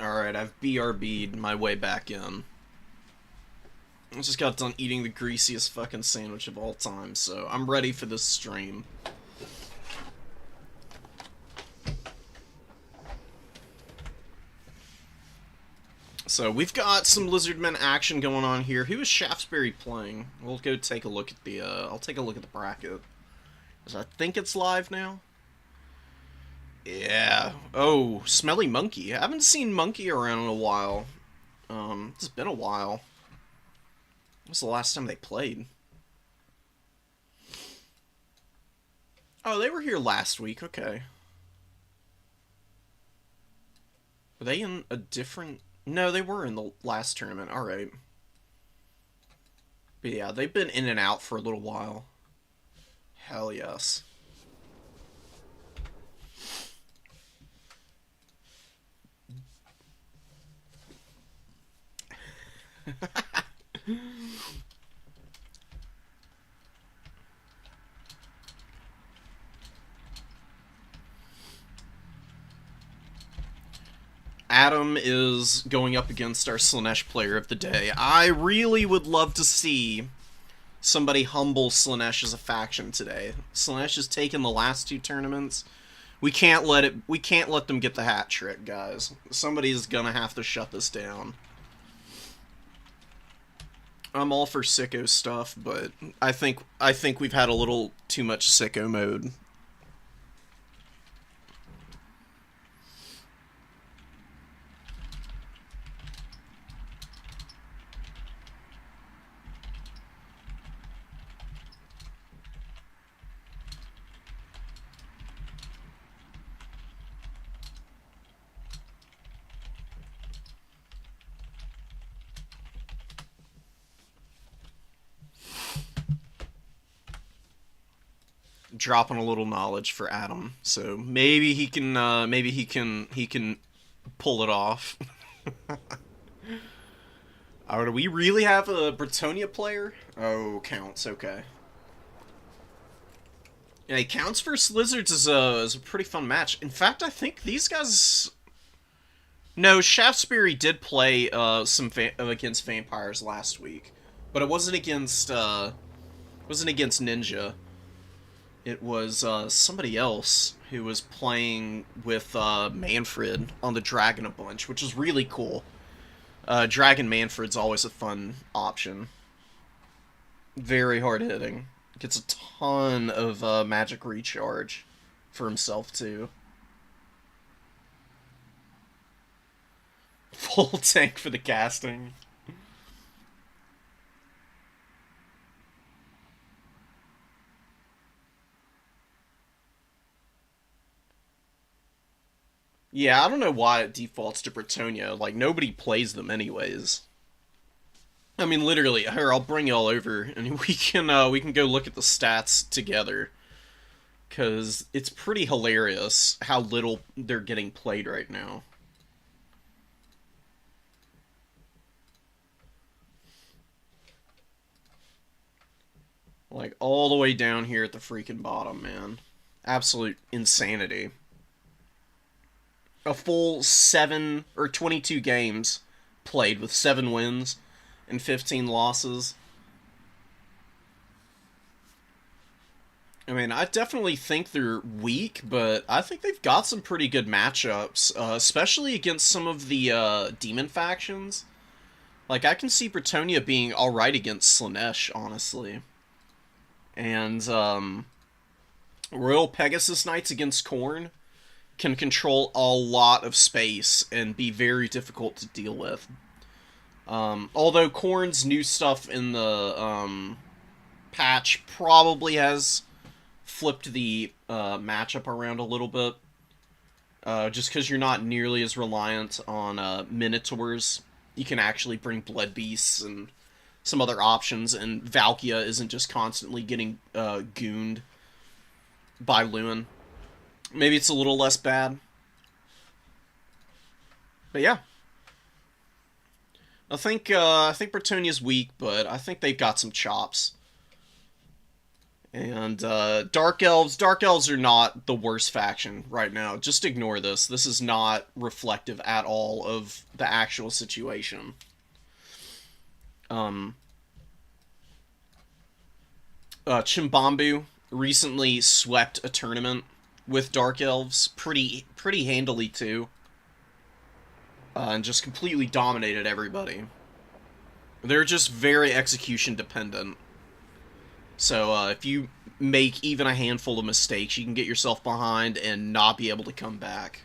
Alright, I've BRB'd my way back in. I just got done eating the greasiest fucking sandwich of all time, so I'm ready for this stream. So we've got some Lizardmen action going on here. Who is Shaftesbury playing? We'll go take a look at the, I'll take a look at the bracket. Because I think it's live now. Yeah. Oh, Smelly Monkey. I haven't seen Monkey around in a while. It's been a while. When was the last time they played? Oh, they were here last week. Okay. Were they in a different... No, they were in the last tournament. Alright. But yeah, they've been in and out for a little while. Hell yes. Adam is going up against our Slaanesh player of the day. I really would love to see somebody humble Slaanesh as a faction today. Slaanesh has taken the last two tournaments. We can't let them get the hat trick, guys. Somebody's gonna have to shut this down. I'm all for sicko stuff, but I think we've had a little too much sicko mode. Dropping a little knowledge for Adam, so maybe he can pull it off. Oh, do we really have a Bretonia player? Oh, counts. Okay. Yeah, counts versus Lizards is a pretty fun match. In fact, I think these guys. No, Shaftesbury did play against vampires last week, but it wasn't against Ninja. It was somebody else who was playing with Manfred on the Dragon a bunch, which was really cool. Dragon Manfred's always a fun option. Very hard-hitting. Gets a ton of magic recharge for himself, too. Full tank for the casting. Yeah, I don't know why it defaults to Bretonia. Like, nobody plays them anyways. I mean, literally, here, I'll bring y'all over, and we can go look at the stats together. Because it's pretty hilarious how little they're getting played right now. Like, all the way down here at the freaking bottom, man. Absolute insanity. A full 7 or 22 games played with 7 wins and 15 losses. I mean, I definitely think they're weak, but I think they've got some pretty good matchups, especially against some of the demon factions. Like, I can see Bretonia being alright against Slaanesh, honestly. And Royal Pegasus Knights against Khorne can control a lot of space and be very difficult to deal with. Although Khorne's new stuff in the patch probably has flipped the matchup around a little bit. Just because you're not nearly as reliant on Minotaurs. You can actually bring Blood Beasts and some other options, and Valkia isn't just constantly getting gooned by Luin. Maybe it's a little less bad. But yeah. I think Bretonia's weak, but I think they've got some chops. And Dark Elves. Dark Elves are not the worst faction right now. Just ignore this. This is not reflective at all of the actual situation. Chimbambu recently swept a tournament with Dark Elves pretty handily too, and just completely dominated everybody. They're just very execution dependent. So if you make even a handful of mistakes, you can get yourself behind and not be able to come back.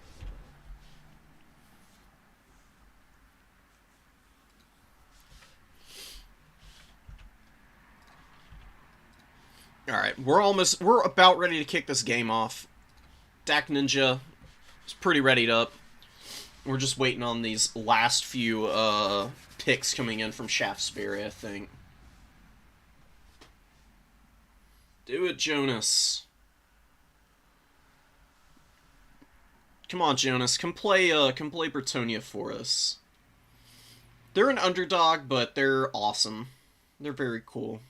Alright, we're about ready to kick this game off. Dak Ninja is pretty readied up. We're just waiting on these last few picks coming in from Shaftesbury, I think. Do it, Jonas. Come on, Jonas. Come play Bretonia for us. They're an underdog, but they're awesome. They're very cool.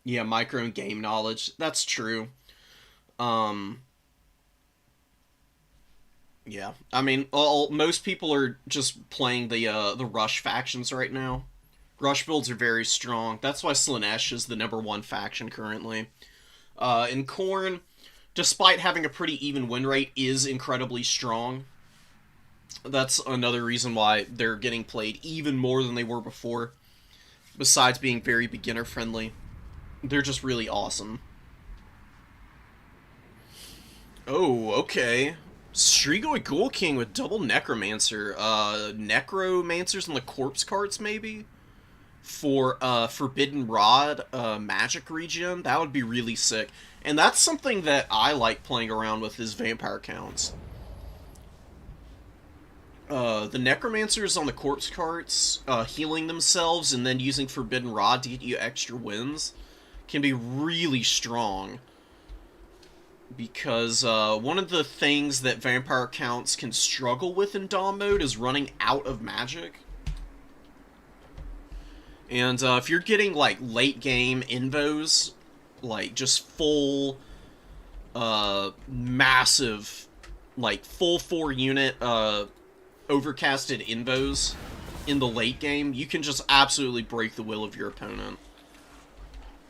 Yeah, micro and game knowledge. That's true. Yeah. I mean, most people are just playing the Rush factions right now. Rush builds are very strong. That's why Slaanesh is the #1 faction currently. And Khorne, despite having a pretty even win rate, is incredibly strong. That's another reason why they're getting played even more than they were before. Besides being very beginner friendly. They're just really awesome. Oh, okay. Strigoi Ghoul King with double Necromancer. Necromancers on the corpse cards, maybe? For Forbidden Rod magic regen. That would be really sick. And that's something that I like playing around with, is vampire counts. The Necromancers on the corpse cards, healing themselves and then using Forbidden Rod to get you extra wins, can be really strong. Because one of the things that vampire counts can struggle with in Dom mode is running out of magic. And if you're getting, like, late game invos, like, just full, massive, like, full 4-unit, overcasted invos in the late game, you can just absolutely break the will of your opponent.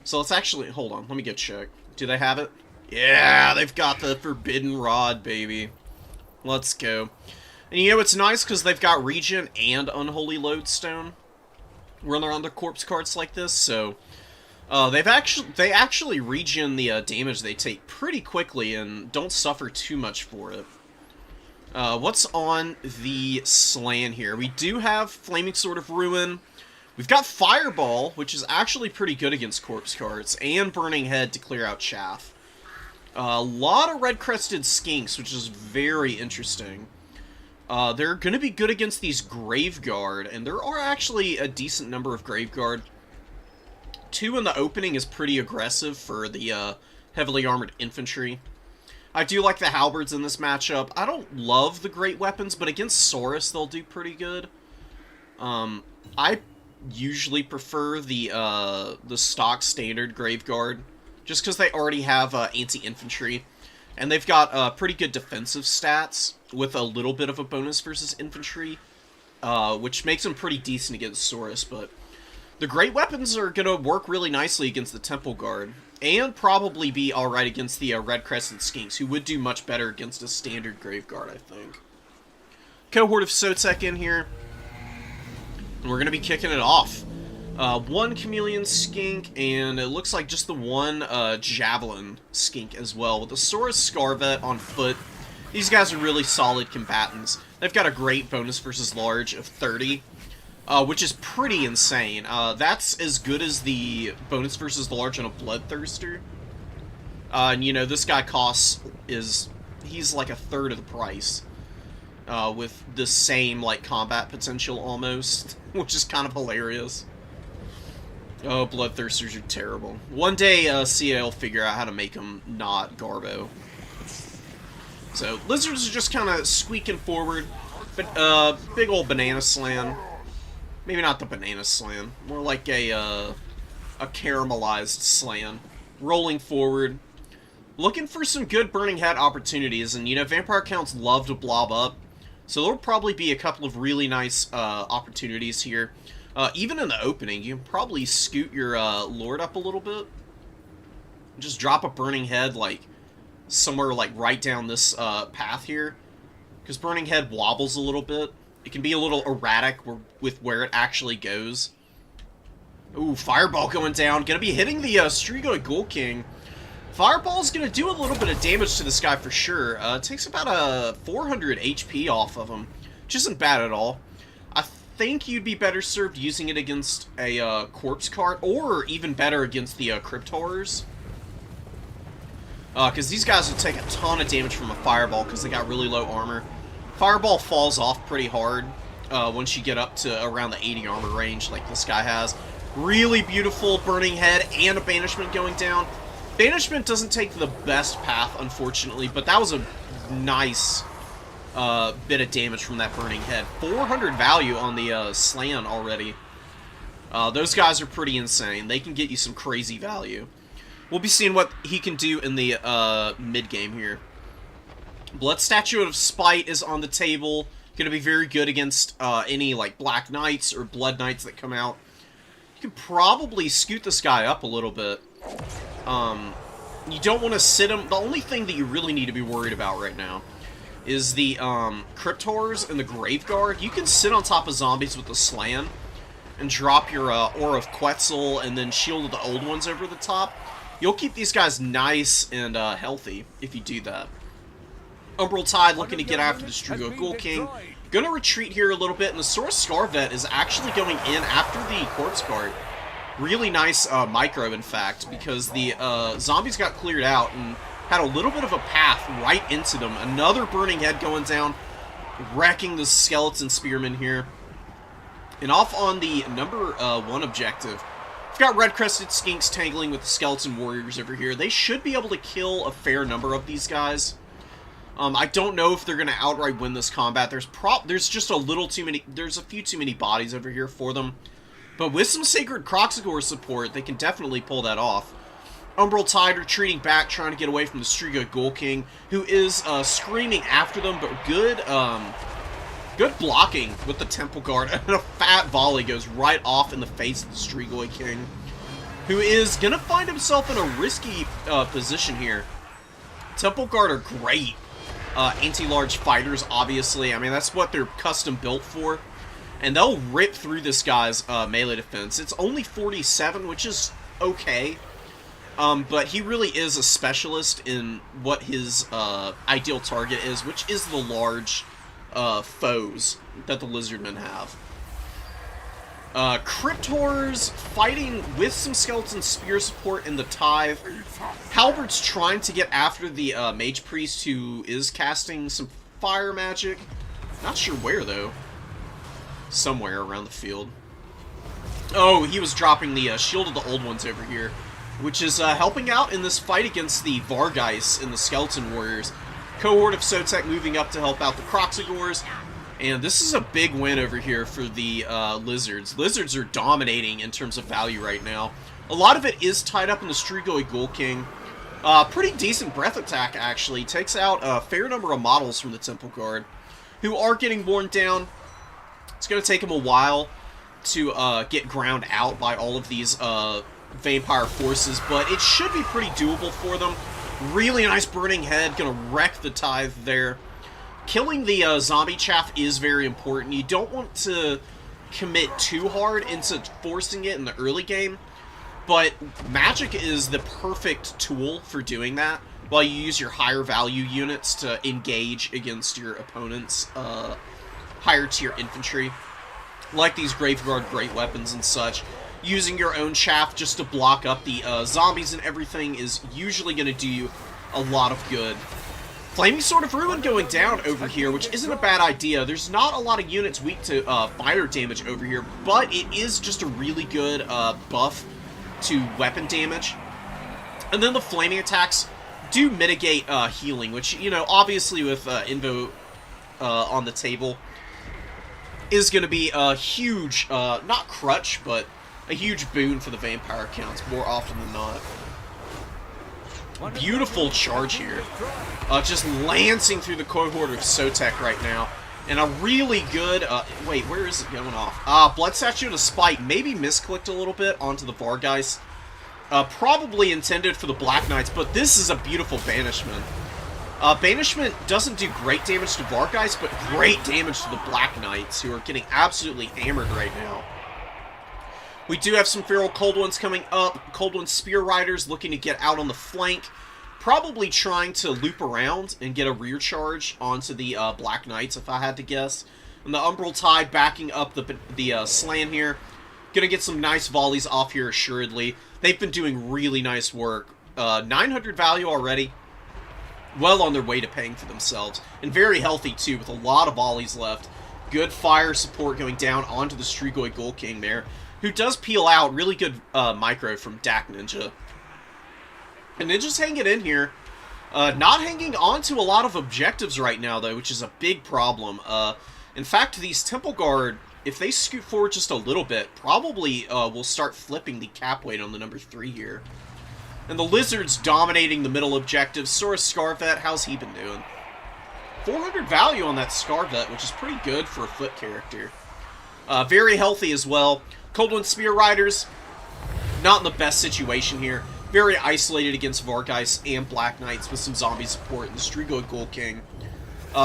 So let's actually, hold on, let me get checked. Do they have it? Yeah, they've got the Forbidden Rod, baby. Let's go. And you know, it's nice because they've got Regen and Unholy Lodestone when they're on the corpse cards like this, so they actually regen the damage they take pretty quickly and don't suffer too much for it. What's on the Slan here? We do have Flaming Sword of Ruin. We've got Fireball, which is actually pretty good against corpse cards, and Burning Head to clear out chaff. A lot of red-crested skinks, which is very interesting. They're going to be good against these Graveguard, and there are actually a decent number of Graveguard. 2 in the opening is pretty aggressive for the heavily armored infantry. I do like the halberds in this matchup. I don't love the great weapons, but against Saurus they'll do pretty good. I usually prefer the stock standard Graveguard, just because they already have anti-infantry. And they've got pretty good defensive stats with a little bit of a bonus versus infantry, which makes them pretty decent against Saurus. But the great weapons are going to work really nicely against the Temple Guard, and probably be alright against the Red Crescent Skinks, who would do much better against a standard Graveguard, I think. Cohort of Sotek in here, and we're going to be kicking it off. 1 Chameleon Skink, and it looks like just the 1 Javelin Skink as well, with the Saurus Scarvet on foot. These guys are really solid combatants. They've got a great bonus versus large of 30, which is pretty insane. That's as good as the bonus versus large on a Bloodthirster. And you know, this guy he's like a third of the price, with the same, like, combat potential almost, which is kind of hilarious. Oh, Bloodthirsters are terrible. One day, CA will figure out how to make them not Garbo. So, Lizards are just kind of squeaking forward. But, big old Banana Slam. Maybe not the banana slam. More like a caramelized slam. Rolling forward. Looking for some good burning head opportunities. And, you know, vampire counts love to blob up. So there'll probably be a couple of really nice opportunities here. Even in the opening, you can probably scoot your lord up a little bit. Just drop a burning head, like, somewhere, like, right down this path here. Because burning head wobbles a little bit. It can be a little erratic with where it actually goes. Ooh, Fireball going down. Gonna be hitting the Strigoi Ghoul King. Fireball's gonna do a little bit of damage to this guy for sure. It takes about 400 HP off of him, which isn't bad at all. I think you'd be better served using it against a Corpse Cart, or even better against the Crypt Horrors. Because these guys would take a ton of damage from a Fireball because they got really low armor. Fireball falls off pretty hard once you get up to around the 80 armor range like this guy has. Really beautiful Burning Head and a Banishment going down. Banishment doesn't take the best path, unfortunately, but that was a nice bit of damage from that Burning Head. 400 value on the Slan already. Those guys are pretty insane. They can get you some crazy value. We'll be seeing what he can do in the mid-game here. Blood Statue of Spite is on the table. Going to be very good against any like Black Knights or Blood Knights that come out. You can probably scoot this guy up a little bit. You don't want to sit him. The only thing that you really need to be worried about right now is the Crypt Horrors and the Graveguard. You can sit on top of zombies with the Slan and drop your Aura of Quetzal and then Shield of the Old Ones over the top. You'll keep these guys nice and healthy if you do that. Umbral Tide looking to get after the Strigoi Ghoul King. Gonna retreat here a little bit, and the Sora Scarvet is actually going in after the Corpse Cart. Really nice micro, in fact, because the zombies got cleared out and had a little bit of a path right into them. Another Burning Head going down, wrecking the Skeleton Spearman here. And off on the number 1 objective, we've got Red Crested Skinks tangling with the Skeleton Warriors over here. They should be able to kill a fair number of these guys. I don't know if they're going to outright win this combat. There's just a little too many. There's a few too many bodies over here for them. But with some Sacred Croxagore support, they can definitely pull that off. Umbral Tide retreating back, trying to get away from the Strigoi Ghoul King, who is screaming after them, but good blocking with the Temple Guard. And a fat volley goes right off in the face of the Strigoi King, who is going to find himself in a risky position here. Temple Guard are great. Anti-large fighters, obviously. I mean, that's what they're custom built for. And they'll rip through this guy's melee defense. It's only 47, which is okay. But he really is a specialist in what his ideal target is, which is the large foes that the Lizardmen have. Crypt Horrors fighting with some Skeleton Spear support in the Tithe. Halbert's trying to get after the Mage Priest, who is casting some fire magic. Not sure where, though. Somewhere around the field. Oh, he was dropping the Shield of the Old Ones over here, which is helping out in this fight against the Vargeis and the Skeleton Warriors. Cohort of Sotek moving up to help out the Croxagores. And this is a big win over here for the Lizards. Lizards are dominating in terms of value right now. A lot of it is tied up in the Strigoi Ghoul King. Pretty decent breath attack, actually. Takes out a fair number of models from the Temple Guard, who are getting worn down. It's going to take him a while to get ground out by all of these vampire forces, but it should be pretty doable for them. Really nice Burning Head, going to wreck the Tithe there. Killing the zombie chaff is very important. You don't want to commit too hard into forcing it in the early game, but magic is the perfect tool for doing that, while you use your higher value units to engage against your opponent's higher tier infantry, like these Graveguard great weapons and such. Using your own chaff just to block up the zombies and everything is usually going to do you a lot of good. Flaming Sword of Ruin going down over here, which isn't a bad idea. There's not a lot of units weak to fire damage over here, but it is just a really good buff to weapon damage. And then the flaming attacks do mitigate healing, which, you know, obviously with Invo on the table, is going to be a huge, not crutch, but a huge boon for the vampire counts more often than not. Beautiful charge here. Just lancing through the cohort of Sotek right now. And a really good, wait, where is it going off? Blood Statue to Spite, maybe misclicked a little bit onto the Vargeist. Probably intended for the Black Knights, but this is a beautiful Banishment. Banishment doesn't do great damage to Vargeist, but great damage to the Black Knights, who are getting absolutely hammered right now. We do have some Feral Cold Ones coming up. Cold One Spear Riders looking to get out on the flank. Probably trying to loop around and get a rear charge onto the Black Knights, if I had to guess. And the Umbral Tide backing up the Slan here. Gonna get some nice volleys off here, assuredly. They've been doing really nice work. 900 value already. Well on their way to paying for themselves. And very healthy, too, with a lot of volleys left. Good fire support going down onto the Strigoi Ghoul King there, who does peel out. Really good micro from Dak Ninja. And Ninja's hanging in here. Not hanging on to a lot of objectives right now, though, which is a big problem. In fact, these Temple Guard, if they scoot forward just a little bit, probably will start flipping the cap weight on the number 3 here. And the Lizard's dominating the middle objective. Saurus Scarvet, how's he been doing? 400 value on that Scarvet, which is pretty good for a foot character. Very healthy as well. Cold One Spear Riders, not in the best situation here. Very isolated against Vargeist and Black Knights with some zombie support and the Strigoi Ghoul King.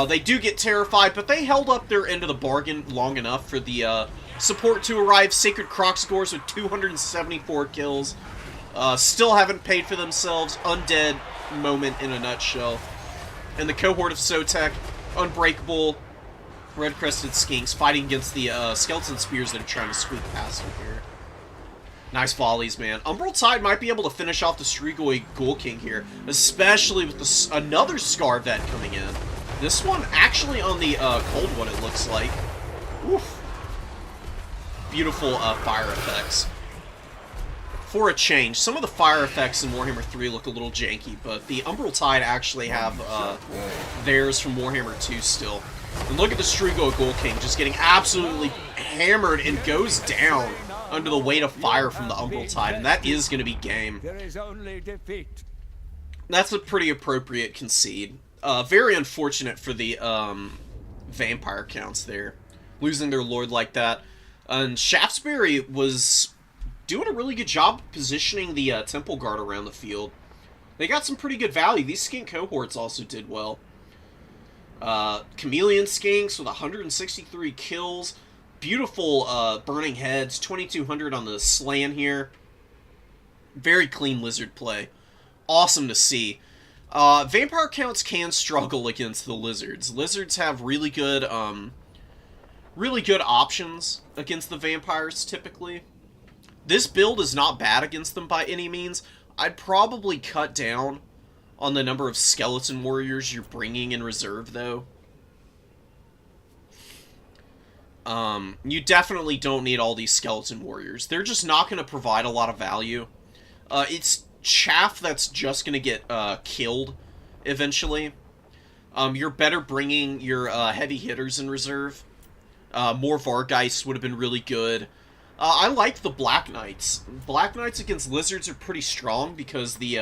They do get terrified, but they held up their end of the bargain long enough for the support to arrive. Sacred Croc scores with 274 kills. Still haven't paid for themselves. Undead moment in a nutshell. And the cohort of Sotek, Unbreakable, Red-Crested Skinks fighting against the Skeleton Spears that are trying to squeak past them here. Nice volleys, man. Umbral Tide might be able to finish off the Strigoi Ghoul King here, especially with another Scarvet coming in. This one actually on the cold one, it looks like. Oof. Beautiful fire effects. For a change, some of the fire effects in Warhammer 3 look a little janky, but the Umbral Tide actually have theirs from Warhammer 2 still. And look at the Strigoi Ghoul King just getting absolutely hammered and goes down under the weight of fire from the Umbral Tide, and that is going to be game. That's a pretty appropriate concede. Very unfortunate for the vampire counts there, losing their lord like that. And Shaftesbury was doing a really good job positioning the Temple Guard around the field. They got some pretty good value. These skink cohorts also did well. Chameleon Skinks with 163 kills. Beautiful burning heads. 2200 on the Slan here. Very clean Lizard play. Awesome to see. Vampire counts can struggle against the Lizards. Lizards have really good options against the Vampires, typically. This build is not bad against them by any means. I'd probably cut down on the number of Skeleton Warriors you're bringing in reserve, though. You definitely don't need all these Skeleton Warriors. They're just not going to provide a lot of value. It's chaff that's just going to get killed eventually. You're better bringing your heavy hitters in reserve. More Vargeist would have been really good. I like the Black Knights. Black Knights against Lizards are pretty strong because the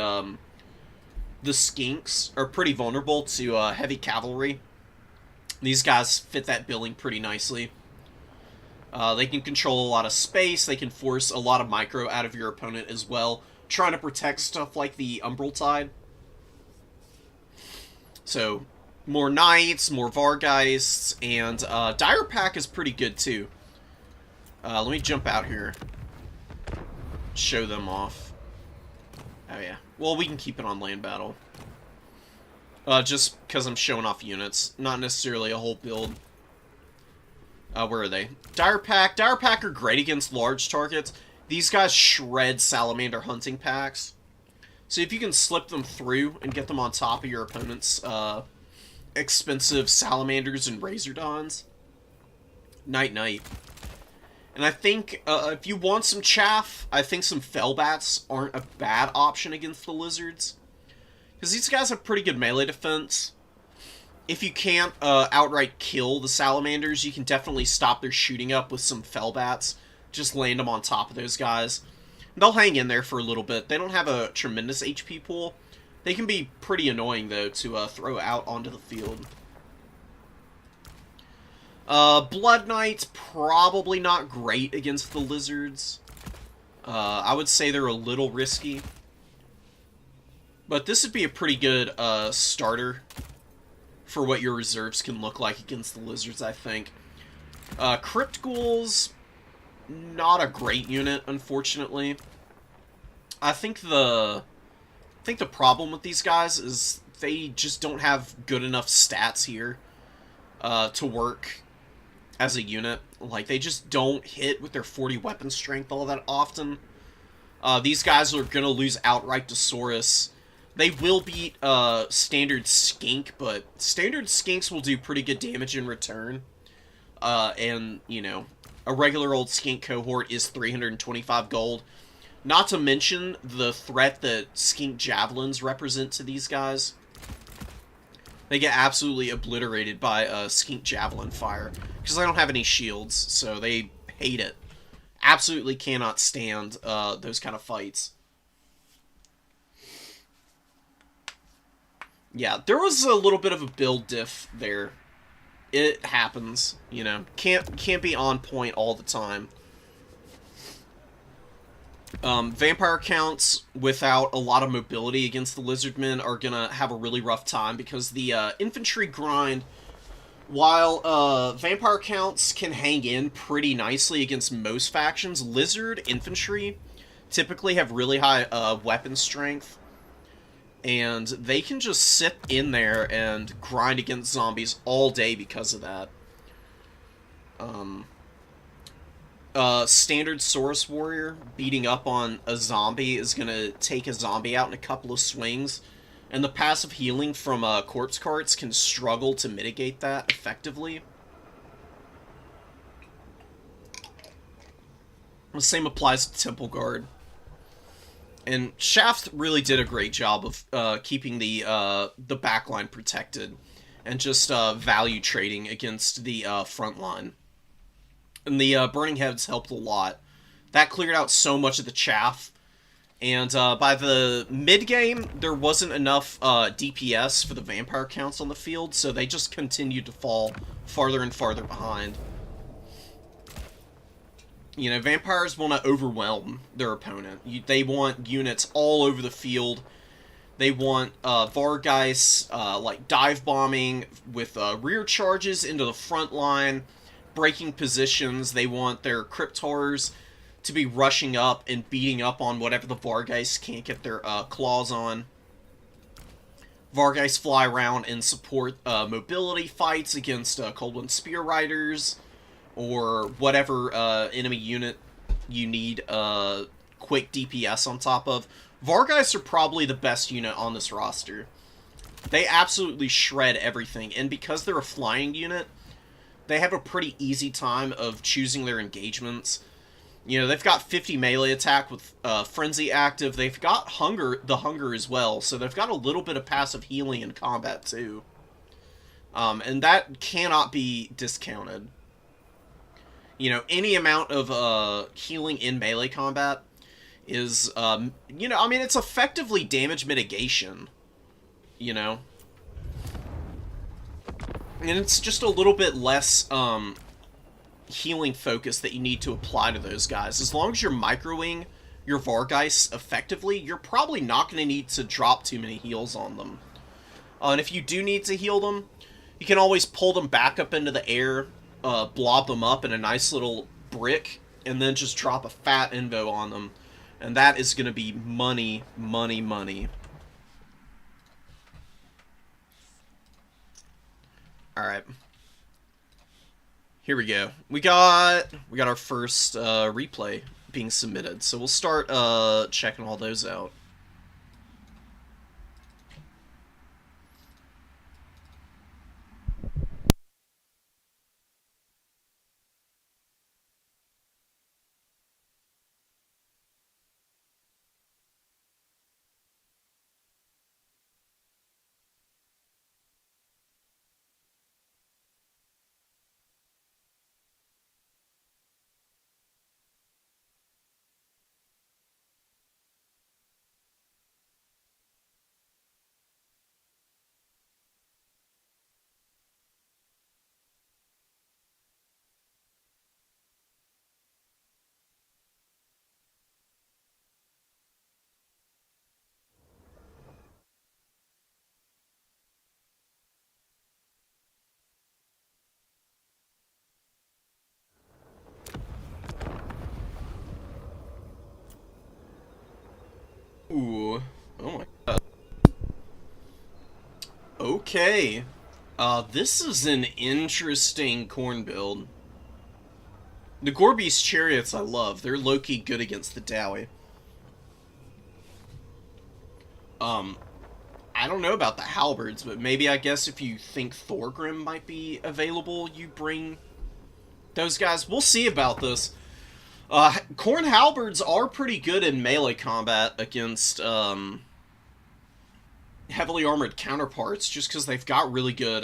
Skinks are pretty vulnerable to heavy cavalry. These guys fit that billing pretty nicely. They can control a lot of space. They can force a lot of micro out of your opponent as well, trying to protect stuff like the Umbral Tide. So, more Knights, more Vargeists, and Dire Pack is pretty good too. Let me jump out here. Show them off. Oh yeah. Well, we can keep it on land battle. Just because I'm showing off units, not necessarily a whole build. Where are they? Dire Pack. Dire Pack are great against large targets. These guys shred Salamander hunting packs. So if you can slip them through and get them on top of your opponent's expensive Salamanders and Razordons, night-night. And I think if you want some chaff, I think some Fellbats aren't a bad option against the Lizards. Because these guys have pretty good melee defense. If you can't outright kill the salamanders, you can definitely stop their shooting up with some fell bats. Just land them on top of those guys. They'll hang in there for a little bit. They don't have a tremendous HP pool. They can be pretty annoying, though, to throw out onto the field. Blood Knights, probably not great against the lizards. I would say they're a little risky. But this would be a pretty good starter for what your reserves can look like against the lizards, I think. Crypt Ghouls, not a great unit, unfortunately. I think the problem with these guys is they just don't have good enough stats here to work as a unit. Like, they just don't hit with their 40 weapon strength all that often. These guys are going to lose outright to Saurus. They will beat standard skink, but standard skinks will do pretty good damage in return. And, you know, a regular old skink cohort is 325 gold. Not to mention the threat that skink javelins represent to these guys. They get absolutely obliterated by skink javelin fire, because they don't have any shields, so they hate it. Absolutely cannot stand those kind of fights. Yeah, there was a little bit of a build diff there. It happens, you know. Can't be on point all the time. Vampire counts without a lot of mobility against the lizardmen are gonna have a really rough time, because the infantry grind, while vampire counts can hang in pretty nicely against most factions, lizard infantry typically have really high weapon strength, and they can just sit in there and grind against zombies all day because of that. Standard Saurus Warrior beating up on a zombie is going to take a zombie out in a couple of swings, and the passive healing from corpse carts can struggle to mitigate that effectively. The same applies to Temple Guard. And Shaft really did a great job of keeping the backline protected and just value trading against the front line. And the Burning Heads helped a lot. That cleared out so much of the chaff. And by the mid-game, there wasn't enough DPS for the vampire counts on the field, so they just continued to fall farther and farther behind. You know, vampires want to overwhelm their opponent. They want units all over the field. They want Vargeist, like, dive bombing with rear charges into the front line, breaking positions. They want their Crypt Horrors to be rushing up and beating up on whatever the Vargeist can't get their claws on. Vargeist fly around and support mobility fights against Coldwind Spear Riders, or whatever enemy unit you need quick DPS on top of. Vargeists are probably the best unit on this roster. They absolutely shred everything, and because they're a flying unit, they have a pretty easy time of choosing their engagements. You know, they've got 50 melee attack with Frenzy active. They've got the Hunger as well, so they've got a little bit of passive healing in combat too. And that cannot be discounted. You know, any amount of healing in melee combat is, you know, I mean, it's effectively damage mitigation, you know? And it's just a little bit less healing focus that you need to apply to those guys. As long as you're microing your Vargeist effectively, you're probably not going to need to drop too many heals on them. And if you do need to heal them, you can always pull them back up into the air, blob them up in a nice little brick, and then just drop a fat invo on them. And that is going to be money, money, money. Alright. Here we go. We got our first replay being submitted, so we'll start checking all those out. Okay. This is an interesting corn build. The Gorby's Chariots I love. They're low-key good against the Dowie. I don't know about the halberds, but maybe I guess if you think Thorgrim might be available, you bring those guys. We'll see about this. Corn halberds are pretty good in melee combat against heavily armored counterparts, just because they've got really good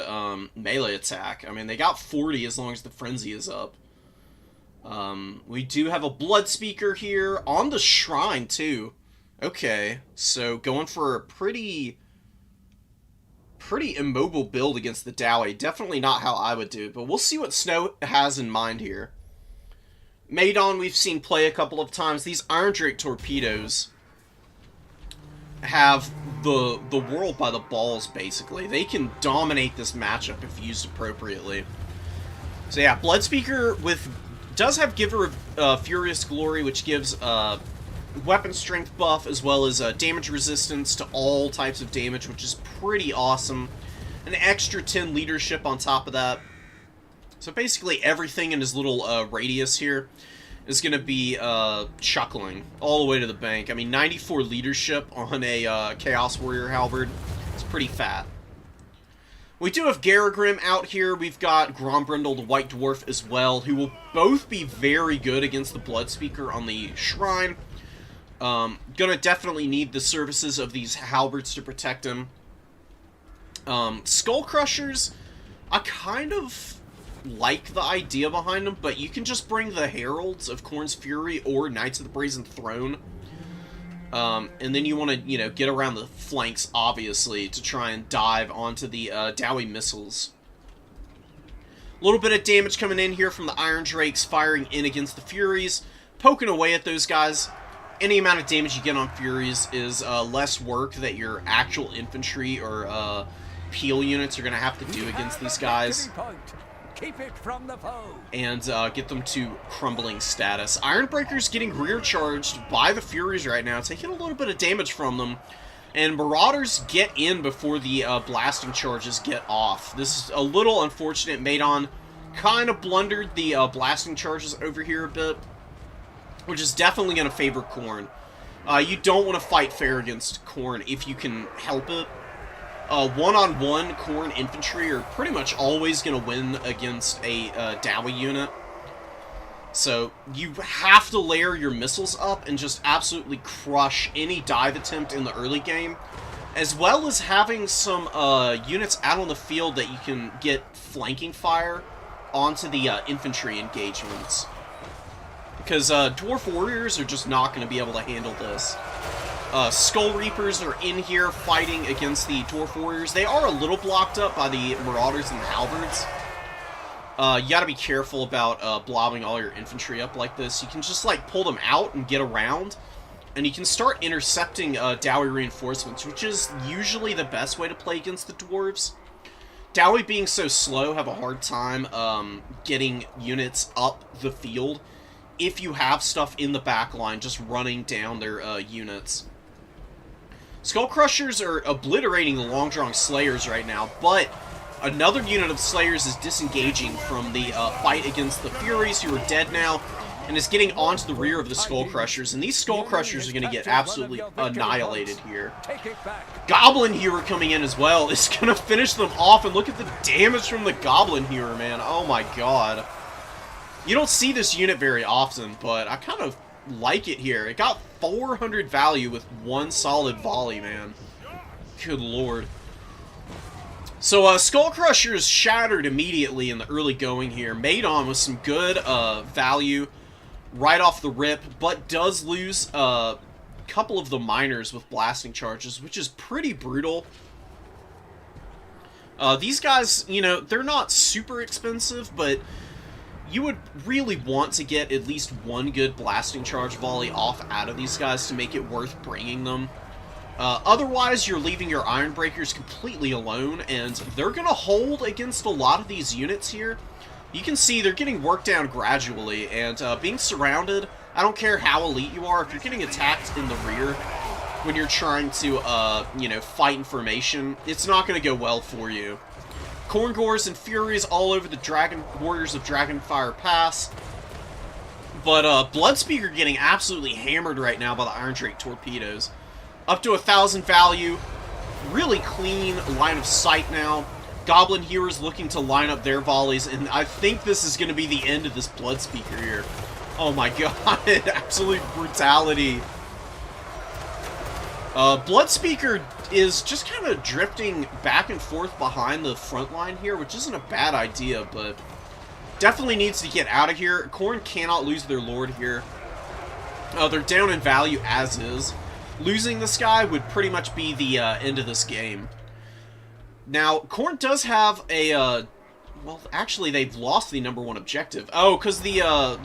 melee attack. I mean, they got 40 as long as the frenzy is up. We do have a blood speaker here on the shrine too. Okay, so going for a pretty immobile build against the Dowie. Definitely not how I would do it, but we'll see what Snow has in mind here. Maedon we've seen play a couple of times. These Iron Drake torpedoes have the world by the balls, basically. They can dominate this matchup if used appropriately. So yeah, Bloodspeaker does have Giver of Furious Glory, which gives weapon strength buff as well as damage resistance to all types of damage, which is pretty awesome. An extra 10 leadership on top of that. So basically everything in his little radius here is going to be chuckling all the way to the bank. I mean, 94 leadership on a Chaos Warrior Halberd. It's pretty fat. We do have Garagrim out here. We've got Grombrindle, the White Dwarf, as well, who will both be very good against the Bloodspeaker on the Shrine. Gonna definitely need the services of these halberds to protect him. Skull Crushers, I kind of like the idea behind them, but you can just bring the Heralds of Khorne's Fury or Knights of the Brazen Throne. And then you want to, you know, get around the flanks, obviously, to try and dive onto the Dowie missiles. A little bit of damage coming in here from the Iron Drakes, firing in against the Furies, poking away at those guys. Any amount of damage you get on Furies is less work that your actual infantry or peel units are going to have to do against these guys. Keep it from the foe. And get them to crumbling status. Ironbreaker's getting rear charged by the Furies right now, taking a little bit of damage from them. And Marauders get in before the blasting charges get off. This is a little unfortunate. Maedon kind of blundered the blasting charges over here a bit, which is definitely going to favor Khorne. You don't want to fight fair against Khorne if you can help it. One-on-one Khorne infantry are pretty much always going to win against a Dowie unit. So you have to layer your missiles up and just absolutely crush any dive attempt in the early game, as well as having some units out on the field that you can get flanking fire onto the infantry engagements. Because Dwarf Warriors are just not going to be able to handle this. Skull Reapers are in here fighting against the Dwarf Warriors. They are a little blocked up by the Marauders and the Halberds. You gotta be careful about blobbing all your infantry up like this. You can just like pull them out and get around, and you can start intercepting Dowie reinforcements, which is usually the best way to play against the Dwarves. Dowie being so slow have a hard time getting units up the field if you have stuff in the back line just running down their units. Skull Crushers are obliterating the Long-Drawn Slayers right now, but another unit of Slayers is disengaging from the fight against the Furies, who are dead now, and is getting onto the rear of the Skull Crushers, and these Skull Crushers are going to get absolutely annihilated here. Goblin Hero coming in as well is going to finish them off, and look at the damage from the Goblin Hero, man. Oh my god. You don't see this unit very often, but I kind of like it here. It got 400 value with one solid volley, man. Good lord. So, Skull Crushers shattered immediately in the early going here. Maedon with some good value right off the rip, but does lose a couple of the miners with blasting charges, which is pretty brutal. These guys, you know, they're not super expensive, but you would really want to get at least one good blasting charge volley off out of these guys to make it worth bringing them. Otherwise, you're leaving your Ironbreakers completely alone, and they're going to hold against a lot of these units here. You can see they're getting worked down gradually, and being surrounded, I don't care how elite you are, if you're getting attacked in the rear when you're trying to, you know, fight in formation, it's not going to go well for you. Korngors and Furies all over the Warriors of Dragonfire Pass. But Bloodspeaker getting absolutely hammered right now by the Iron Drake torpedoes. Up to 1,000 value. Really clean line of sight now. Goblin Hewers looking to line up their volleys, and I think this is going to be the end of this Bloodspeaker here. Oh my god, absolute brutality. Bloodspeaker is just kind of drifting back and forth behind the front line here, which isn't a bad idea, but definitely needs to get out of here. Khorne cannot lose their Lord here. They're down in value as is. Losing this guy would pretty much be the end of this game. Now, Khorne does have a, well, actually, they've lost the #1 objective. Oh, because the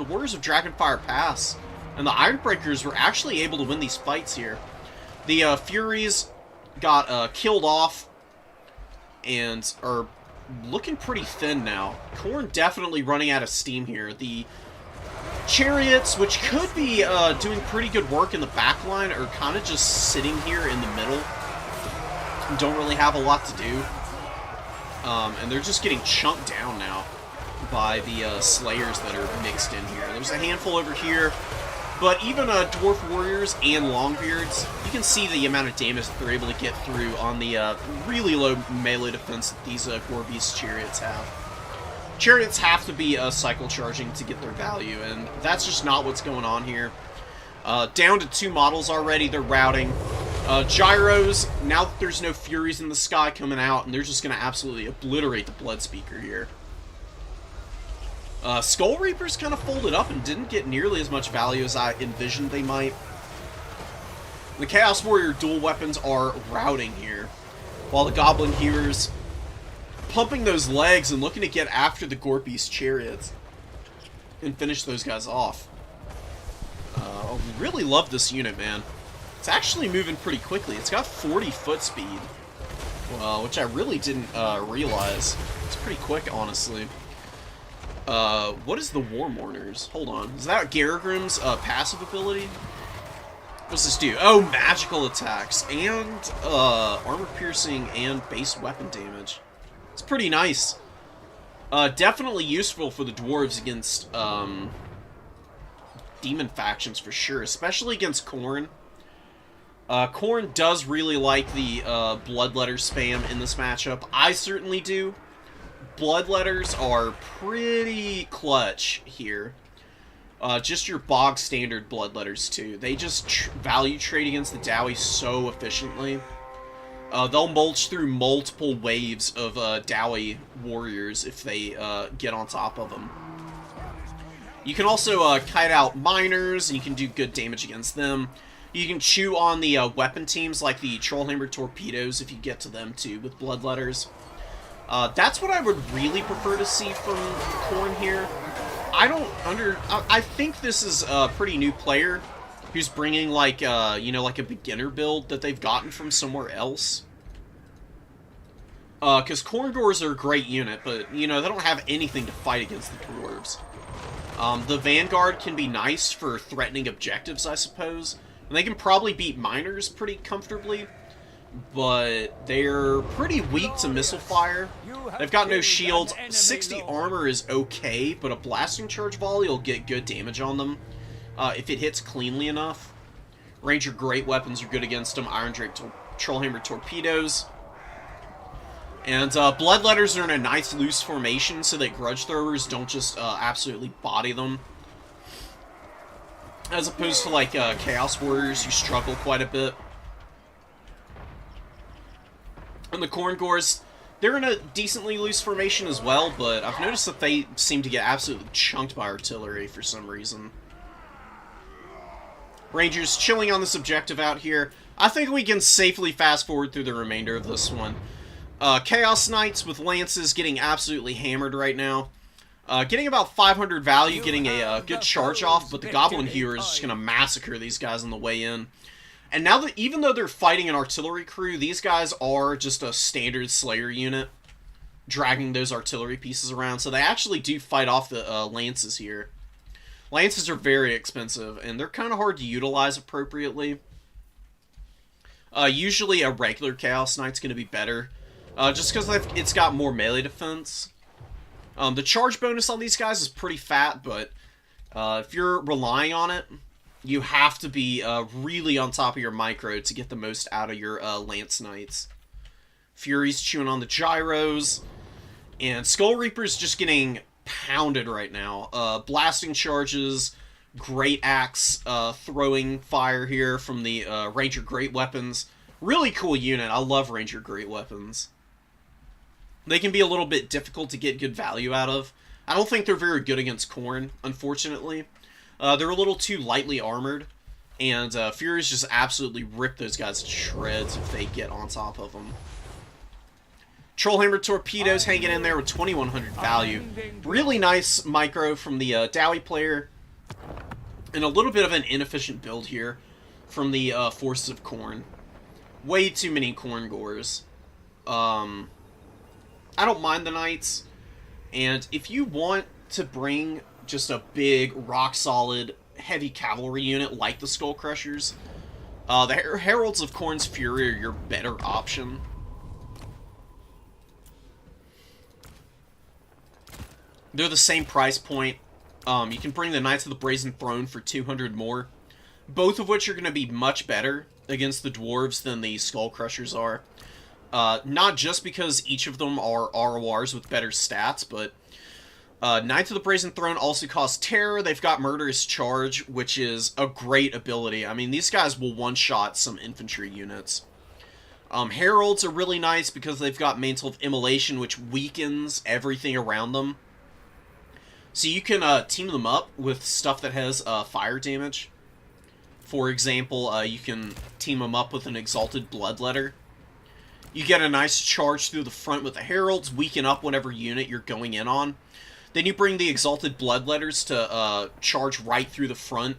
Warriors of Dragonfire Pass and the Ironbreakers were actually able to win these fights here. The Furies got killed off and are looking pretty thin now. Khorne definitely running out of steam here. The Chariots, which could be doing pretty good work in the back line, are kind of just sitting here in the middle. Don't really have a lot to do. And they're just getting chunked down now by the Slayers that are mixed in here. There's a handful over here, but even Dwarf Warriors and Longbeards, you can see the amount of damage that they're able to get through on the really low melee defense that these Gorbeast Chariots have. Chariots have to be cycle charging to get their value, and that's just not what's going on here. Down to 2 models already, they're routing. Gyros, now that there's no Furies in the sky coming out, and they're just going to absolutely obliterate the Bloodspeaker here. Skull Reapers kind of folded up and didn't get nearly as much value as I envisioned they might. The Chaos Warrior dual weapons are routing here, while the Goblin Hewers pumping those legs and looking to get after the Gorbeast Chariots and finish those guys off. I really love this unit, man. It's actually moving pretty quickly. It's got 40 foot speed, which I really didn't realize. It's pretty quick, honestly. What is the War Mourners? Hold on. Is that Garagrim's passive ability? What's this do? Oh, magical attacks and armor piercing and base weapon damage. It's pretty nice. Definitely useful for the dwarves against demon factions for sure, especially against Khorne. Khorne does really like the Bloodletter spam in this matchup. I certainly do. Bloodletters are pretty clutch here. Just your bog standard Bloodletters too. They just value trade against the Dowie so efficiently. They'll mulch through multiple waves of Dowie warriors if they get on top of them. You can also kite out miners, and you can do good damage against them. You can chew on the weapon teams like the Trollhammer torpedoes if you get to them too with Bloodletters. That's what I would really prefer to see from Khorne here. I think this is a pretty new player who's bringing like you know, like a beginner build that they've gotten from somewhere else. Because Korngors are a great unit, but you know they don't have anything to fight against the dwarves. The Vanguard can be nice for threatening objectives, I suppose. And they can probably beat miners pretty comfortably, but they're pretty weak to missile fire. They've got no shields. 60 armor is okay, but a blasting charge volley will get good damage on them if it hits cleanly enough. Ranger great weapons are good against them. Iron Drake Trollhammer torpedoes. And Bloodletters are in a nice loose formation so that Grudge Throwers don't just absolutely body them. As opposed to, like, Chaos Warriors who struggle quite a bit. And the Korngors, they're in a decently loose formation as well, but I've noticed that they seem to get absolutely chunked by artillery for some reason. Rangers chilling on this objective out here. I think we can safely fast forward through the remainder of this one. Chaos Knights with Lances getting absolutely hammered right now. Getting about 500 value, getting a good charge off, but the Goblin Hewer is just going to massacre these guys on the way in. And now that, even though they're fighting an artillery crew, these guys are just a standard Slayer unit, dragging those artillery pieces around, so they actually do fight off the Lances here. Lances are very expensive, and they're kind of hard to utilize appropriately. Usually a regular Chaos Knight's going to be better, just because it's got more melee defense. The charge bonus on these guys is pretty fat, but if you're relying on it, you have to be really on top of your micro to get the most out of your Lance Knights. Fury's chewing on the gyros, and Skull Reaper's just getting pounded right now. Blasting charges, great axe throwing fire here from the Ranger Great Weapons. Really cool unit. I love Ranger Great Weapons. They can be a little bit difficult to get good value out of. I don't think they're very good against Khorne, unfortunately. They're a little too lightly armored, and Furies just absolutely rip those guys to shreds if they get on top of them. Trollhammer Torpedoes hanging in there with 2100 value. Really nice micro from the Dowie player, and a little bit of an inefficient build here from the Forces of Khorne. Way too many Khorne Gores. I don't mind the Knights, and if you want to bring just a big, rock-solid, heavy cavalry unit like the Skull Crushers, the Heralds of Khorne's Fury are your better option. They're the same price point. You can bring the Knights of the Brazen Throne for 200 more, both of which are going to be much better against the Dwarves than the Skull Crushers are. Not just because each of them are RORs with better stats, but Knights of the Brazen Throne also cost Terror. They've got Murderous Charge, which is a great ability. I mean, these guys will one-shot some infantry units. Heralds are really nice because they've got Mantle of Immolation, which weakens everything around them. So you can team them up with stuff that has fire damage. For example, you can team them up with an Exalted Bloodletter. You get a nice charge through the front with the Heralds, weaken up whatever unit you're going in on. Then you bring the Exalted Bloodletters to charge right through the front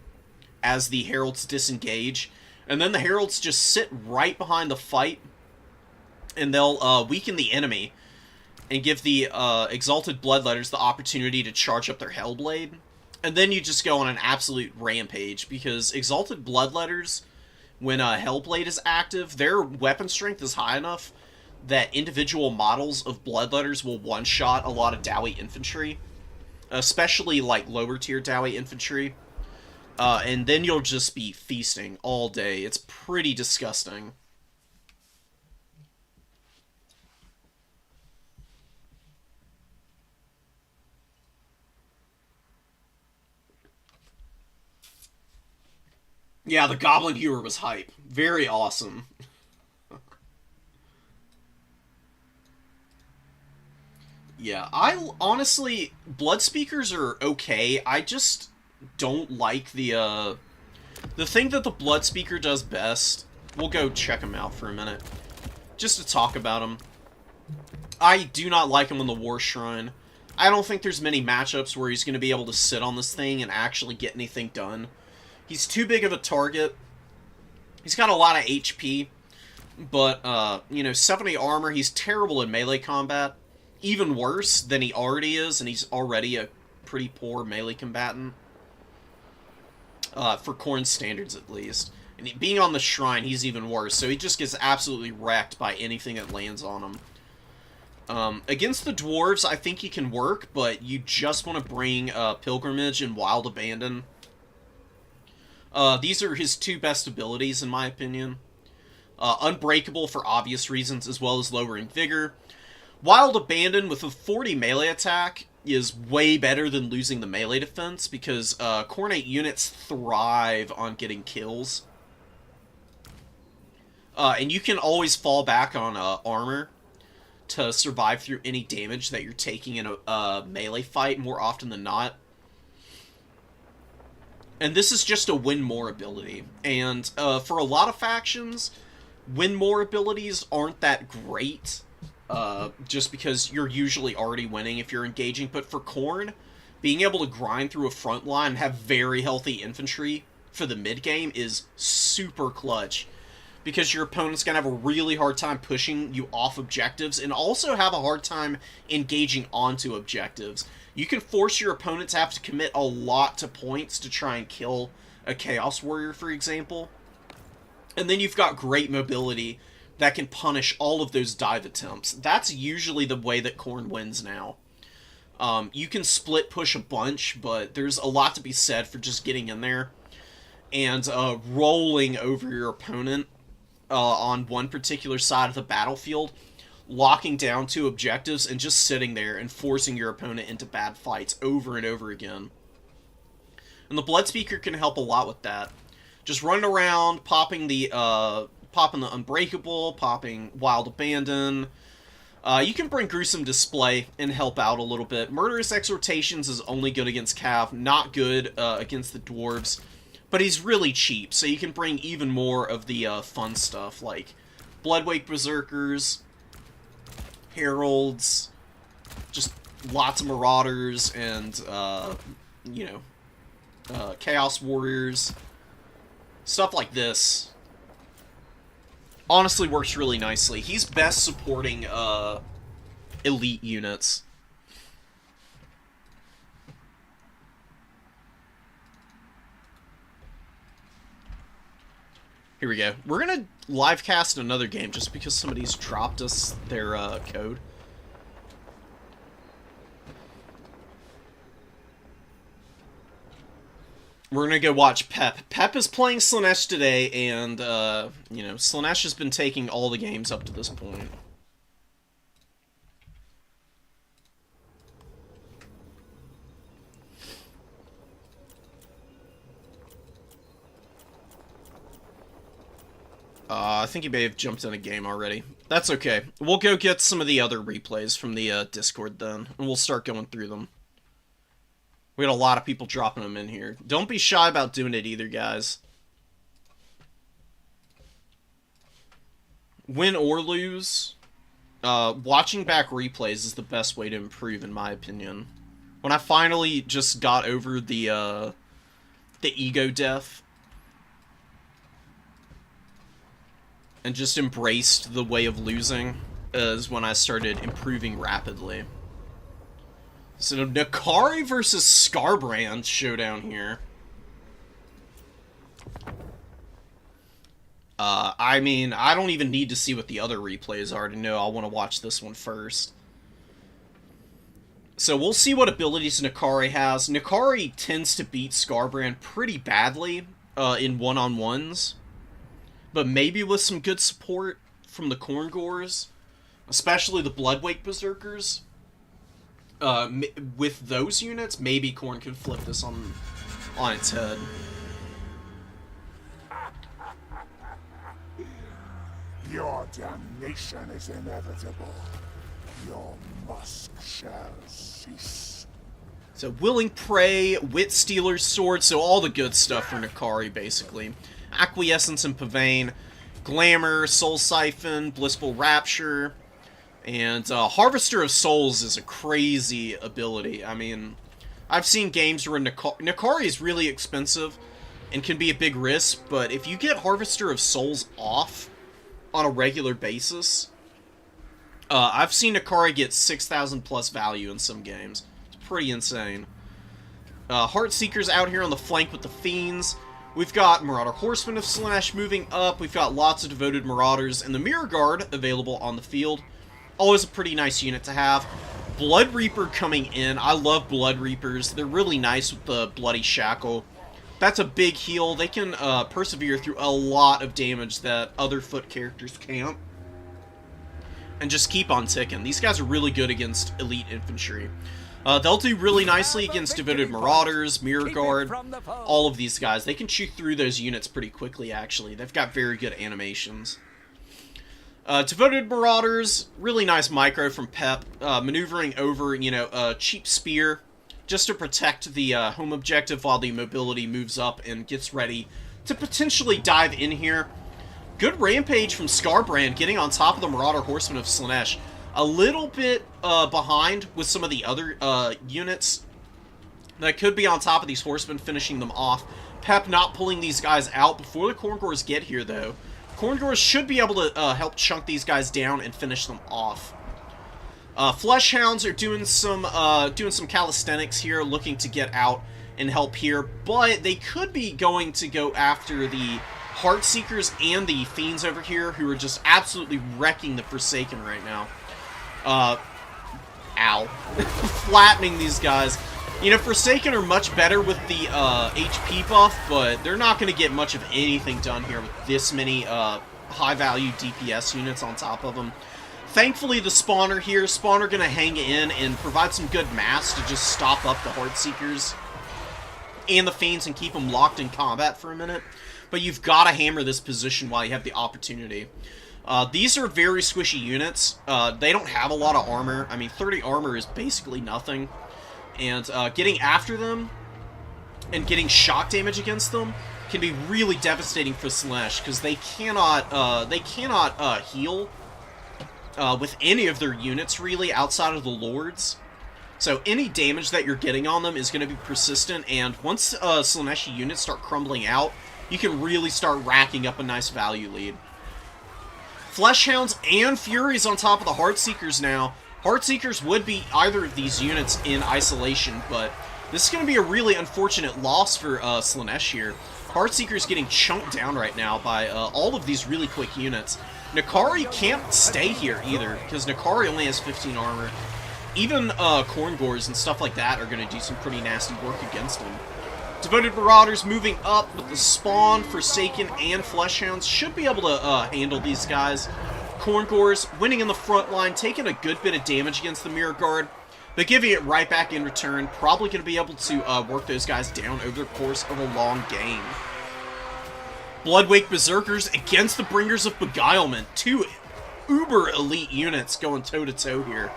as the Heralds disengage. And then the Heralds just sit right behind the fight, and they'll weaken the enemy and give the Exalted Bloodletters the opportunity to charge up their Hellblade. And then you just go on an absolute rampage, because Exalted Bloodletters, when Hellblade is active, their weapon strength is high enough that individual models of Bloodletters will one-shot a lot of Dowie infantry, especially like lower tier Dowie infantry, and then you'll just be feasting all day. It's pretty disgusting. Yeah, the Goblin Hewer was hype. Very awesome. Yeah, I honestly, Blood Speakers are okay. I just don't like the thing that the Blood Speaker does best. We'll go check him out for a minute, just to talk about him. I do not like him on the War Shrine. I don't think there's many matchups where he's going to be able to sit on this thing and actually get anything done. He's too big of a target. He's got a lot of HP, but, you know, 70 armor, he's terrible in melee combat. Even worse than he already is, and he's already a pretty poor melee combatant. For Khorne's standards, at least. And being on the Shrine, he's even worse, so he just gets absolutely wrecked by anything that lands on him. Against the Dwarves, I think he can work, but you just want to bring Pilgrimage and Wild Abandon. These are his two best abilities, in my opinion. Unbreakable for obvious reasons, as well as lowering Vigor. Wild Abandon with a 40 melee attack is way better than losing the melee defense, because Khornate units thrive on getting kills. And you can always fall back on armor to survive through any damage that you're taking in a melee fight more often than not. And this is just a win more ability. And for a lot of factions, win more abilities aren't that great. Just because you're usually already winning if you're engaging. But for Khorne, being able to grind through a front line and have very healthy infantry for the mid-game is super clutch. Because your opponent's going to have a really hard time pushing you off objectives, and also have a hard time engaging onto objectives. You can force your opponent to have to commit a lot to points to try and kill a Chaos Warrior, for example. And then you've got great mobility that can punish all of those dive attempts. That's usually the way that Khorne wins now. You can split push a bunch, but there's a lot to be said for just getting in there and rolling over your opponent on one particular side of the battlefield, locking down two objectives, and just sitting there and forcing your opponent into bad fights over and over again. And the Blood Speaker can help a lot with that. Just running around, popping the Unbreakable, popping Wild Abandon. You can bring Gruesome Display and help out a little bit. Murderous Exhortations is only good against Cav, not good against the Dwarves. But he's really cheap, so you can bring even more of the fun stuff, like Bloodwake Berserkers, Heralds, just lots of Marauders, and, Chaos Warriors. Stuff like this honestly works really nicely. He's best supporting elite units. Here we go. We're gonna live cast another game just because somebody's dropped us their code. We're gonna go watch Pep. Pep is playing Slaanesh today, and, Slaanesh has been taking all the games up to this point. I think he may have jumped in a game already. That's okay. We'll go get some of the other replays from the Discord then, and we'll start going through them. We had a lot of people dropping them in here. Don't be shy about doing it either, guys. Win or lose, watching back replays is the best way to improve, in my opinion. When I finally just got over the ego death, and just embraced the way of losing, is when I started improving rapidly. So, Nakari versus Scarbrand showdown here. I mean, I don't even need to see what the other replays are to know I want to watch this one first. So, we'll see what abilities Nakari has. Nakari tends to beat Scarbrand pretty badly in one-on-ones. But maybe with some good support from the Khorne Gores, especially the Bloodwake Berserkers, with those units, maybe Khorne could flip this on its head. Your damnation is inevitable. Your musk shall cease. So, Willing Prey, Wit Stealer's Sword, so all the good stuff for Nakari, basically. Acquiescence and Pavane, Glamour, Soul Siphon, Blissful Rapture, and Harvester of Souls is a crazy ability. I mean, I've seen games where Nakari is really expensive and can be a big risk, but if you get Harvester of Souls off on a regular basis, I've seen Nakari get 6,000 plus value in some games. It's pretty insane. Heartseeker's out here on the flank with the Fiends. We've got Marauder Horsemen of Slaanesh moving up. We've got lots of devoted Marauders and the Mirror Guard available on the field. Always a pretty nice unit to have. Blood Reaper coming in. I love Blood Reapers. They're really nice with the Bloody Shackle. That's a big heal. They can persevere through a lot of damage that other foot characters can't. And just keep on ticking. These guys are really good against elite infantry. They'll do really nicely against Devoted Marauders, Mirror Guard, all of these guys. They can chew through those units pretty quickly, actually. They've got very good animations. Devoted Marauders, really nice micro from Pep, maneuvering over, a cheap spear, just to protect the home objective while the mobility moves up and gets ready to potentially dive in here. Good Rampage from Scarbrand, getting on top of the Marauder Horsemen of Slaanesh. A little bit behind with some of the other units that could be on top of these horsemen, finishing them off. Pep not pulling these guys out before the Khorne Gores get here, though. Khorne Gores should be able to help chunk these guys down and finish them off. Fleshhounds are doing some calisthenics here, looking to get out and help here, but they could be going to go after the Heartseekers and the Fiends over here, who are just absolutely wrecking the Forsaken right now. Ow. Flattening these guys. You know, Forsaken are much better with the HP buff, but they're not going to get much of anything done here with this many high-value DPS units on top of them. Thankfully, the Spawner here, Spawner going to hang in and provide some good mass to just stop up the Heartseekers and the Fiends and keep them locked in combat for a minute. But you've got to hammer this position while you have the opportunity. These are very squishy units. They don't have a lot of armor. I mean, 30 armor is basically nothing. And getting after them and getting shock damage against them can be really devastating for Slaanesh, because they cannot heal with any of their units, really, outside of the Lords. So any damage that you're getting on them is going to be persistent, and once Slaaneshi units start crumbling out, you can really start racking up a nice value lead. Fleshhounds and Furies on top of the Heartseekers now. Heartseekers would be either of these units in isolation, but this is going to be a really unfortunate loss for Slaanesh here. Heartseekers getting chunked down right now by all of these really quick units. Nakari can't stay here either, because Nakari only has 15 armor. Even Korngors and stuff like that are going to do some pretty nasty work against him. Devoted Marauders moving up with the Spawn, Forsaken, and Fleshhounds should be able to handle these guys. Korngors winning in the front line, taking a good bit of damage against the Mirror Guard, but giving it right back in return. Probably going to be able to work those guys down over the course of a long game. Bloodwake Berserkers against the Bringers of Beguilement. Two uber elite units going toe-to-toe here.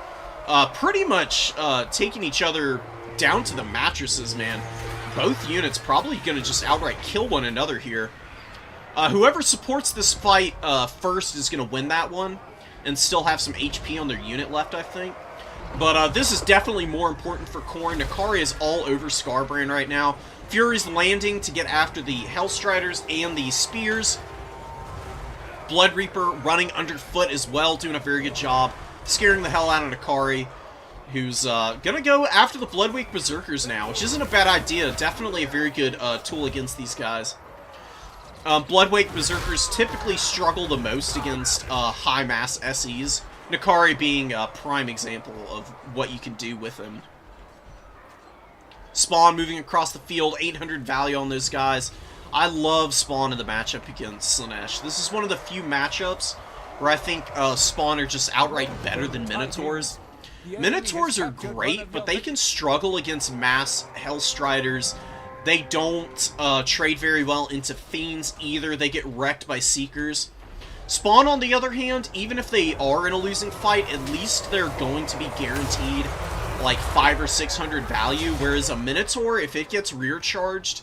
Pretty much taking each other down to the mattresses, man. Both units probably going to just outright kill one another here. Whoever supports this fight first is going to win that one, and still have some HP on their unit left, I think. But this is definitely more important for Khorne. Nakari is all over Scarbrand right now. Fury's landing to get after the Hellstriders and the Spears. Blood Reaper running underfoot as well, doing a very good job, scaring the hell out of Nakari, who's gonna go after the Bloodwake Berserkers now, which isn't a bad idea. Definitely a very good tool against these guys. Bloodwake Berserkers typically struggle the most against high-mass SEs, Nakari being a prime example of what you can do with him. Spawn moving across the field, 800 value on those guys. I love Spawn in the matchup against Slaanesh. This is one of the few matchups where I think Spawn are just outright better than Minotaurs. Minotaurs are great, but they can struggle against mass Hellstriders. They don't trade very well into Fiends either. They get wrecked by Seekers. Spawn, on the other hand, even if they are in a losing fight, at least they're going to be guaranteed like 500 or 600 value, whereas a Minotaur, if it gets rear charged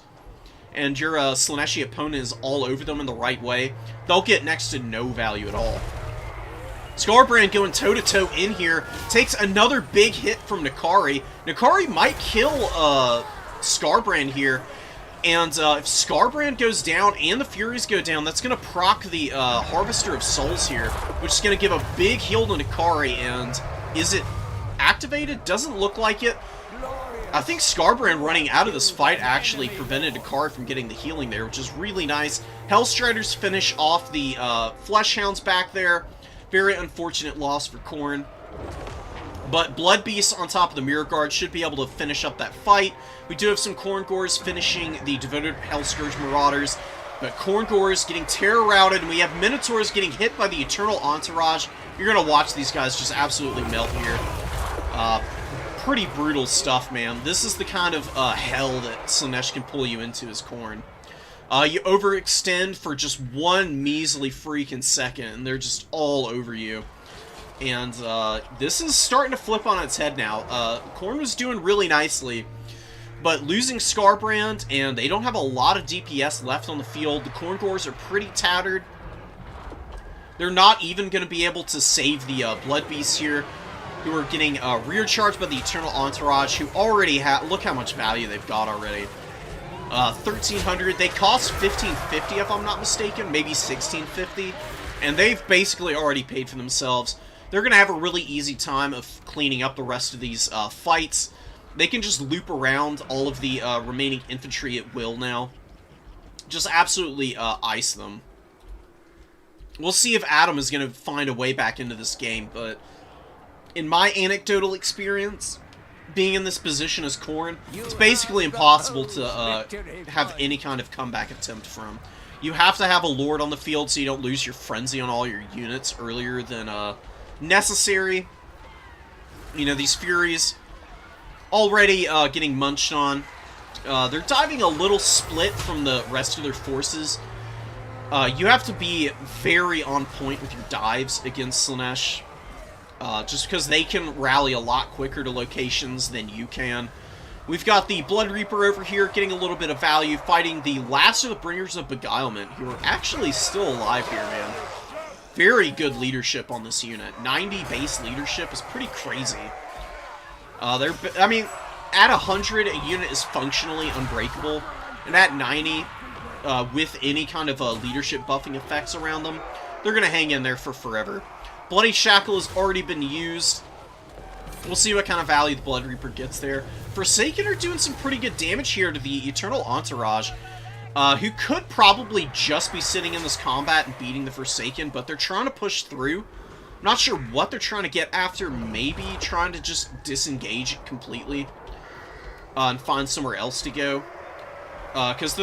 and your Slaaneshi opponent is all over them in the right way, they'll get next to no value at all. Scarbrand going toe-to-toe in here, takes another big hit from Nakari. Nakari might kill Scarbrand here, and if Scarbrand goes down and the Furies go down, that's going to proc the Harvester of Souls here, which is going to give a big heal to Nakari, and is it activated? Doesn't look like it. I think Scarbrand running out of this fight actually prevented Nakari from getting the healing there, which is really nice. Hellstriders finish off the Fleshhounds back there. Very unfortunate loss for Khorne. But Blood Beasts on top of the Mirror Guard should be able to finish up that fight. We do have some Korngors finishing the Devoted Hellscourge Marauders. But Korngors getting terror routed, and we have Minotaurs getting hit by the Eternal Entourage. You're going to watch these guys just absolutely melt here. Pretty brutal stuff, man. This is the kind of hell that Slaanesh can pull you into as Khorne. You overextend for just one measly freaking second, and they're just all over you. And this is starting to flip on its head now. Khorne was doing really nicely, but losing Scarbrand, and they don't have a lot of DPS left on the field. The Korngors are pretty tattered. They're not even going to be able to save the Blood Beasts here, who are getting rear charged by the Eternal Entourage, who already have... Look how much value they've got already. 1,300. They cost 1,550 if I'm not mistaken, maybe 1,650, and they've basically already paid for themselves. They're going to have a really easy time of cleaning up the rest of these fights. They can just loop around all of the remaining infantry at will now. just absolutely ice them. We'll see if Adam is going to find a way back into this game, but in my anecdotal experience, being in this position as Khorne, it's basically impossible to have any kind of comeback attempt from. You have to have a Lord on the field so you don't lose your Frenzy on all your units earlier than necessary. You know, these Furies already getting munched on. They're diving a little split from the rest of their forces. You have to be very on point with your dives against Slaanesh. Just because they can rally a lot quicker to locations than you can. We've got the Blood Reaper over here getting a little bit of value, fighting the last of the Bringers of Beguilement, who are actually still alive here, man. Very good leadership on this unit. 90 base leadership is pretty crazy. I mean, at 100, a unit is functionally unbreakable, and at 90, with any kind of leadership buffing effects around them, they're going to hang in there for forever. Bloody Shackle has already been used. We'll see what kind of value the Blood Reaper gets there. Forsaken are doing some pretty good damage here to the Eternal Entourage, who could probably just be sitting in this combat and beating the Forsaken, but they're trying to push through. I'm not sure what they're trying to get after. Maybe trying to just disengage it completely and find somewhere else to go. Because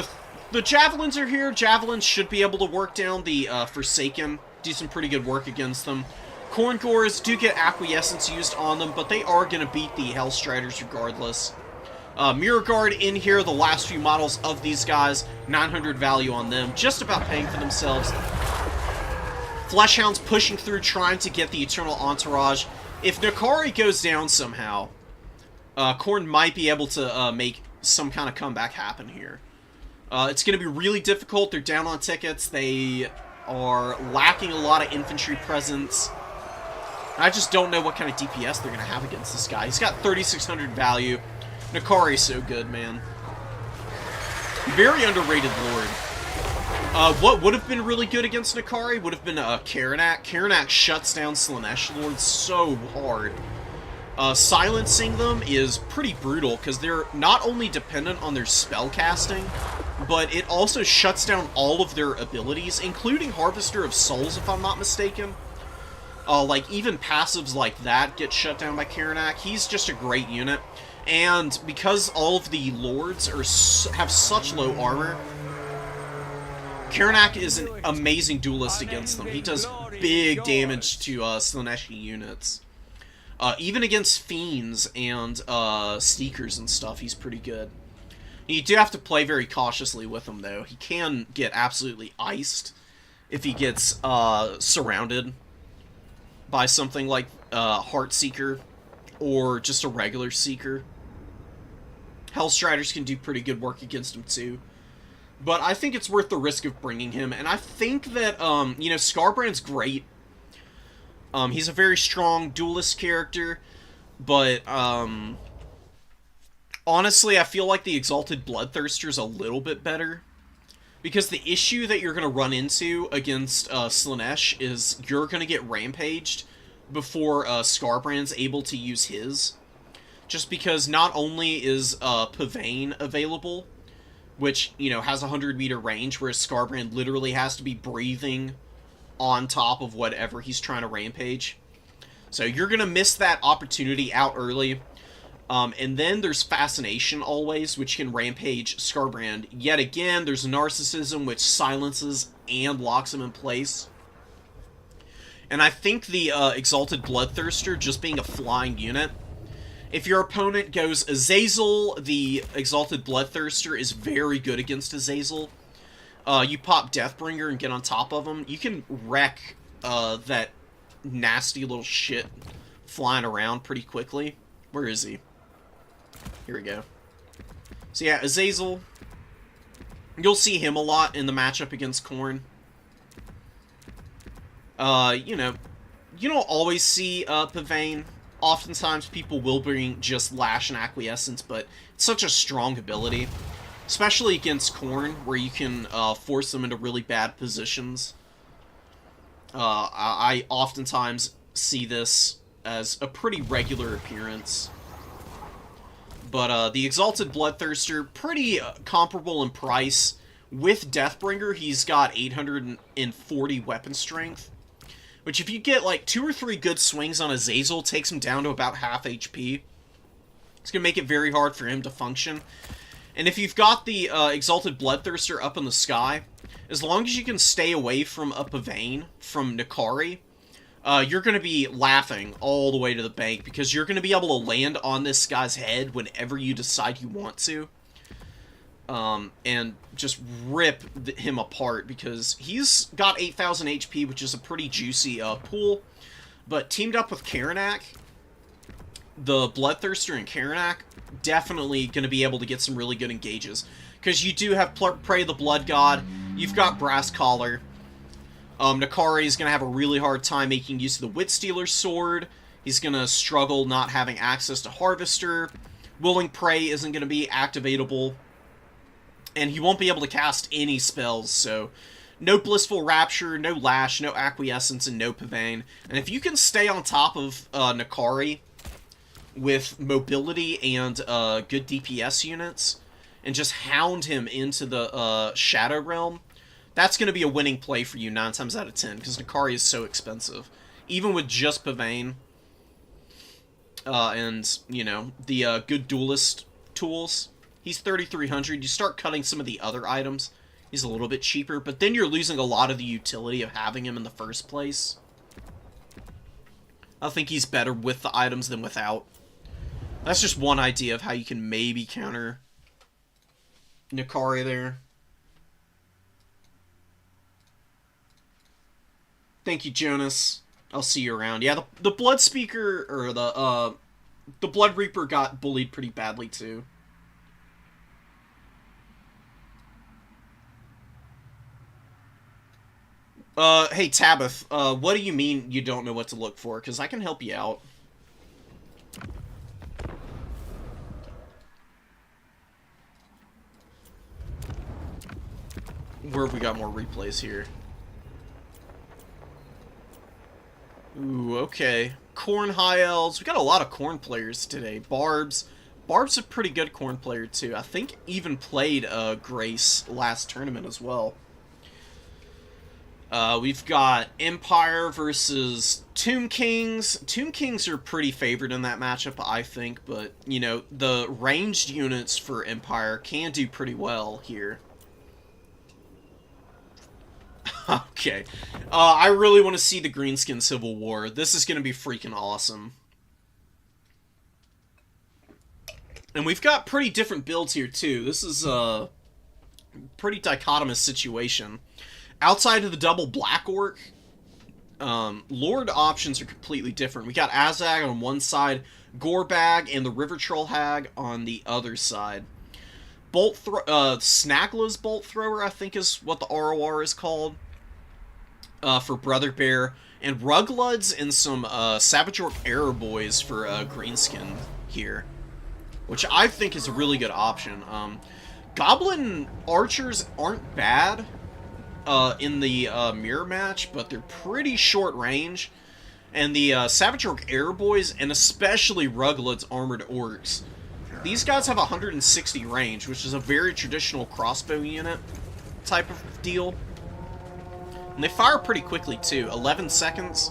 the Javelins are here. Javelins should be able to work down the Forsaken. Do some pretty good work against them. Khorne Gores do get Acquiescence used on them, but they are going to beat the Hellstriders regardless. Mirror Guard in here, the last few models of these guys, 900 value on them, just about paying for themselves. Fleshhounds pushing through, trying to get the Eternal Entourage. If Nakari goes down somehow, Khorne might be able to make some kind of comeback happen here. It's going to be really difficult. They're down on tickets. They are lacking a lot of infantry presence. I just don't know what kind of DPS they're going to have against this guy. He's got 3,600 value. Nakari's so good, man. Very underrated Lord. What would have been really good against Nakari would have been Karanak. Karanak shuts down Slaanesh Lords so hard. Silencing them is pretty brutal because they're not only dependent on their spell casting, but it also shuts down all of their abilities, including Harvester of Souls, if I'm not mistaken. Like, even passives like that get shut down by Karanak. He's just a great unit. And because all of the Lords have such low armor, Karanak is an amazing duelist against them. He does big damage to Slaaneshi units. Even against Fiends and Sneakers and stuff, he's pretty good. You do have to play very cautiously with him, though. He can get absolutely iced if he gets surrounded by something like Heartseeker or just a regular Seeker. Hellstriders can do pretty good work against him, too. But I think it's worth the risk of bringing him, and I think that, you know, Skarbrand's great. He's a very strong duelist character, but, honestly, I feel like the Exalted Bloodthirster's a little bit better. Because the issue that you're going to run into against Slaanesh is you're going to get rampaged before Skarbrand's able to use his. Just because not only is Pavane available, which, you know, has a 100-meter range, whereas Skarbrand literally has to be breathing on top of whatever he's trying to rampage. So you're going to miss that opportunity out early. And then there's Fascination always, which can rampage Skarbrand. Yet again, there's Narcissism, which silences and locks him in place. And I think the Exalted Bloodthirster, just being a flying unit, if your opponent goes Azazel, the Exalted Bloodthirster is very good against Azazel. You pop Deathbringer and get on top of him, you can wreck that nasty little shit flying around pretty quickly. Where is he? Here we go. So yeah, Azazel. You'll see him a lot in the matchup against Khorne. You know, you don't always see Pavane. Oftentimes people will bring just Lash and Acquiescence, but it's such a strong ability. Especially against Khorne, where you can force them into really bad positions. I oftentimes see this as a pretty regular appearance. But the Exalted Bloodthirster, pretty comparable in price With Deathbringer, he's got 840 weapon strength, which if you get like 2 or 3 good swings on Azazel, takes him down to about half HP. It's going to make it very hard for him to function. And if you've got the Exalted Bloodthirster up in the sky, as long as you can stay away from a Pavane from Nakari, you're going to be laughing all the way to the bank, because you're going to be able to land on this guy's head whenever you decide you want to. And just rip him apart, because he's got 8,000 HP, which is a pretty juicy pool. But teamed up with Karanak, the Bloodthirster and Karanak, definitely going to be able to get some really good engages. Because you do have Prey the Blood God, you've got Brass Collar. Nakari is going to have a really hard time making use of the Wit Stealer's Sword. He's going to struggle not having access to Harvester. Willing Prey isn't going to be activatable. And he won't be able to cast any spells, so no Blissful Rapture, no Lash, no Acquiescence, and no Pavane. And if you can stay on top of Nakari with mobility and good DPS units, and just hound him into the Shadow Realm, that's going to be a winning play for you 9 times out of 10, because Nakari is so expensive. Even with just Pavane, and, you know, the good duelist tools, he's 3,300. You start cutting some of the other items, he's a little bit cheaper, but then you're losing a lot of the utility of having him in the first place. I think he's better with the items than without. That's just one idea of how you can maybe counter Nakari there. Thank you, Jonas. I'll see you around. Yeah, the Blood Speaker, or the Blood Reaper got bullied pretty badly, too. Hey, Tabith, what do you mean you don't know what to look for? Because I can help you out. Where have we got more replays here? Ooh, okay. Corn High Elves. We got a lot of Corn players today. Barbs. Barb's a pretty good Corn player, too. I think even played Grace last tournament as well. We've got Empire versus Tomb Kings. Tomb Kings are pretty favored in that matchup, I think, but, you know, the ranged units for Empire can do pretty well here. Okay. I really want to see the Greenskin Civil War. This is going to be freaking awesome. And we've got pretty different builds here, too. This is a pretty dichotomous situation. Outside of the double Black Orc, Lord options are completely different. We got Azag on one side, Gorebag and the River Troll Hag on the other side. Snagla's Bolt Thrower, I think is what the ROR is called, for Brother Bear, and Rugloods and some Savage Orc Error Boys for Greenskin here, which I think is a really good option. Goblin Archers aren't bad in the mirror match, but they're pretty short range, and the Savage Orc Error Boys, and especially Rugloods Armored Orcs, these guys have 160 range, which is a very traditional crossbow unit type of deal. And they fire pretty quickly, too. 11 seconds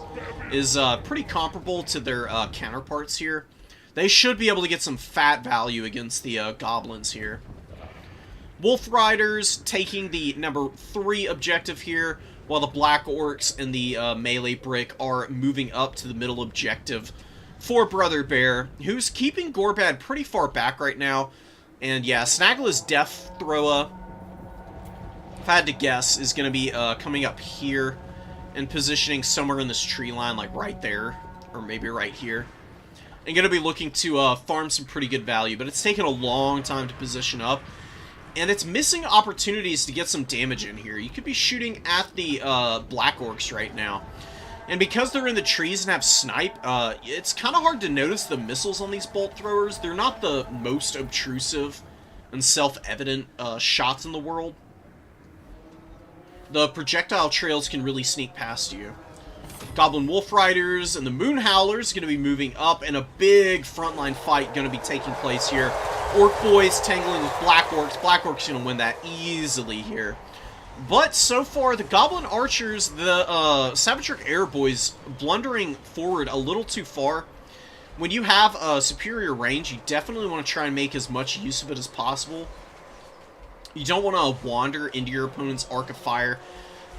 is pretty comparable to their counterparts here. They should be able to get some fat value against the goblins here. Wolf Riders taking the number 3 objective here, while the Black Orcs and the Melee Brick are moving up to the middle objective for Brother Bear, who's keeping Gorbad pretty far back right now. And yeah, Snagla's Death Thrower, if I had to guess, is going to be coming up here and positioning somewhere in this tree line, like right there, or maybe right here. And going to be looking to farm some pretty good value, but it's taken a long time to position up. And it's missing opportunities to get some damage in here. You could be shooting at the Black Orcs right now. And because they're in the trees and have snipe, it's kind of hard to notice the missiles on these bolt throwers. They're not the most obtrusive and self-evident shots in the world. The projectile trails can really sneak past you. Goblin Wolf Riders and the Moon Howlers going to be moving up, and a big frontline fight going to be taking place here Orc boys tangling with Black Orcs. Black Orcs gonna win that easily here. But so far, the Goblin Archers, the Savage Orc Air Boys, blundering forward a little too far. When you have a superior range, you definitely want to try and make as much use of it as possible. You don't want to wander into your opponent's Arc of Fire.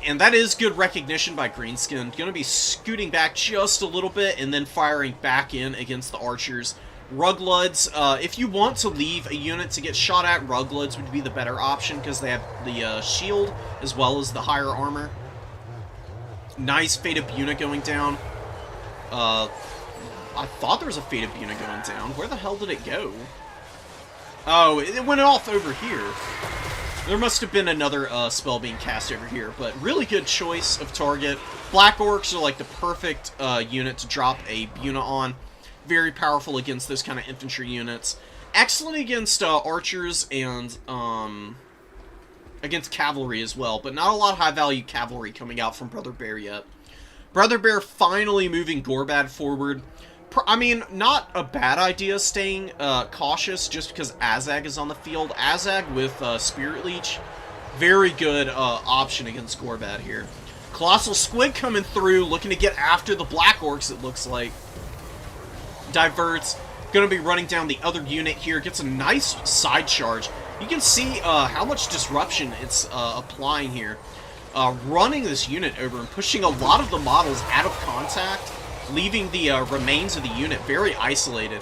And that is good recognition by Greenskin. Going to be scooting back just a little bit and then firing back in against the Archers. Rugloods, if you want to leave a unit to get shot at, Rugloods would be the better option because they have the shield as well as the higher armor. Nice Fated Buna going down. I thought there was a Fated Buna going down. Where the hell did it go? Oh, it went off over here. There must have been another spell being cast over here, but really good choice of target. Black Orcs are like the perfect unit to drop a Buna on. Very powerful against those kind of infantry units. Excellent against archers and against cavalry as well, but not a lot of high-value cavalry coming out from Brother Bear yet. Brother Bear finally moving Gorbad forward. I mean, not a bad idea staying cautious just because Azag is on the field. Azag with Spirit Leech, very good option against Gorbad here. Colossal Squig coming through, looking to get after the Black Orcs, it looks like. Diverts, going to be running down the other unit here, gets a nice side charge. You can see how much disruption it's applying here. Running this unit over and pushing a lot of the models out of contact, leaving the remains of the unit very isolated.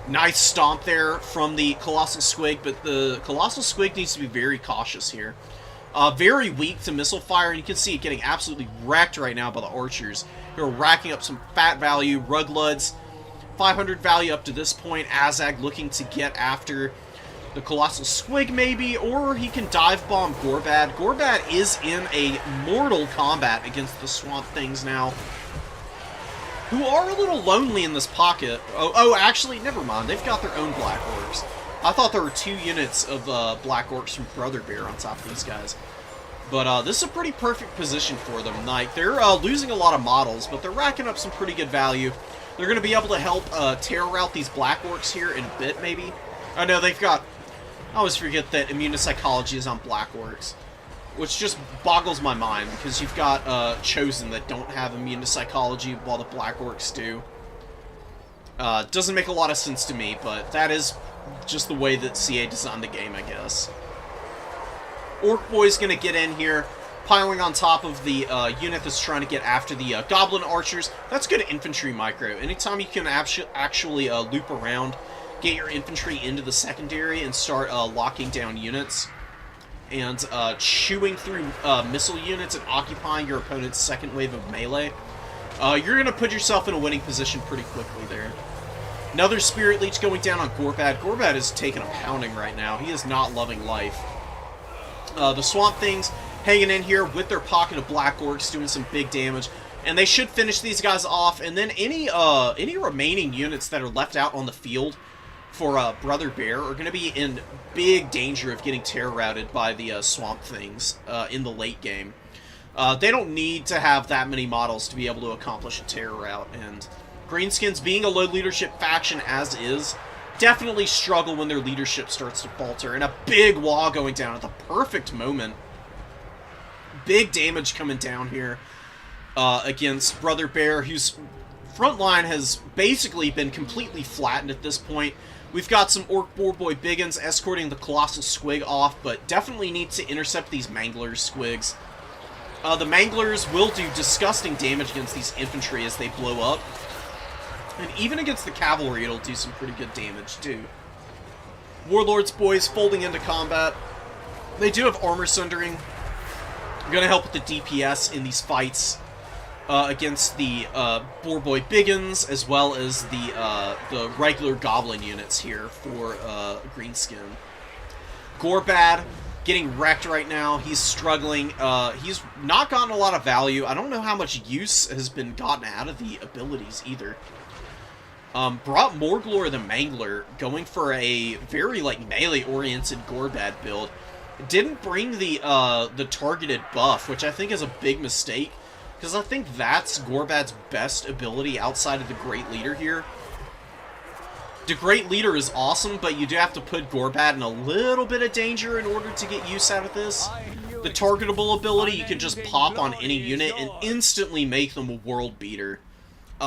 Nice stomp there from the Colossal Squig, but the Colossal Squig needs to be very cautious here. Very weak to missile fire, and you can see it getting absolutely wrecked right now by the Archers, who are racking up some fat value. Rugloods, 500 value up to this point. Azag looking to get after the Colossal Squig maybe, or he can dive bomb Gorbad. Gorbad is in a mortal combat against the Swamp Things now, who are a little lonely in this pocket. Oh, actually, never mind. They've got their own Black Orcs. I thought there were 2 units of Black Orcs from Brother Bear on top of these guys. But this is a pretty perfect position for them. Like, they're losing a lot of models, but they're racking up some pretty good value. They're going to be able to help terror out these Black Orcs here in a bit, maybe. Oh, no, they've got... I always forget that Immune to Psychology is on Black Orcs, which just boggles my mind, because you've got Chosen that don't have Immune to Psychology, while the Black Orcs do. Doesn't make a lot of sense to me, but that is just the way that CA designed the game, I guess. Orc Boy's going to get in here, piling on top of the unit that's trying to get after the Goblin Archers. That's good infantry micro. Anytime you can actually loop around, get your infantry into the secondary and start locking down units, and chewing through missile units and occupying your opponent's second wave of melee, you're going to put yourself in a winning position pretty quickly there. Another Spirit Leech going down on Gorbad. Gorbad is taking a pounding right now. He is not loving life. The Swamp Things hanging in here with their pocket of Black Orcs, doing some big damage. And they should finish these guys off. And then any remaining units that are left out on the field for Brother Bear are going to be in big danger of getting terror-routed by the Swamp Things in the late game. They don't need to have that many models to be able to accomplish a terror route. And Greenskins, being a low leadership faction as is, definitely struggle when their leadership starts to falter. And a big wall going down at the perfect moment. Big damage coming down here against Brother Bear, whose front line has basically been completely flattened at this point. We've got some Orc Boar Boy Biggins escorting the Colossal Squig off, but definitely need to intercept these Manglers Squigs. The Manglers will do disgusting damage against these infantry as they blow up. And even against the cavalry, it'll do some pretty good damage, too. Warlords Boys folding into combat. They do have Armor Sundering. Going to help with the DPS in these fights against the Boar Boy Biggins, as well as the regular Goblin units here for Greenskin. Gorbad getting wrecked right now. He's struggling. He's not gotten a lot of value. I don't know how much use has been gotten out of the abilities either. Brought Morglor the Mangler, going for a very melee-oriented Gorbad build. Didn't bring the targeted buff, which I think is a big mistake, because I think that's Gorbad's best ability outside of the Great Leader here. The Great Leader is awesome, but you do have to put Gorbat in a little bit of danger in order to get use out of this. The targetable ability, you can just pop on any unit and instantly make them a world beater,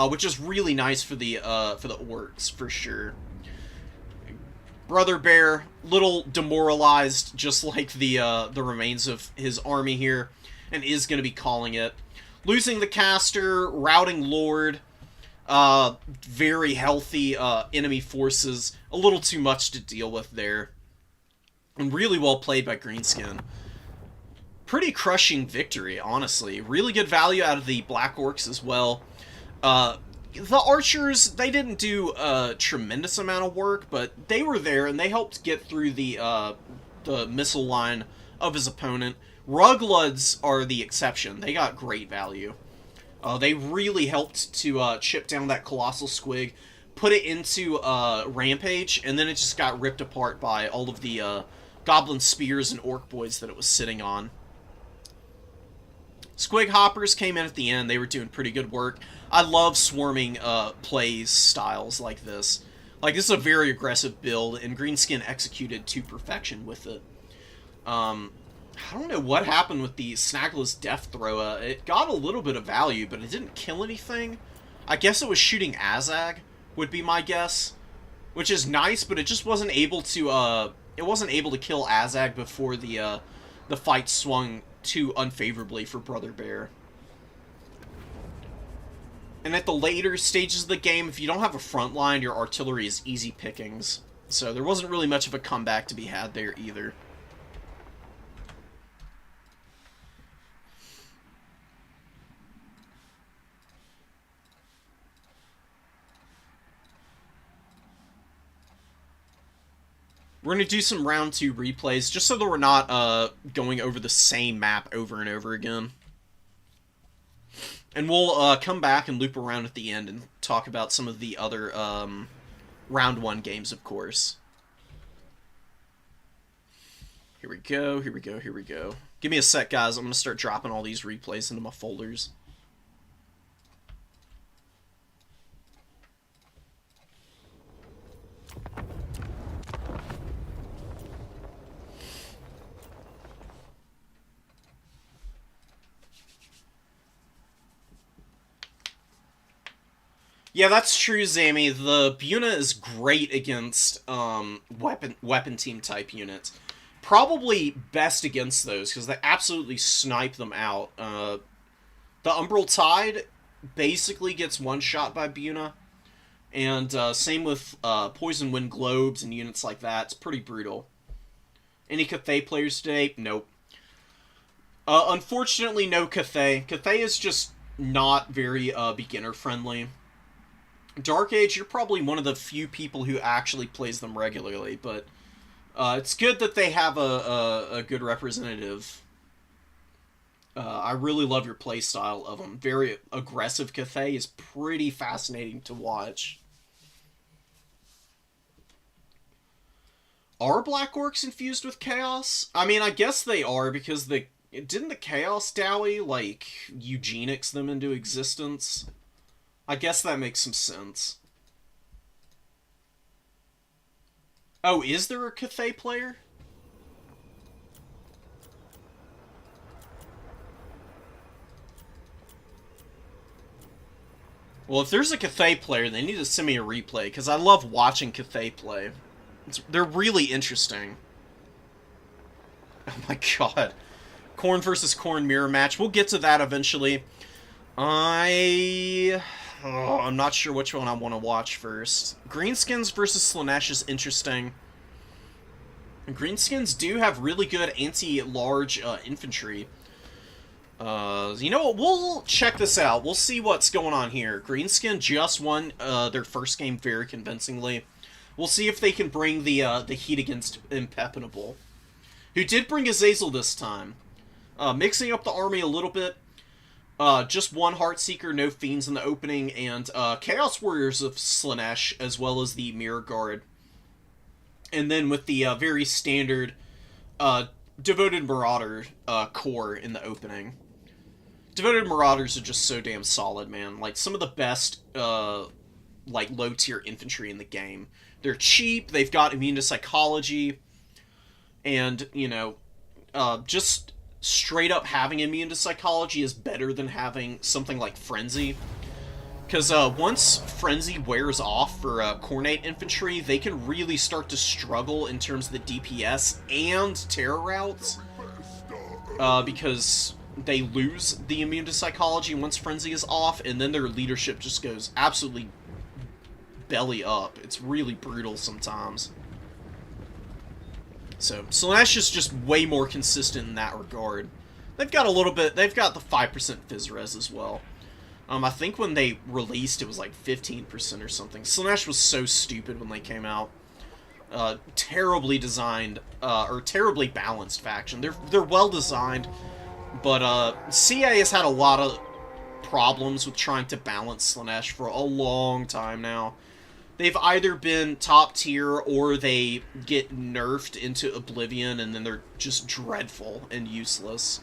which is really nice for the orcs for sure. Brother Bear, little demoralized, just like the remains of his army here, and is going to be calling it. Losing the caster, routing Lord, very healthy enemy forces, a little too much to deal with there. And really well played by Greenskin. Pretty crushing victory, honestly. Really good value out of the Black Orcs as well. The archers, they didn't do a tremendous amount of work, but they were there, and they helped get through the missile line of his opponent. Rugloods are the exception. They got great value. They really helped to chip down that Colossal Squig, put it into Rampage, and then it just got ripped apart by all of the Goblin Spears and Orc Boys that it was sitting on. Squig Hoppers came in at the end. They were doing pretty good work. I love swarming plays styles like this. Like, this is a very aggressive build, and Greenskin executed to perfection with it. I don't know what happened with the Snagless Death Thrower. It got a little bit of value, but it didn't kill anything. I guess it was shooting Azag, would be my guess. Which is nice, but it just wasn't able to, it wasn't able to kill Azag before the fight swung too unfavorably for Brother Bear. And at the later stages of the game, if you don't have a front line, your artillery is easy pickings. So there wasn't really much of a comeback to be had there either. We're going to do some round 2 replays, just so that we're not going over the same map over and over again. And we'll come back and loop around at the end and talk about some of the other round 1 games, of course. Here we go, here we go, here we go. Give me a sec, guys. I'm going to start dropping all these replays into my folders. Yeah, that's true, Zammy. The Buna is great against weapon team type units. Probably best against those, because they absolutely snipe them out. The Umbral Tide basically gets one-shot by Buna. And same with Poison Wind Globes and units like that. It's pretty brutal. Any Cathay players today? Nope. Unfortunately, no Cathay. Cathay is just not very beginner-friendly. Dark Age, you're probably one of the few people who actually plays them regularly, but it's good that they have a good representative. I really love your playstyle of them. Very aggressive Cathay is pretty fascinating to watch. Are Black Orcs infused with Chaos? I mean, I guess they are, because didn't the Chaos Dowie, like, eugenics them into existence? I guess that makes some sense. Oh, is there a Cathay player? Well, if there's a Cathay player, they need to send me a replay, because I love watching Cathay play. They're really interesting. Oh my god. Corn versus Corn mirror match. We'll get to that eventually. I'm not sure which one I want to watch first. Greenskins versus Slaanesh is interesting. Greenskins do have really good anti-large infantry. You know what? We'll check this out. We'll see what's going on here. Greenskin just won their first game very convincingly. We'll see if they can bring the heat against Impenetrable, who did bring Azazel this time. Mixing up the army a little bit. Just one Heartseeker, no Fiends in the opening, and Chaos Warriors of Slaanesh, as well as the Mirror Guard. And then with the very standard Devoted Marauder core in the opening. Devoted Marauders are just so damn solid, man. Like, some of the best, like, low-tier infantry in the game. They're cheap, they've got immune to psychology, and, you know, just straight up having immune to psychology is better than having something like Frenzy. Because once Frenzy wears off for Cornate Infantry, they can really start to struggle in terms of the DPS and terror routes. Because they lose the immune to psychology once Frenzy is off, and then their leadership just goes absolutely belly up. It's really brutal sometimes. So, Slaanesh is just way more consistent in that regard. They've got a little bit, they've got the 5% Phys Res as well. I think when they released, it was like 15% or something. Slaanesh was so stupid when they came out. Terribly designed, or terribly balanced faction. They're well designed, but CA has had a lot of problems with trying to balance Slaanesh for a long time now. They've either been top tier, or they get nerfed into oblivion, and then they're just dreadful and useless.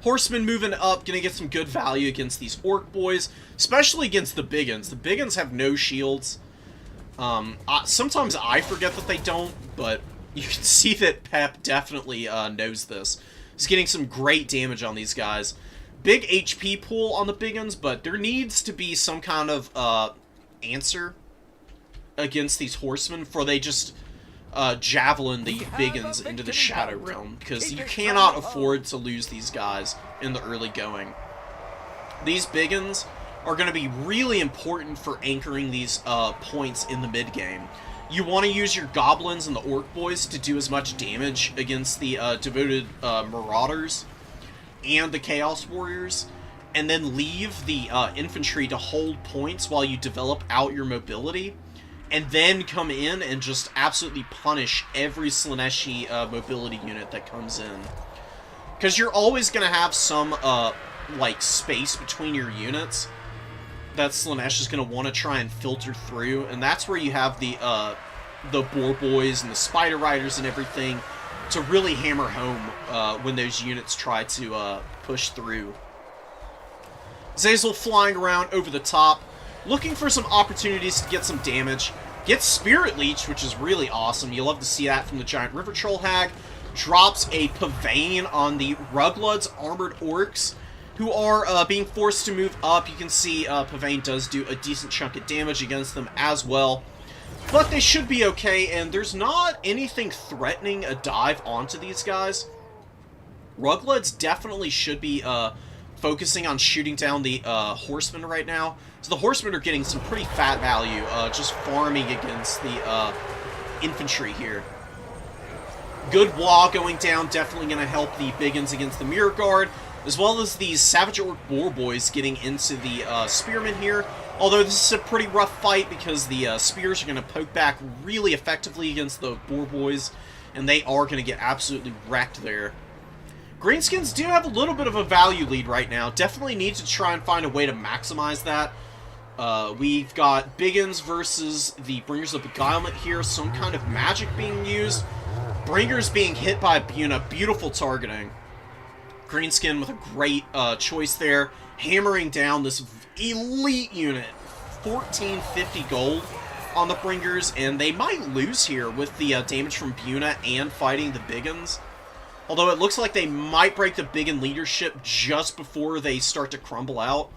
Horsemen moving up, gonna get some good value against these orc boys, especially against the Biggins. The Biggins have no shields. Sometimes I forget that they don't, but you can see that Pep definitely knows this. He's getting some great damage on these guys. Big HP pool on the Biggins, but there needs to be some kind of answer against these horsemen, for they just javelin the Biggins into the Shadow Realm, because you cannot afford to lose these guys in the early going. These Biggins are going to be really important for anchoring these points in the mid-game. You want to use your Goblins and the Orc Boys to do as much damage against the devoted Marauders and the Chaos Warriors, and then leave the infantry to hold points while you develop out your mobility, and then come in and just absolutely punish every Slaaneshi mobility unit that comes in. Because you're always going to have some, like, space between your units that Slaanesh is going to want to try and filter through, and that's where you have the Boar Boys and the Spider Riders and everything to really hammer home when those units try to push through. Zazel flying around over the top, looking for some opportunities to get some damage. Gets Spirit Leech, which is really awesome. You love to see that from the Giant River Troll Hag. Drops a Pavane on the Ruglud's Armored Orcs, who are being forced to move up. You can see Pavane does do a decent chunk of damage against them as well. But they should be okay, and there's not anything threatening a dive onto these guys. Ruglud's definitely should be focusing on shooting down the Horsemen right now. So the Horsemen are getting some pretty fat value, just farming against the infantry here. Good Wah going down, definitely going to help the Biggins against the Mirror Guard, as well as these Savage Orc Boar Boys getting into the Spearmen here. Although this is a pretty rough fight, because the Spears are going to poke back really effectively against the Boar Boys, and they are going to get absolutely wrecked there. Greenskins do have a little bit of a value lead right now. Definitely need to try and find a way to maximize that. We've got Biggins versus the Bringers of Beguilement here. Some kind of magic being used. Bringers being hit by Buna. Beautiful targeting. Greenskin with a great choice there. Hammering down this elite unit. 1450 gold on the Bringers. And they might lose here with the damage from Buna and fighting the Biggins. Although it looks like they might break the Biggin leadership just before they start to crumble out.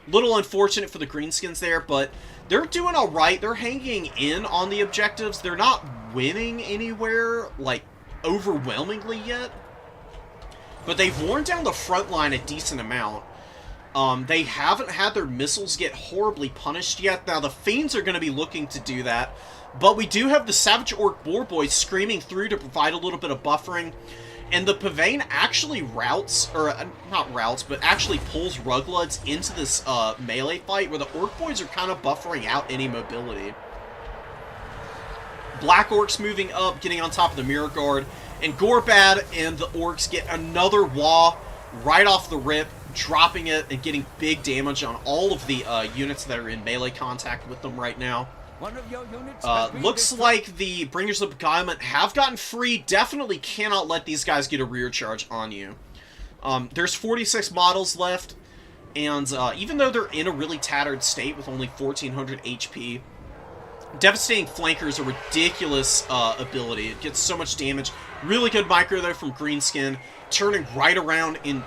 Little unfortunate for the Greenskins there, but they're doing alright. They're hanging in on the objectives. They're not winning anywhere, like, overwhelmingly yet. But they've worn down the front line a decent amount. They haven't had their missiles get horribly punished yet. Now, the Fiends are going to be looking to do that. But we do have the Savage Orc Boar Boys screaming through to provide a little bit of buffering. And the Pavane actually routes, or not routes, but actually pulls Rugluds into this melee fight where the Orc Boys are kind of buffering out any mobility. Black Orcs moving up, getting on top of the Mirror Guard, and Gorbad and the Orcs get another Wah right off the rip, dropping it and getting big damage on all of the units that are in melee contact with them right now. One of your units Looks like the Bringers of Beguilement have gotten free. Definitely cannot let these guys get a rear charge on you. There's 46 models left, and even though they're in a really tattered state with only 1400 HP, Devastating Flanker is a ridiculous ability. It gets so much damage. Really good micro there from Greenskin, turning right around and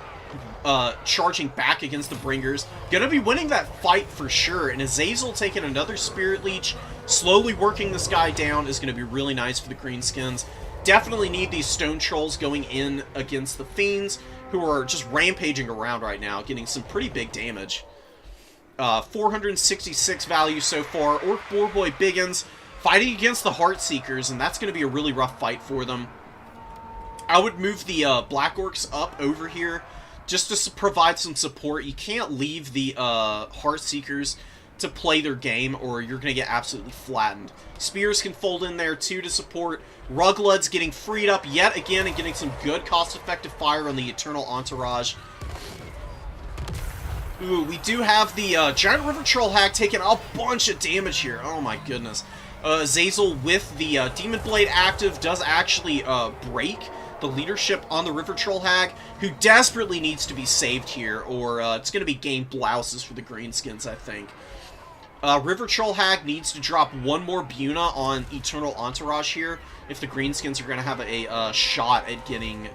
charging back against the Bringers. Gonna be winning that fight for sure, and Azazel taking another Spirit Leech, slowly working this guy down is gonna be really nice for the Greenskins. Definitely need these Stone Trolls going in against the Fiends, who are just rampaging around right now, getting some pretty big damage. 466 value so far. Orc Boarboy Biggins fighting against the Heartseekers, and that's going to be a really rough fight for them. I would move the Black Orcs up over here just to provide some support. You can't leave the Heartseekers to play their game, or you're going to get absolutely flattened. Spears can fold in there too to support. Rugluds getting freed up yet again and getting some good cost-effective fire on the Eternal Entourage. Ooh, we do have the Giant River Troll Hag taking a bunch of damage here. Oh my goodness. Azazel with the Demon Blade active does actually break the leadership on the River Troll Hag, who desperately needs to be saved here, or it's going to be game blouses for the Greenskins, I think. River Troll Hag needs to drop one more Buna on Eternal Entourage here if the Greenskins are going to have a shot at getting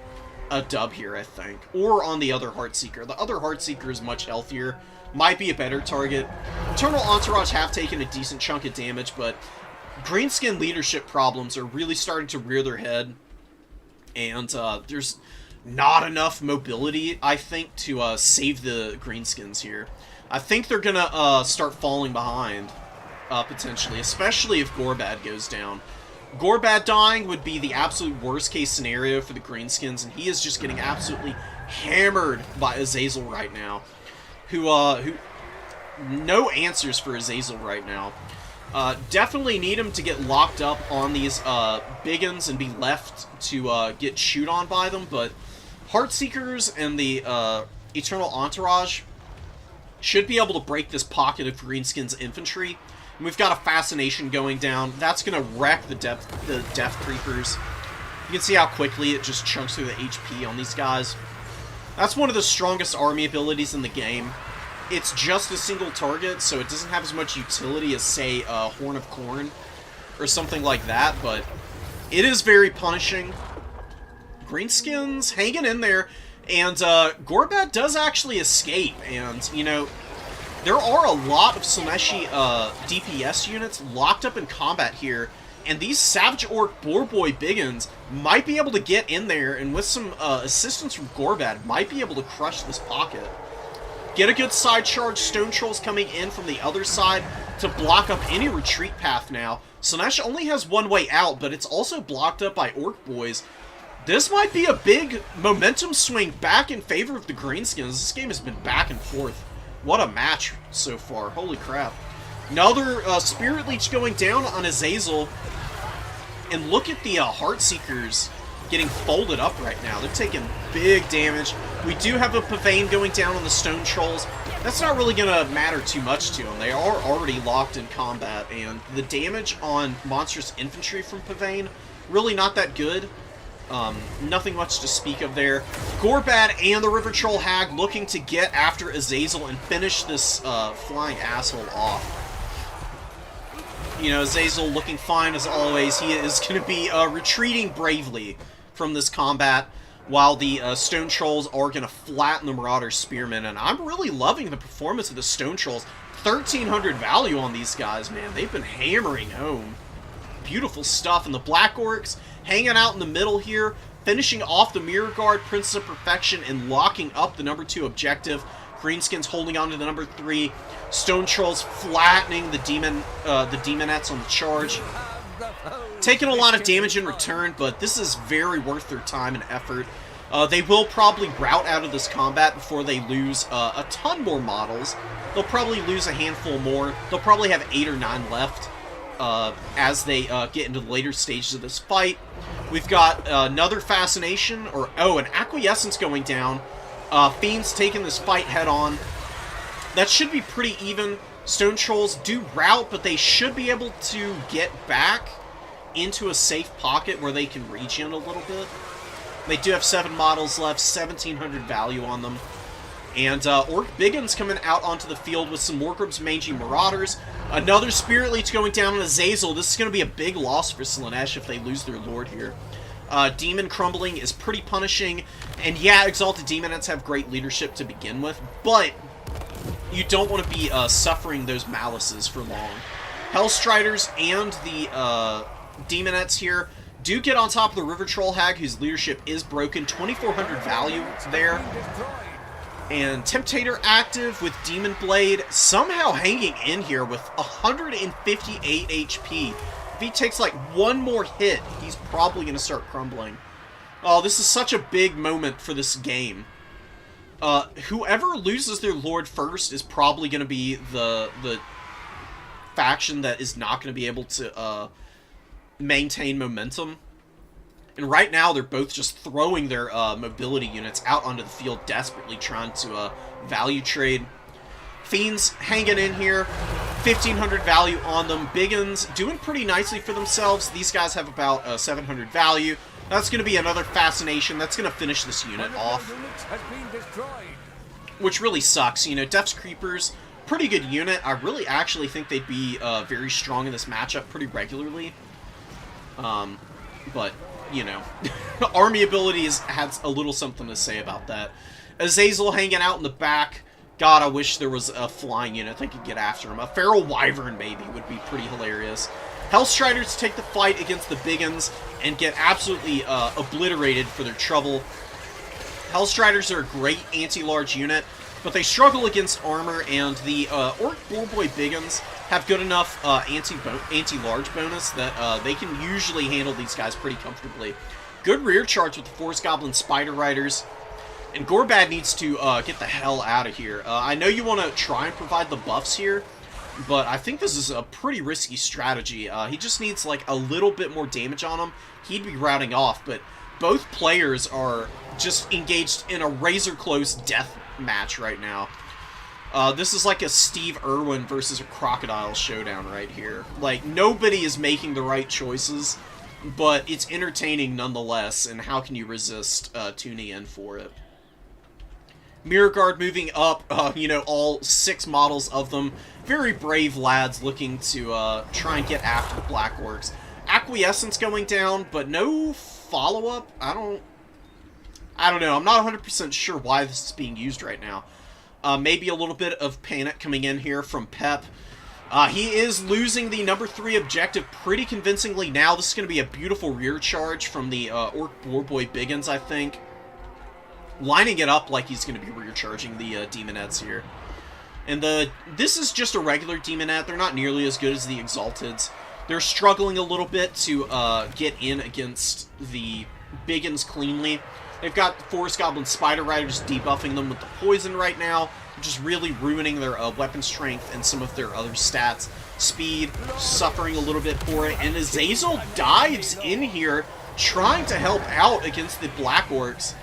a dub here, I think. Or on the other Heartseeker. The other Heartseeker is much healthier. Might be a better target. Eternal Entourage have taken a decent chunk of damage, but Greenskin leadership problems are really starting to rear their head. And there's not enough mobility, I think, to save the Greenskins here. I think they're going to start falling behind, potentially, especially if Gorbad goes down. Gorbad dying would be the absolute worst-case scenario for the Greenskins, and he is just getting absolutely hammered by Azazel right now. Who no answers for Azazel right now. Definitely need him to get locked up on these Biggins and be left to get shoot on by them, but Heartseekers and the Eternal Entourage should be able to break this pocket of Greenskins infantry. And we've got a Fascination going down. That's going to wreck the Death Creepers. You can see how quickly it just chunks through the HP on these guys. That's one of the strongest army abilities in the game. It's just a single target, so it doesn't have as much utility as, say, Horn of Corn or something like that, but it is very punishing. Greenskins hanging in there, and Gorbad does actually escape, and, you know, there are a lot of Slaneshi DPS units locked up in combat here, and these Savage Orc Boarboy Biggins might be able to get in there, and with some assistance from Gorbad, might be able to crush this pocket. Get a good side charge. Stone Trolls coming in from the other side to block up any retreat path now. Slanesh only has one way out, but it's also blocked up by Orc Boys. This might be a big momentum swing back in favor of the Greenskins. This game has been back and forth. What a match so far. Holy crap. Another Spirit Leech going down on Azazel. And look at the Heartseekers getting folded up right now. They're taking big damage. We do have a Pavane going down on the Stone Trolls. That's not really going to matter too much to them. They are already locked in combat, and the damage on Monstrous Infantry from Pavane, really not that good. Nothing much to speak of there. Gorbad and the River Troll Hag looking to get after Azazel and finish this flying asshole off. You know, Azazel looking fine as always. He is going to be retreating bravely from this combat, while the Stone Trolls are going to flatten the Marauder Spearmen, and I'm really loving the performance of the Stone Trolls. 1,300 value on these guys, man. They've been hammering home. Beautiful stuff, and the Black Orcs hanging out in the middle here, finishing off the Mirror Guard, Princess of Perfection, and locking up the number 2 objective. Greenskins holding on to the number 3. Stone Trolls flattening the Demonettes on the charge. Taking a lot of damage in return, but this is very worth their time and effort. They will probably rout out of this combat before they lose a ton more models. They'll probably lose a handful more. They'll probably have 8 or 9 left as they get into the later stages of this fight. We've got another Fascination, or, an Acquiescence going down. Fiends taking this fight head on. That should be pretty even. Stone Trolls do rout, but they should be able to get back into a safe pocket where they can regen a little bit. They do have 7 models left, 1,700 value on them. And Orc Biggins coming out onto the field with some Morgrum's Mangy Marauders. Another Spirit Leech going down on Azazel. This is going to be a big loss for Slaanesh if they lose their Lord here. Demon Crumbling is pretty punishing. And yeah, Exalted Demonettes have great leadership to begin with, but you don't want to be suffering those malices for long. Hellstriders and the Demonettes here do get on top of the River Troll Hag, whose leadership is broken. 2,400 value there. And Temptator active with Demon Blade, somehow hanging in here with 158 HP. If he takes like one more hit, he's probably going to start crumbling. Oh, this is such a big moment for this game. Whoever loses their Lord first is probably going to be the faction that is not going to be able to maintain momentum. And right now, they're both just throwing their mobility units out onto the field, desperately trying to value trade. Fiends hanging in here, 1,500 value on them. Biggins doing pretty nicely for themselves. These guys have about 700 value. That's going to be another Fascination. That's going to finish this unit off. Which really sucks. You know, Death's Creepers, pretty good unit. I really actually think they'd be very strong in this matchup pretty regularly. But, you know, army ability has a little something to say about that. Azazel hanging out in the back. God, I wish there was a flying unit that could get after him. A Feral Wyvern, maybe, would be pretty hilarious. Hellstriders take the fight against the Biggins and get absolutely obliterated for their trouble. Hellstriders are a great anti-large unit, but they struggle against armor, and the Orc Bullboy Biggins have good enough anti-large bonus that they can usually handle these guys pretty comfortably. Good rear charge with the Forest Goblin Spider Riders. And Gorbad needs to get the hell out of here. I know you want to try and provide the buffs here, but I think this is a pretty risky strategy. He just needs like a little bit more damage on him. He'd be routing off, but both players are just engaged in a razor-close death match right now. This is like a Steve Irwin versus a Crocodile showdown right here. Like, nobody is making the right choices, but it's entertaining nonetheless, and how can you resist tuning in for it? Mirror Guard moving up, you know, all 6 models of them. Very brave lads looking to try and get after the Black Orcs. Acquiescence going down, but no follow-up. I don't know. I'm not 100% sure why this is being used right now. Maybe a little bit of panic coming in here from Pep. He is losing the number 3 objective pretty convincingly now. This is going to be a beautiful rear charge from the Orc Boarboy Biggins, I think. Lining it up like he's going to be rear charging the Demonettes here. And this is just a regular Demonette. They're not nearly as good as the Exalteds. They're struggling a little bit to get in against the Biggins cleanly. They've got the Forest Goblin Spider Riders debuffing them with the poison right now, which is really ruining their weapon strength and some of their other stats. Speed, suffering a little bit for it, and Azazel dives in here, trying to help out against the Black Orcs.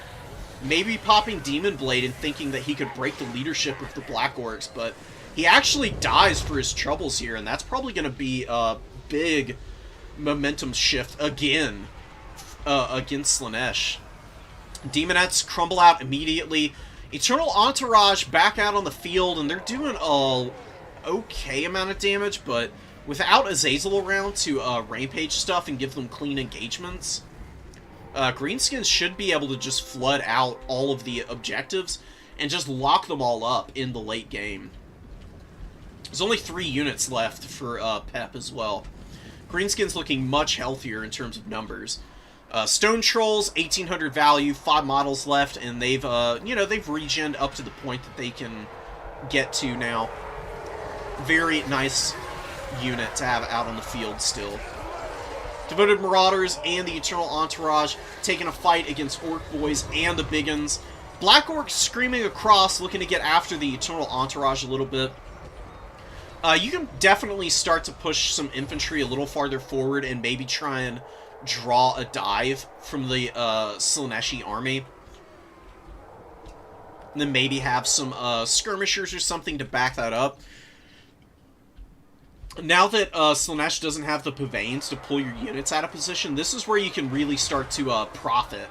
Maybe popping Demon Blade and thinking that he could break the leadership of the Black Orcs, but he actually dies for his troubles here, and that's probably going to be a big momentum shift again against Slaanesh. Demonettes crumble out immediately. Eternal Entourage back out on the field, and they're doing a okay amount of damage, but without Azazel around to rampage stuff and give them clean engagements, Greenskins should be able to just flood out all of the objectives and just lock them all up in the late game. There's only 3 units left for Pep as well. Greenskins looking much healthier in terms of numbers. Stone Trolls, 1,800 value, 5 models left, and they've, you know, they've regened up to the point that they can get to now. Very nice unit to have out on the field still. Devoted Marauders and the Eternal Entourage taking a fight against Orc Boys and the Biggins. Black Orcs screaming across, looking to get after the Eternal Entourage a little bit. You can definitely start to push some infantry a little farther forward and maybe try and draw a dive from the Slaaneshi army. And then maybe have some skirmishers or something to back that up. Now that Slaanesh doesn't have the Pavilions to pull your units out of position, this is where you can really start to profit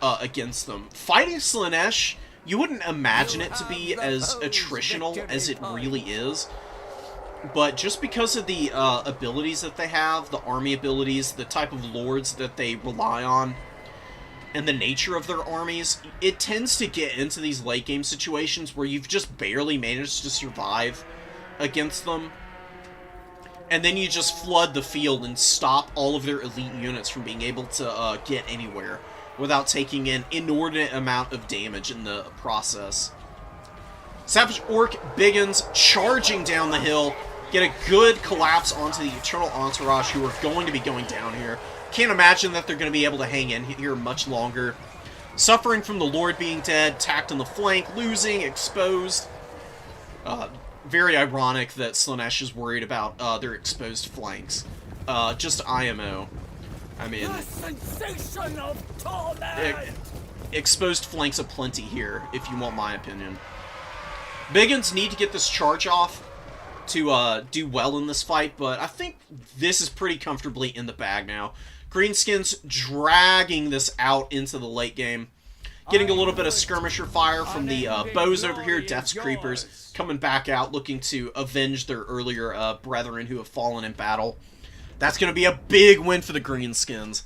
against them. Fighting Slaanesh, you wouldn't imagine it to be as attritional as it really is. But just because of the abilities that they have, the army abilities, the type of lords that they rely on, and the nature of their armies, it tends to get into these late game situations where you've just barely managed to survive against them. And then you just flood the field and stop all of their elite units from being able to get anywhere without taking an inordinate amount of damage in the process. Savage Orc Biggins charging down the hill. Get a good collapse onto the Eternal Entourage, who are going to be going down here. Can't imagine that they're going to be able to hang in here much longer. Suffering from the Lord being dead, attacked on the flank, losing, exposed. Very ironic that Slaanesh is worried about their exposed flanks. Just IMO. I mean, The sensation of torment! Exposed flanks aplenty here, if you want my opinion. Biggins need to get this charge off to do well in this fight, but I think this is pretty comfortably in the bag now. Greenskins dragging this out into the late game. Getting a little bit of skirmisher fire from the bows over here. Death's Creepers coming back out, looking to avenge their earlier brethren who have fallen in battle. That's going to be a big win for the Greenskins.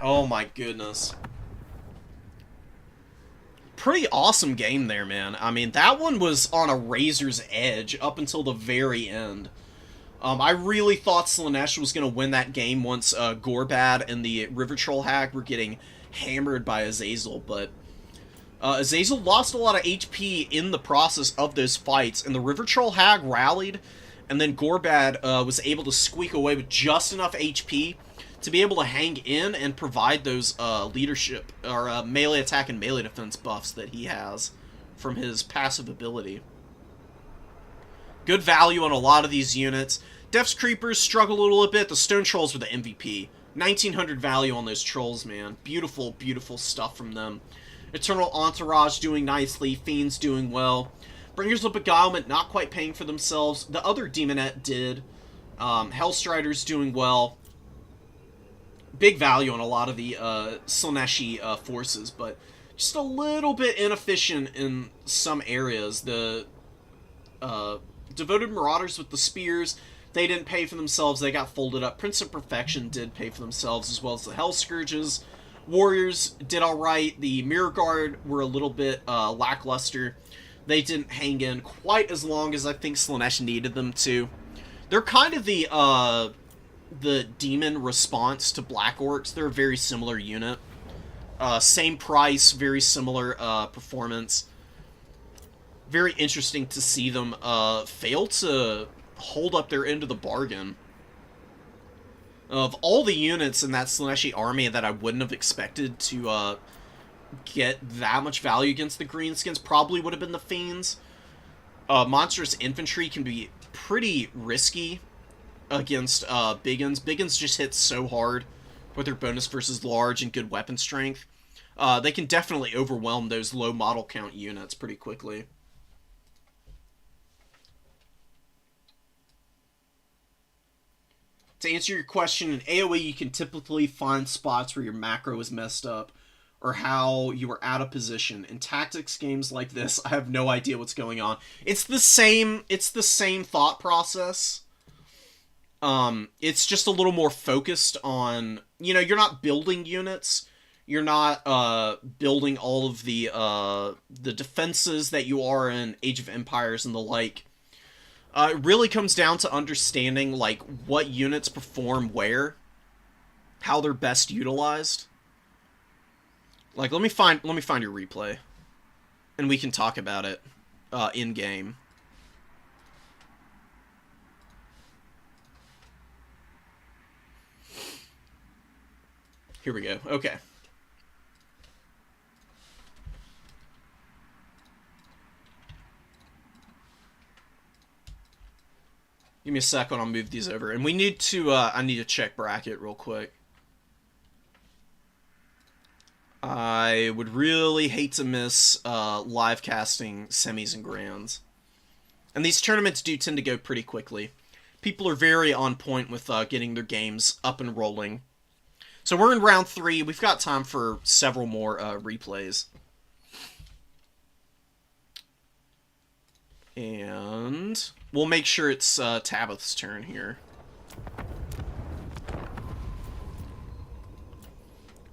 Oh my goodness. Pretty awesome game there, man. I mean, that one was on a razor's edge up until the very end. I really thought Slaanesh was going to win that game once Gorbad and the River Troll Hag were getting hammered by Azazel, but Azazel lost a lot of HP in the process of those fights, and the River Troll Hag rallied, and then Gorbad was able to squeak away with just enough HP to be able to hang in and provide those leadership, or melee attack and melee defense buffs that he has from his passive ability. Good value on a lot of these units. Death's Creepers struggle a little bit. The Stone Trolls were the MVP. 1900 value on those Trolls, man. Beautiful, beautiful stuff from them. Eternal Entourage doing nicely. Fiends doing well. Bringers of Beguilement not quite paying for themselves. The other Demonette did. Hellstriders doing well. Big value on a lot of the Slaaneshi forces, but just a little bit inefficient in some areas. The Devoted Marauders with the Spears, they didn't pay for themselves. They got folded up. Prince of Perfection did pay for themselves, as well as the Hell Scourges. Warriors did alright. The Mirror Guard were a little bit lackluster. They didn't hang in quite as long as I think Slaanesh needed them to. They're kind of the demon response to Black Orcs. They're a very similar unit. Same price, very similar performance. Very interesting to see them fail to hold up their end of the bargain. Of all the units in that Slaaneshi army that I wouldn't have expected to get that much value against the Greenskins, probably would have been the Fiends. Monstrous Infantry can be pretty risky against Biggins. Biggins just hits so hard with their bonus versus large and good weapon strength. They can definitely overwhelm those low model count units pretty quickly. To answer your question, in AoE you can typically find spots where your macro is messed up or how you are out of position. In tactics games like this, I have no idea what's going on. It's the same thought process. It's just a little more focused on, you know, you're not building units. You're not building all of the defenses that you are in Age of Empires and the like. It really comes down to understanding, like, what units perform where, how they're best utilized. Like, let me find your replay, and we can talk about it in game. Here we go. Okay. Give me a sec when I'll move these over. And we need to, I need to check bracket real quick. I would really hate to miss live casting semis and grands. And these tournaments do tend to go pretty quickly. People are very on point with getting their games up and rolling. So we're in round 3. We've got time for several more replays. And we'll make sure it's Tabith's turn here.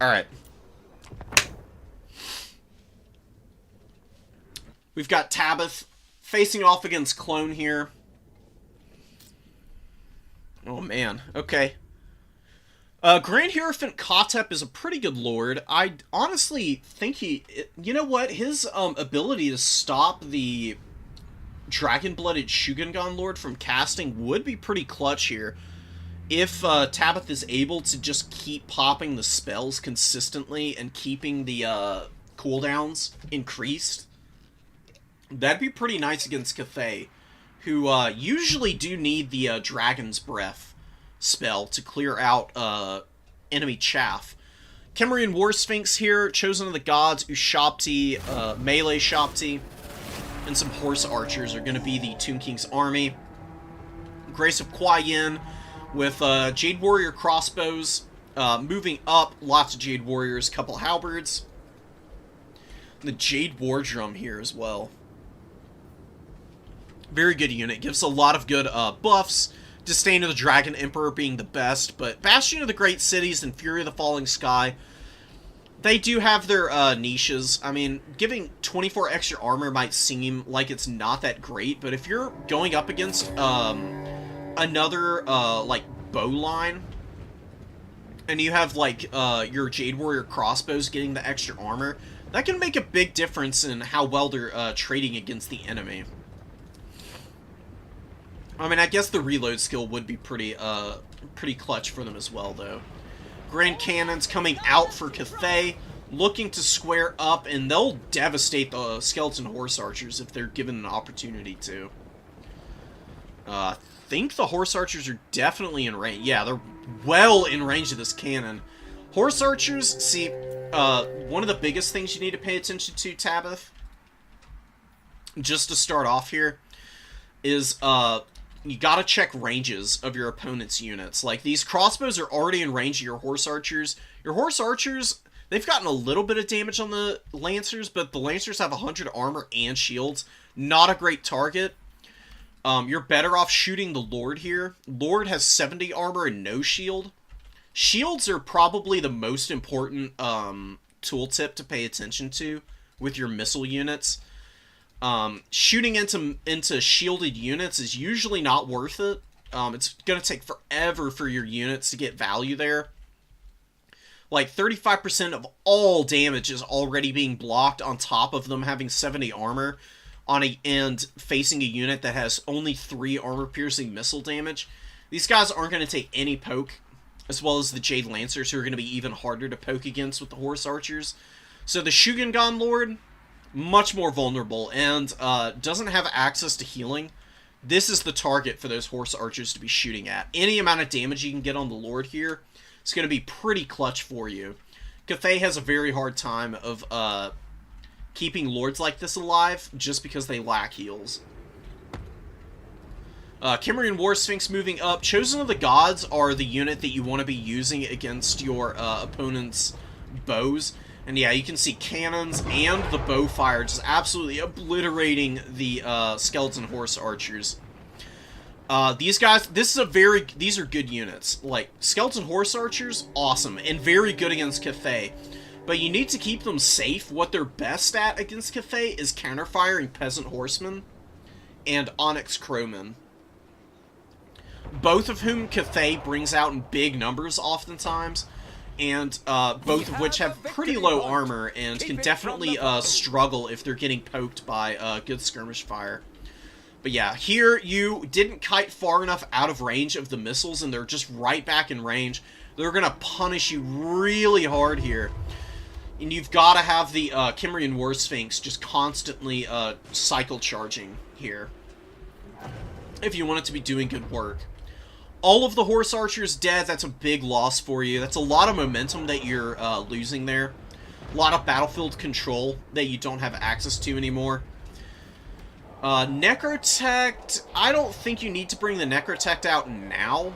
Alright. We've got Tabith facing off against Clone here. Oh man, okay. Grand Hierophant Kotep is a pretty good lord. I honestly think he... You know what? His ability to stop the Dragon-Blooded Shugengan Lord from casting would be pretty clutch here. If Tabith is able to just keep popping the spells consistently and keeping the cooldowns increased, that'd be pretty nice against Cathay, who usually do need the Dragon's Breath spell to clear out enemy chaff. Kemerian War Sphinx here, Chosen of the Gods, Ushabti, Melee Shabti, and some Horse Archers are going to be the Tomb King's army. Grace of Kuai Yin with Jade Warrior crossbows. Moving up, lots of Jade Warriors, couple halberds. The Jade War Drum here as well. Very good unit. Gives a lot of good buffs. Disdain of the Dragon Emperor being the best, but Bastion of the Great Cities and Fury of the Falling Sky, they do have their niches. I mean, giving 24 extra armor might seem like it's not that great, but if you're going up against another, like, bow line, and you have, like, your Jade Warrior crossbows getting the extra armor, that can make a big difference in how well they're trading against the enemy. I mean, I guess the reload skill would be pretty clutch for them as well, though. Grand Cannons coming out for Cathay, looking to square up, and they'll devastate the Skeleton Horse Archers if they're given an opportunity to. I think the Horse Archers are definitely in range. Yeah, they're well in range of this cannon. Horse Archers, see, one of the biggest things you need to pay attention to, Tabith, just to start off here, is, you gotta check ranges of your opponent's units. Like, these crossbows are already in range of your Horse Archers. Your Horse Archers, they've gotten a little bit of damage on the Lancers, but the Lancers have 100 armor and shields. Not a great target. You're better off shooting the Lord here. Lord has 70 armor and no shield. Shields are probably the most important tooltip to pay attention to with your missile units. Shooting into shielded units is usually not worth it. It's going to take forever for your units to get value there. Like, 35% of all damage is already being blocked on top of them having 70 armor and facing a unit that has only 3 armor-piercing missile damage. These guys aren't going to take any poke, as well as the Jade Lancers, who are going to be even harder to poke against with the Horse Archers. So the Shugengan Lord, much more vulnerable, and doesn't have access to healing. This is the target for those Horse Archers to be shooting at. Any amount of damage you can get on the Lord here is going to be pretty clutch for you. Cathay has a very hard time of keeping Lords like this alive, just because they lack heals. Kemerian War Sphinx moving up. Chosen of the Gods are the unit that you want to be using against your opponent's bows. And yeah, you can see cannons and the bow fire just absolutely obliterating the Skeleton Horse Archers. These guys, these are good units. Like, Skeleton Horse Archers, awesome, and very good against Cathay. But you need to keep them safe. What they're best at against Cathay is counterfiring Peasant Horsemen and Onyx Crowmen. Both of whom Cathay brings out in big numbers oftentimes. And both of which have pretty low armor and can definitely struggle if they're getting poked by good skirmish fire. But yeah, here you didn't kite far enough out of range of the missiles, and they're just right back in range. They're going to punish you really hard here. And you've got to have the Kemerian War Sphinx just constantly cycle charging here if you want it to be doing good work. All of the Horse Archers dead, that's a big loss for you. That's a lot of momentum that you're losing there. A lot of battlefield control that you don't have access to anymore. Necrotect, I don't think you need to bring the Necrotect out now.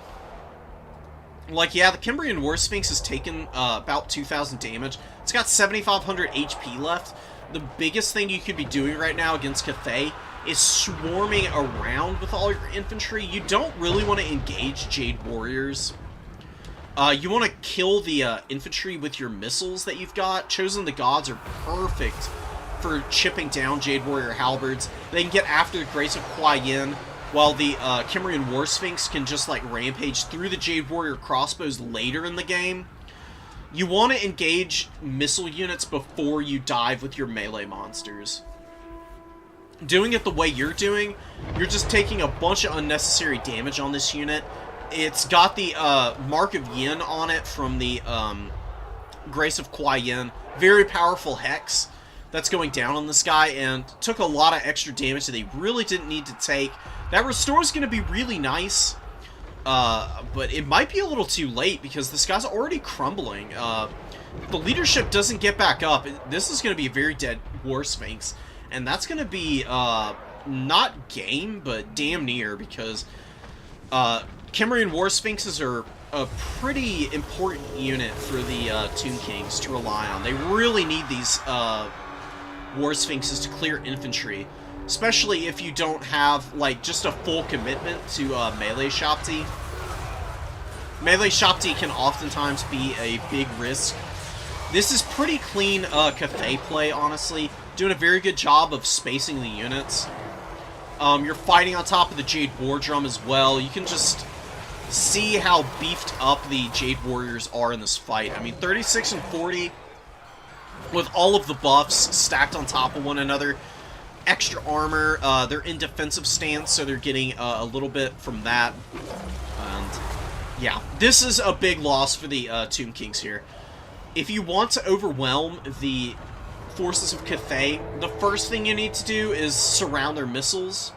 Like, yeah, the Kemerian War Sphinx has taken about 2,000 damage. It's got 7,500 HP left. The biggest thing you could be doing right now against Cathay is swarming around with all your infantry, you don't really want to engage Jade Warriors. You want to kill the infantry with your missiles that you've got. Chosen the Gods are perfect for chipping down Jade Warrior halberds. They can get after the Grace of Kuai Yin, while the Cimmerian War Sphinx can just like rampage through the Jade Warrior crossbows later in the game. You want to engage missile units before you dive with your melee monsters. Doing it the way you're doing, you're just taking a bunch of unnecessary damage on this unit. It's got the Mark of Yin on it from the Grace of Kuai Yin. Very powerful hex that's going down on this guy, and took a lot of extra damage that they really didn't need to take. That restore is going to be really nice, but it might be a little too late because this guy's already crumbling. If the leadership doesn't get back up, this is going to be a very dead War Sphinx, and that's going to be not game, but damn near, because Cimmerian War Sphinxes are a pretty important unit for the Tomb Kings to rely on. They really need these War Sphinxes to clear infantry, especially if you don't have like just a full commitment to melee Shopti. Melee Shopti can oftentimes be a big risk. This is pretty clean Cathay play, honestly. Doing a very good job of spacing the units. You're fighting on top of the Jade War Drum as well. You can just see how beefed up the Jade Warriors are in this fight. I mean, 36 and 40 with all of the buffs stacked on top of one another. Extra armor, they're in defensive stance, so they're getting a little bit from that. And yeah, this is a big loss for the Tomb Kings here. If you want to overwhelm the forces of Cathay, the first thing you need to do is surround their missiles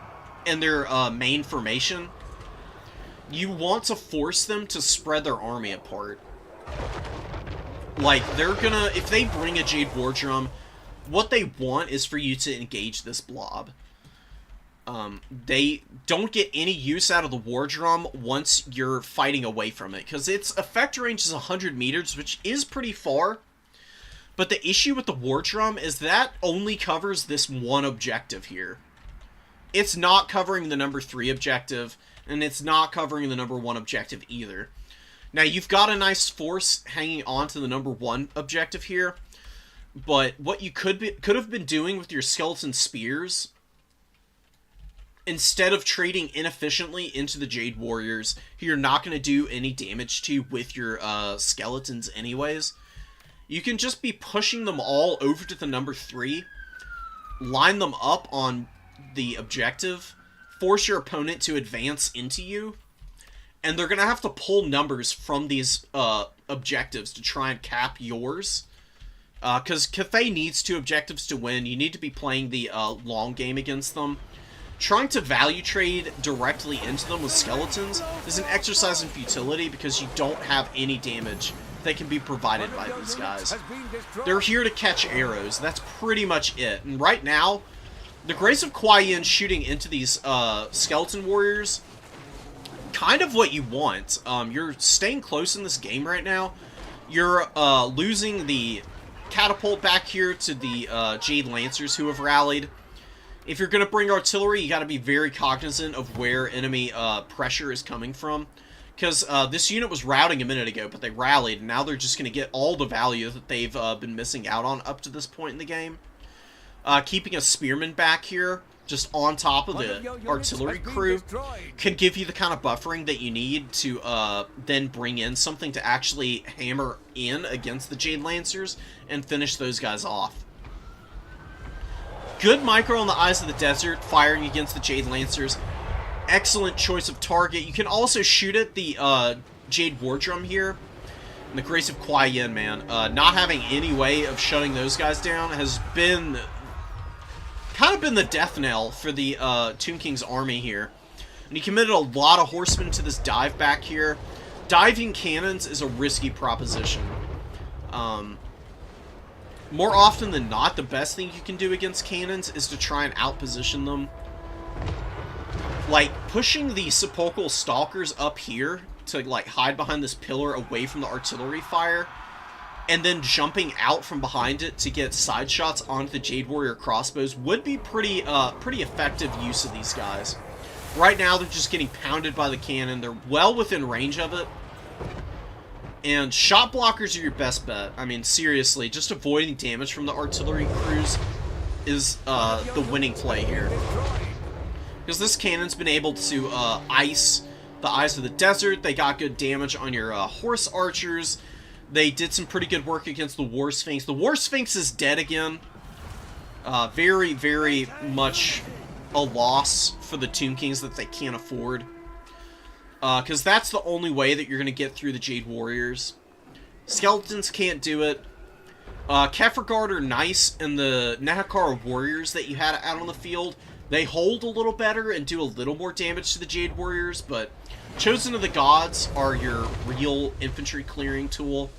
and their main formation. You want to force them to spread their army apart. Like, they're gonna, if they bring a Jade War Drum, what they want is for you to engage this blob. They don't get any use out of the War Drum once you're fighting away from it, because its effect range is 100 meters, which is pretty far. But the issue with the War Drum is that only covers this one objective here. It's not covering the number 3 objective, and it's not covering the number 1 objective either. Now, you've got a nice force hanging on to the number 1 objective here, but what you could have been doing with your skeleton spears, instead of trading inefficiently into the Jade Warriors, who you're not going to do any damage to with your skeletons anyways, you can just be pushing them all over to the number 3, line them up on the objective, force your opponent to advance into you, and they're going to have to pull numbers from these objectives to try and cap yours. Because Cathay needs 2 objectives to win. You need to be playing the long game against them. Trying to value trade directly into them with skeletons is an exercise in futility because you don't have any damage that can be provided by these guys. They're here to catch arrows. That's pretty much it. And right now, the Grace of Kuai Yin shooting into these skeleton warriors, kind of what you want. You're staying close in this game right now. You're losing the catapult back here to the Jade Lancers who have rallied. If you're going to bring artillery, you got to be very cognizant of where enemy pressure is coming from. Because this unit was routing a minute ago, but they rallied, and now they're just going to get all the value that they've been missing out on up to this point in the game. Keeping a spearman back here, just on top of the artillery crew, can give you the kind of buffering that you need to then bring in something to actually hammer in against the Jade Lancers and finish those guys off. Good micro on the Eyes of the Desert, firing against the Jade Lancers. Excellent choice of target. You can also shoot at the Jade War Drum here. And the Grace of Kuai Yin, man. Not having any way of shutting those guys down has been kind of been the death knell for the Tomb King's army here. And he committed a lot of horsemen to this dive back here. Diving cannons is a risky proposition. More often than not, the best thing you can do against cannons is to try and outposition them. Like, pushing the sepulchral stalkers up here to, like, hide behind this pillar away from the artillery fire and then jumping out from behind it to get side shots onto the Jade Warrior crossbows would be pretty effective use of these guys. Right now, they're just getting pounded by the cannon. They're well within range of it. And shot blockers are your best bet. I mean, seriously, just avoiding damage from the artillery crews is the winning play here. Because this cannon's been able to ice the Eyes of the Desert. They got good damage on your horse archers. They did some pretty good work against the War Sphinx. The War Sphinx is dead again. Very, very much a loss for the Tomb Kings that they can't afford. Because that's the only way that you're going to get through the Jade Warriors. Skeletons can't do it. Kefirgard are nice, and the Nehakara Warriors that you had out on the field, they hold a little better and do a little more damage to the Jade Warriors, but Chosen of the Gods are your real infantry clearing tool.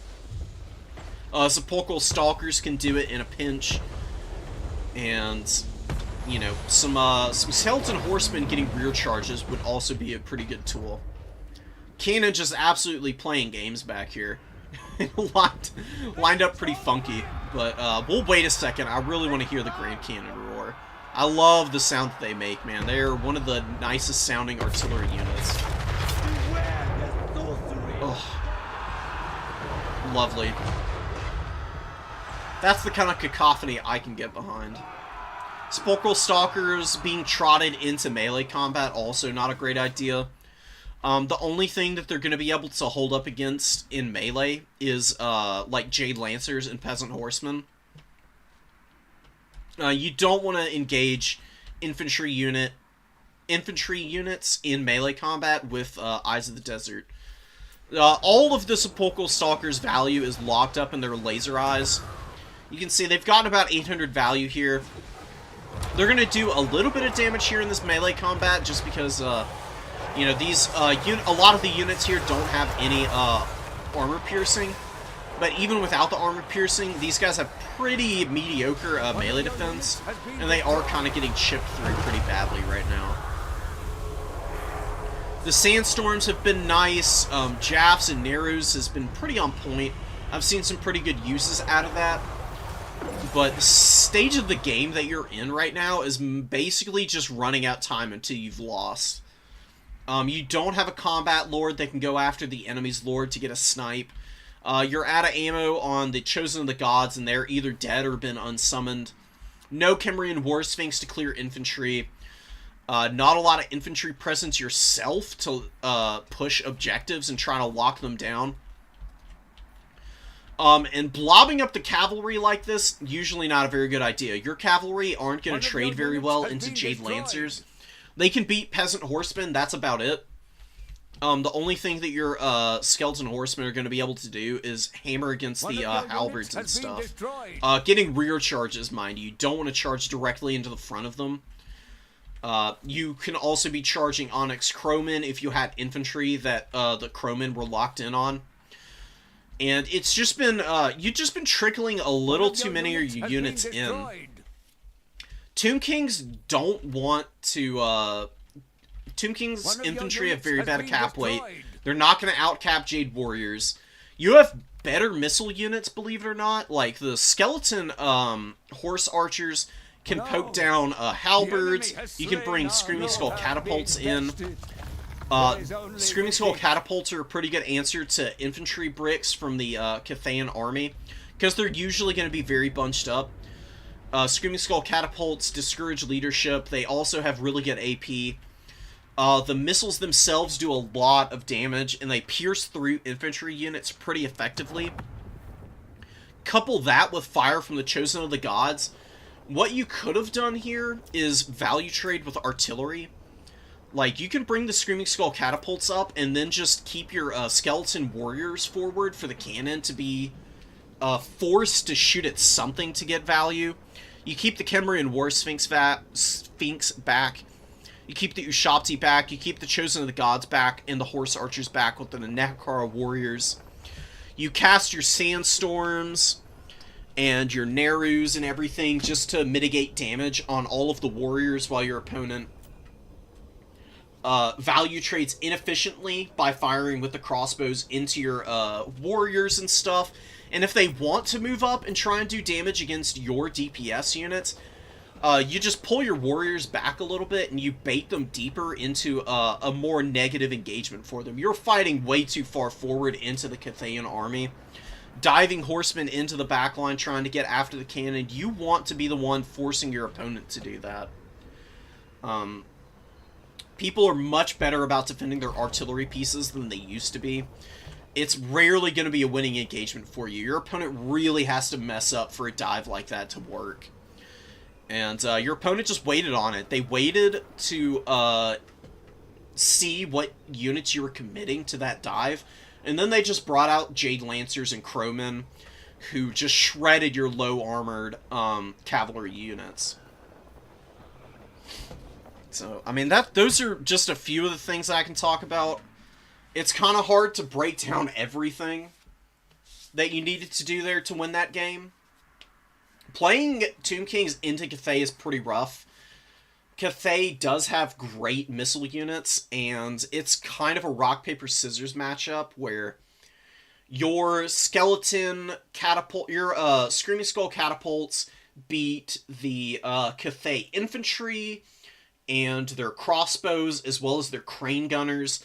Sepulchral Stalkers can do it in a pinch. And, you know, some Skeleton Horsemen getting rear charges would also be a pretty good tool. Cannon just absolutely playing games back here. lined up pretty funky. But we'll wait a second. I really want to hear the Grand Cannon roar. I love the sound that they make, man. They're one of the nicest sounding artillery units. Oh, lovely. That's the kind of cacophony I can get behind. Sepulchral Stalkers being trotted into melee combat, also not a great idea. The only thing that they're going to be able to hold up against in melee is, like, Jade Lancers and Peasant Horsemen. You don't want to engage infantry units in melee combat with Eyes of the Desert. All of the Sepulchral Stalkers' value is locked up in their laser eyes. You can see they've gotten about 800 value here. They're going to do a little bit of damage here in this melee combat just because, you know, these a lot of the units here don't have any armor piercing. But even without the armor piercing, these guys have pretty mediocre melee defense, and they are kind of getting chipped through pretty badly right now. The Sandstorms have been nice. Jaffs and Narrows has been pretty on point. I've seen some pretty good uses out of that. But the stage of the game that you're in right now is basically just running out time until you've lost. You don't have a combat lord that can go after the enemy's lord to get a snipe. You're out of ammo on the Chosen of the Gods, and they're either dead or been unsummoned. No Kemrian War Sphinx to clear infantry. Not a lot of infantry presence yourself to push objectives and try to lock them down. And blobbing up the cavalry like this, usually not a very good idea. Your cavalry aren't going to trade very well into Jade Lancers. They can beat Peasant Horsemen, that's about it. The only thing that your Skeleton Horsemen are going to be able to do is hammer against the halberds and stuff. Getting rear charges, mind you. You don't want to charge directly into the front of them. You can also be charging Onyx Crowmen if you had infantry that the Crowmen were locked in on. And it's just been, you've just been trickling a little too many of your units in. Tomb Kings don't want to, Tomb Kings infantry have very bad cap weight. They're not going to outcap Jade Warriors. You have better missile units, believe it or not. Like, the Skeleton Horse Archers can poke down halberds. You can bring Screaming Skull Catapults in. Screaming Skull Catapults are a pretty good answer to infantry bricks from the Cathayan army, because they're usually going to be very bunched up. Screaming Skull Catapults discourage leadership. They also have really good AP. The missiles themselves do a lot of damage, and they pierce through infantry units pretty effectively. Couple that with fire from the Chosen of the Gods. What you could have done here is value trade with artillery. Like, you can bring the Screaming Skull Catapults up, and then just keep your Skeleton Warriors forward for the cannon to be forced to shoot at something to get value. You keep the Kemrian War Sphinx back. You keep the Ushabti back. You keep the Chosen of the Gods back, and the Horse Archers back with the Nehakara Warriors. You cast your Sandstorms and your Narus and everything just to mitigate damage on all of the warriors while your opponent value trades inefficiently by firing with the crossbows into your warriors and stuff, And if they want to move up and try and do damage against your DPS units, you just pull your warriors back a little bit and you bait them deeper into a more negative engagement for them. You're fighting way too far forward into the Cathayan army. Diving horsemen into the backline trying to get after the cannon. You want to be the one forcing your opponent to do that. People are much better about defending their artillery pieces than they used to be. It's rarely going to be a winning engagement for you. Your opponent really has to mess up for a dive like that to work. And your opponent just waited on it. They waited to see what units you were committing to that dive. And then they just brought out Jade Lancers and Crowmen, who just shredded your low-armored cavalry units. So, I mean, those are just a few of the things I can talk about. It's kind of hard to break down everything that you needed to do there to win that game. Playing Tomb Kings into Cathay is pretty rough. Cathay does have great missile units, and it's kind of a rock-paper-scissors matchup where your skeleton catapult, your Screaming Skull catapults beat the Cathay infantry and their crossbows, as well as their crane gunners,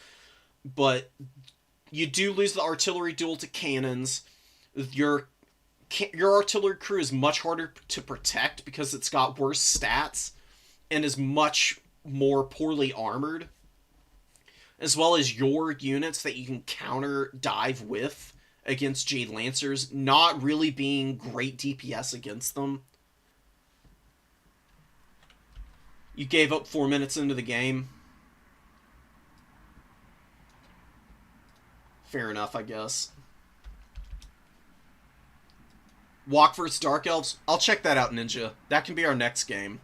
but you do lose the artillery duel to cannons. Your artillery crew is much harder to protect because it's got worse stats and is much more poorly armored, as well as your units that you can counter dive with against Jade Lancers not really being great DPS against them. You gave up 4 minutes into the game. Fair enough, I guess. Walk vs. Dark Elves. I'll check that out, Ninja. That can be our next game.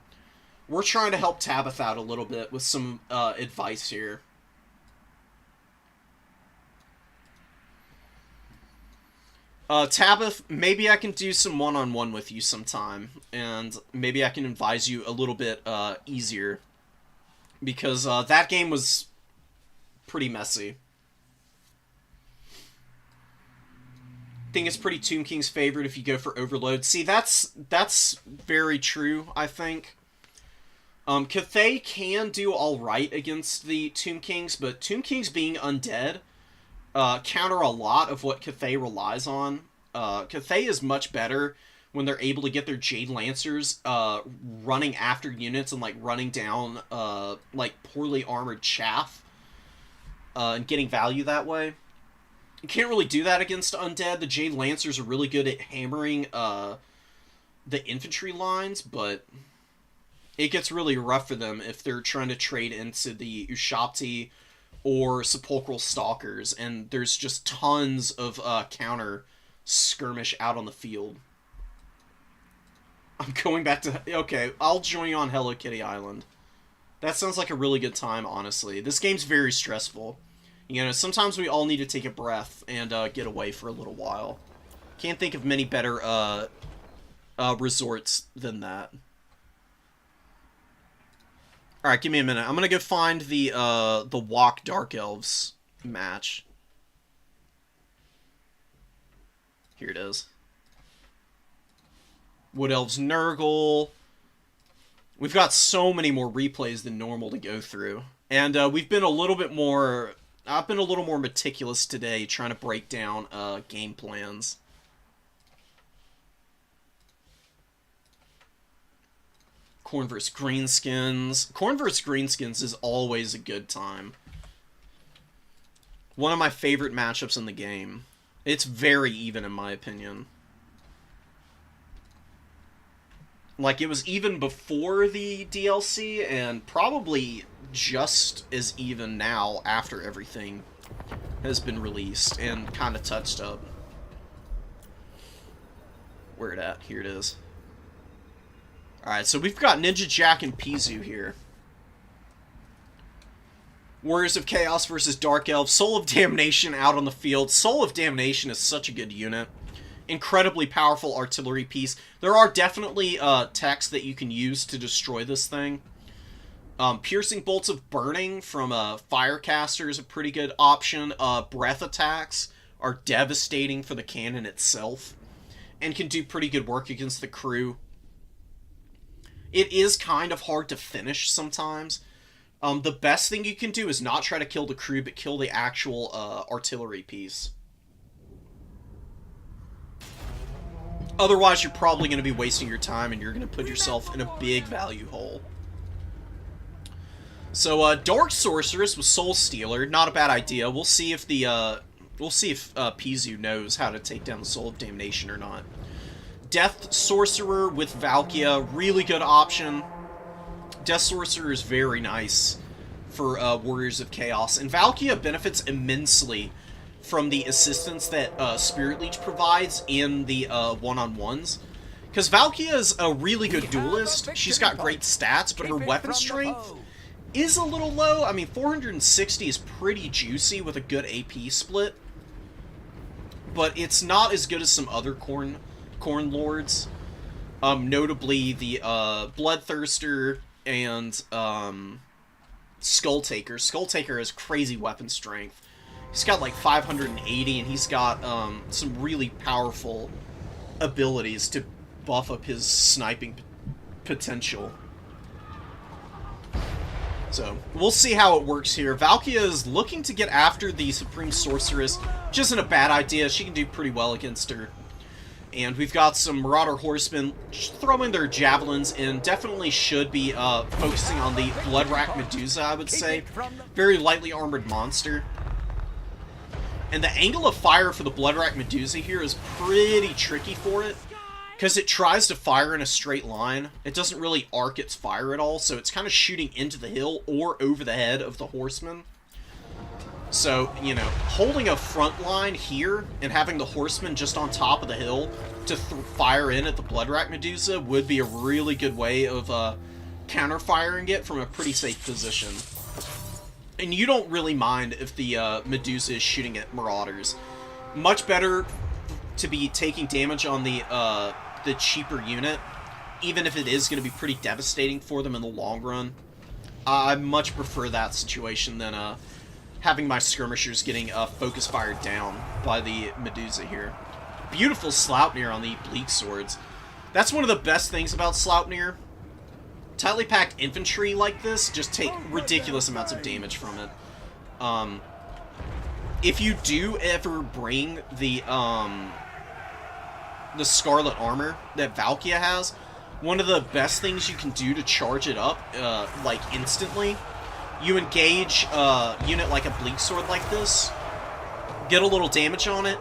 We're trying to help Tabitha out a little bit with some advice here. Tabitha, maybe I can do some one-on-one with you sometime, and maybe I can advise you a little bit easier, because that game was pretty messy. I think it's pretty Tomb King's favorite if you go for Overload. See, that's very true, I think. Cathay can do alright against the Tomb Kings, but Tomb Kings being undead counter a lot of what Cathay relies on. Cathay is much better when they're able to get their Jade Lancers running after units and like running down like poorly armored chaff and getting value that way. You can't really do that against undead. The Jade Lancers are really good at hammering the infantry lines, but it gets really rough for them if they're trying to trade into the Ushabti or Sepulchral Stalkers, and there's just tons of counter skirmish out on the field. I'm going back to... Okay, I'll join you on Hello Kitty Island. That sounds like a really good time, honestly. This game's very stressful. You know, sometimes we all need to take a breath and get away for a little while. Can't think of many better resorts than that. Alright, give me a minute. I'm gonna go find the Walk Dark Elves match. Here it is. Wood Elves Nurgle. We've got so many more replays than normal to go through. And we've been a little bit more... I've been a little more meticulous today trying to break down game plans. Corn vs. Greenskins. Corn vs. Greenskins is always a good time. One of my favorite matchups in the game. It's very even in my opinion. Like, it was even before the DLC, and probably just as even now after everything has been released and kind of touched up. Where it at? Here it is. Alright, so we've got Ninja Jack and Pizu here. Warriors of Chaos versus Dark Elves. Soul of Damnation out on the field. Soul of Damnation is such a good unit. Incredibly powerful artillery piece. There are definitely techs that you can use to destroy this thing. Piercing Bolts of Burning from Firecaster is a pretty good option. Breath attacks are devastating for the cannon itself, and can do pretty good work against the crew. It is kind of hard to finish sometimes. The best thing you can do is not try to kill the crew, but kill the actual artillery piece. Otherwise, you're probably going to be wasting your time, and you're going to put yourself in a big value hole. So, Dark Sorceress with Soul Stealer, not a bad idea. We'll see if Pizu knows how to take down the Soul of Damnation or not. Death Sorcerer with Valkia, really good option. Death Sorcerer is very nice for Warriors of Chaos, and Valkia benefits immensely from the assistance that Spirit Leech provides in the one-on-ones. Because Valkia is a really good duelist. She's got great stats, but her weapon strength is a little low. I mean, 460 is pretty juicy with a good AP split, but it's not as good as some other Khorne Lords. Notably the Bloodthirster and Skulltaker. Skulltaker has crazy weapon strength. He's got like 580, and he's got some really powerful abilities to buff up his sniping potential. So, we'll see how it works here. Valkia is looking to get after the Supreme Sorceress, which isn't a bad idea. She can do pretty well against her. And we've got some Marauder Horsemen throwing their javelins in. Definitely should be focusing on the Bloodrack Medusa, I would say. Very lightly armored monster. And the angle of fire for the Bloodrack Medusa here is pretty tricky for it, because it tries to fire in a straight line. It doesn't really arc its fire at all, so it's kind of shooting into the hill or over the head of the horseman. So, you know, holding a front line here and having the horseman just on top of the hill to fire in at the Bloodrack Medusa would be a really good way of counter-firing it from a pretty safe position. And you don't really mind if the Medusa is shooting at Marauders. Much better to be taking damage on the cheaper unit, even if it is going to be pretty devastating for them in the long run. I much prefer that situation than having my skirmishers getting focus fired down by the Medusa here. Beautiful Sleipnir on the Bleak Swords. That's one of the best things about Sleipnir. Tightly packed infantry like this just take ridiculous amounts of damage from it. If you do ever bring the Scarlet Armor that Valkia has, one of the best things you can do to charge it up, like instantly, you engage a unit like a Bleak Sword like this, get a little damage on it,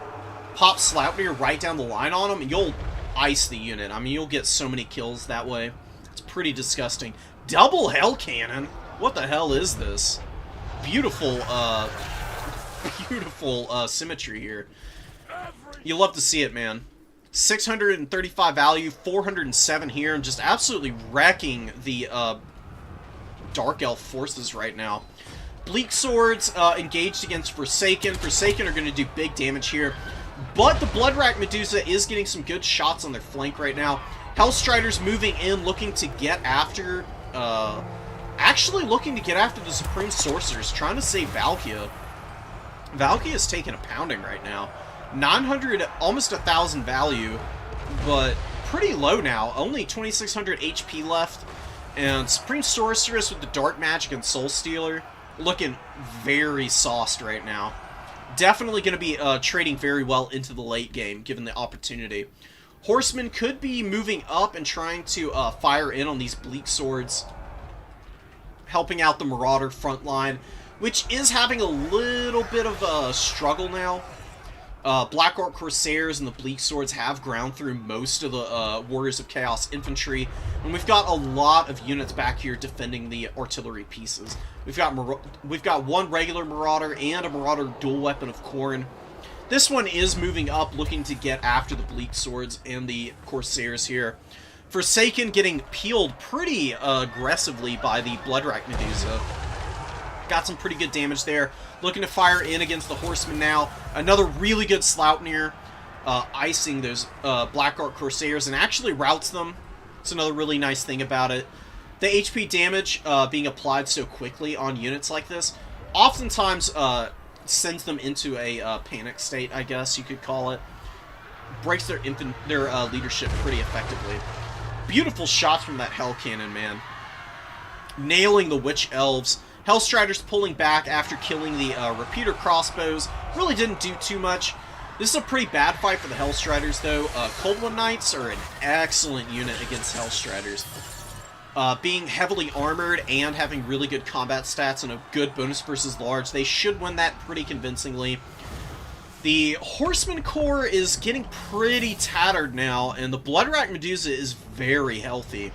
pop Sleipnir right down the line on them, and you'll ice the unit. I mean, you'll get so many kills that way. It's pretty disgusting. Double Hell Cannon? What the hell is this? Beautiful, beautiful symmetry here. You love to see it, man. 635 value, 407 here, and just absolutely wrecking the Dark Elf forces right now. Bleak Swords engaged against Forsaken. Forsaken are going to do big damage here, but the Bloodrack Medusa is getting some good shots on their flank right now. Hellstrider's moving in, looking to get after, actually looking to get after the Supreme Sorcerers, trying to save Valkia. Valkia is taking a pounding right now. 900, almost 1,000 value, but pretty low now. Only 2,600 HP left. And Supreme Sorceress with the Dark Magic and Soul Stealer looking very sauced right now. Definitely going to be trading very well into the late game, given the opportunity. Horsemen could be moving up and trying to fire in on these Bleak Swords, helping out the Marauder front line, which is having a little bit of a struggle now. Black Orc Corsairs and the Bleak Swords have ground through most of the Warriors of Chaos infantry, and we've got a lot of units back here defending the artillery pieces. We've got one regular Marauder and a Marauder dual weapon of Khorne. This one is moving up, looking to get after the Bleak Swords and the Corsairs here. Forsaken getting peeled pretty aggressively by the Bloodrack Medusa. Got some pretty good damage there. Looking to fire in against the Horsemen now. Another really good Sleipnir, icing those Black Orc Corsairs and actually routs them. It's another really nice thing about it. The HP damage being applied so quickly on units like this. Oftentimes, sends them into a panic state, I guess you could call it. Breaks their leadership pretty effectively. Beautiful shots from that Hell Cannon, man. Nailing the Witch Elves. Hellstriders pulling back after killing the repeater crossbows. Really didn't do too much. This is a pretty bad fight for the Hellstriders, though. Cold One Knights are an excellent unit against Hellstriders. Being heavily armored and having really good combat stats and a good bonus versus large, they should win that pretty convincingly. The Horseman Corps is getting pretty tattered now, and the Bloodrack Medusa is very healthy.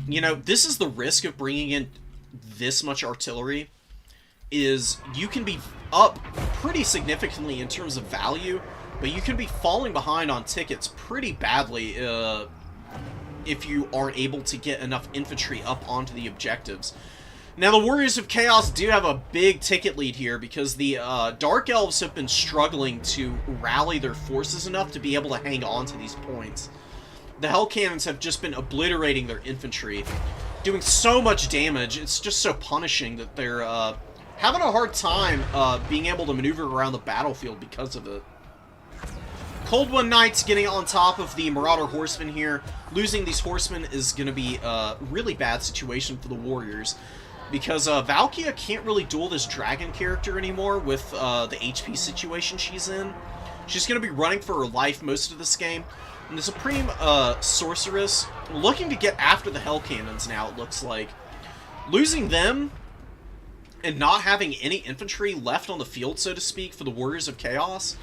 You know, this is the risk of bringing in this much artillery, is you can be up pretty significantly in terms of value, but you can be falling behind on tickets pretty badly if you aren't able to get enough infantry up onto the objectives. Now, the Warriors of Chaos do have a big ticket lead here because the Dark Elves have been struggling to rally their forces enough to be able to hang on to these points. The Hell Cannons have just been obliterating their infantry, doing so much damage. It's just so punishing that they're having a hard time being able to maneuver around the battlefield because of it. Cold One Knights getting on top of the Marauder Horsemen here. Losing these Horsemen is going to be a really bad situation for the Warriors, because Valkia can't really duel this Dragon character anymore with the HP situation she's in. She's going to be running for her life most of this game. And the Supreme Sorceress looking to get after the Hell Cannons now, it looks like. Losing them and not having any infantry left on the field, so to speak, for the Warriors of Chaos.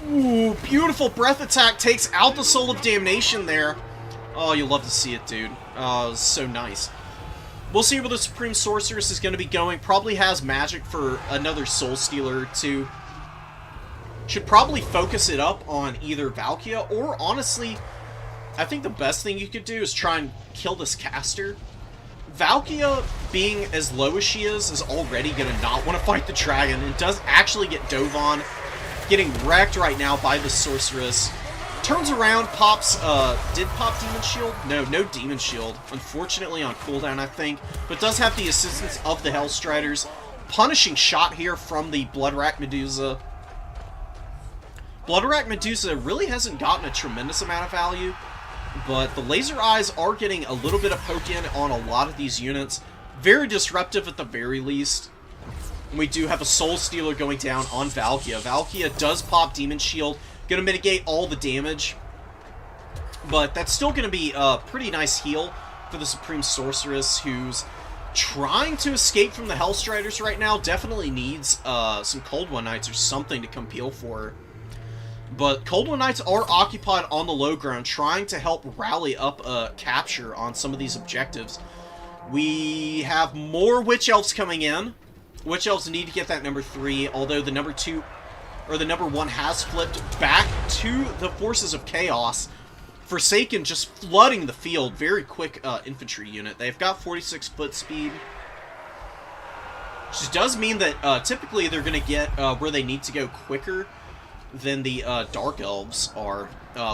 Ooh, beautiful breath attack takes out the Soul of Damnation there. Oh, you'll love to see it, dude. Oh, so nice. We'll see where the Supreme Sorceress is going to be going. Probably has magic for another Soul Stealer or two. Should probably focus it up on either Valkia or, honestly, I think the best thing you could do is try and kill this caster. Valkia, being as low as she is already going to not want to fight the dragon. It does actually get dove on. Getting wrecked right now by the Sorceress. Turns around, pops, did pop Demon Shield? No, no Demon Shield. Unfortunately on cooldown, I think. But does have the assistance of the Hellstriders. Punishing shot here from the Bloodrack Medusa. Bloodrack Medusa really hasn't gotten a tremendous amount of value, but the Laser Eyes are getting a little bit of poke in on a lot of these units. Very disruptive at the very least. We do have a Soul Stealer going down on Valkia. Valkia does pop Demon Shield, going to mitigate all the damage, but that's still going to be a pretty nice heal for the Supreme Sorceress, who's trying to escape from the Hellstriders right now. Definitely needs some Cold One Knights or something to come peel for her. But Cold One Knights are occupied on the low ground, trying to help rally up a capture on some of these objectives. We have more Witch Elves coming in. Witch Elves need to get that number 3, although the number 2, or the number 1 has flipped back to the Forces of Chaos. Forsaken just flooding the field. Very quick infantry unit. They've got 46 foot speed. Which does mean that typically they're going to get where they need to go quicker than the Dark Elves are.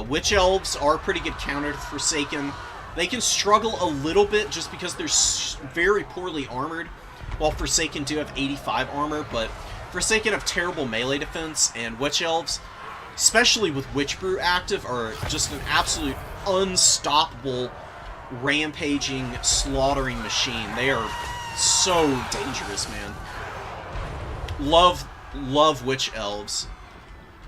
Witch Elves are a pretty good counter to Forsaken. They can struggle a little bit just because they're very poorly armored, while Forsaken do have 85 armor, but Forsaken have terrible melee defense, and Witch Elves, especially with Witch Brew active, are just an absolute unstoppable, rampaging, slaughtering machine. They are so dangerous, man. Love Witch Elves.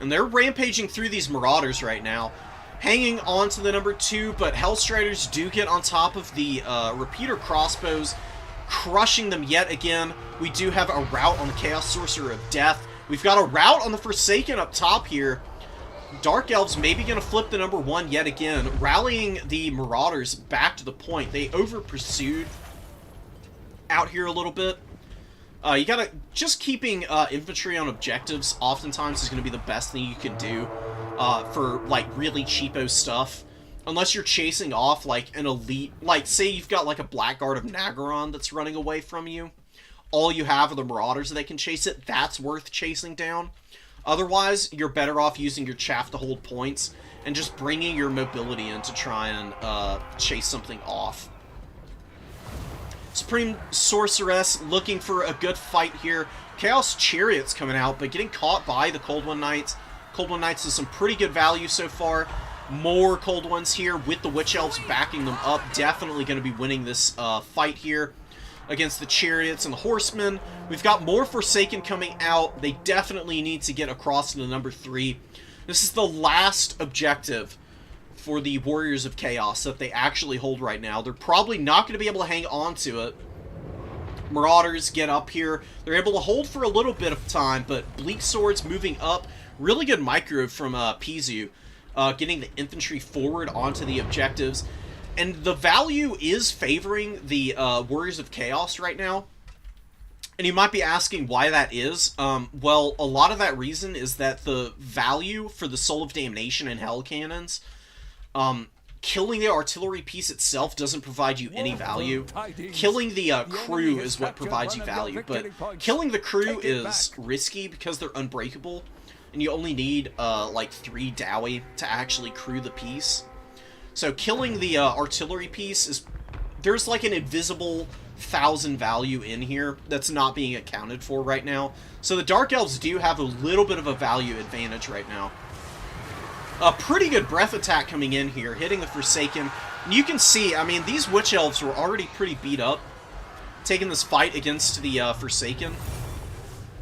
And they're rampaging through these Marauders right now, hanging on to the number 2, but Hellstriders do get on top of the repeater crossbows, crushing them yet again. We do have a rout on the Chaos Sorcerer of Death. We've got a rout on the Forsaken up top here. Dark Elves maybe going to flip the number 1 yet again, rallying the Marauders back to the point. They over-pursued out here a little bit. You gotta, just keeping infantry on objectives oftentimes is going to be the best thing you can do for, like, really cheapo stuff. Unless you're chasing off, like, an elite, like, say you've got, like, a Blackguard of Nagaron that's running away from you. All you have are the Marauders that can chase it. That's worth chasing down. Otherwise, you're better off using your chaff to hold points and just bringing your mobility in to try and chase something off. Supreme Sorceress looking for a good fight here. Chaos Chariot's coming out, but getting caught by the Cold One Knights. Cold One Knights is some pretty good value so far. More Cold Ones here with the Witch Elves backing them up. Definitely going to be winning this fight here against the Chariots and the Horsemen. We've got more Forsaken coming out. They definitely need to get across into number 3. This is the last objective for the Warriors of Chaos that they actually hold right now. They're probably not going to be able to hang on to it. Marauders get up here. They're able to hold for a little bit of time, but Bleak Swords moving up. Really good micro from Pizu, getting the infantry forward onto the objectives. And the value is favoring the Warriors of Chaos right now. And you might be asking why that is. Well, a lot of that reason is that the value for the Soul of Damnation and Hell Cannons, killing the artillery piece itself doesn't provide you any value. Killing the crew is what provides you value. But killing the crew is risky because they're unbreakable. And you only need like 3 Dowie to actually crew the piece. So killing the artillery piece is... There's like an invisible 1,000 value in here that's not being accounted for right now. So the Dark Elves do have a little bit of a value advantage right now. A pretty good breath attack coming in here, hitting the Forsaken. And you can see, I mean, these Witch Elves were already pretty beat up, taking this fight against the Forsaken.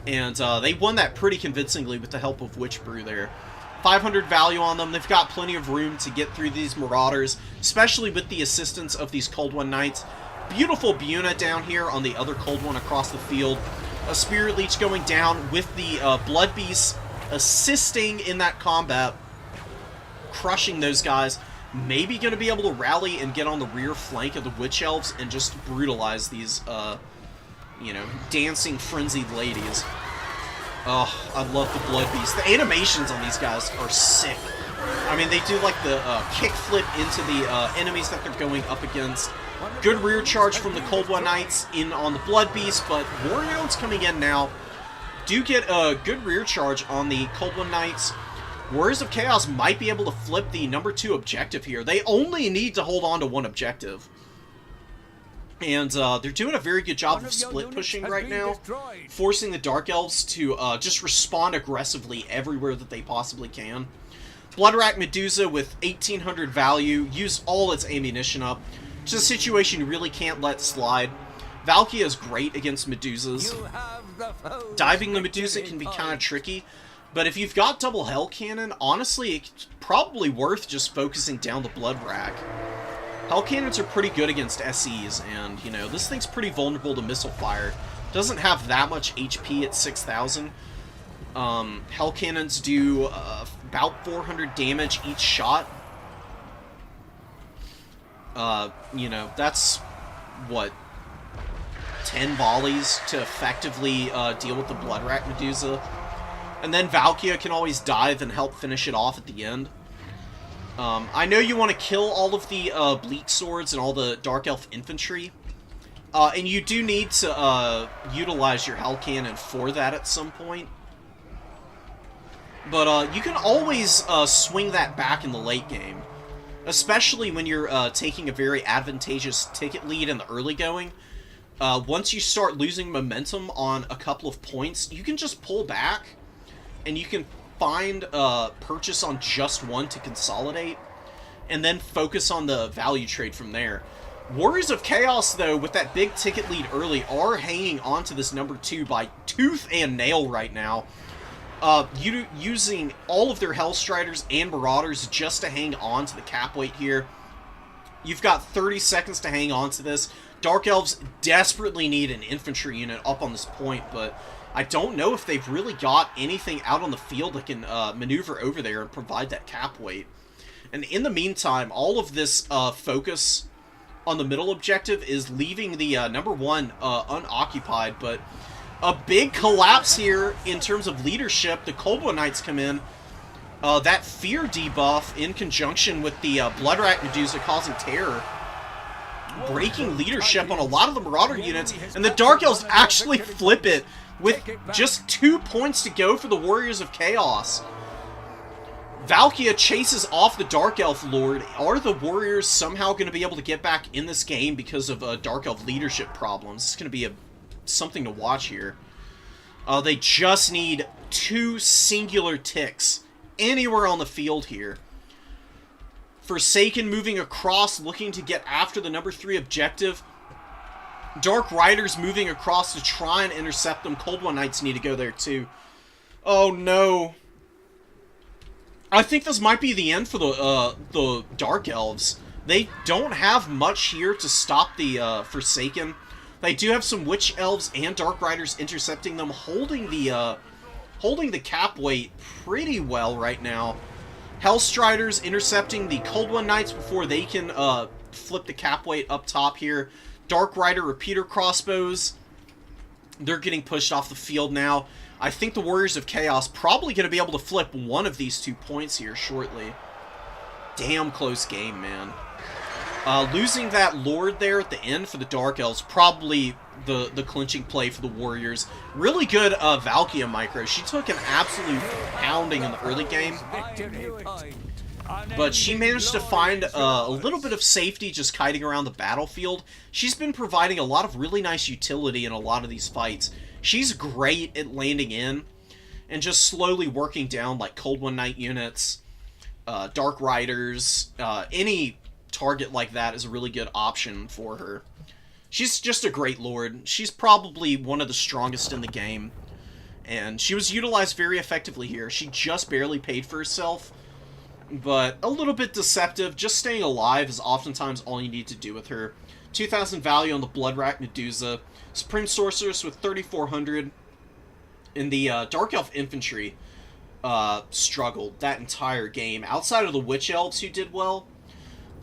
And they won that pretty convincingly with the help of Witch Brew there. 500 value on them. They've got plenty of room to get through these Marauders, especially with the assistance of these Cold One Knights. Beautiful Buna down here on the other Cold One across the field. A Spirit Leech going down with the Blood Beast assisting in that combat. Crushing those guys. Maybe going to be able to rally and get on the rear flank of the Witch Elves and just brutalize these, you know, dancing, frenzied ladies. Oh, I love the Blood Beast. The animations on these guys are sick. I mean, they do like the kick flip into the enemies that they're going up against. Good rear charge from the Cold One Knights in on the Blood Beast, but Warriors coming in now do get a good rear charge on the Cold One Knights. Warriors of Chaos might be able to flip the number 2 objective here. They only need to hold on to 1 objective. And they're doing a very good job of split pushing right now, forcing the Dark Elves to just respond aggressively everywhere that they possibly can. Bloodrack Medusa with 1,800 value, used all its ammunition up. It's a situation you really can't let slide. Valkia is great against Medusas. Diving the Medusa can be kind of tricky, but if you've got double Hell Cannon, honestly, it's probably worth just focusing down the Blood Rack. Hell Cannons are pretty good against SEs, and, you know, this thing's pretty vulnerable to missile fire. Doesn't have that much HP at 6,000. Hell Cannons do about 400 damage each shot. You know, that's, what, 10 volleys to effectively deal with the Blood Rack Medusa. And then Valkia can always dive and help finish it off at the end. I know you want to kill all of the Bleak Swords and all the Dark Elf infantry. And you do need to utilize your Hell Cannon for that at some point. But you can always swing that back in the late game. Especially when you're taking a very advantageous ticket lead in the early going. Once you start losing momentum on a couple of points, you can just pull back. And you can find purchase on just 1 to consolidate, and then focus on the value trade from there. Warriors of Chaos, though, with that big ticket lead early, are hanging on to this number 2 by tooth and nail right now. Using all of their Hellstriders and Marauders just to hang on to the cap weight here. You've got 30 seconds to hang on to this. Dark Elves desperately need an infantry unit up on this point, but I don't know if they've really got anything out on the field that can maneuver over there and provide that cap weight. And in the meantime, all of this focus on the middle objective is leaving the number 1 unoccupied, but a big collapse here in terms of leadership. The Cold One Knights come in. That fear debuff in conjunction with the Bloodrack Medusa causing terror, breaking leadership on a lot of the Marauder units, and the Dark Elves actually flip it with just 2 points to go for the Warriors of Chaos. Valkia chases off the Dark Elf Lord. Are the Warriors somehow going to be able to get back in this game because of Dark Elf leadership problems? It's going to be something to watch here. They just need 2 singular ticks anywhere on the field here. Forsaken moving across, looking to get after the number 3 objective. Dark Riders moving across to try and intercept them. Cold One Knights need to go there too. Oh no. I think this might be the end for the Dark Elves. They don't have much here to stop the Forsaken. They do have some Witch Elves and Dark Riders intercepting them, holding the cap weight pretty well right now. Hellstriders intercepting the Cold One Knights before they can flip the cap weight up top here. Dark Rider repeater crossbows. They're getting pushed off the field now. I think the Warriors of Chaos probably going to be able to flip one of these 2 points here shortly. Damn close game, man. Losing that Lord there at the end for the Dark Elves, probably the clinching play for the Warriors. Really good Valkia micro. She took an absolute pounding in the early game. But she managed to find a little bit of safety just kiting around the battlefield. She's been providing a lot of really nice utility in a lot of these fights. She's great at landing in and just slowly working down like Cold One Knight units, Dark Riders, any target like that is a really good option for her. She's just a great Lord. She's probably one of the strongest in the game, and she was utilized very effectively here. She just barely paid for herself, but a little bit deceptive. Just staying alive is oftentimes all you need to do with her. 2,000 value on the Bloodrack Medusa. Supreme Sorceress with 3,400. In the Dark Elf Infantry struggled that entire game. Outside of the Witch Elves who did well,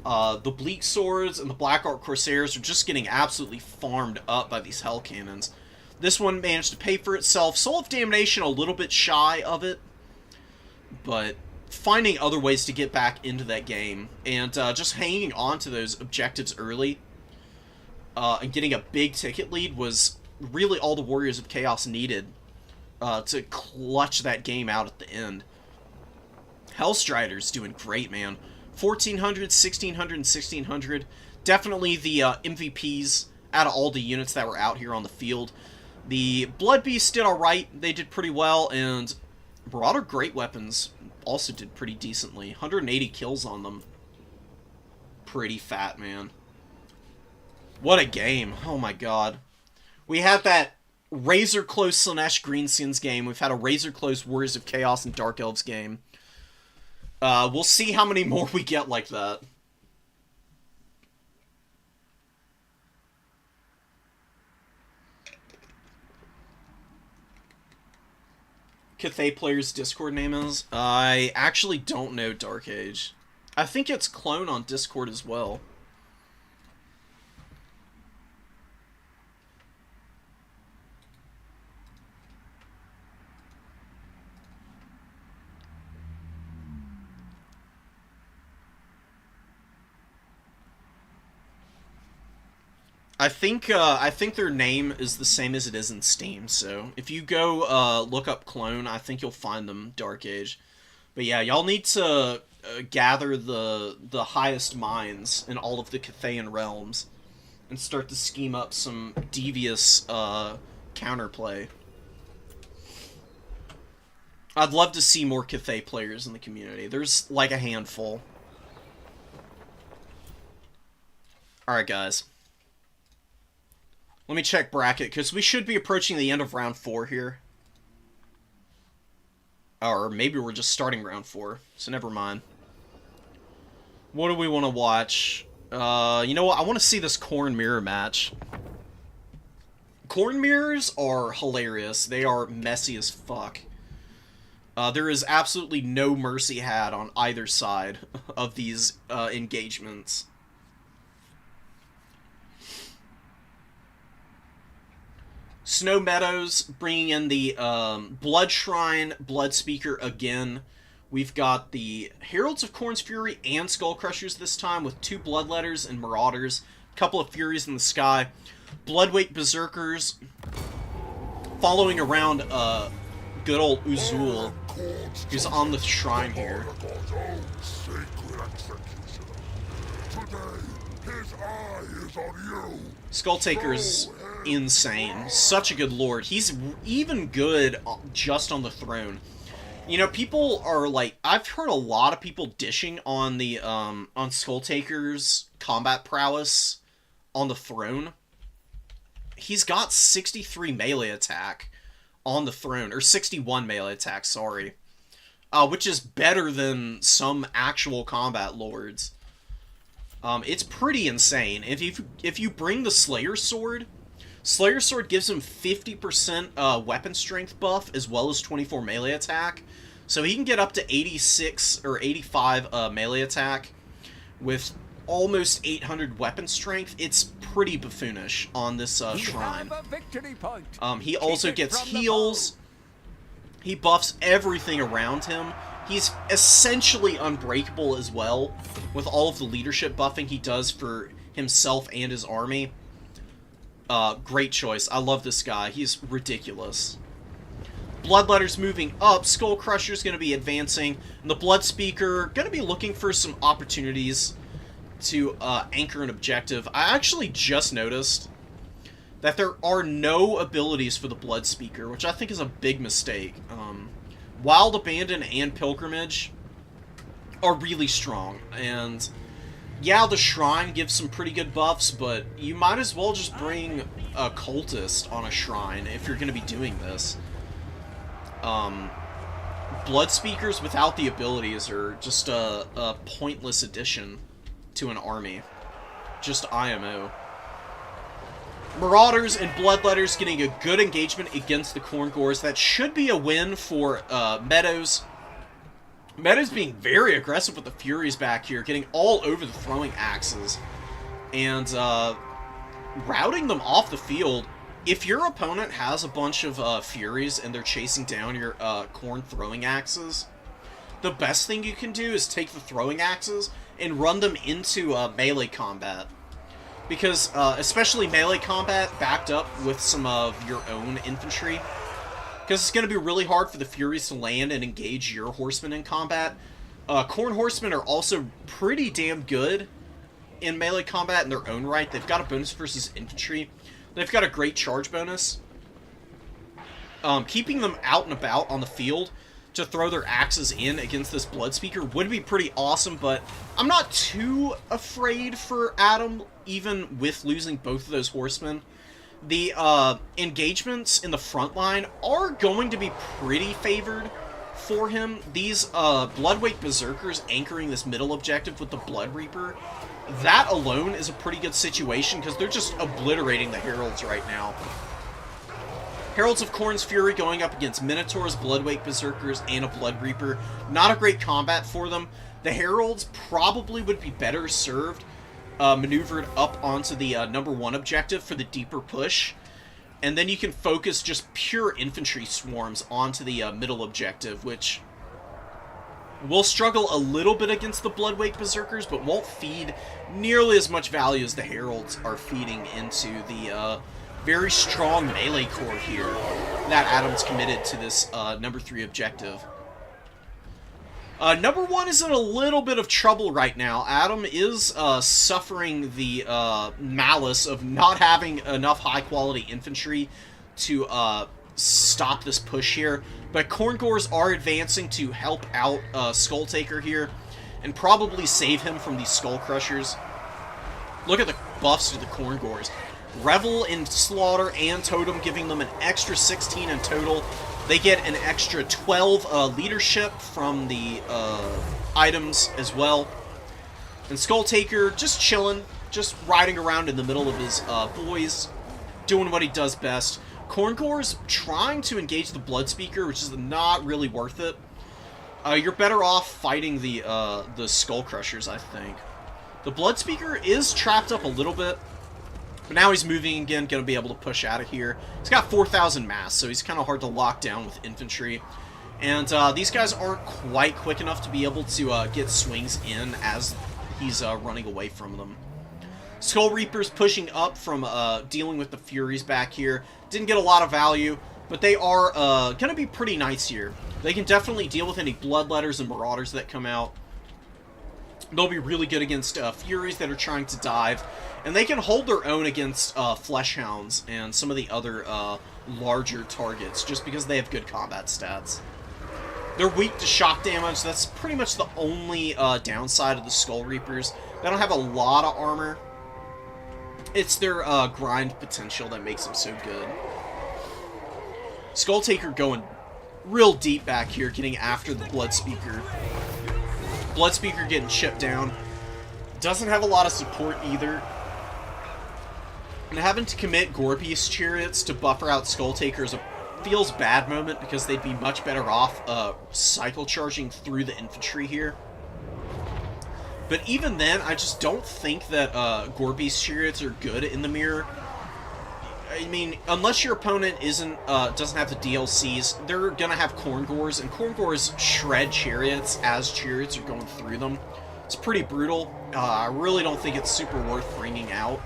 the Bleak Swords and the Black Ark Corsairs are just getting absolutely farmed up by these Hell Cannons. This one managed to pay for itself. Soul of Damnation a little bit shy of it, but finding other ways to get back into that game and just hanging on to those objectives early and getting a big ticket lead was really all the Warriors of Chaos needed to clutch that game out at the end. Hellstrider's doing great, man. 1,400, 1,600, and 1,600. Definitely the MVPs out of all the units that were out here on the field. The Blood Beasts did alright. They did pretty well, and Marauder Great Weapons also did pretty decently. 180 kills on them. Pretty fat, man. What a game. Oh my god. We had that razor-close Slanesh Greenskins game. We've had a razor-close Warriors of Chaos and Dark Elves game. We'll see how many more we get like that. Cathay Player's Discord name is? I actually don't know Dark Age. I think it's Clone on Discord as well. I think their name is the same as it is in Steam, so if you go look up Clone, I think you'll find them Dark Age. But yeah, y'all need to gather the highest minds in all of the Cathayan realms and start to scheme up some devious counterplay. I'd love to see more Cathay players in the community. There's like a handful. Alright, guys. Let me check bracket, because we should be approaching the end of round 4 here. Or maybe we're just starting round 4, so never mind. What do we want to watch? You know what? I want to see this Corn Mirror match. Corn Mirrors are hilarious. They are messy as fuck. There is absolutely no mercy had on either side of these engagements. Snow Meadows bringing in the Blood Shrine, Blood Speaker again. We've got the Heralds of Corn's Fury and Skull Crushers this time with 2 Bloodletters and Marauders. A couple of Furies in the sky. Bloodweight Berserkers following around good old Uzul. He's on the shrine here. Sacred executioner. Today, his eye is on you. Skull Taker's insane. Such a good lord. He's even good just on the throne. You know, people are like, I've heard a lot of people dishing on the on Skull Taker's combat prowess on the throne. He's got 63 melee attack on the throne, or 61 melee attack, sorry. Which is better than some actual combat lords. It's pretty insane. If you bring the Slayer Sword gives him 50% weapon strength buff, as well as 24 melee attack. So he can get up to 86 or 85 melee attack with almost 800 weapon strength. It's pretty buffoonish on this shrine. He also gets heals. He buffs everything around him. He's essentially unbreakable as well, with all of the leadership buffing he does for himself and his army. Great choice. I love this guy. He's ridiculous. Bloodletter's moving up. Skull Crusher's going to be advancing. And the Blood Speaker going to be looking for some opportunities to anchor an objective. I actually just noticed that there are no abilities for the Blood Speaker, which I think is a big mistake. Wild Abandon and Pilgrimage are really strong, and yeah, the Shrine gives some pretty good buffs, but you might as well just bring a Cultist on a Shrine if you're going to be doing this. Blood Speakers without the abilities are just a pointless addition to an army. Just IMO. Marauders and Bloodletters getting a good engagement against the Corngores. That should be a win for Meadows. Meadows being very aggressive with the Furies back here, getting all over the throwing axes, and routing them off the field. If your opponent has a bunch of Furies and they're chasing down your Corn throwing axes, the best thing you can do is take the throwing axes and run them into melee combat. Because, especially melee combat backed up with some of your own infantry, because it's going to be really hard for the Furies to land and engage your horsemen in combat. Corn horsemen are also pretty damn good in melee combat in their own right. They've got a bonus versus infantry. They've got a great charge bonus. Keeping them out and about on the field to throw their axes in against this Blood Speaker would be pretty awesome, but I'm not too afraid for Adam, even with losing both of those horsemen. The engagements in the front line are going to be pretty favored for him. These Bloodweight Berserkers anchoring this middle objective with the Blood Reaper, that alone is a pretty good situation, because they're just obliterating the Heralds right now. Heralds of Corn's Fury going up against Minotaurs, Bloodweight Berserkers, and a Blood Reaper. Not a great combat for them. The Heralds probably would be better served maneuvered up onto the #1 objective for the deeper push. And then you can focus just pure infantry swarms onto the middle objective, which will struggle a little bit against the Bloodweight Berserkers, but won't feed nearly as much value as the Heralds are feeding into the very strong melee core here that Adam's committed to this #3 objective. #1 is in a little bit of trouble right now. Adam is suffering the malice of not having enough high-quality infantry to stop this push here. But Corngores are advancing to help out Skull Taker here and probably save him from these Skull Crushers. Look at the buffs to the Corngores. Revel in Slaughter and Totem giving them an extra 16 in total. They get an extra 12 leadership from the items as well. And Skull Taker just chilling, just riding around in the middle of his boys, doing what he does best. Corngores trying to engage the Blood Speaker, which is not really worth it. You're better off fighting the Skull Crushers, I think. The Blood Speaker is trapped up a little bit, but now he's moving again, going to be able to push out of here. He's got 4,000 mass, so he's kind of hard to lock down with infantry. And these guys aren't quite quick enough to be able to get swings in as he's running away from them. Skull Reapers pushing up from dealing with the Furies back here. Didn't get a lot of value, but they are going to be pretty nice here. They can definitely deal with any Bloodletters and Marauders that come out. They'll be really good against Furies that are trying to dive. And they can hold their own against Fleshhounds and some of the other larger targets, just because they have good combat stats. They're weak to shock damage. That's pretty much the only downside of the Skull Reapers. They don't have a lot of armor. It's their grind potential that makes them so good. Skull Taker going real deep back here, getting after the Blood Speaker. Blood Speaker getting chipped down. Doesn't have a lot of support either. And having to commit Gorebeast Chariots to buffer out Skull Taker is a feels bad moment, because they'd be much better off cycle charging through the infantry here. But even then, I just don't think that Gorebeast Chariots are good in the mirror. I mean, unless your opponent doesn't have the DLCs, they're gonna have Corngores, and Corngores shred chariots as chariots are going through them. It's pretty brutal. I really don't think it's super worth bringing out.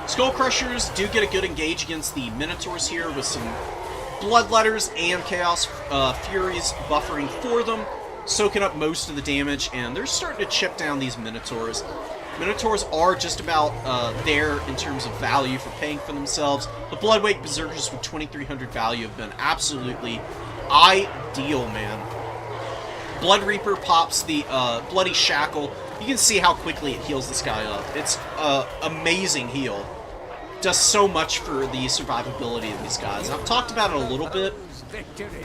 Skull Crushers do get a good engage against the Minotaurs here, with some Bloodletters and Chaos Furies buffering for them, soaking up most of the damage, and they're starting to chip down these Minotaurs. Minotaurs are just about there in terms of value for paying for themselves. The Bloodweight Berserkers with 2,300 value have been absolutely ideal, man. Blood Reaper pops the Bloody Shackle. You can see how quickly it heals this guy up. It's amazing heal. Does so much for the survivability of these guys. I've talked about it a little bit.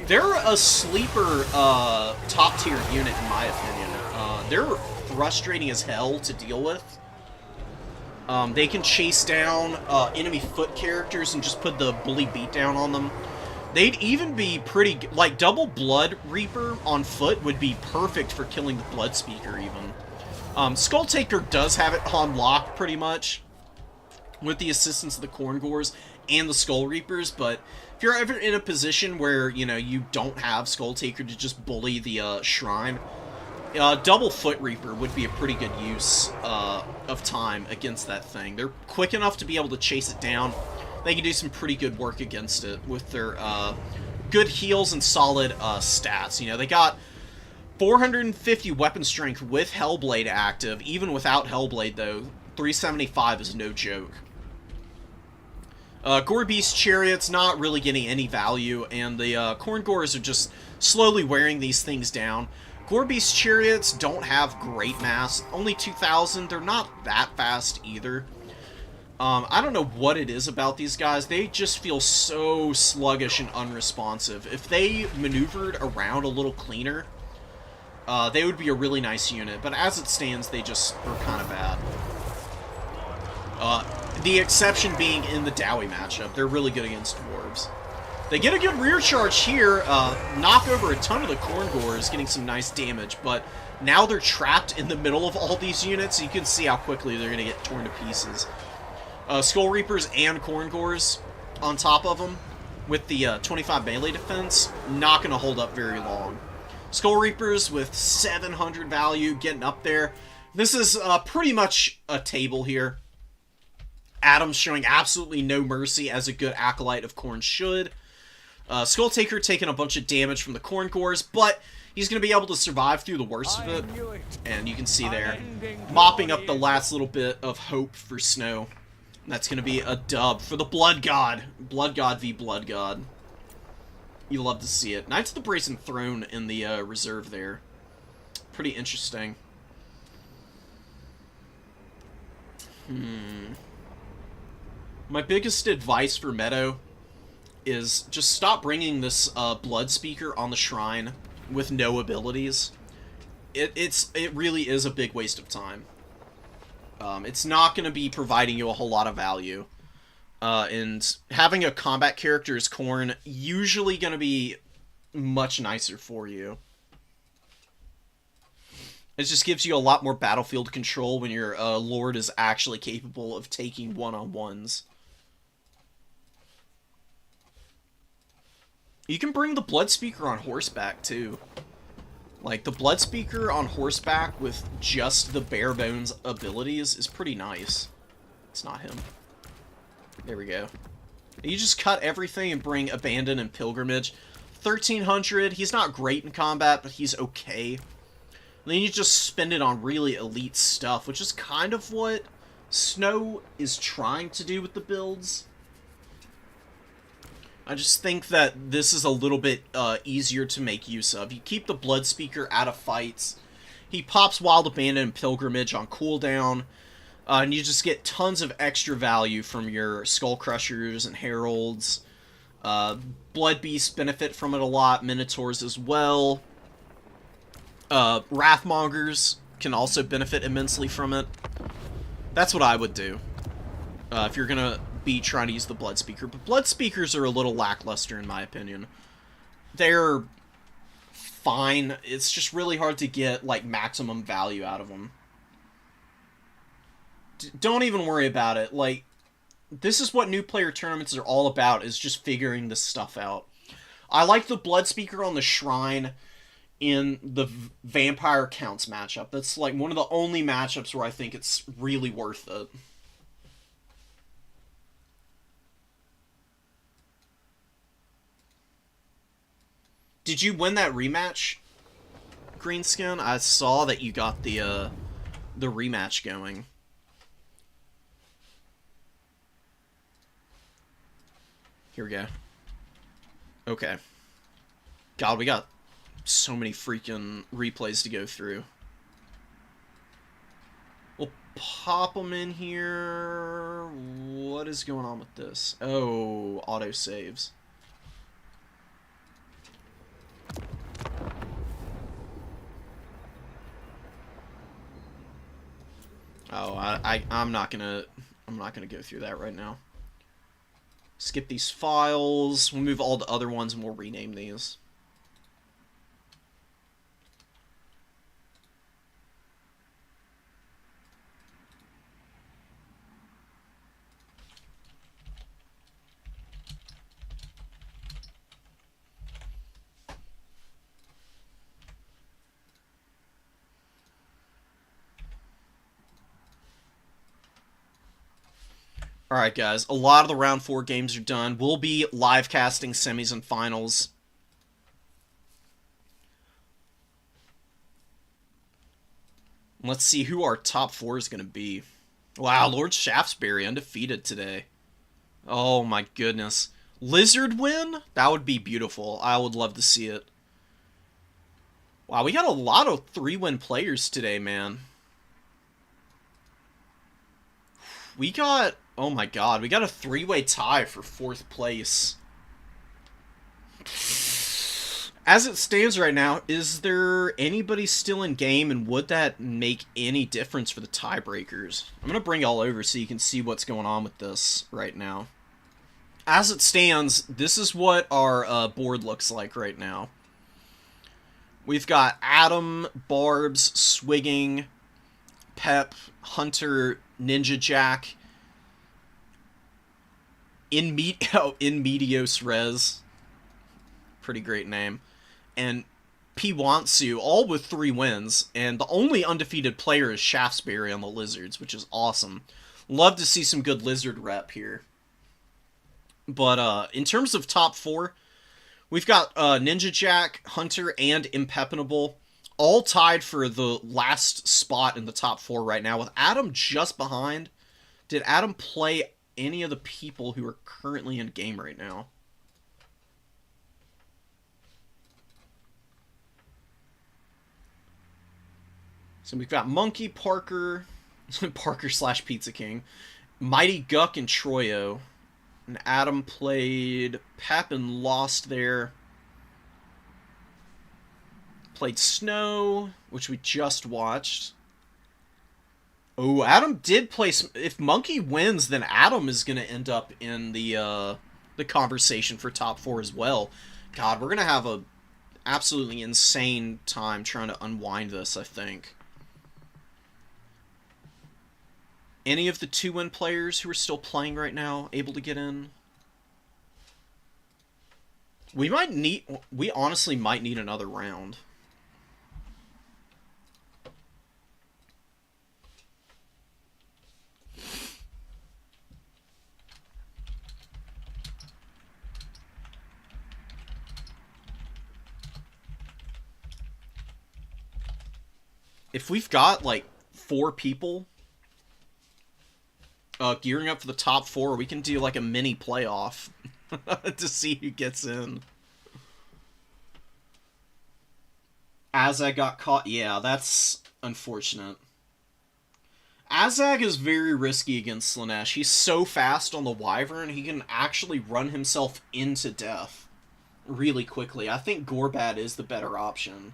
They're a sleeper top-tier unit, in my opinion. They're frustrating as hell to deal with. They can chase down enemy foot characters and just put the bully beatdown on them. They'd even be pretty... Like, double Blood Reaper on foot would be perfect for killing the Blood Speaker, even. Skull Taker does have it on lock, pretty much, with the assistance of the Corngores and the Skull Reapers, but if you're ever in a position where, you know, you don't have Skull Taker to just bully the Shrine, double Foot Reaper would be a pretty good use of time against that thing. They're quick enough to be able to chase it down. They can do some pretty good work against it with their good heals and solid stats. You know, they got 450 weapon strength with Hellblade active. Even without Hellblade, though, 375 is no joke. Gorebeast Chariots not really getting any value, and the Corngores are just slowly wearing these things down. Gorebeast Chariots don't have great mass, only 2,000. They're not that fast either. I don't know what it is about these guys. They just feel so sluggish and unresponsive. If they maneuvered around a little cleaner, they would be a really nice unit, but as it stands, they just are kind of bad. The exception being in the Dowie matchup. They're really good against dwarves. They get a good rear charge here, knock over a ton of the Corngores, getting some nice damage, but now they're trapped in the middle of all these units, so you can see how quickly they're going to get torn to pieces. Skull Reapers and Corngores on top of them, with the 25 melee defense, not going to hold up very long. Skull Reapers with 700 value, getting up there. This is pretty much a table here. Adam's showing absolutely no mercy, as a good Acolyte of Khorne should. Skull Taker taking a bunch of damage from the Corngores, but he's going to be able to survive through the worst of it. And you can see there, mopping up the last little bit of hope for Snow. That's going to be a dub for the Blood God. Blood God v. Blood God. You love to see it. Knights of the Brazen Throne in the reserve there. Pretty interesting. My biggest advice for Meadow is just stop bringing this Blood Speaker on the Shrine with no abilities. It really is a big waste of time. It's not going to be providing you a whole lot of value. And having a combat character as Khorne usually going to be much nicer for you. It just gives you a lot more battlefield control when your Lord is actually capable of taking one-on-ones. You can bring the Blood Speaker on horseback, too. Like, the Blood Speaker on horseback with just the bare bones abilities is pretty nice. It's not him. There we go. You just cut everything and bring Abandon and Pilgrimage. 1300. He's not great in combat, but he's okay. And then you just spend it on really elite stuff, which is kind of what Snow is trying to do with the builds. I just think that this is a little bit easier to make use of. You keep the Blood Speaker out of fights. He pops Wild Abandon and Pilgrimage on cooldown. And you just get tons of extra value from your Skull Crushers and Heralds. Blood Beasts benefit from it a lot. Minotaurs as well. Wrathmongers can also benefit immensely from it. That's what I would do. If you're gonna be trying to use the Blood Speaker. But Blood Speakers are a little lackluster in my opinion. They're fine. It's just really hard to get, like, maximum value out of them. Don't even worry about it. Like, this is what new player tournaments are all about, is just figuring this stuff out. I like the Blood Speaker on the Shrine in the Vampire Counts matchup. That's, like, one of the only matchups where I think it's really worth it. Did you win that rematch, Greenskin? I saw that you got the rematch going. Here we go. Okay. God, we got so many freaking replays to go through. We'll pop them in here. What is going on with this? Oh, auto saves. Oh, I'm not gonna go through that right now. Skip these files. We'll move all the other ones and we'll rename these. Alright, guys. A lot of the round 4 games are done. We'll be live casting semis and finals. Let's see who our top 4 is going to be. Wow, Lord Shaftesbury undefeated today. Oh my goodness. Lizard win? That would be beautiful. I would love to see it. Wow, we got a lot of 3-win players today, man. We got... Oh my god, we got a 3-way tie for 4th place. As it stands right now, is there anybody still in game, and would that make any difference for the tiebreakers? I'm going to bring y'all over so you can see what's going on with this right now. As it stands, this is what our board looks like right now. We've got Adam, Barbs, Swigging, Pep, Hunter, Ninja Jack, in Medios Res, pretty great name, and Piwantsu, all with 3 wins, and the only undefeated player is Shaftesbury on the Lizards, which is awesome. Love to see some good Lizard rep here. But in terms of top 4, we've got Ninja Jack, Hunter, and Impenetrable, all tied for the last spot in the top 4 right now, with Adam just behind. Did Adam play any of the people who are currently in game right now? So we've got Monkey, Parker, Parker / Pizza King, Mighty Guck, and Troyo. And Adam played Pep and lost there. Played Snow, which we just watched. Oh, Adam did play some... If Monkey wins, then Adam is going to end up in the conversation for top 4 as well. God, we're going to have a absolutely insane time trying to unwind this, I think. Any of the 2-win players who are still playing right now able to get in? We honestly might need another round. if we've got like 4 people gearing up for the top 4, we can do like a mini playoff to see who gets in. Azag got caught. Yeah, that's unfortunate. Azag is very risky against Slaanesh. He's so fast on the Wyvern, he can actually run himself into death really quickly. I think Gorbat is the better option.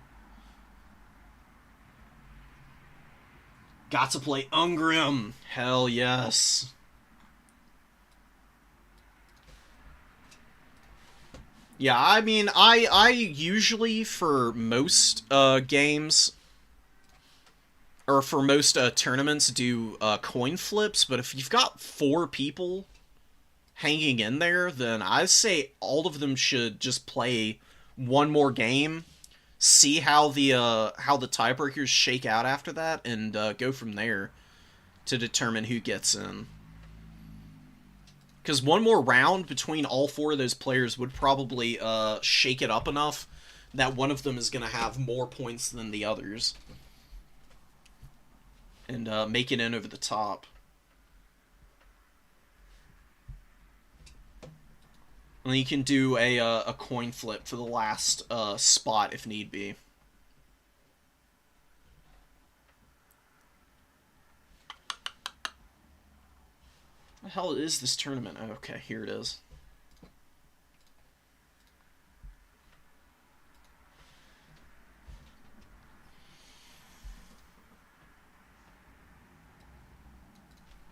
Got to play Ungrim. Hell yes. Yeah, I mean, I usually, for most games, or for most tournaments, do coin flips, but if you've got 4 people hanging in there, then I say all of them should just play one more game, see how the tiebreakers shake out after that, and go from there to determine who gets in. Because one more round between all 4 of those players would probably shake it up enough that one of them is going to have more points than the others. And make it in over the top. And then you can do a coin flip for the last spot if need be. What the hell is this tournament? Oh, okay, here it is.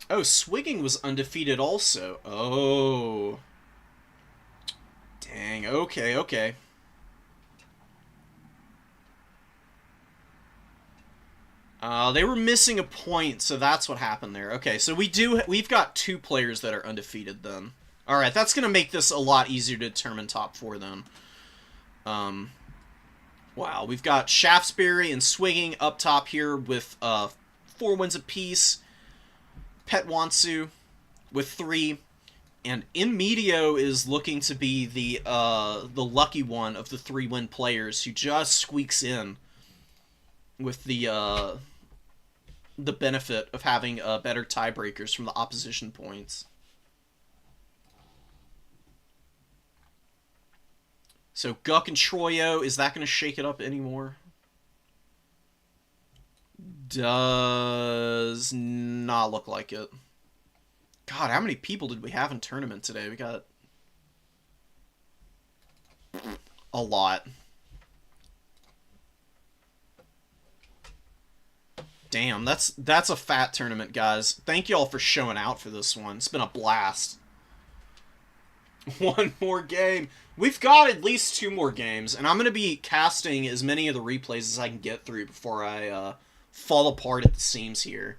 Oh, Swigging was undefeated also. Oh. Dang, okay, okay. They were missing a point, so that's what happened there. Okay, so we've got 2 players that are undefeated then. Alright, that's gonna make this a lot easier to determine top 4 then. Wow, we've got Shaftesbury and Swigging up top here with 4 wins apiece. Petwansu with 3. And In Medio is looking to be the lucky one of the 3-win players who just squeaks in with the benefit of having better tiebreakers from the opposition points. So Guck and Troyo, is that going to shake it up anymore? Does not look like it. God, how many people did we have in tournament today? We got a lot. Damn, that's a fat tournament, guys. Thank y'all for showing out for this one. It's been a blast. One more game. We've got at least 2 more games, and I'm going to be casting as many of the replays as I can get through before I fall apart at the seams here.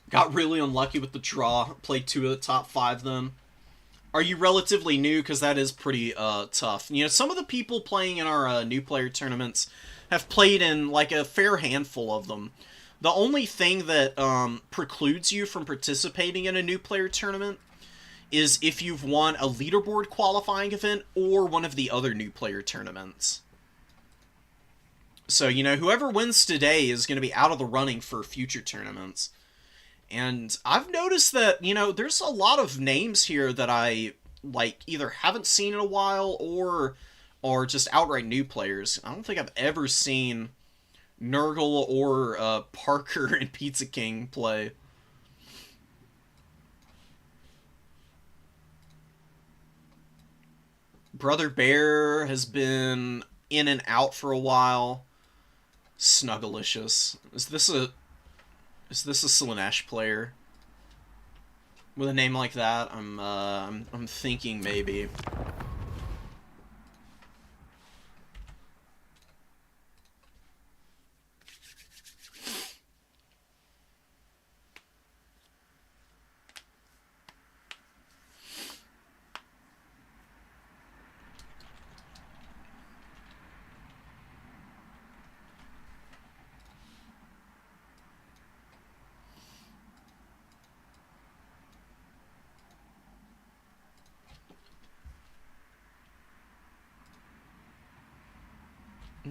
Got really unlucky with the draw. Played 2 of the top 5 then. Are you relatively new? Because that is pretty tough. You know, some of the people playing in our new player tournaments have played in like a fair handful of them. The only thing that precludes you from participating in a new player tournament is if you've won a leaderboard qualifying event or one of the other new player tournaments. So, you know, whoever wins today is going to be out of the running for future tournaments. And I've noticed that, you know, there's a lot of names here that I, like, either haven't seen in a while or just outright new players. I don't think I've ever seen Nurgle or Parker and Pizza King play. Brother Bear has been in and out for a while. Snuggalicious. Is this a Slaanesh player with a name like that? I'm thinking maybe.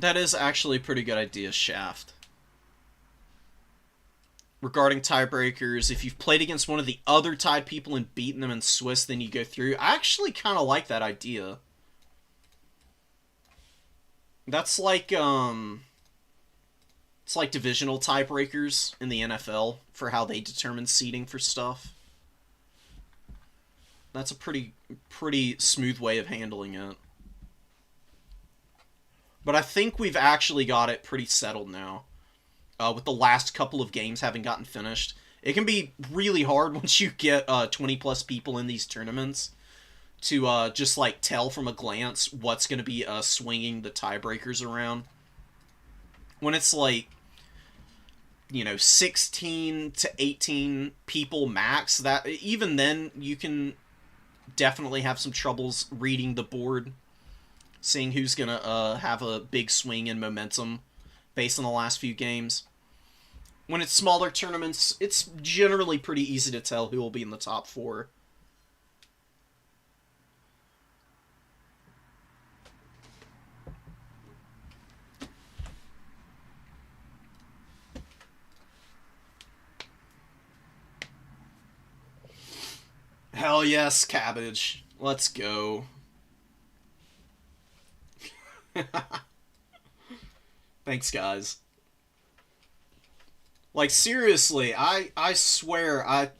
That is actually a pretty good idea, Shaft. Regarding tiebreakers, if you've played against one of the other tied people and beaten them in Swiss, then you go through. I actually kind of like that idea. That's like, it's like divisional tiebreakers in the NFL for how they determine seeding for stuff. That's a pretty smooth way of handling it. But I think we've actually got it pretty settled now. With the last couple of games having gotten finished. It can be really hard once you get 20 plus people in these tournaments to just like tell from a glance what's going to be swinging the tiebreakers around. When it's like, you know, 16 to 18 people max, that even then you can definitely have some troubles reading the board, seeing who's going to have a big swing in momentum based on the last few games. When it's smaller tournaments, it's generally pretty easy to tell who will be in the top 4. Hell yes, cabbage. Let's go. Thanks, guys. Like, seriously, I swear I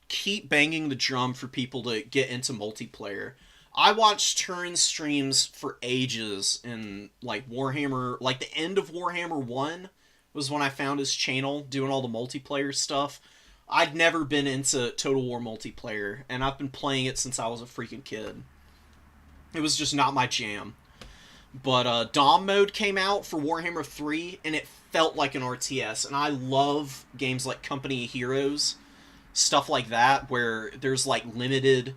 keep banging the drum for people to get into multiplayer. I watched Turin streams for ages in, like, Warhammer... Like, the end of Warhammer 1 was when I found his channel doing all the multiplayer stuff. I'd never been into Total War multiplayer, and I've been playing it since I was a freaking kid. It was just not my jam. But Dom mode came out for Warhammer 3, and it felt like an RTS, and I love games like Company of Heroes, stuff like that, where there's, like, limited,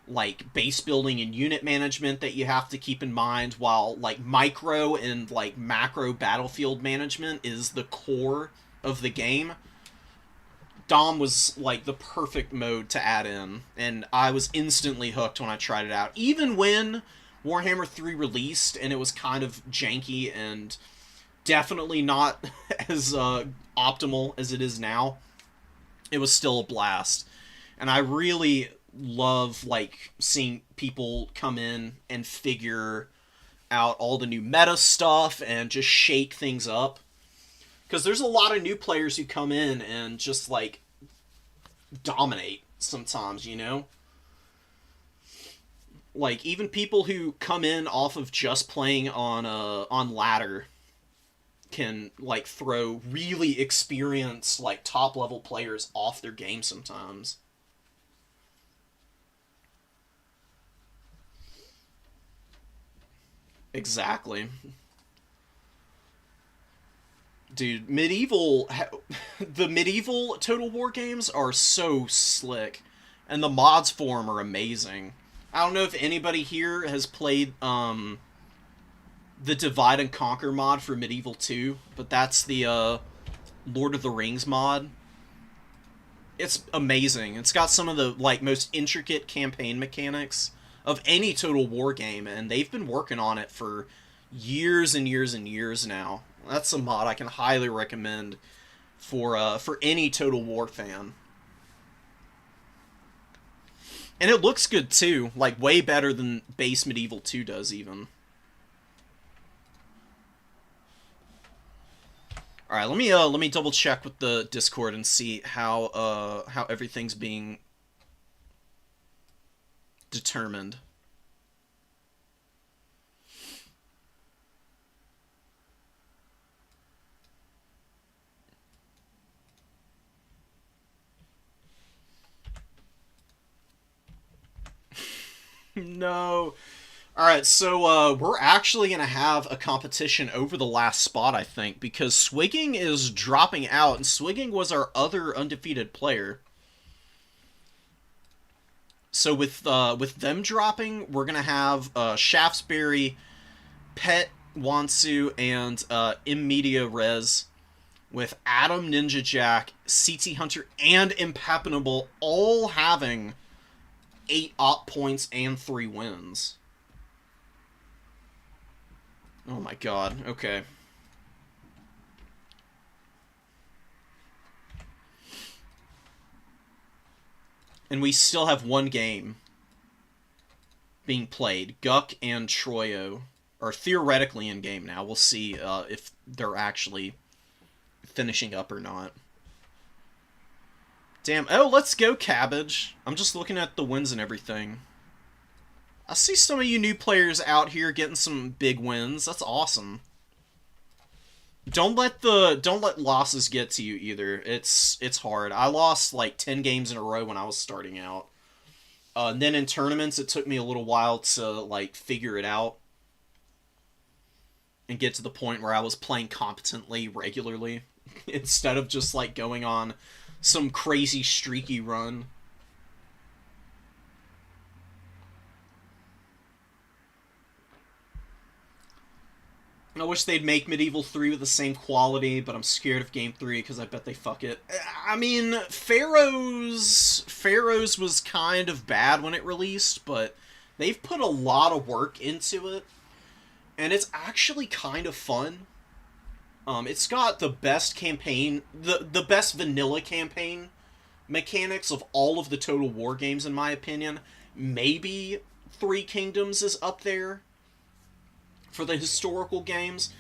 like, base building and unit management that you have to keep in mind, while, like, micro and, like, macro battlefield management is the core of the game. Dom was, like, the perfect mode to add in, and I was instantly hooked when I tried it out. Even when Warhammer 3 released, and it was kind of janky and definitely not as optimal as it is now, it was still a blast. And I really love, like, seeing people come in and figure out all the new meta stuff and just shake things up. Because there's a lot of new players who come in and just, like, dominate sometimes, you know? Like, even people who come in off of just playing on ladder can, like, throw really experienced, like, top-level players off their game sometimes. Exactly. Dude, the medieval Total War games are so slick, and the mods for them are amazing. I don't know if anybody here has played the Divide and Conquer mod for Medieval 2, but that's the Lord of the Rings mod. It's amazing. It's got some of the, like, most intricate campaign mechanics of any Total War game, and they've been working on it for years and years and years now. That's a mod I can highly recommend for any Total War fan. And it looks good too, like way better than base Medieval 2 does even. All right, let me double check with the Discord and see how everything's being determined. No. Alright, so we're actually going to have a competition over the last spot, I think, because Swigging is dropping out, and Swigging was our other undefeated player. So with them dropping, we're going to have Shaftesbury, Pet, Wansu, and Immedia Rez, with Adam, Ninja Jack, CT Hunter, and Impapinable all having 8 op points and 3 wins. Oh my god, okay. And we still have one game being played. Guck and Troyo are theoretically in game now. We'll see if they're actually finishing up or not. Damn. Oh, let's go, Cabbage. I'm just looking at the wins and everything. I see some of you new players out here getting some big wins. That's awesome. Don't let losses get to you either. It's hard. I lost like 10 games in a row when I was starting out. And then in tournaments, it took me a little while to like figure it out and get to the point where I was playing competently regularly instead of just like going on some crazy streaky run. I wish they'd make Medieval 3 with the same quality, but I'm scared of Game 3 because I bet they fuck it. I mean, Pharaohs was kind of bad when it released, but they've put a lot of work into it, and it's actually kind of fun. It's got the best campaign, the best vanilla campaign mechanics of all of the Total War games, in my opinion. Maybe Three Kingdoms is up there for the historical games.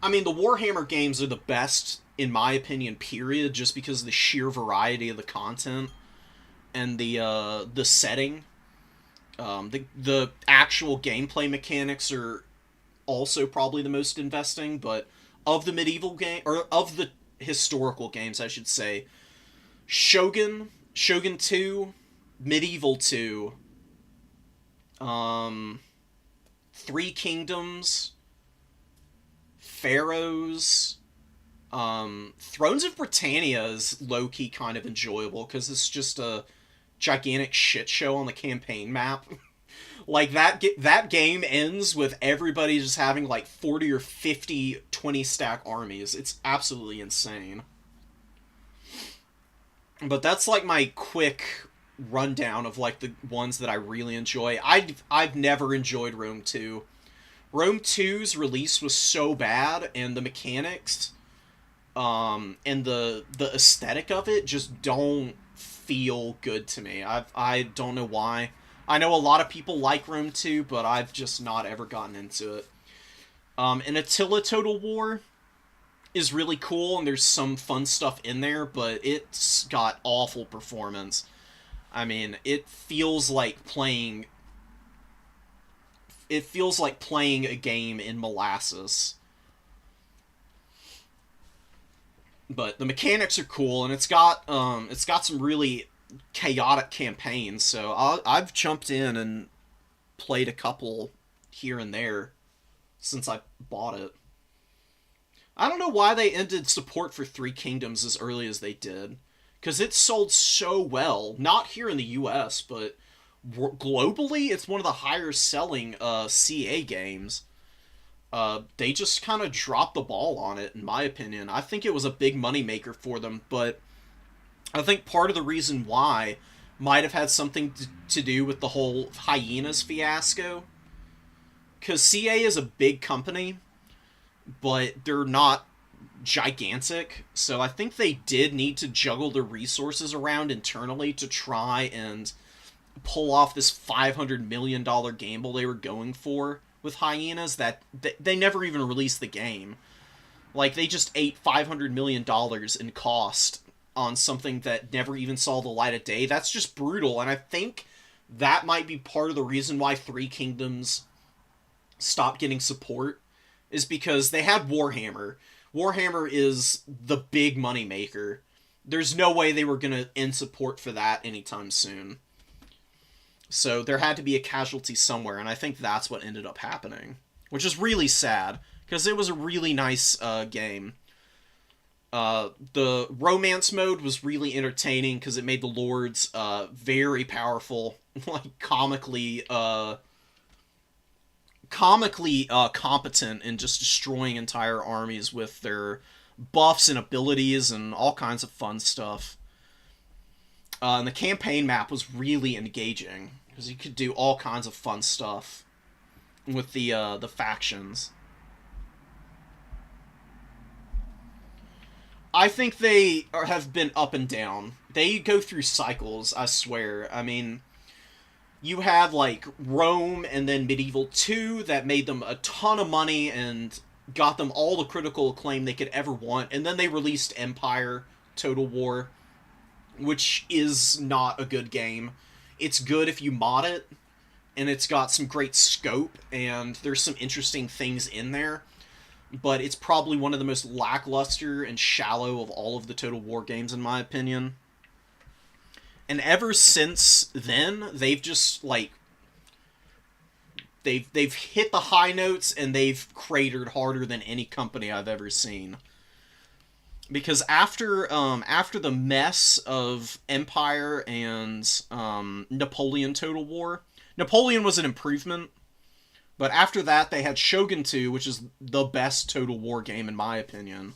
I mean, the Warhammer games are the best, in my opinion, period, just because of the sheer variety of the content and the setting. The actual gameplay mechanics are also probably the most investing, but of the medieval game, or of the historical games, I should say, Shogun 2, Medieval 2, Three Kingdoms, Pharaohs, Thrones of Britannia is low-key kind of enjoyable because it's just a gigantic shit show on the campaign map. Like, that game ends with everybody just having, like, 40 or 50 20-stack armies. It's absolutely insane. But that's, like, my quick rundown of, like, the ones that I really enjoy. I've never enjoyed Rome 2. Rome 2's release was so bad, and the mechanics, and the aesthetic of it just don't feel good to me. I don't know why. I know a lot of people like Rome 2, but I've just not ever gotten into it. And Attila Total War is really cool, and there's some fun stuff in there, but it's got awful performance. I mean, it feels like playing a game in molasses. But the mechanics are cool, and it's got some really chaotic campaigns, so I've jumped in and played a couple here and there since I bought it. I don't know why they ended support for Three Kingdoms as early as they did, because it sold so well, not here in the US, but globally, it's one of the higher selling CA games. They just kind of dropped the ball on it, in my opinion. I think it was a big moneymaker for them, but I think part of the reason why might have had something to do with the whole Hyenas fiasco. Because CA is a big company, but they're not gigantic, so I think they did need to juggle their resources around internally to try and pull off this $500 million gamble they were going for with Hyenas that they never even released the game. Like, they just ate $500 million in cost on something that never even saw the light of day. That's just brutal, and I think that might be part of the reason why Three Kingdoms stopped getting support, is because they had Warhammer. Warhammer is the big money maker. There's no way they were going to end support for that anytime soon. So there had to be a casualty somewhere, and I think that's what ended up happening. Which is really sad, because it was a really nice game. The romance mode was really entertaining, because it made the lords very powerful, like comically competent in just destroying entire armies with their buffs and abilities and all kinds of fun stuff. And the campaign map was really engaging, because you could do all kinds of fun stuff with the factions. I think they have been up and down. They go through cycles, I swear. I mean, you had like Rome and then Medieval 2 that made them a ton of money and got them all the critical acclaim they could ever want, and then they released Empire Total War, which is not a good game. It's good if you mod it, and it's got some great scope, and there's some interesting things in there, but it's probably one of the most lackluster and shallow of all of the Total War games, in my opinion. And ever since then, they've just, like, they've hit the high notes, and they've cratered harder than any company I've ever seen. Because after the mess of Empire and Napoleon Total War, Napoleon was an improvement, but after that they had Shogun 2, which is the best Total War game in my opinion.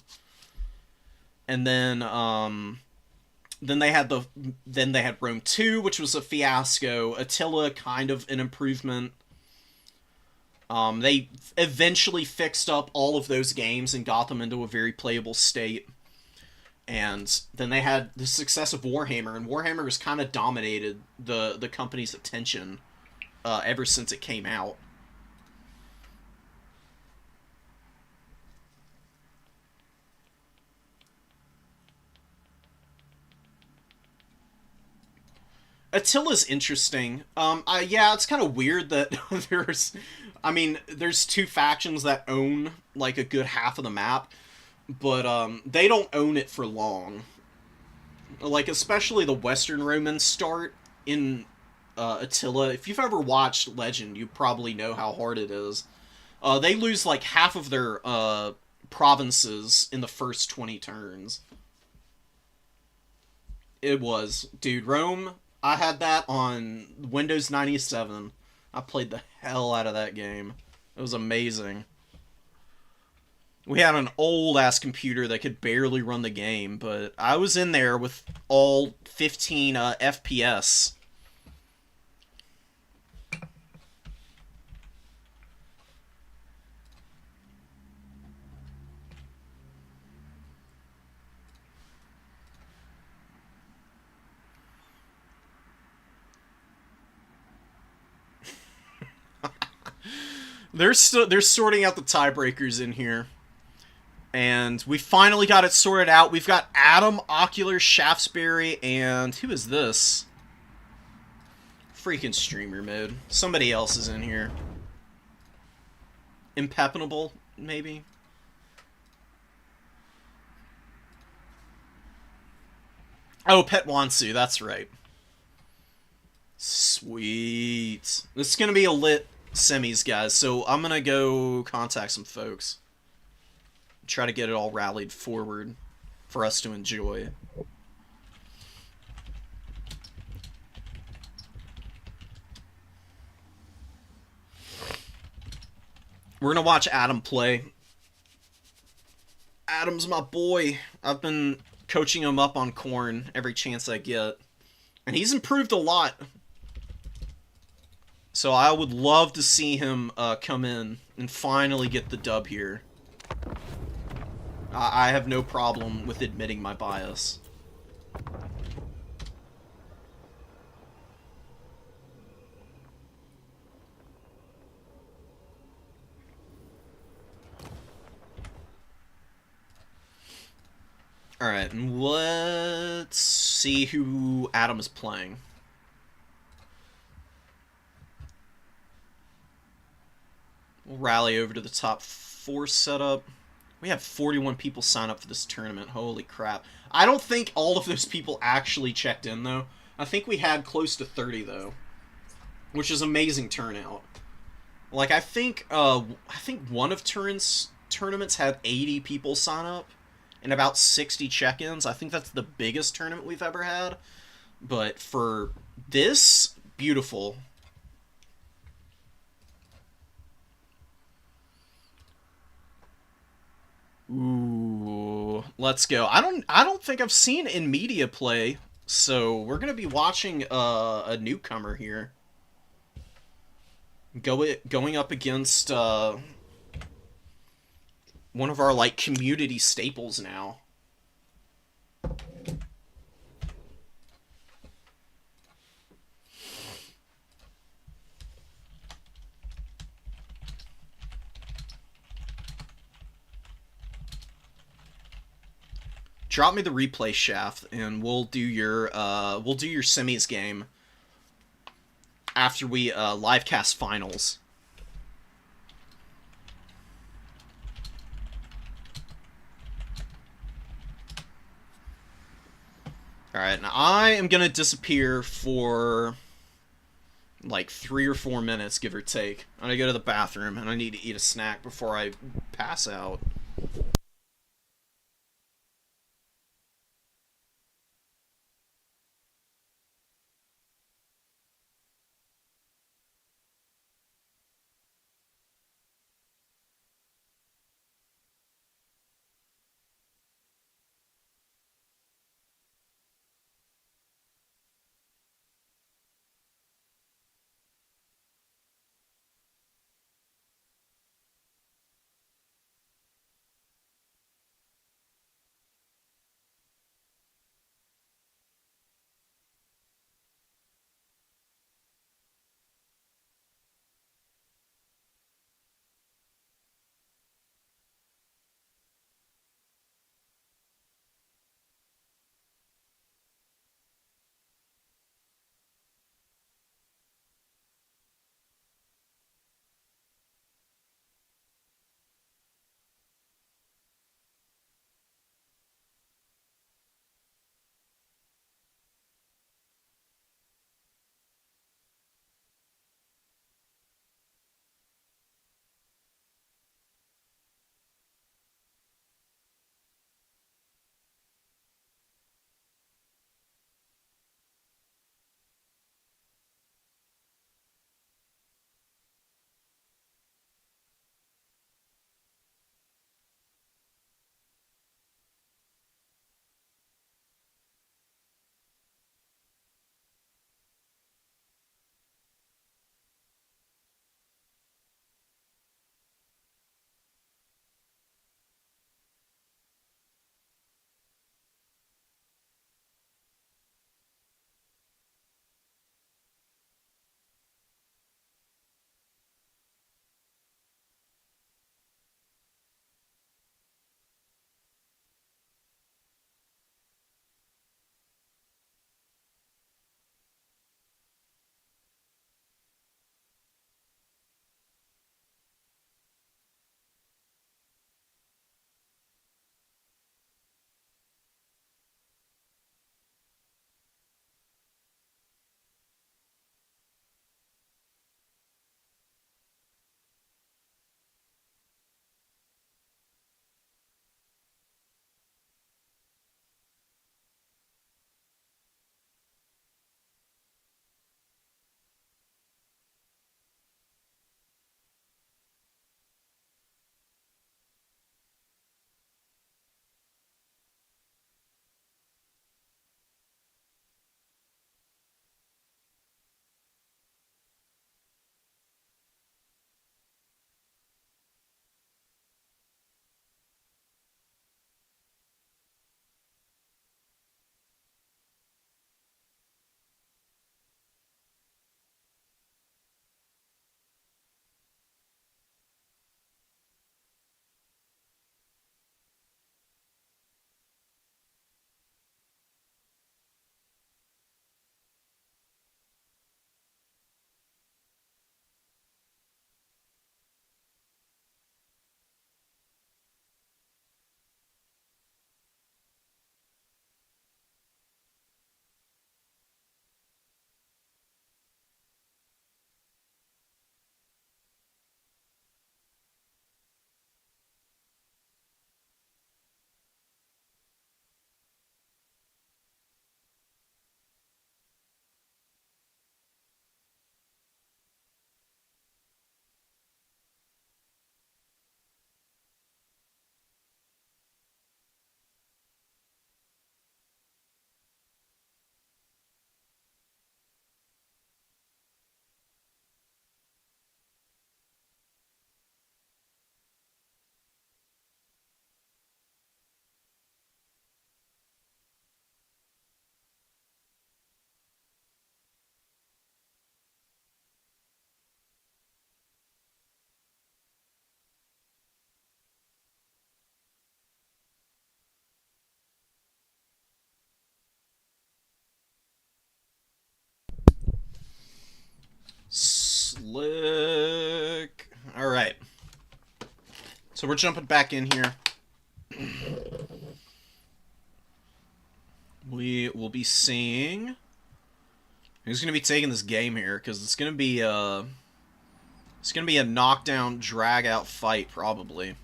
And then they had Rome 2, which was a fiasco. Attila, kind of an improvement. They eventually fixed up all of those games and got them into a very playable state. And then they had the success of Warhammer, and Warhammer has kind of dominated the company's attention ever since it came out. Attila's interesting. Yeah, it's kind of weird that there's two factions that own like a good half of the map, but they don't own it for long. Like, especially the Western Romans start in Attila. If you've ever watched Legend, you probably know how hard it is. They lose like half of their provinces in the first 20 turns. It was, dude, Rome. I had that on Windows 97. I played the hell out of that game. It was amazing. We had an old-ass computer that could barely run the game, but I was in there with all 15 FPS. They're sorting out the tiebreakers in here. And we finally got it sorted out. We've got Adam, Ocular, Shaftesbury, and who is this? Freaking streamer mode. Somebody else is in here. Impenetrable, maybe? Oh, Pet Wansu, that's right. Sweet. This is going to be a lit semis, guys, so I'm going to go contact some folks. Try to get it all rallied forward for us to enjoy. We're gonna watch Adam play. Adam's my boy. I've been coaching him up on Corn every chance I get, and he's improved a lot. So I would love to see him come in and finally get the dub here. I have no problem with admitting my bias. Alright, and let's see who Adam is playing. We'll rally over to the top 4 setup. We have 41 people sign up for this tournament. Holy crap. I don't think all of those people actually checked in, though. I think we had close to 30, though. Which is amazing turnout. Like, I think one of Turin's tournaments had 80 people sign up and about 60 check-ins. I think that's the biggest tournament we've ever had. But for this, beautiful. Ooh, let's go. I don't think I've seen in media play, so we're gonna be watching a newcomer here. Going up against one of our like community staples now. drop me the replay shaft, and we'll do your semis game after we live cast finals. Alright, now I am gonna disappear for like 3 or 4 minutes, give or take. I'm gonna go to the bathroom, and I need to eat a snack before I pass out. Click. Alright. So we're jumping back in here. We will be seeing who's going to be taking this game here, because it's going to be a knockdown, drag-out fight, probably.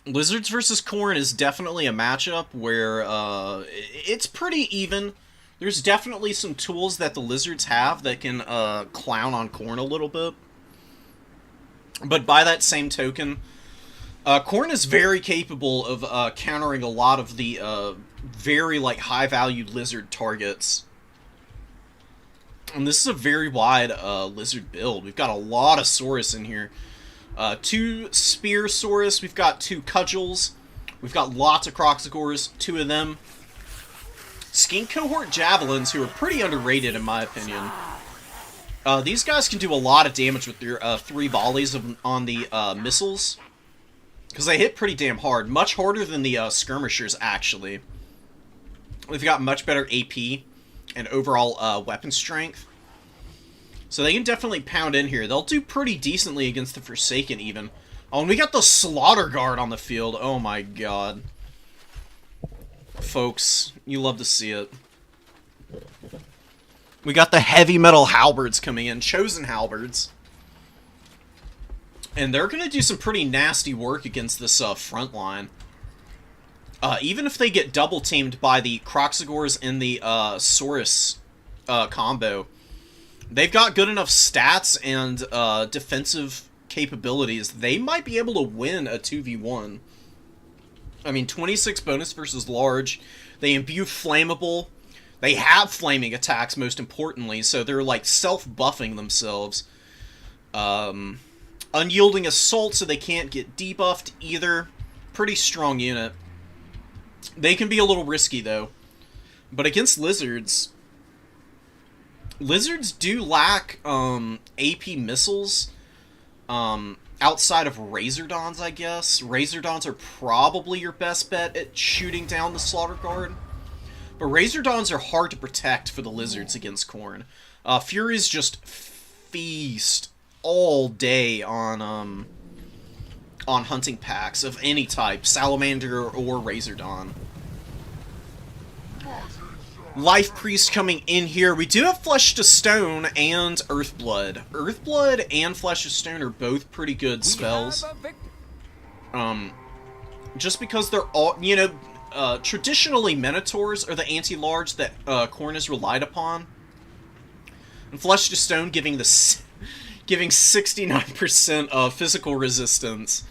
Lizards versus Khorne is definitely a matchup where it's pretty even. There's definitely some tools that the Lizards have that can clown on Khorne a little bit. But by that same token, Khorne is very capable of countering a lot of the very high-value Lizard targets. And this is a very wide Lizard build. We've got a lot of Saurus in here. 2 Spear Saurus, we've got 2 Cudgels, we've got lots of Croxagores, 2 of them. Skink Cohort Javelins, who are pretty underrated in my opinion. These guys can do a lot of damage with their 3 volleys on the missiles. Because they hit pretty damn hard. Much harder than the Skirmishers, actually. They've got much better AP and overall weapon strength. So they can definitely pound in here. They'll do pretty decently against the Forsaken, even. Oh, and we got the Slaughter Guard on the field. Oh my god. Folks, you love to see it. We got the heavy metal halberds coming in. Chosen halberds. And they're going to do some pretty nasty work against this front line. Even if they get double-teamed by the Croxagores and the Saurus combo, they've got good enough stats and defensive capabilities. They might be able to win a 2v1. I mean, 26 bonus versus large. They imbue flammable. They have flaming attacks, most importantly, so they're self-buffing themselves. Unyielding assault, so they can't get debuffed either. Pretty strong unit. They can be a little risky, though. But against Lizards, Lizards do lack AP missiles outside of Razordons, I guess. Razordons are probably your best bet at shooting down the Slaughter Guard. But Razordons are hard to protect for the Lizards against Khorne. Furies just feast all day on hunting packs of any type, Salamander or Razordon. Life Priest coming in here. We do have Flesh to Stone and Earthblood. Earthblood and Flesh to Stone are both pretty good spells. Just because they're all, traditionally Minotaurs are the anti-large that Khorne has relied upon. And Flesh to Stone giving 69% of physical resistance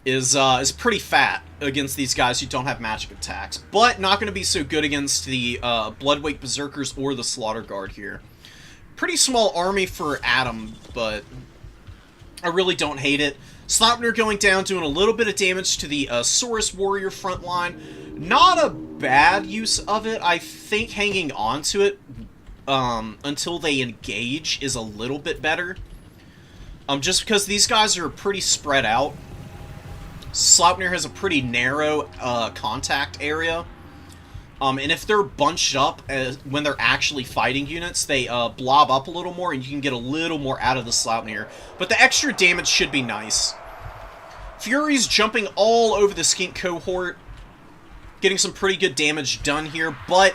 is pretty fat against these guys who don't have magic attacks, but not going to be so good against the Bloodwake Berserkers or the Slaughter Guard here. Pretty small army for Adam, but I really don't hate it. Sleipnir going down, doing a little bit of damage to the Saurus Warrior front line. Not a bad use of it. I think hanging on to it until they engage is a little bit better. Just because these guys are pretty spread out. Sleipnir has a pretty narrow contact area. And if they're bunched up when they're actually fighting units, they blob up a little more, and you can get a little more out of the Sleipnir. But the extra damage should be nice. Fury's jumping all over the Skink cohort, getting some pretty good damage done here, but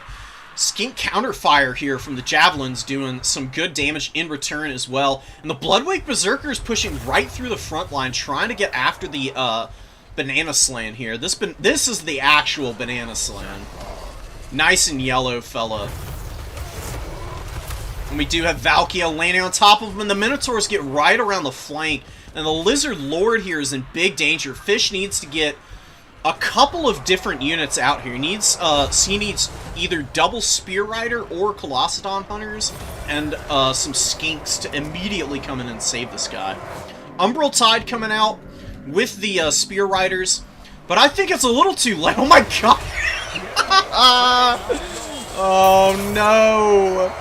Skink counterfire here from the Javelins doing some good damage in return as well. And the Bloodwake Berserkers pushing right through the front line, trying to get after the Banana Slan here. This is the actual Banana Slan. Nice and yellow, fella. And we do have Valkia landing on top of him, and the Minotaurs get right around the flank. And the Lizard Lord here is in big danger. Fish needs to get a couple of different units out here. He needs either double Spear Rider or Colossadon Hunters and some Skinks to immediately come in and save this guy. Umbral Tide coming out with the Spear Riders, but I think it's a little too late. Oh my god! Oh no!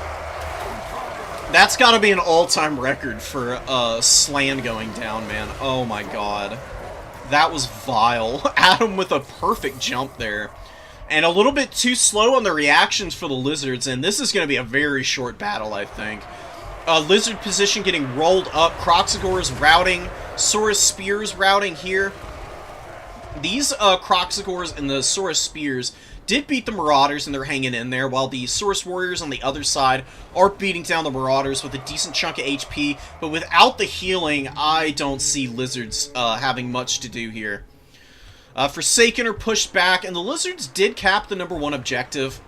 That's gotta be an all-time record for Slan going down, man. Oh my god. That was vile. Adam with a perfect jump there. And a little bit too slow on the reactions for the Lizards, and this is going to be a very short battle, I think. Lizard position getting rolled up. Croxagores routing. Saurus Spears routing here. These Croxagores and the Saurus Spears did beat the Marauders, and they're hanging in there, while the Saurus Warriors on the other side are beating down the Marauders with a decent chunk of HP, but without the healing, I don't see Lizards having much to do here. Forsaken are pushed back, and the Lizards did cap the #1 objective,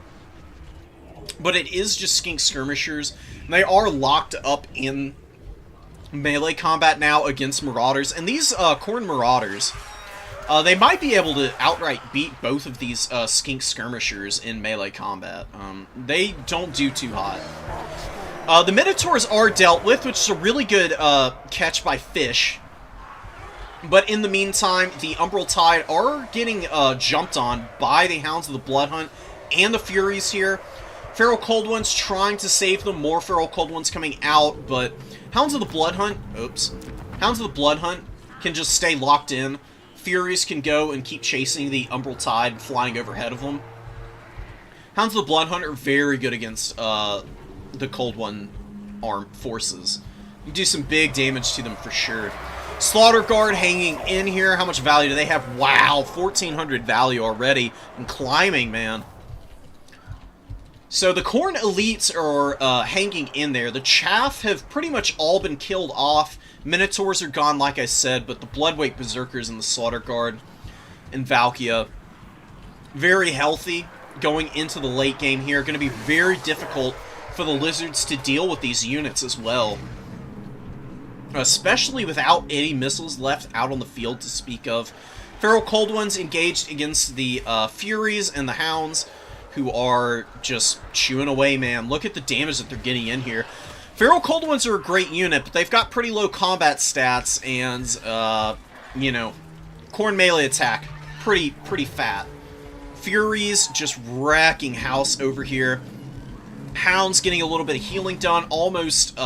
but it is just Skink Skirmishers. They are locked up in melee combat now against Marauders, and these Khorne Marauders, they might be able to outright beat both of these Skink Skirmishers in melee combat. They don't do too hot. The Minotaurs are dealt with, which is a really good catch by Fish. But in the meantime, the Umbral Tide are getting jumped on by the Hounds of the Blood Hunt and the Furies here. Feral Cold Ones trying to save them. More Feral Cold Ones coming out, but Hounds of the Blood Hunt... Oops. Hounds of the Blood Hunt can just stay locked in. Furies can go and keep chasing the Umbral Tide, flying overhead of them. Hounds of the Blood Hunt are very good against the Cold One armed forces. You do some big damage to them for sure. Slaughter Guard hanging in here. How much value do they have? Wow, 1,400 value already. And climbing, man. So the Khorne Elites are hanging in there. The Chaff have pretty much all been killed off. Minotaurs are gone, like I said, but the Bloodweight Berserkers and the Slaughter Guard and Valkia, very healthy going into the late game here. Going to be very difficult for the Lizards to deal with these units as well, especially without any missiles left out on the field to speak of. Feral Cold Ones engaged against the Furies and the Hounds, who are just chewing away, man. Look at the damage that they're getting in here. Feral Cold Ones are a great unit, but they've got pretty low combat stats, and, you know, Khorne melee attack, pretty fat. Furies just wrecking house over here. Hounds getting a little bit of healing done, almost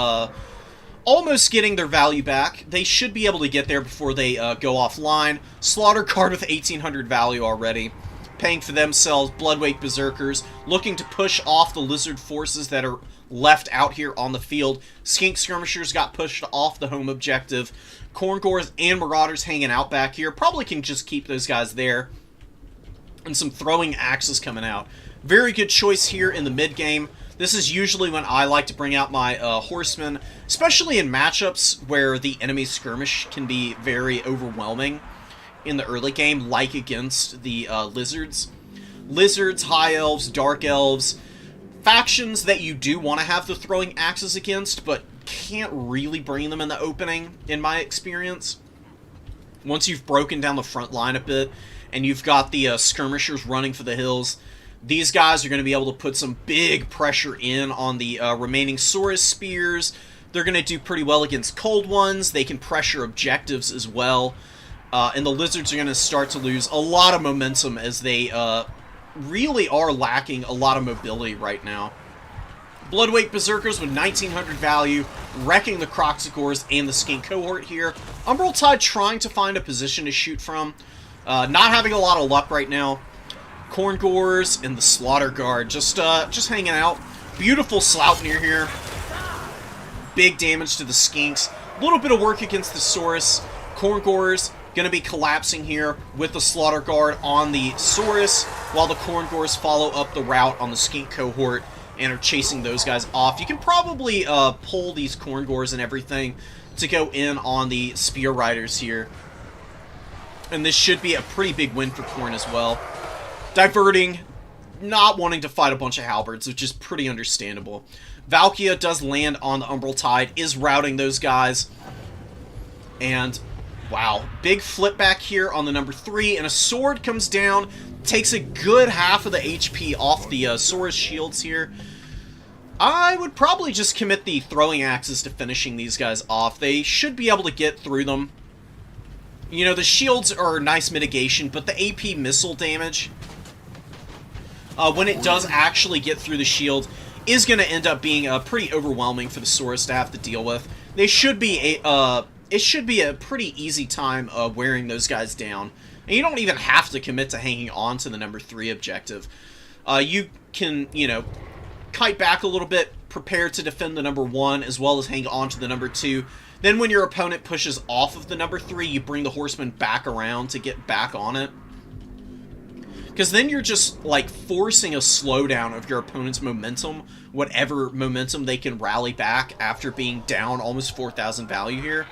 getting their value back. They should be able to get there before they go offline. Slaughter Guard with 1,800 value already, paying for themselves. Bloodweight Berserkers looking to push off the Lizard forces that are left out here on the field. Skink Skirmishers got pushed off the home objective. Khorngors and Marauders hanging out back here. Probably can just keep those guys there. And some throwing axes coming out. Very good choice here in the mid-game. This is usually when I like to bring out my horsemen, especially in matchups where the enemy skirmish can be very overwhelming in the early game, like against the Lizards. Lizards, High Elves, Dark Elves, factions that you do want to have the throwing axes against, but can't really bring them in the opening, in my experience. Once you've broken down the front line a bit, and you've got the skirmishers running for the hills, these guys are going to be able to put some big pressure in on the remaining Saurus Spears. They're going to do pretty well against Cold Ones. They can pressure objectives as well. And the Lizards are going to start to lose a lot of momentum as they really are lacking a lot of mobility right now. Bloodweight Berserkers with 1,900 value, wrecking the Croxagores and the Skink cohort here. Umbral Tide trying to find a position to shoot from. Not having a lot of luck right now. Khorngors and the Slaughter Guard just hanging out. Beautiful Sloughnir here. Big damage to the Skinks. A little bit of work against the Saurus. Khorngors going to be collapsing here with the Slaughter Guard on the Saurus, while the Khorngors follow up the route on the Skink cohort and are chasing those guys off. You can probably pull these Khorngors and everything to go in on the Spear Riders here. And this should be a pretty big win for Khorne as well. Diverting, not wanting to fight a bunch of halberds, which is pretty understandable. Valkia does land on the Umbral Tide, is routing those guys. And, wow, big flip back here on the number 3, and a sword comes down, takes a good half of the HP off the Saurus shields here. I would probably just commit the throwing axes to finishing these guys off. They should be able to get through them. You know, the shields are a nice mitigation, but the AP missile damage, when it does actually get through the shield, is going to end up being pretty overwhelming for the Saurus to have to deal with. They should be it should be a pretty easy time wearing those guys down. And you don't even have to commit to hanging on to the number 3 objective. You can, you know, kite back a little bit, prepared to defend the number 1 as well as hang on to the number 2. Then when your opponent pushes off of the number 3, you bring the horseman back around to get back on it. Because then you're just, like, forcing a slowdown of your opponent's momentum, whatever momentum they can rally back after being down almost 4,000 value here.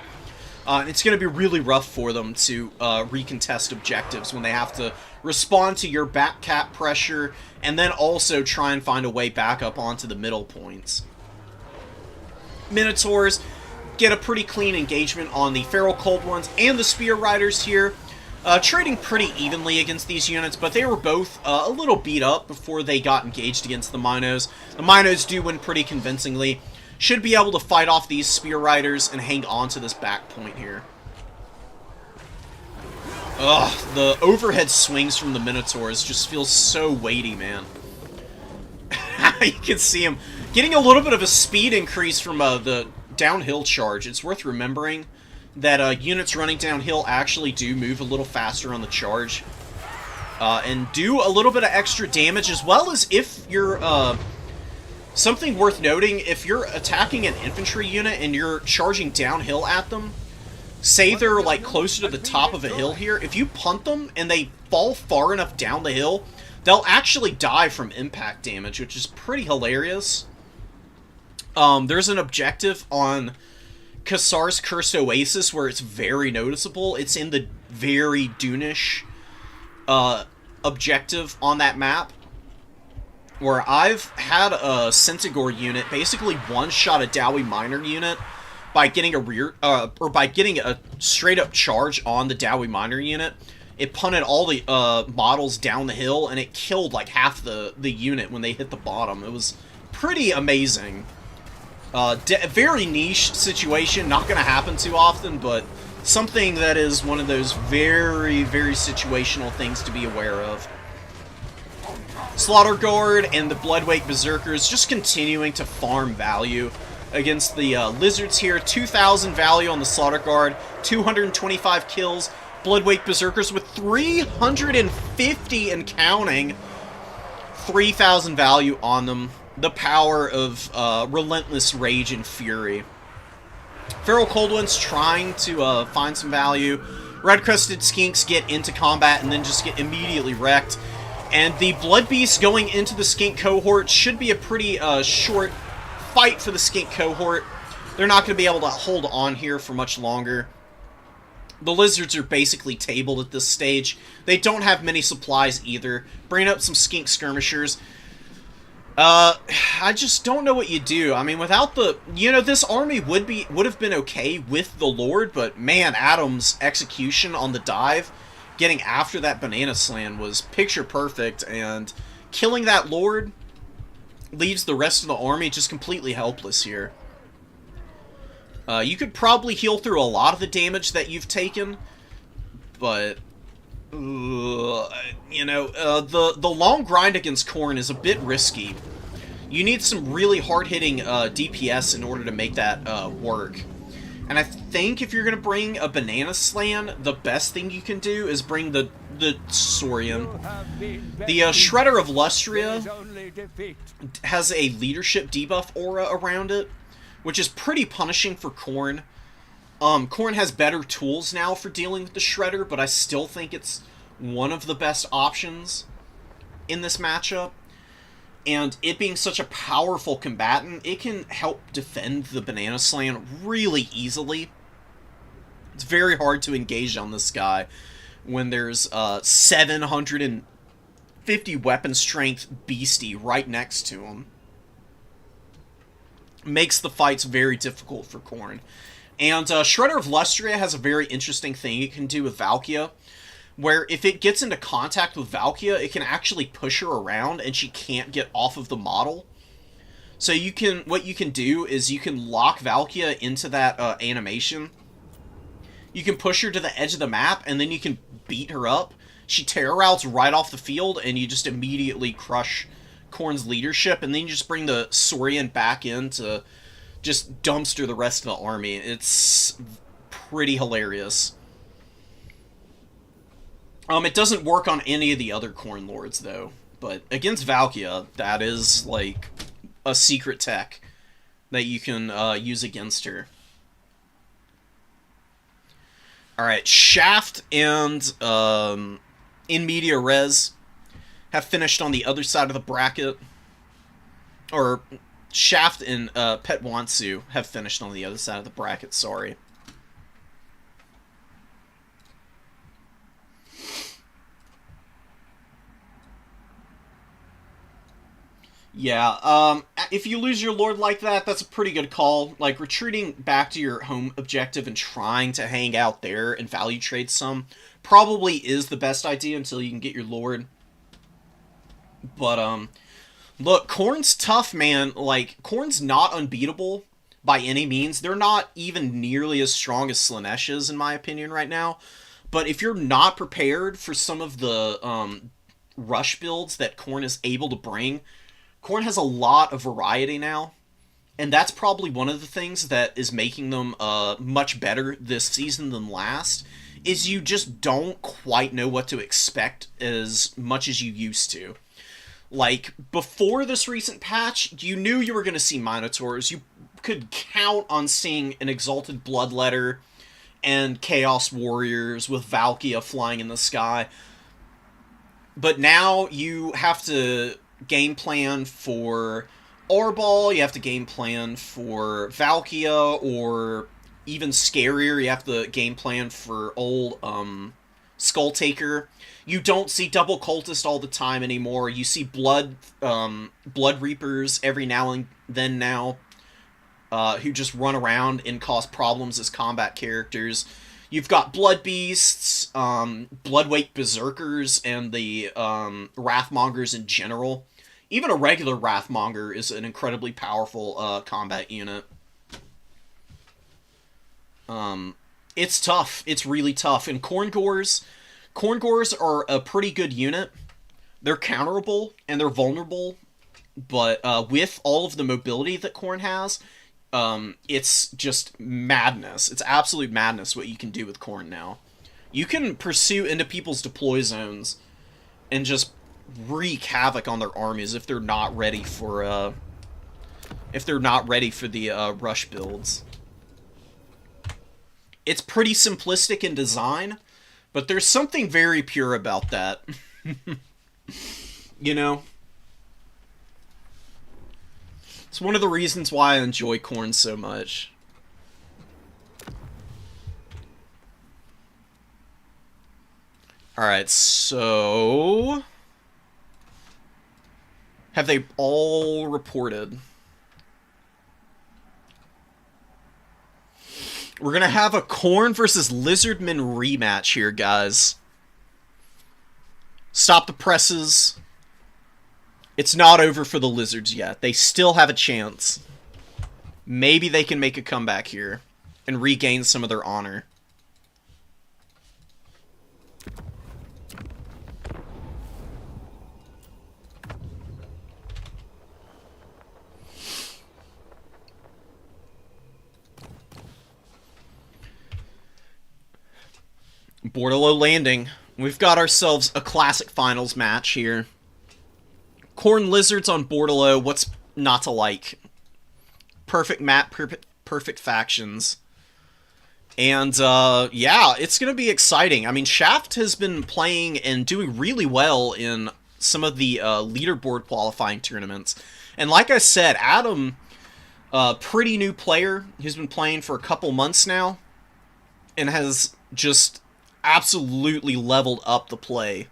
It's going to be really rough for them to recontest objectives when they have to respond to your back cap pressure and then also try and find a way back up onto the middle points. Minotaurs get a pretty clean engagement on the Feral Cold Ones and the Spear Riders here. Trading pretty evenly against these units, but they were both a little beat up before they got engaged against the Minos. The Minos do win pretty convincingly. Should be able to fight off these Spear Riders and hang on to this back point here. Ugh, the overhead swings from the Minotaurs just feel so weighty, man. You can see him getting a little bit of a speed increase from the downhill charge. It's worth remembering that units running downhill actually do move a little faster on the charge. And do a little bit of extra damage, as well as if you're... something worth noting, if you're attacking an infantry unit and you're charging downhill at them, say they're like closer to the top of a hill here, if you punt them and they fall far enough down the hill, they'll actually die from impact damage, which is pretty hilarious. There's an objective on Kassar's Cursed Oasis where it's very noticeable. It's in the very Dunish objective on that map, where I've had a Centaur unit basically one-shot a Dowie Minor unit by getting a straight-up charge on the Dowie Minor unit. It punted all the models down the hill, and it killed like half the unit when they hit the bottom. It was pretty amazing. Very niche situation, not going to happen too often, but something that is one of those very, very situational things to be aware of. Slaughter Guard and the Bloodwake Berserkers just continuing to farm value against the Lizards here. 2,000 value on the Slaughter Guard, 225 kills. Bloodwake Berserkers with 350 and counting. 3,000 value on them. The power of relentless rage and fury. Feral Cold Ones trying to find some value. Red-Crested Skinks get into combat and then just get immediately wrecked. And the Blood Beasts going into the Skink cohort should be a pretty short fight for the Skink cohort. They're not going to be able to hold on here for much longer. The Lizards are basically tabled at this stage. They don't have many supplies either. Bring up some Skink Skirmishers. I just don't know what you do. I mean, without the... You know, this army would have been okay with the Lord, but man, Adam's execution on the dive, getting after that banana slam, was picture perfect, and killing that Lord leaves the rest of the army just completely helpless here. You could probably heal through a lot of the damage that you've taken, but... you know, the long grind against Khorne is a bit risky. You need some really hard-hitting DPS in order to make that work. And I think if you're going to bring a Banana Slan, the best thing you can do is bring the Saurian. The Shredder of Lustria has a leadership debuff aura around it, which is pretty punishing for Khorne. Khorne has better tools now for dealing with the Shredder, but I still think it's one of the best options in this matchup. And it being such a powerful combatant, it can help defend the Banana Slan really easily. It's very hard to engage on this guy when there's 750 weapon strength beastie right next to him. Makes the fights very difficult for Khorne. And Shredder of Lustria has a very interesting thing it can do with Valkia, where if it gets into contact with Valkia, it can actually push her around and she can't get off of the model. So what you can do is you can lock Valkia into that animation. You can push her to the edge of the map and then you can beat her up. She terror routes right off the field and you just immediately crush Khorne's leadership, and then you just bring the Saurian back in to just dumpster the rest of the army. It's pretty hilarious. It doesn't work on any of the other Khorne Lords, though. But against Valkia, that is, like, a secret tech that you can use against her. Alright, Shaft and In Media Res have finished on the other side of the bracket. Or, Shaft and Pet Wansu have finished on the other side of the bracket, sorry. Yeah, if you lose your Lord like that, that's a pretty good call. Like, retreating back to your home objective and trying to hang out there and value trade some probably is the best idea until you can get your Lord. But, look, Khorne's tough, man. Like, Khorne's not unbeatable by any means. They're not even nearly as strong as Slaanesh is, in my opinion, right now. But if you're not prepared for some of the, rush builds that Khorne is able to bring, Khorne has a lot of variety now, and that's probably one of the things that is making them much better this season than last, is you just don't quite know what to expect as much as you used to. Like, before this recent patch, you knew you were going to see Minotaurs. You could count on seeing an Exalted Bloodletter and Chaos Warriors with Valkia flying in the sky. But now you have to game plan for Orbal, you have to game plan for Valkia, or even scarier, you have to game plan for old Skulltaker. You don't see double cultist all the time anymore. You see blood reapers every now and then now, who just run around and cause problems as combat characters. You've got Blood Beasts, Bloodwake Berserkers, and the Wrathmongers in general. Even a regular Wrathmonger is an incredibly powerful combat unit. It's tough. It's really tough. And Khorngors are a pretty good unit. They're counterable, and they're vulnerable. But with all of the mobility that Khorne has, it's just madness. It's absolute madness what you can do with Khorne now. You can pursue into people's deploy zones and just wreak havoc on their armies if they're not ready for the rush builds. It's pretty simplistic in design, but there's something very pure about that. You know? It's one of the reasons why I enjoy Khorne so much. Alright, so... have they all reported? We're going to have a Khorne versus Lizardmen rematch here, guys. Stop the presses. It's not over for the Lizards yet. They still have a chance. Maybe they can make a comeback here and regain some of their honor. Bordello Landing. We've got ourselves a classic finals match here. Khorne Lizards on Bordello. What's not to like? Perfect map, perfect factions. And, yeah, it's going to be exciting. I mean, Shaft has been playing and doing really well in some of the leaderboard qualifying tournaments. And like I said, Adam, pretty new player who's been playing for a couple months now and has just absolutely leveled up the play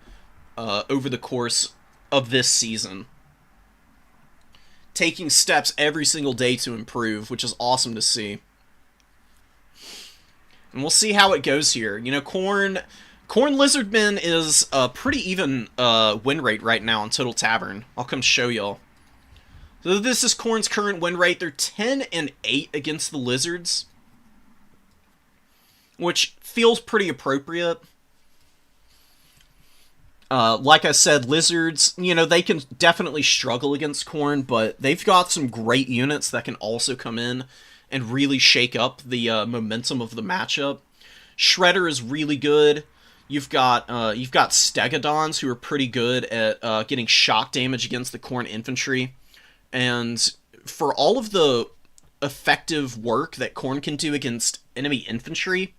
over the course of this season. Taking steps every single day to improve, which is awesome to see. And we'll see how it goes here. You know, Khorne Lizardmen is a pretty even win rate right now on Total Tavern. I'll come show y'all. So this is Khorne's current win rate. They're 10-8 against the Lizards, which feels pretty appropriate. Like I said, Lizards, you know, they can definitely struggle against Khorne, but they've got some great units that can also come in and really shake up the momentum of the matchup. Shredder is really good. You've got Stegodons, who are pretty good at getting shock damage against the Khorne infantry. And for all of the effective work that Khorne can do against enemy infantry.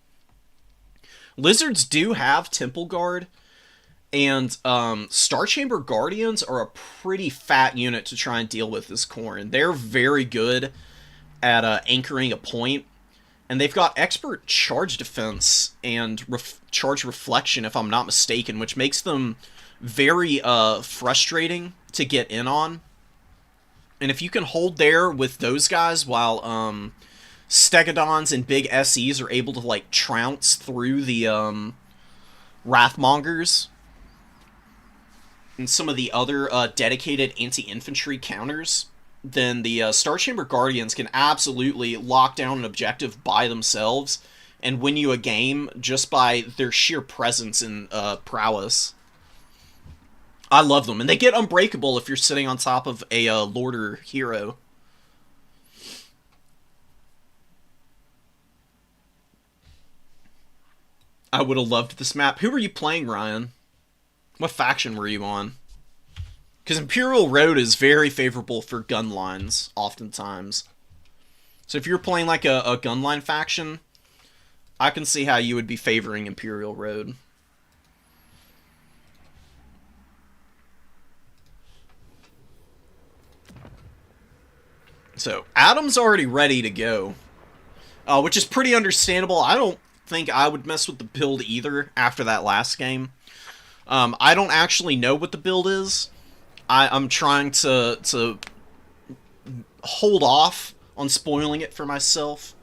Lizards do have Temple Guard, and Star Chamber Guardians are a pretty fat unit to try and deal with this Khorne. They're very good at anchoring a point, and they've got expert charge defense and charge reflection, if I'm not mistaken, which makes them very frustrating to get in on. And if you can hold there with those guys while Stegodons and big SEs are able to, like, trounce through the Wrathmongers and some of the other dedicated anti-infantry counters, then the Star Chamber Guardians can absolutely lock down an objective by themselves and win you a game just by their sheer presence and prowess. I love them, and they get unbreakable if you're sitting on top of a Lorder hero. I would have loved this map. Who were you playing, Ryan? What faction were you on? Because Imperial Road is very favorable for gun lines, oftentimes. So if you're playing like a gunline faction, I can see how you would be favoring Imperial Road. So, Adam's already ready to go. Which is pretty understandable. I don't think I would mess with the build either after that last game. I don't actually know what the build is. I'm trying to hold off on spoiling it for myself.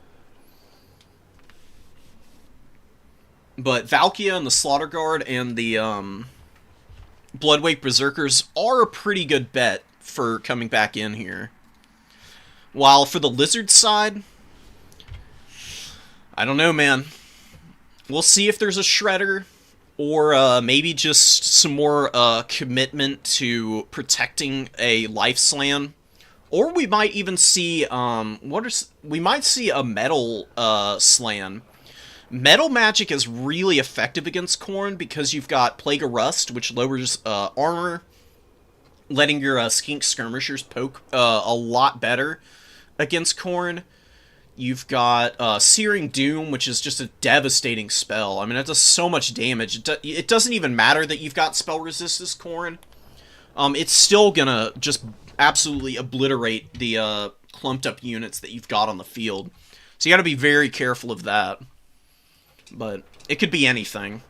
But Valkia and the Slaughter Guard and the Bloodwake Berserkers are a pretty good bet for coming back in here. While for the Lizard side, I don't know, man. We'll see if there's a Shredder, or maybe just some more commitment to protecting a life slan. Or we might even see, we might see a metal slan. Metal magic is really effective against Khorne because you've got Plague of Rust, which lowers armor, letting your Skink Skirmishers poke a lot better against Khorne. You've got Searing Doom, which is just a devastating spell. I mean, it does so much damage. It doesn't even matter that you've got spell resistance Khorne. It's still gonna just absolutely obliterate the clumped up units that you've got on the field. So you gotta be very careful of that. But it could be anything.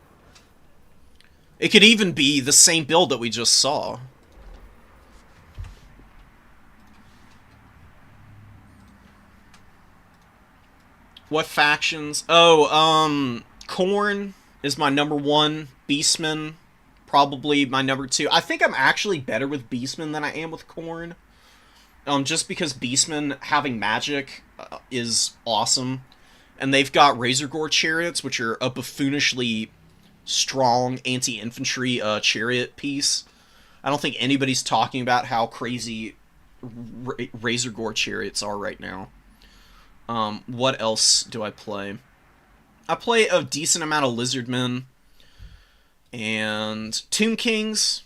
It could even be the same build that we just saw. What factions? Oh, Khorne is my number 1. Beastmen, probably my number 2. I think I'm actually better with Beastmen than I am with Khorne. Just because Beastmen having magic is awesome. And they've got Razorgore Chariots, which are a buffoonishly strong anti-infantry chariot piece. I don't think anybody's talking about how crazy Razorgore Chariots are right now. What else do I play? I play a decent amount of Lizardmen. And Tomb Kings.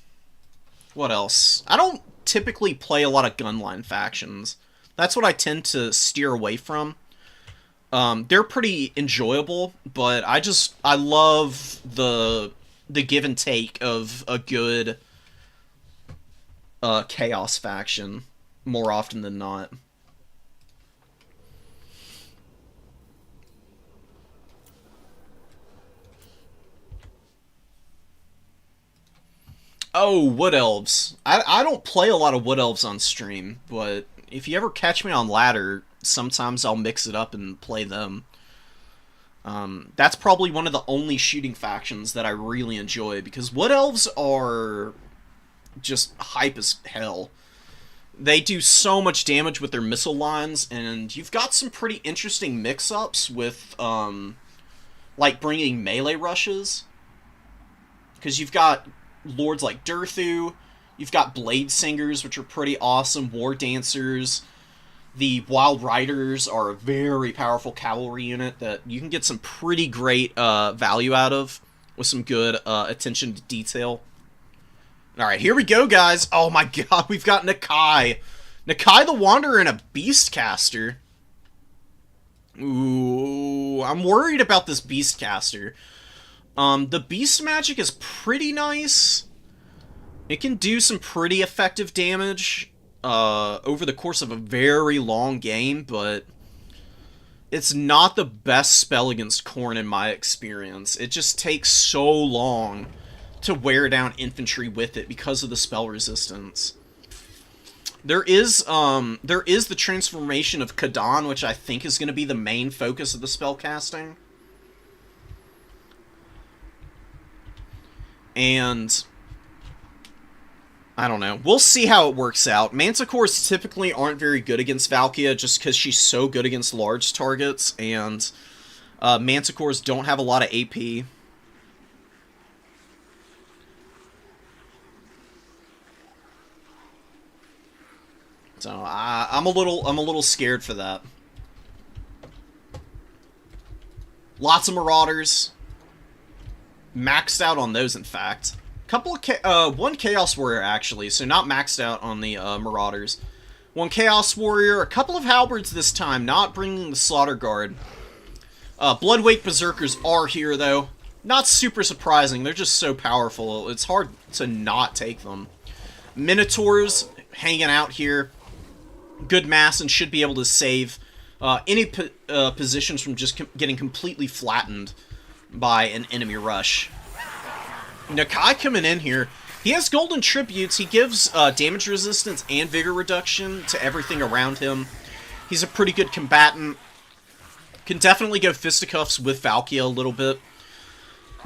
What else? I don't typically play a lot of gunline factions. That's what I tend to steer away from. They're pretty enjoyable, but I love the give and take of a good Chaos faction more often than not. Oh, Wood Elves. I don't play a lot of Wood Elves on stream, but if you ever catch me on ladder, sometimes I'll mix it up and play them. That's probably one of the only shooting factions that I really enjoy, because Wood Elves are just hype as hell. They do so much damage with their missile lines, and you've got some pretty interesting mix-ups with, like, bringing melee rushes. Because you've got lords like Durthu, you've got Blade Singers, which are pretty awesome, War Dancers. The Wild Riders are a very powerful cavalry unit that you can get some pretty great value out of with some good attention to detail. Alright, here we go, guys. Oh my god, we've got Nakai. Nakai the Wanderer and a Beastcaster. Ooh, I'm worried about this Beastcaster. The Beast magic is pretty nice. It can do some pretty effective damage over the course of a very long game, but it's not the best spell against Khorne in my experience. It just takes so long to wear down infantry with it because of the spell resistance. There is the transformation of Kadan, which I think is going to be the main focus of the spell casting. And I don't know. We'll see how it works out. Manticores typically aren't very good against Valkia just because she's so good against large targets, and Manticores don't have a lot of AP. So I'm a little scared for that. Lots of Marauders. Maxed out on those, in fact. Couple of one Chaos Warrior actually, so not maxed out on the Marauders. One Chaos Warrior, a couple of Halberds this time, not bringing the Slaughter Guard. Bloodwake Berserkers are here though. Not super surprising, they're just so powerful. It's hard to not take them. Minotaurs hanging out here. Good mass and should be able to save any positions from just getting completely flattened by an enemy rush. Nakai coming in here. He has golden tributes. He gives damage resistance and vigor reduction to everything around him. He's a pretty good combatant. Can definitely go fisticuffs with Valkia a little bit.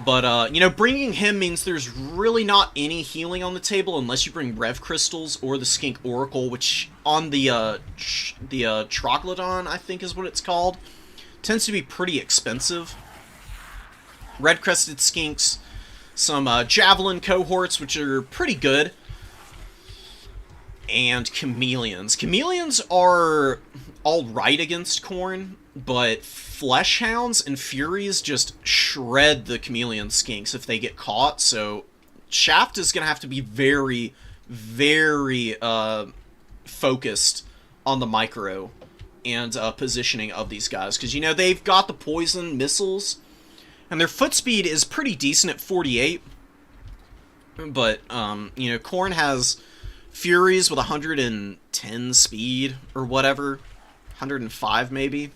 But, you know, bringing him means there's really not any healing on the table unless you bring Rev Crystals or the Skink Oracle, which on the Troglodon, I think is what it's called, tends to be pretty expensive. Red-Crested Skinks, some Javelin cohorts, which are pretty good, and Chameleons. Chameleons are alright against Khorne, but Fleshhounds and Furies just shred the Chameleon Skinks if they get caught, so Shaft is going to have to be very, very focused on the micro and positioning of these guys, because, you know, they've got the poison missiles, and their foot speed is pretty decent at 48, but, you know, Khorne has Furies with 110 speed, or whatever, 105 maybe,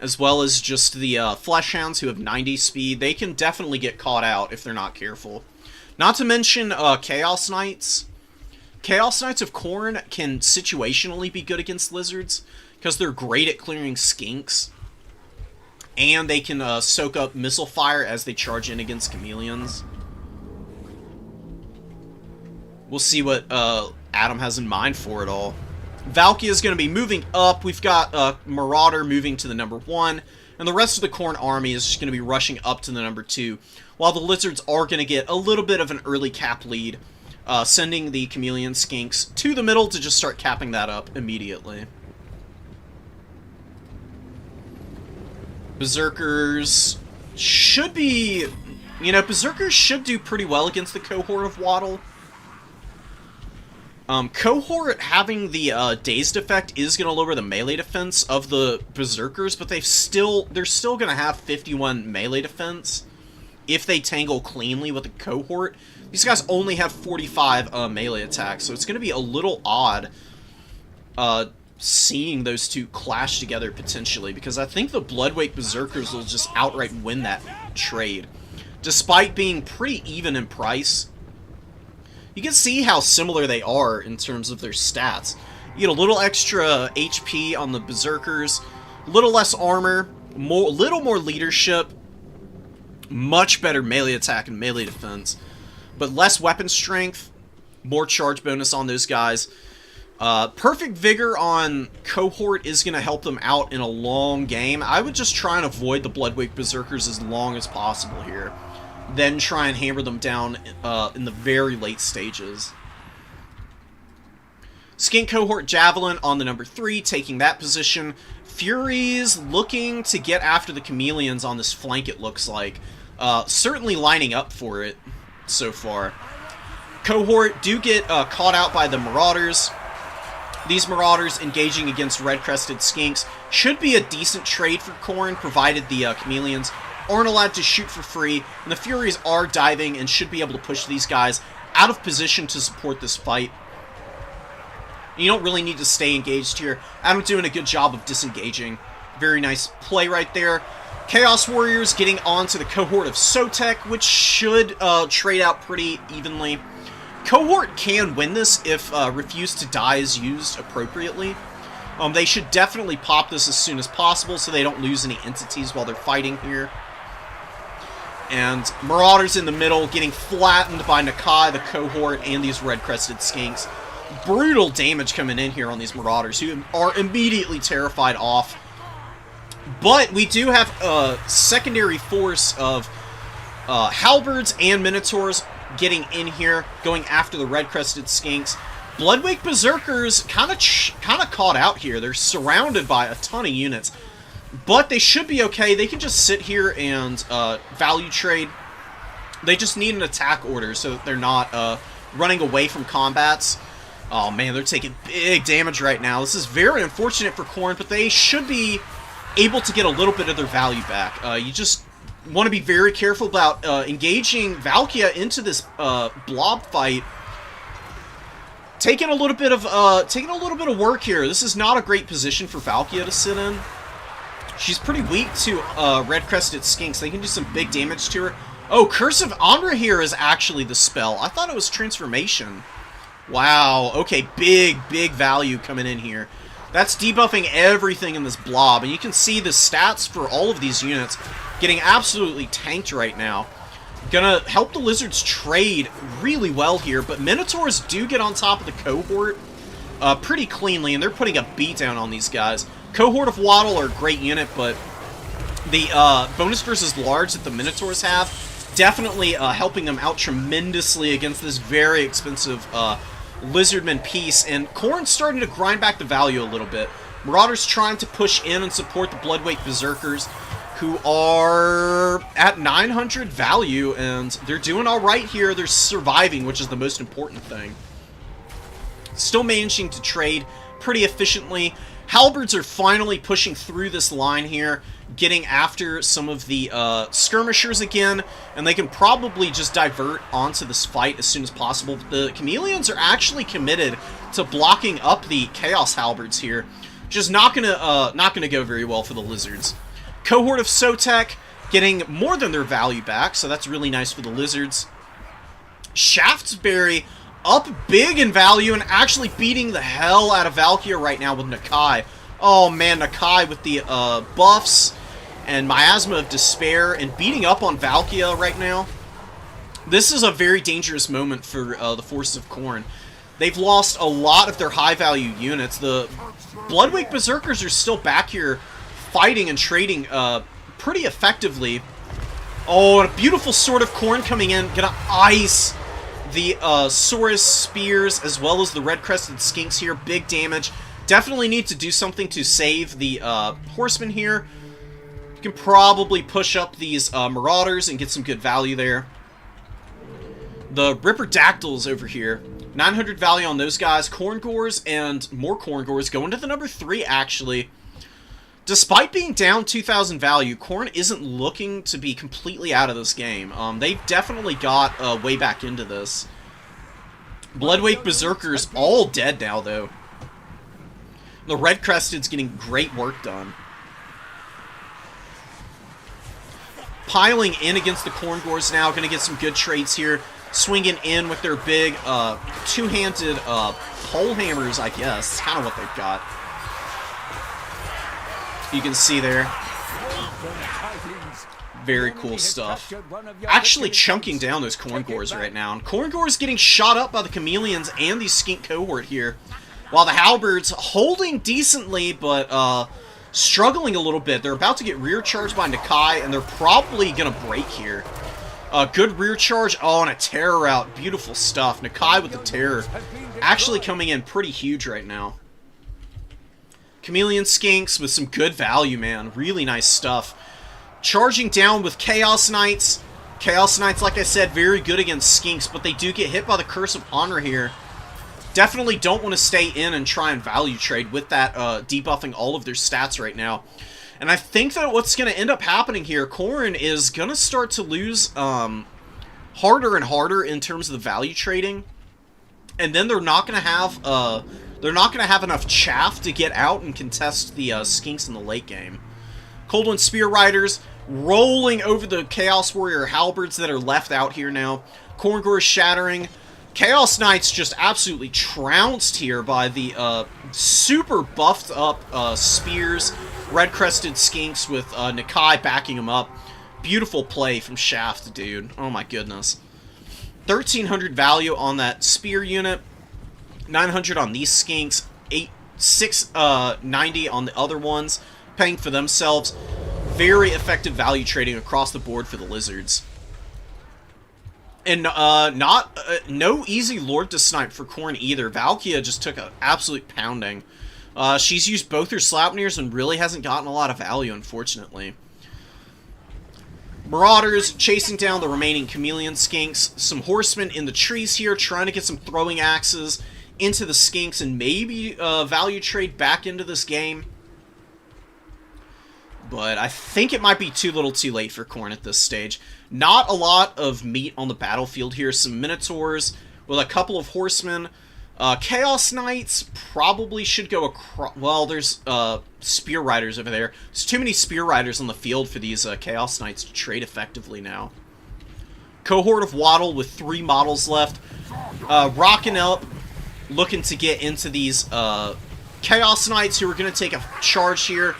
as well as just the Fleshhounds who have 90 speed. They can definitely get caught out if they're not careful. Not to mention Chaos Knights. Chaos Knights of Khorne can situationally be good against lizards, because they're great at clearing skinks. And they can soak up missile fire as they charge in against chameleons. We'll see what Adam has in mind for it all. Valkia is going to be moving up. We've got Marauder moving to the number 1. And the rest of the Khorne army is just going to be rushing up to the number 2. While the Lizards are going to get a little bit of an early cap lead. Sending the Chameleon Skinks to the middle to just start capping that up immediately. Berserkers should be... You know, Berserkers should do pretty well against the Cohort of Waddle. Cohort having the Dazed effect is going to lower the melee defense of the Berserkers, but they're still going to have 51 melee defense if they tangle cleanly with the Cohort. These guys only have 45 melee attacks, so it's going to be a little odd seeing those two clash together potentially, because I think the Bloodwake Berserkers will just outright win that trade. Despite being pretty even in price, you can see how similar they are in terms of their stats. You get a little extra HP on the Berserkers, a little less armor, little more leadership, much better melee attack and melee defense, but less weapon strength, more charge bonus on those guys. Perfect Vigor on Cohort is going to help them out in a long game. I would just try and avoid the Bloodwake Berserkers as long as possible here. Then try and hammer them down in the very late stages. Skink Cohort Javelin on the number 3, taking that position. Furies looking to get after the Chameleons on this flank, it looks like. Certainly lining up for it so far. Cohort do get caught out by the Marauders. These Marauders engaging against red-crested skinks should be a decent trade for Khorne, provided the Chameleons aren't allowed to shoot for free, and the Furies are diving and should be able to push these guys out of position to support this fight. You don't really need to stay engaged here. Adam doing a good job of disengaging. Very nice play right there. Chaos Warriors getting onto the cohort of Sotek, which should trade out pretty evenly. Cohort can win this if Refuse to Die is used appropriately. They should definitely pop this as soon as possible so they don't lose any entities while they're fighting here. And Marauders in the middle getting flattened by Nakai, the cohort, and these red-crested skinks. Brutal damage coming in here on these Marauders, who are immediately terrified off. But we do have a secondary force of Halberds and Minotaurs getting in here, going after the red-crested skinks. Bloodwake Berserkers kind of caught out here. They're surrounded by a ton of units. But they should be okay. They can just sit here and value trade. They just need an attack order so that they're not running away from combats. Oh man, they're taking big damage right now. This is very unfortunate for Khorne, but they should be able to get a little bit of their value back. You just want to be very careful about engaging Valkia into this blob fight. Taking a little bit of work here. This is not a great position for Valkia to sit in. She's pretty weak to red-crested skinks. They can do some big damage to her. Oh, Curse of Anra here is actually the spell. I thought it was Transformation. Wow. Okay, big value coming in here. That's debuffing everything in this blob, and you can see the stats for all of these units getting absolutely tanked right now. Gonna help the Lizards trade really well here, but Minotaurs do get on top of the cohort pretty cleanly, and they're putting a beat down on these guys. Cohort of Waddle are a great unit, but the bonus versus large that the Minotaurs have definitely helping them out tremendously against this very expensive Lizardman piece, and Khorne's starting to grind back the value a little bit. Marauders trying to push in and support the Bloodwake Berserkers, who are at 900 value, and they're doing alright here. They're surviving, which is the most important thing. Still managing to trade pretty efficiently. Halberds are finally pushing through this line here, getting after some of the skirmishers again, and they can probably just divert onto this fight as soon as possible. The Chameleons are actually committed to blocking up the Chaos Halberds here, which is not gonna go very well for the Lizards. Cohort of Sotek getting more than their value back, so that's really nice for the Lizards. Shaftesbury up big in value and actually beating the hell out of Valkia right now with Nakai. Oh man, Nakai with the buffs and Miasma of Despair and beating up on Valkia right now. This is a very dangerous moment for the forces of Khorne. They've lost a lot of their high-value units. The Bloodwake Berserkers are still back here fighting and trading pretty effectively. Oh, and a beautiful Sword of Khorne coming in. Gonna ice the Saurus Spears as well as the red-crested skinks here. Big damage. Definitely need to do something to save the Horsemen here. You can probably push up these Marauders and get some good value there. The Ripperdactyls over here. 900 value on those guys. Khorngors and more Khorngors going to the number 3, actually. Despite being down 2,000 value, Khorne isn't looking to be completely out of this game. They've definitely got way back into this. Bloodwake Berserkers all dead now, though. The Red Crested's getting great work done. Piling in against the Khorngors now. Going to get some good trades here. Swinging in with their big two-handed pole hammers, I guess. That's kind of what they've got. You can see there. Very cool stuff. Actually chunking down those Khorngors right now. And Khorngors getting shot up by the Chameleons and the Skink cohort here. While the Halberds holding decently, but struggling a little bit. They're about to get rear charged by Nakai, and they're probably going to break here. Good rear charge. Oh, and a terror route. Beautiful stuff. Nakai with the terror. Actually coming in pretty huge right now. Chameleon Skinks with some good value, man. Really nice stuff. Charging down with Chaos Knights. Chaos Knights, like I said, very good against Skinks, but they do get hit by the Curse of Honor here. definitely don't want to stay in and try and value trade with that debuffing all of their stats right now. And I think that what's going to end up happening here, Khorne is going to start to lose harder and harder in terms of the value trading. And then they're not going to have enough chaff to get out and contest the Skinks in the late game. Cold Wind Spear Riders rolling over the Chaos Warrior Halberds that are left out here now. Khorngor shattering. Chaos Knights just absolutely trounced here by the super buffed up spears. Red-crested Skinks with Nakai backing him up. Beautiful play from Shaft, dude. Oh my goodness. 1,300 value on that spear unit. 900 on these Skinks. 690 on the other ones. Paying for themselves. Very effective value trading across the board for the Lizards. And no easy Lord to snipe for Khorne either. Valkia just took an absolute pounding. She's used both her Sleipnirs and really hasn't gotten a lot of value, unfortunately. Marauders chasing down the remaining Chameleon Skinks. Some Horsemen in the trees here trying to get some throwing axes into the Skinks and maybe value trade back into this game. But I think it might be too little too late for Khorne at this stage. Not a lot of meat on the battlefield here. Some Minotaurs with a couple of Horsemen. Chaos Knights probably should go across... Well, there's Spear Riders over there. There's too many Spear Riders on the field for these Chaos Knights to trade effectively now. Cohort of Waddle with 3 models left. Rocking up, looking to get into these Chaos Knights who are going to take a charge here.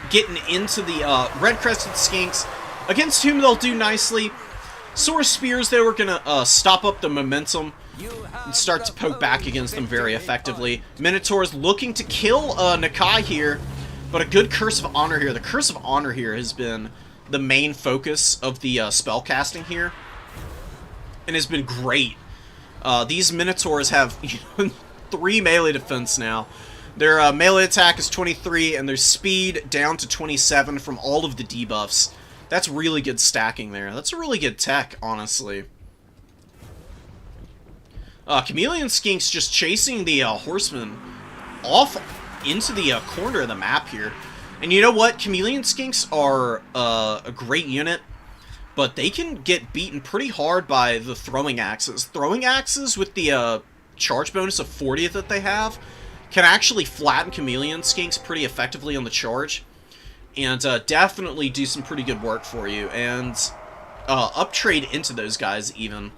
Getting into the Red-Crested Skinks, against whom they'll do nicely. Sword Spears, they were going to stop up the momentum and start to poke back against them very effectively. Minotaurs looking to kill Nakai here, but a good Curse of Honor here. The Curse of Honor here has been the main focus of the spell casting here, and has been great. These Minotaurs have 3 melee defense now. Their melee attack is 23, and their speed down to 27 from all of the debuffs. That's really good stacking there. That's a really good tech, honestly. Chameleon Skinks just chasing the Horsemen off into the corner of the map here. And you know what? Chameleon Skinks are a great unit, but they can get beaten pretty hard by the Throwing Axes. Throwing Axes with the charge bonus of 40 that they have can actually flatten Chameleon Skinks pretty effectively on the charge, and definitely do some pretty good work for you, and uptrade into those guys even.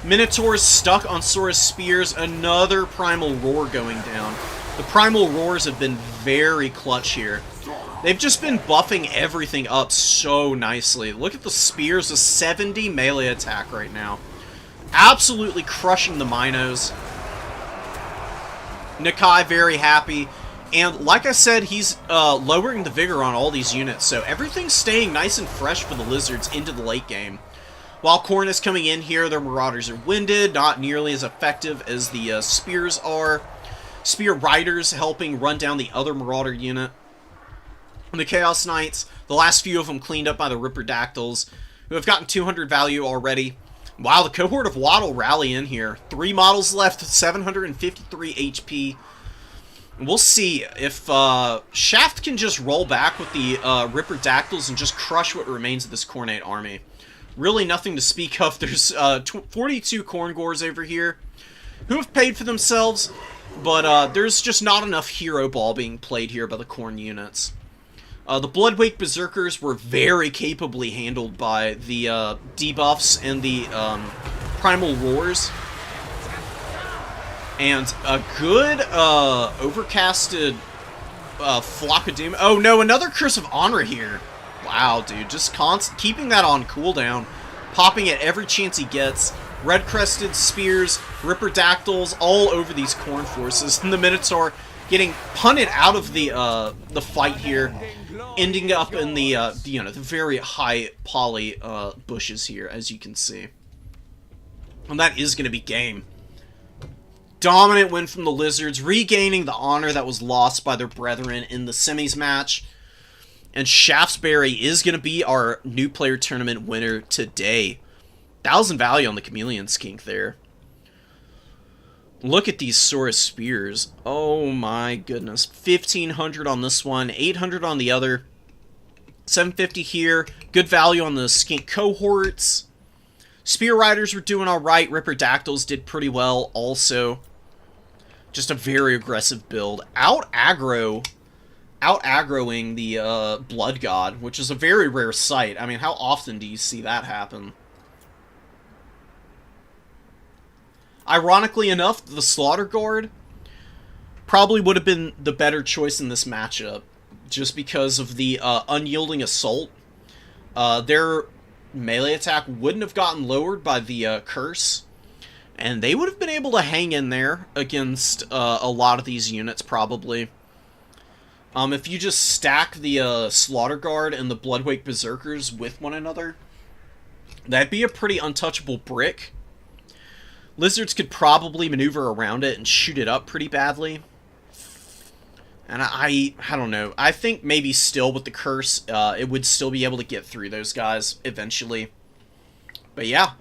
Minotaurs stuck on Sora's Spears, another Primal Roar going down. The Primal Roars have been very clutch here. They've just been buffing everything up so nicely. Look at the Spears, a 70 melee attack right now. Absolutely crushing the Minos. Nakai very happy, and like I said, he's lowering the vigor on all these units, so everything's staying nice and fresh for the Lizards into the late game. While Khorne is coming in here, their Marauders are winded, not nearly as effective as the Spears are. Spear Riders helping run down the other Marauder unit. And the Chaos Knights, the last few of them cleaned up by the Ripperdactyls, who have gotten 200 value already. Wow, the Cohort of Waddle rally in here. 3 models left, 753 HP. And we'll see if Shaft can just roll back with the Ripperdactyls and just crush what remains of this Khornate army. Really nothing to speak of. There's 42 Khorngors over here who have paid for themselves, but there's just not enough hero ball being played here by the Khorne units. The Bloodwake Berserkers were very capably handled by the debuffs and the Primal Roars. And a good overcasted Flock of Doom. Oh no, another Curse of Honor here. Wow, dude, just keeping that on cooldown. Popping it every chance he gets. Red-Crested Spears, Ripperdactyls, all over these Khorne forces. And the Minotaur getting punted out of the fight here, ending up in the the very high poly bushes here, as you can see. And that is going to be game. Dominant win from the Lizards, regaining the honor that was lost by their brethren in the semis match. And Shaftesbury is going to be our new player tournament winner today. 1,000 value on the Chameleon Skink there. Look at these Saurus spears. Oh my goodness. 1,500 on this one, 800 on the other. 750 here. Good value on the skink cohorts. Spear Riders were doing alright. Ripperdactyls did pretty well also. Just a very aggressive build. Out-aggroing the Blood God, which is a very rare sight. I mean, how often do you see that happen? Ironically enough, the Slaughter Guard probably would have been the better choice in this matchup, just because of the unyielding assault. Their melee attack wouldn't have gotten lowered by the curse, and they would have been able to hang in there against a lot of these units, probably. If you just stack the Slaughter Guard and the Bloodwake Berserkers with one another, that'd be a pretty untouchable brick. Lizards could probably maneuver around it and shoot it up pretty badly. And I don't know. I think maybe still with the curse, it would still be able to get through those guys eventually. But yeah.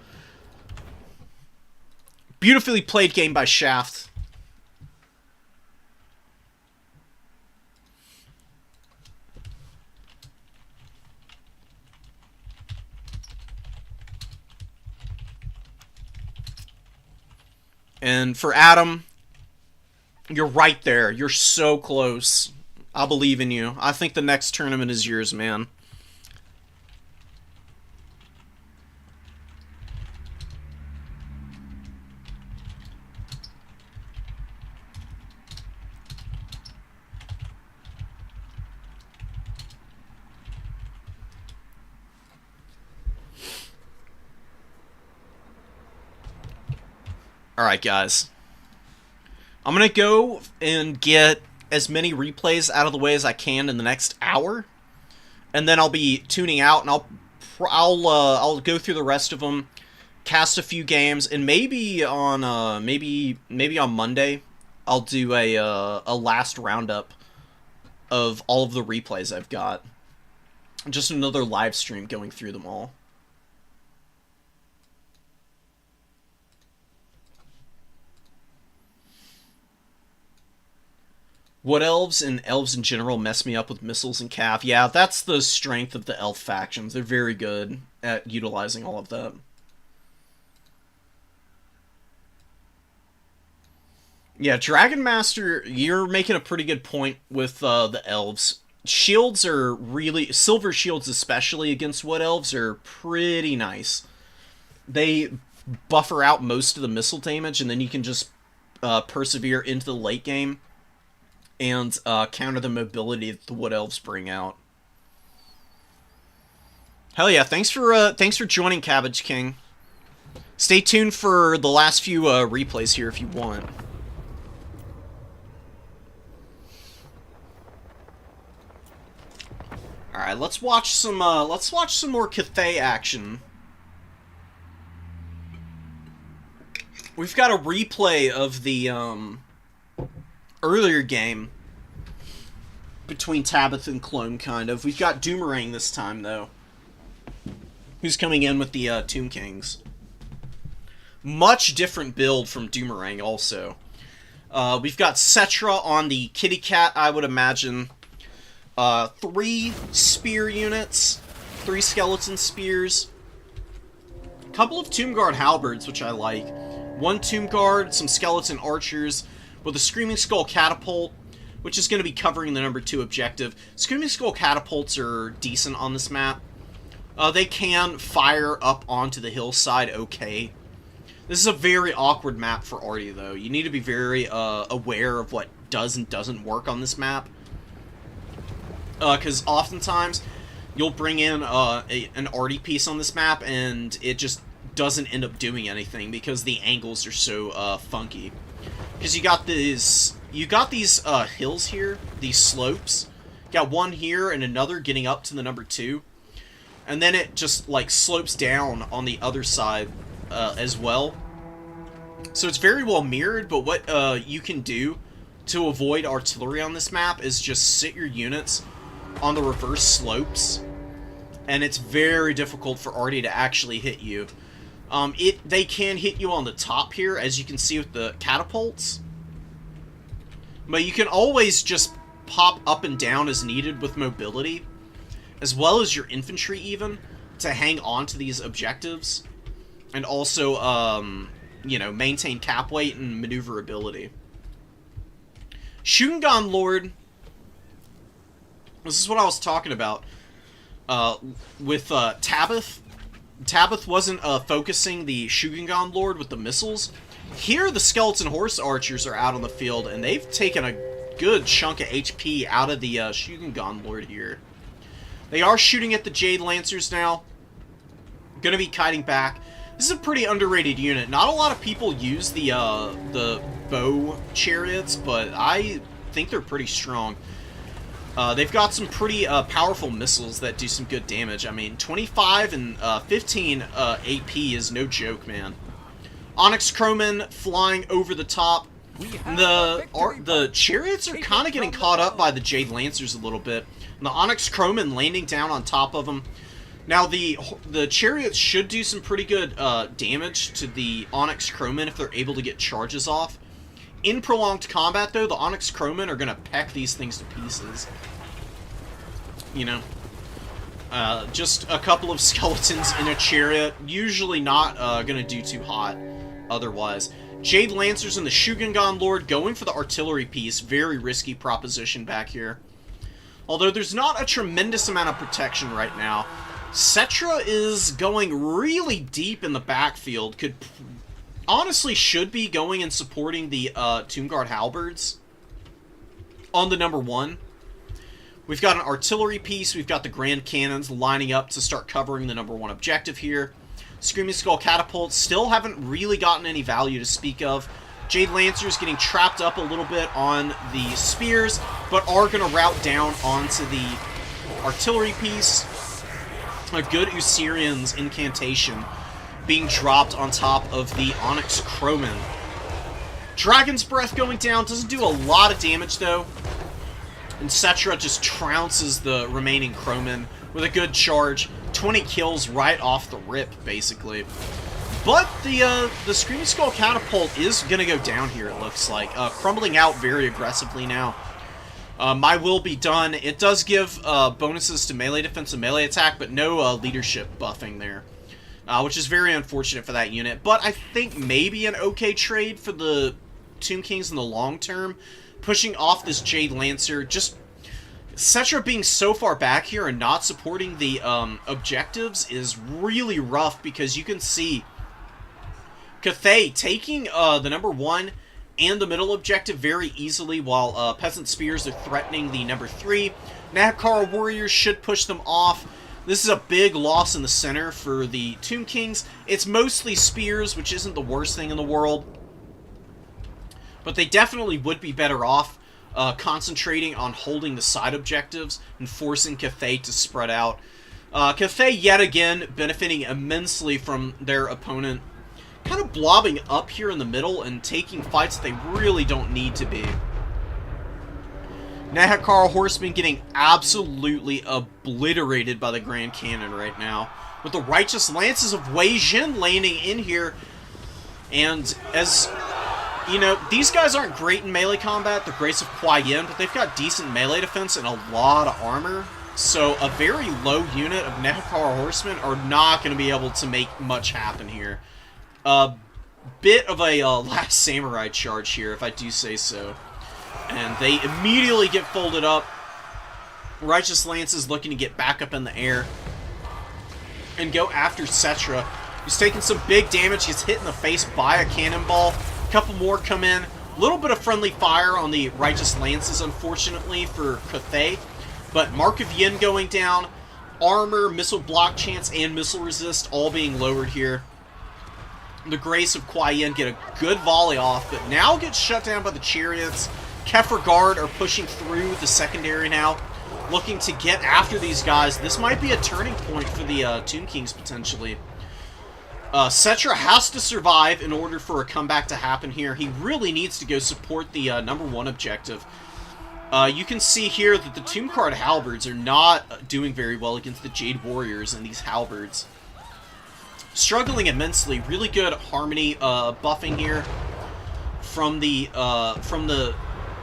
Beautifully played game by Shaft. And for Adam, you're right there. You're so close. I believe in you. I think the next tournament is yours, man. Alright, guys. I'm going to go and get as many replays out of the way as I can in the next hour. And then I'll be tuning out, and I'll go through the rest of them, cast a few games, and maybe on maybe on Monday I'll do a last roundup of all of the replays I've got. Just another live stream going through them all. Wood Elves and Elves in general mess me up with missiles and cav. Yeah, that's the strength of the Elf factions. They're very good at utilizing all of that. Yeah, Dragon Master, you're making a pretty good point with the Elves. Shields are really... Silver shields especially against Wood Elves are pretty nice. They buffer out most of the missile damage, and then you can just persevere into the late game and counter the mobility that the Wood Elves bring out. Hell yeah, thanks for joining, Cabbage King. Stay tuned for the last few replays here if you want. Alright, let's watch some more Cathay action. We've got a replay of the earlier game between Tabitha and Clone, kind of. We've got Doomerang this time, though, who's coming in with the Tomb Kings. Much different build from Doomerang, also. We've got Cetra on the Kitty Cat, I would imagine. 3 spear units, 3 skeleton spears, a couple of Tomb Guard halberds, which I like, 1 Tomb Guard, some skeleton archers, with a Screaming Skull catapult, which is going to be covering the number 2 objective. Screaming Skull catapults are decent on this map. They can fire up onto the hillside okay. This is a very awkward map for Artie, though. You need to be very aware of what does and doesn't work on this map. Because oftentimes, you'll bring in an Artie piece on this map, and it just doesn't end up doing anything, because the angles are so funky. Because you got these hills here, these slopes. You got one here and another getting up to the number 2. And then it just, like, slopes down on the other side as well. So it's very well mirrored, but what you can do to avoid artillery on this map is just sit your units on the reverse slopes. And it's very difficult for Artie to actually hit you. They can hit you on the top here, as you can see with the catapults. But you can always just pop up and down as needed with mobility, as well as your infantry even, to hang on to these objectives. And also, you know, maintain cap weight and maneuverability. Shugengan Lord, this is what I was talking about, with Tabith. Tabith wasn't focusing the Shugengan Lord with the missiles. Here, the Skeleton Horse Archers are out on the field, and they've taken a good chunk of HP out of the Shugengan Lord here. They are shooting at the Jade Lancers now. Gonna be kiting back. This is a pretty underrated unit. Not a lot of people use the bow chariots, but I think they're pretty strong. They've got some pretty powerful missiles that do some good damage. I mean, 25 and 15 AP is no joke, man. Onyx Crowman flying over the top. The chariots are kind of getting caught up by the Jade Lancers a little bit. And the Onyx Crowman landing down on top of them. Now, the chariots should do some pretty good damage to the Onyx Crowman if they're able to get charges off. In prolonged combat, though, the Onyx Crowmen are going to peck these things to pieces. You know? Just a couple of skeletons in a chariot. Usually not going to do too hot otherwise. Jade Lancers and the Shugengan Lord going for the artillery piece. Very risky proposition back here. Although there's not a tremendous amount of protection right now. Cetra is going really deep in the backfield. Honestly should be going and supporting the Tomb Guard Halberds on the number 1. We've got an artillery piece. We've got the Grand Cannons lining up to start covering the number 1 objective here. Screaming Skull Catapults still haven't really gotten any value to speak of. Jade Lancers getting trapped up a little bit on the spears, but are going to route down onto the artillery piece. A good Usirian's incantation being dropped on top of the Onyx Crowman. Dragon's Breath going down. Doesn't do a lot of damage, though. And Cetra just trounces the remaining Crowman with a good charge. 20 kills right off the rip, basically. But the Screaming Skull Catapult is going to go down here, it looks like. Crumbling out very aggressively now. My will be done. It does give bonuses to melee defense and melee attack, but no leadership buffing there. Which is very unfortunate for that unit. But I think maybe an okay trade for the Tomb Kings in the long term. Pushing off this Jade Lancer. Just Cetra being so far back here and not supporting the objectives is really rough, because you can see Cathay taking the number 1 and the middle objective very easily, while Peasant Spears are threatening the number 3. Nahakara Warriors should push them off. This is a big loss in the center for the Tomb Kings. It's mostly spears, which isn't the worst thing in the world. But they definitely would be better off concentrating on holding the side objectives and forcing Cathay to spread out. Cathay, yet again, benefiting immensely from their opponent kind of blobbing up here in the middle and taking fights that they really don't need to be. Nahakara Horsemen getting absolutely obliterated by the Grand Cannon right now, with the Righteous Lances of Wei Jin landing in here. And as you know, these guys aren't great in melee combat, the Grace of Kuai Yin, but they've got decent melee defense and a lot of armor. So a very low unit of Nahakara Horsemen are not going to be able to make much happen here. A bit of a Last Samurai charge here, if I do say so. And they immediately get folded up. Righteous Lances looking to get back up in the air and go after Cetra, who's taking some big damage. Gets hit in the face by a cannonball. A couple more come in. A little bit of friendly fire on the Righteous Lances, unfortunately, for Cathay. But Mark of Yin going down. Armor, missile block chance, and missile resist all being lowered here. The Grace of Kuai Yin get a good volley off, but now gets shut down by the Chariots. Kefir Guard are pushing through the secondary now, looking to get after these guys. This might be a turning point for the Tomb Kings, potentially. Cetra has to survive in order for a comeback to happen here. He really needs to go support the number 1 objective. You can see here that the Tomb Guard Halberds are not doing very well against the Jade Warriors and these Halberds. struggling immensely. Really good harmony buffing here from the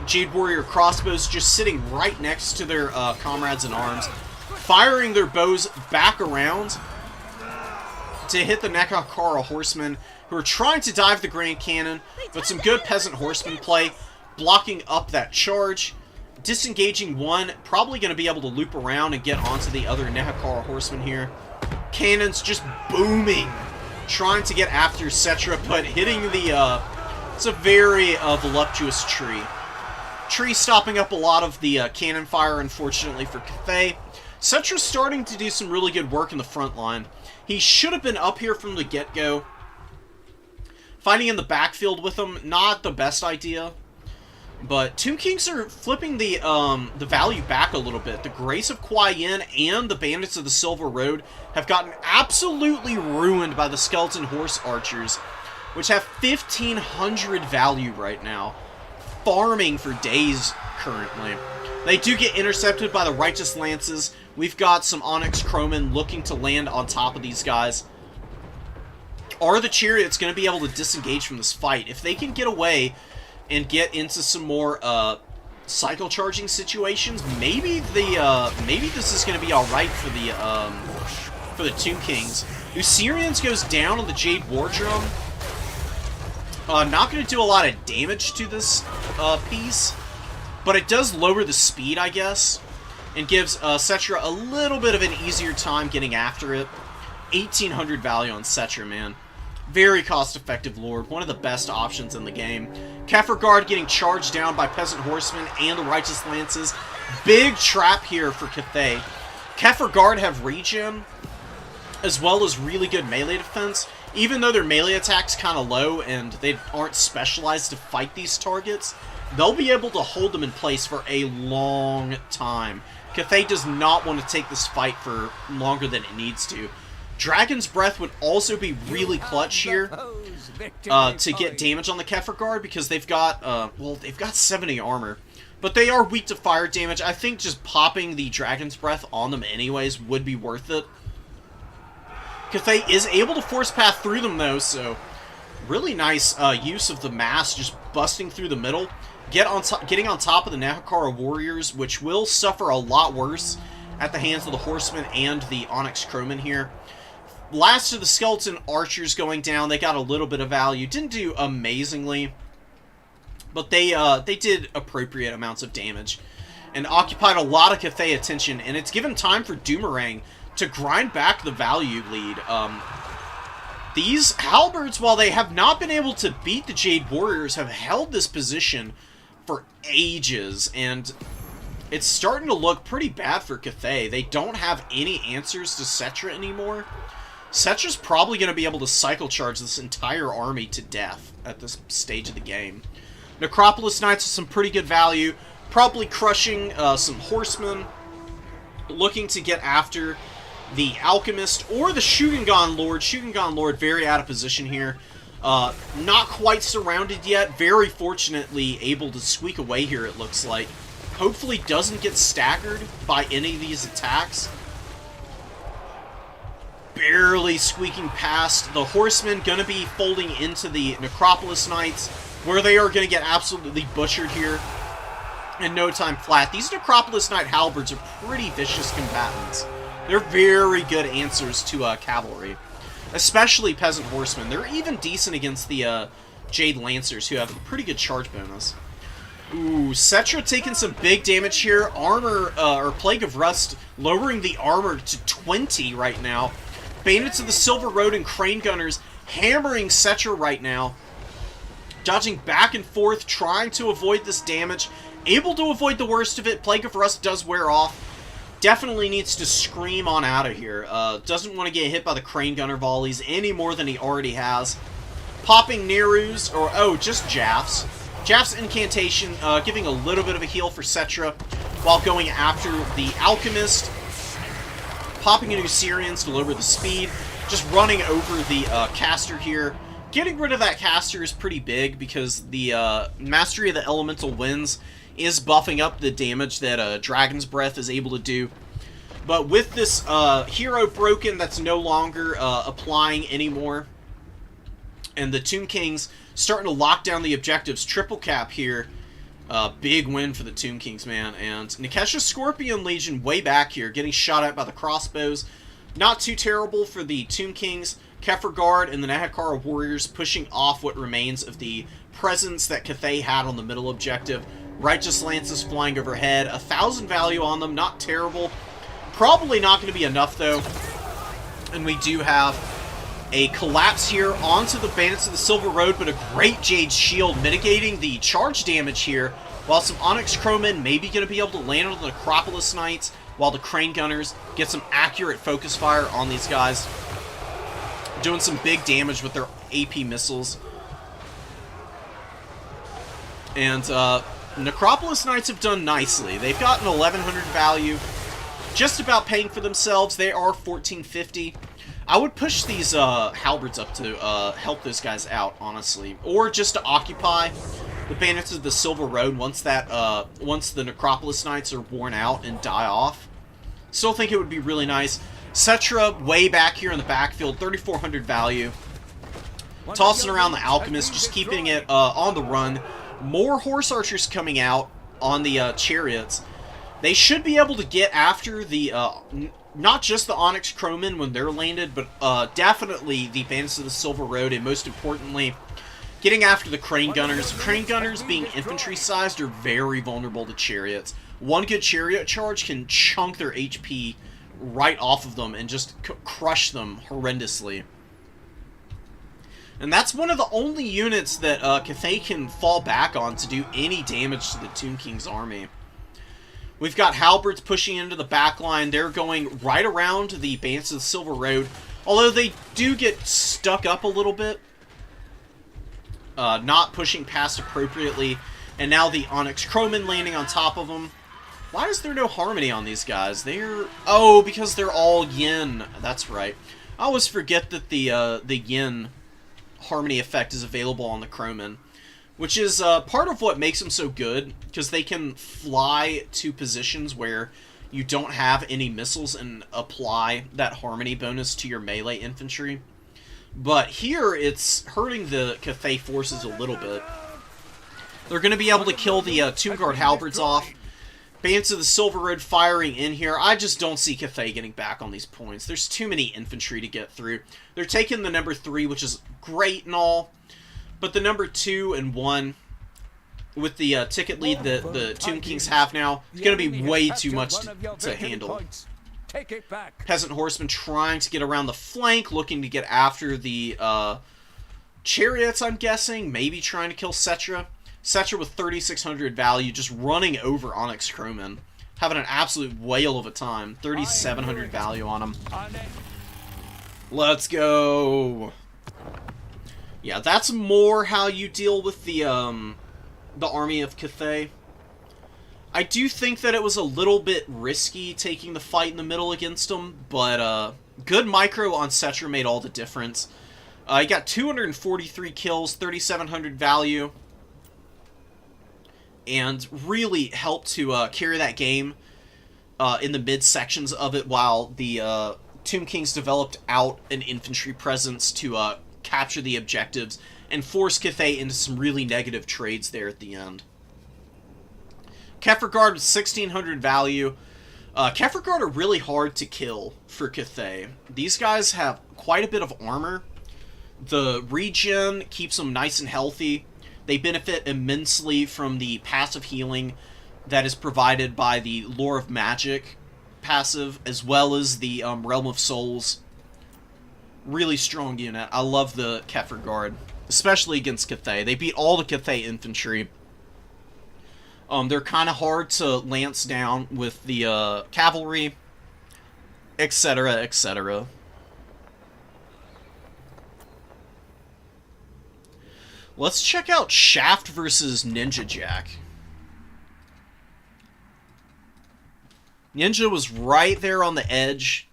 Jade Warrior crossbows, just sitting right next to their comrades in arms, firing their bows back around to hit the Nekakara horsemen, who are trying to dive the Grand Cannon, but some good peasant horseman play, blocking up that charge, disengaging one, probably going to be able to loop around and get onto the other Nekakara horseman here. Cannons just booming, trying to get after Cetra, but hitting the, it's a very voluptuous tree. Tree stopping up a lot of the cannon fire, unfortunately for Cathay. Cetra's starting to do some really good work in the front line. He should have been up here from the get-go. Fighting in the backfield with him, not the best idea. But Tomb Kings are flipping the value back a little bit. The Grace of Kuai Yin and the Bandits of the Silver Road have gotten absolutely ruined by the Skeleton Horse Archers, which have 1,500 value right now, farming for days currently. They do get intercepted by the Righteous Lances. We've got some Onyx Crowmen looking to land on top of these guys. Are the Chariots going to be able to disengage from this fight? If they can get away and get into some more cycle charging situations, maybe this is going to be all right for the Tomb Kings. Usirians goes down on the Jade War Drum. Not going to do a lot of damage to this piece, but it does lower the speed, I guess, and gives Cetra a little bit of an easier time getting after it. 1,800 value on Cetra, man. Very cost-effective lord, one of the best options in the game. Kefirgard getting charged down by Peasant Horsemen and the Righteous Lances. Big trap here for Cathay. Kefirgard have regen, as well as really good melee defense. Even though their melee attack's kind of low and they aren't specialized to fight these targets, they'll be able to hold them in place for a long time. Cathay does not want to take this fight for longer than it needs to. Dragon's Breath would also be really clutch here to get damage on the Kefirgard, because they've got, well, they've got 70 armor. But they are weak to fire damage. I think just popping the Dragon's Breath on them anyways would be worth it. Cathay is able to force path through them, though, so really nice use of the mass, just busting through the middle. Getting on top of the Nekakara warriors, which will suffer a lot worse at the hands of the Horsemen and the Onyx Crowmen here. Last of the Skeleton Archers going down, they got a little bit of value. Didn't do amazingly, but they did appropriate amounts of damage and occupied a lot of Cathay attention, and it's given time for Doomerang to grind back the value lead. These halberds, while they have not been able to beat the Jade Warriors, have held this position for ages, and it's starting to look pretty bad for Cathay. They don't have any answers to Cetra anymore. Cetra's probably going to be able to cycle charge this entire army to death at this stage of the game. Necropolis Knights with some pretty good value, probably crushing some horsemen, looking to get after the Alchemist or the Shugengan Lord. Shugengan Lord very out of position here. Not quite surrounded yet. Very fortunately able to squeak away here, it looks like. Hopefully doesn't get staggered by any of these attacks. Barely squeaking past. The Horsemen going to be folding into the Necropolis Knights, where they are going to get absolutely butchered here in no time flat. These Necropolis Knight halberds are pretty vicious combatants. They're very good answers to cavalry, especially Peasant Horsemen. They're even decent against the Jade Lancers, who have a pretty good charge bonus. Ooh, Cetra taking some big damage here. Armor, or Plague of Rust, lowering the armor to 20 right now. Bandits of the Silver Road and Crane Gunners hammering Cetra right now. Dodging back and forth, trying to avoid this damage. Able to avoid the worst of it. Plague of Rust does wear off. Definitely needs to scream on out of here. Doesn't want to get hit by the Crane Gunner volleys any more than he already has. Popping Nerus, or, oh, just Jaffs. Jaff's Incantation, giving a little bit of a heal for Cetra, while going after the Alchemist. Popping into Syrians to lower the speed. Just running over the caster here. Getting rid of that caster is pretty big, because the Mastery of the Elemental Winds is buffing up the damage that Dragon's Breath is able to do. But with this hero broken, that's no longer applying anymore. And the Tomb Kings starting to lock down the objectives. Triple cap here. Big win for the Tomb Kings, man. And Nikesha's Scorpion Legion way back here, getting shot at by the crossbows. Not too terrible for the Tomb Kings. Kefir Guard and the Nehekara Warriors pushing off what remains of the presence that Cathay had on the middle objective. Righteous Lances flying overhead. 1,000 value on them, not terrible. Probably not going to be enough, though. And we do have a collapse here onto the Bandits of the Silver Road, but a great Jade Shield mitigating the charge damage here, while some Onyx Crowmen maybe going to be able to land on the Necropolis Knights, while the Crane Gunners get some accurate focus fire on these guys, doing some big damage with their AP missiles. And Necropolis Knights have done nicely. They've gotten 1,100 value, just about paying for themselves. They are 1,450. I would push these halberds up to help those guys out, honestly, or just to occupy the Bandits of the Silver Road once that once the Necropolis Knights are worn out and die off. Still think it would be really nice. Cetra way back here in the backfield, 3,400 value. Tossing around the Alchemist, just keeping it on the run. More Horse Archers coming out on the Chariots. They should be able to get after the, not just the Onyx Crowmen when they're landed, but definitely the Bandits of the Silver Road, and most importantly, getting after the Crane Gunners. Crane Gunners, being infantry-sized, are very vulnerable to Chariots. One good Chariot charge can chunk their HP right off of them and just crush them horrendously. And that's one of the only units that Cathay can fall back on to do any damage to the Tomb King's army. We've got Halberds pushing into the back line. They're going right around the Bandits of the Silver Road, although they do get stuck up a little bit. Not pushing past appropriately. And now the Onyx Crowmen landing on top of them. Why is there no harmony on these guys? They're... Oh, because they're all yin. That's right. I always forget that the yin harmony effect is available on the Crowmen, which is part of what makes them so good, because they can fly to positions where you don't have any missiles and apply that harmony bonus to your melee infantry. But here, it's hurting the Cathay forces a little bit. They're going to be able to kill the Tomb Guard Halberds off. Bandits of the Silver Road firing in here. I just don't see Cathay getting back on these points. There's too many infantry to get through. They're taking the number 3, which is great and all, but the number 2 and 1, with the ticket lead that the Tomb Kings have now, is going to be way too much to handle. Take it back. Peasant Horsemen trying to get around the flank, looking to get after the Chariots, I'm guessing. Maybe trying to kill Cetra. Cetra with 3,600 value, just running over Onyx Crowmen. Having an absolute whale of a time. 3,700 value on him. Let's go. Yeah, that's more how you deal with the army of Cathay. I do think that it was a little bit risky taking the fight in the middle against them, but good micro on Cetra made all the difference. He got 243 kills, 3,700 value, and really helped to carry that game in the mid-sections of it, while the Tomb Kings developed out an infantry presence to capture the objectives and force Cathay into some really negative trades there at the end. Kefir Guard with 1,600 value. Kefir Guard are really hard to kill for Cathay. These guys have quite a bit of armor. The regen keeps them nice and healthy. They benefit immensely from the passive healing that is provided by the Lore of Magic passive, as well as the Realm of Souls. Really strong unit. I love the Kefir Guard, especially against Cathay. They beat all the Cathay infantry. They're kind of hard to lance down with the cavalry, etc., etc. Let's check out Shaft versus Ninja Jack. Ninja was right there on the edge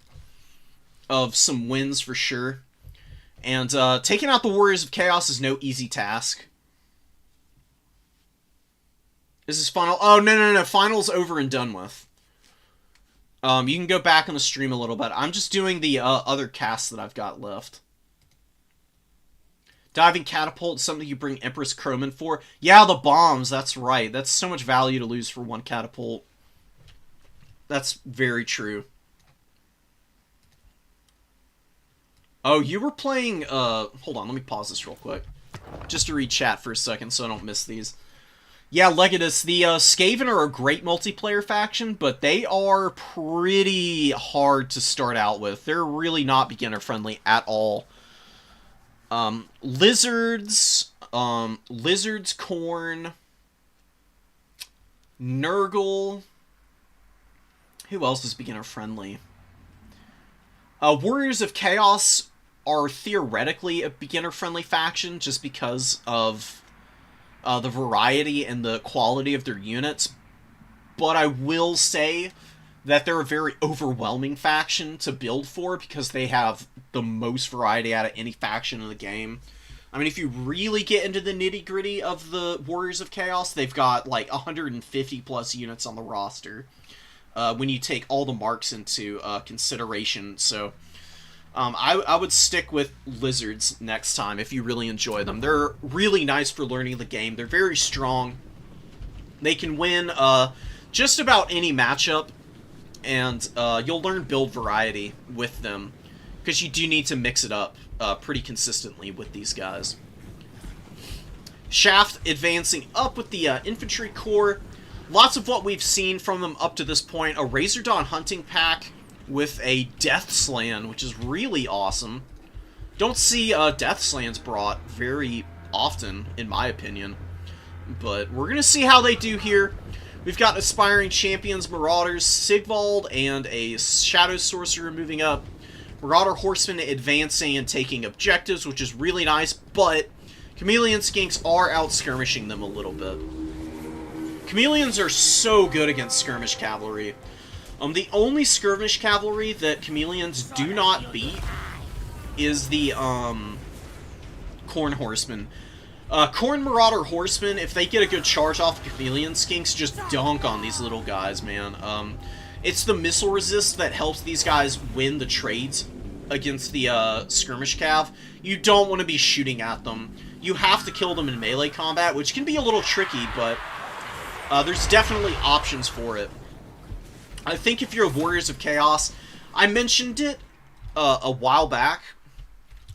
of some wins for sure. And taking out the Warriors of Chaos is no easy task. Is this final? Oh, no. Final's over and done with. You can go back on the stream a little bit. I'm just doing the other casts that I've got left. Diving Catapult is something you bring Empress Croman for. Yeah, the bombs, that's right. That's so much value to lose for one catapult. That's very true. Oh, you were playing, hold on, let me pause this real quick. Just to read chat for a second so I don't miss these. Yeah, Legatus, the Skaven are a great multiplayer faction, but they are pretty hard to start out with. They're really not beginner-friendly at all. Lizards, Corn, Nurgle. Who else is beginner-friendly? Warriors of Chaos are theoretically a beginner-friendly faction just because of the variety and the quality of their units, but I will say that they're a very overwhelming faction to build for because they have the most variety out of any faction in the game. I mean, if you really get into the nitty-gritty of the Warriors of Chaos, they've got like 150 plus units on the roster when you take all the marks into consideration. So I would stick with Lizards next time if you really enjoy them. They're really nice for learning the game. They're very strong. They can win just about any matchup, and you'll learn build variety with them, because you do need to mix it up pretty consistently with these guys. Shaft advancing up with the Infantry Corps. Lots of what we've seen from them up to this point. A Razor Dawn hunting pack with a Death Slan, which is really awesome. Don't see Death Slans brought very often, in my opinion. But we're going to see how they do here. We've got Aspiring Champions, Marauders, Sigvald, and a Shadow Sorcerer moving up. Marauder Horsemen advancing and taking objectives, which is really nice, but Chameleon Skinks are out-skirmishing them a little bit. Chameleons are so good against Skirmish Cavalry. The only Skirmish Cavalry that Chameleons do not beat is the Corn Horsemen. Corn Marauder Horsemen, if they get a good charge off Chameleon Skinks, just dunk on these little guys, man. It's the missile resist that helps these guys win the trades against the Skirmish Cav. You don't want to be shooting at them. You have to kill them in melee combat, which can be a little tricky, but there's definitely options for it. I think if you're Warriors of Chaos, I mentioned it a while back,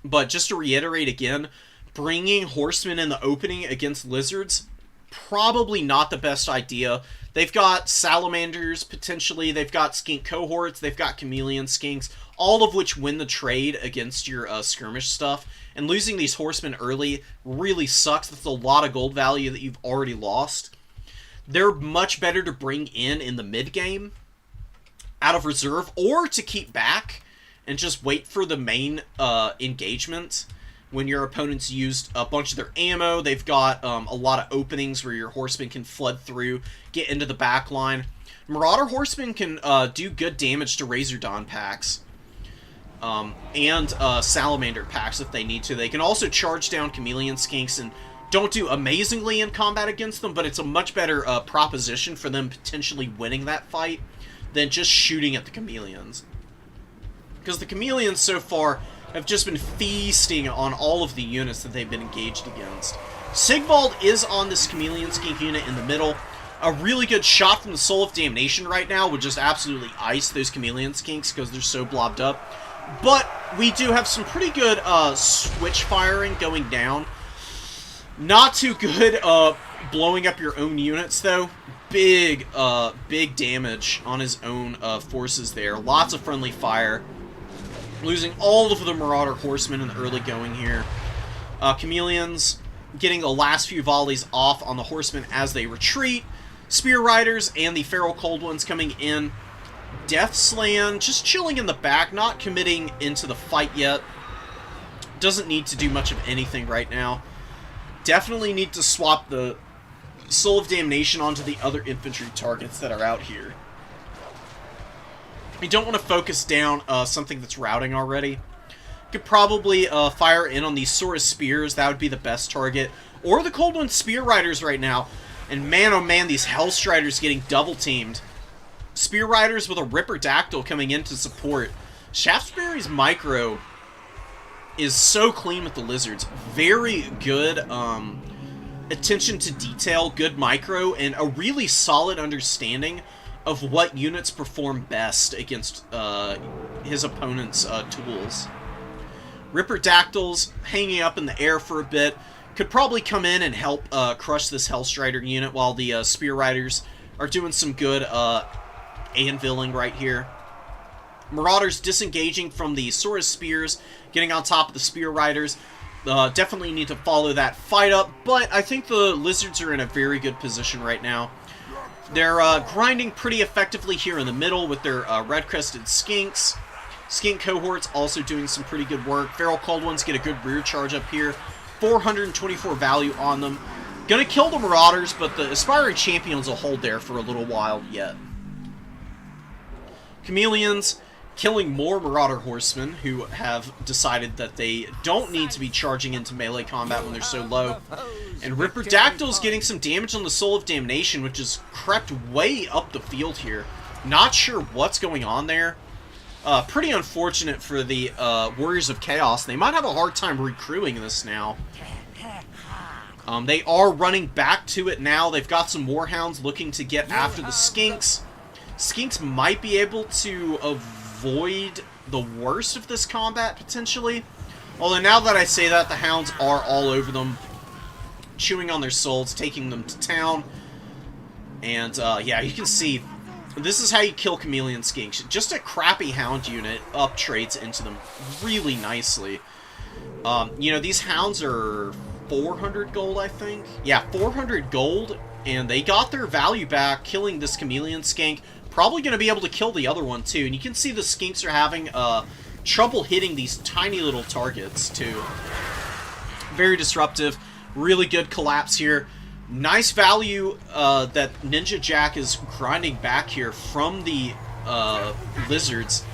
but just to reiterate again, bringing Horsemen in the opening against Lizards, probably not the best idea. They've got Salamanders, potentially, they've got Skink Cohorts, they've got Chameleon Skinks, all of which win the trade against your skirmish stuff, and losing these Horsemen early really sucks. That's a lot of gold value that you've already lost. They're much better to bring in the mid-game, out of reserve, or to keep back and just wait for the main engagement when your opponent's used a bunch of their ammo. They've got a lot of openings where your horsemen can flood through, get into the back line. Marauder Horsemen can do good damage to Razor Dawn packs and Salamander packs if they need to. They can also charge down Chameleon Skinks and don't do amazingly in combat against them, but it's a much better proposition for them potentially winning that fight than just shooting at the Chameleons. Because the Chameleons so far have just been feasting on all of the units that they've been engaged against. Sigvald is on this Chameleon Skink unit in the middle. A really good shot from the Soul of Damnation right now would just absolutely ice those Chameleon Skinks because they're so blobbed up. But we do have some pretty good switch firing going down. Not too good blowing up your own units, though. Big damage on his own forces there. Lots of friendly fire. Losing all of the Marauder Horsemen in the early going here. Chameleons getting the last few volleys off on the Horsemen as they retreat. Spear Riders and the Feral Cold Ones coming in. Death Slan just chilling in the back, not committing into the fight yet. Doesn't need to do much of anything right now. Definitely need to swap the Soul of Damnation onto the other infantry targets that are out here. You don't want to focus down something that's routing already. Could probably fire in on these Saurus Spears. That would be the best target. Or the Cold One Spear Riders right now. And man, oh man, these Hellstriders getting double-teamed. Spear Riders with a Ripper Dactyl coming in to support. Shaftesbury's micro is so clean with the lizards. Very good attention to detail, good micro, and a really solid understanding of what units perform best against his opponent's tools. Ripper Dactyls hanging up in the air for a bit. Could probably come in and help crush this Hellstrider unit while the Spear Riders are doing some good anviling right here. Marauders disengaging from the Saurus Spears, getting on top of the Spear Riders. Definitely need to follow that fight up, but I think the Lizards are in a very good position right now. They're grinding pretty effectively here in the middle with their red-crested Skinks. Skink cohorts also doing some pretty good work. Feral Cold Ones get a good rear charge up here. 424 value on them. Gonna kill the Marauders, but the Aspiring Champions will hold there for a little while yet. Chameleons killing more Marauder Horsemen who have decided that they don't need to be charging into melee combat when they're so low. And Ripper Dactyl's getting some damage on the Soul of Damnation, which has crept way up the field here. Not sure what's going on there. Pretty unfortunate for the Warriors of Chaos. They might have a hard time recruiting this now. They are running back to it now. They've got some Warhounds looking to get after the Skinks. Skinks might be able to avoid the worst of this combat, potentially. Although now that I say that, the Hounds are all over them, chewing on their souls, taking them to town. And, yeah, you can see, this is how you kill Chameleon Skinks. Just a crappy Hound unit up trades into them really nicely. You know, these Hounds are 400 gold, I think. Yeah, 400 gold, and they got their value back killing this Chameleon Skink. Probably going to be able to kill the other one, too. And you can see the Skinks are having trouble hitting these tiny little targets, too. Very disruptive. Really good collapse here. Nice value that Ninja Jack is grinding back here from the Lizards.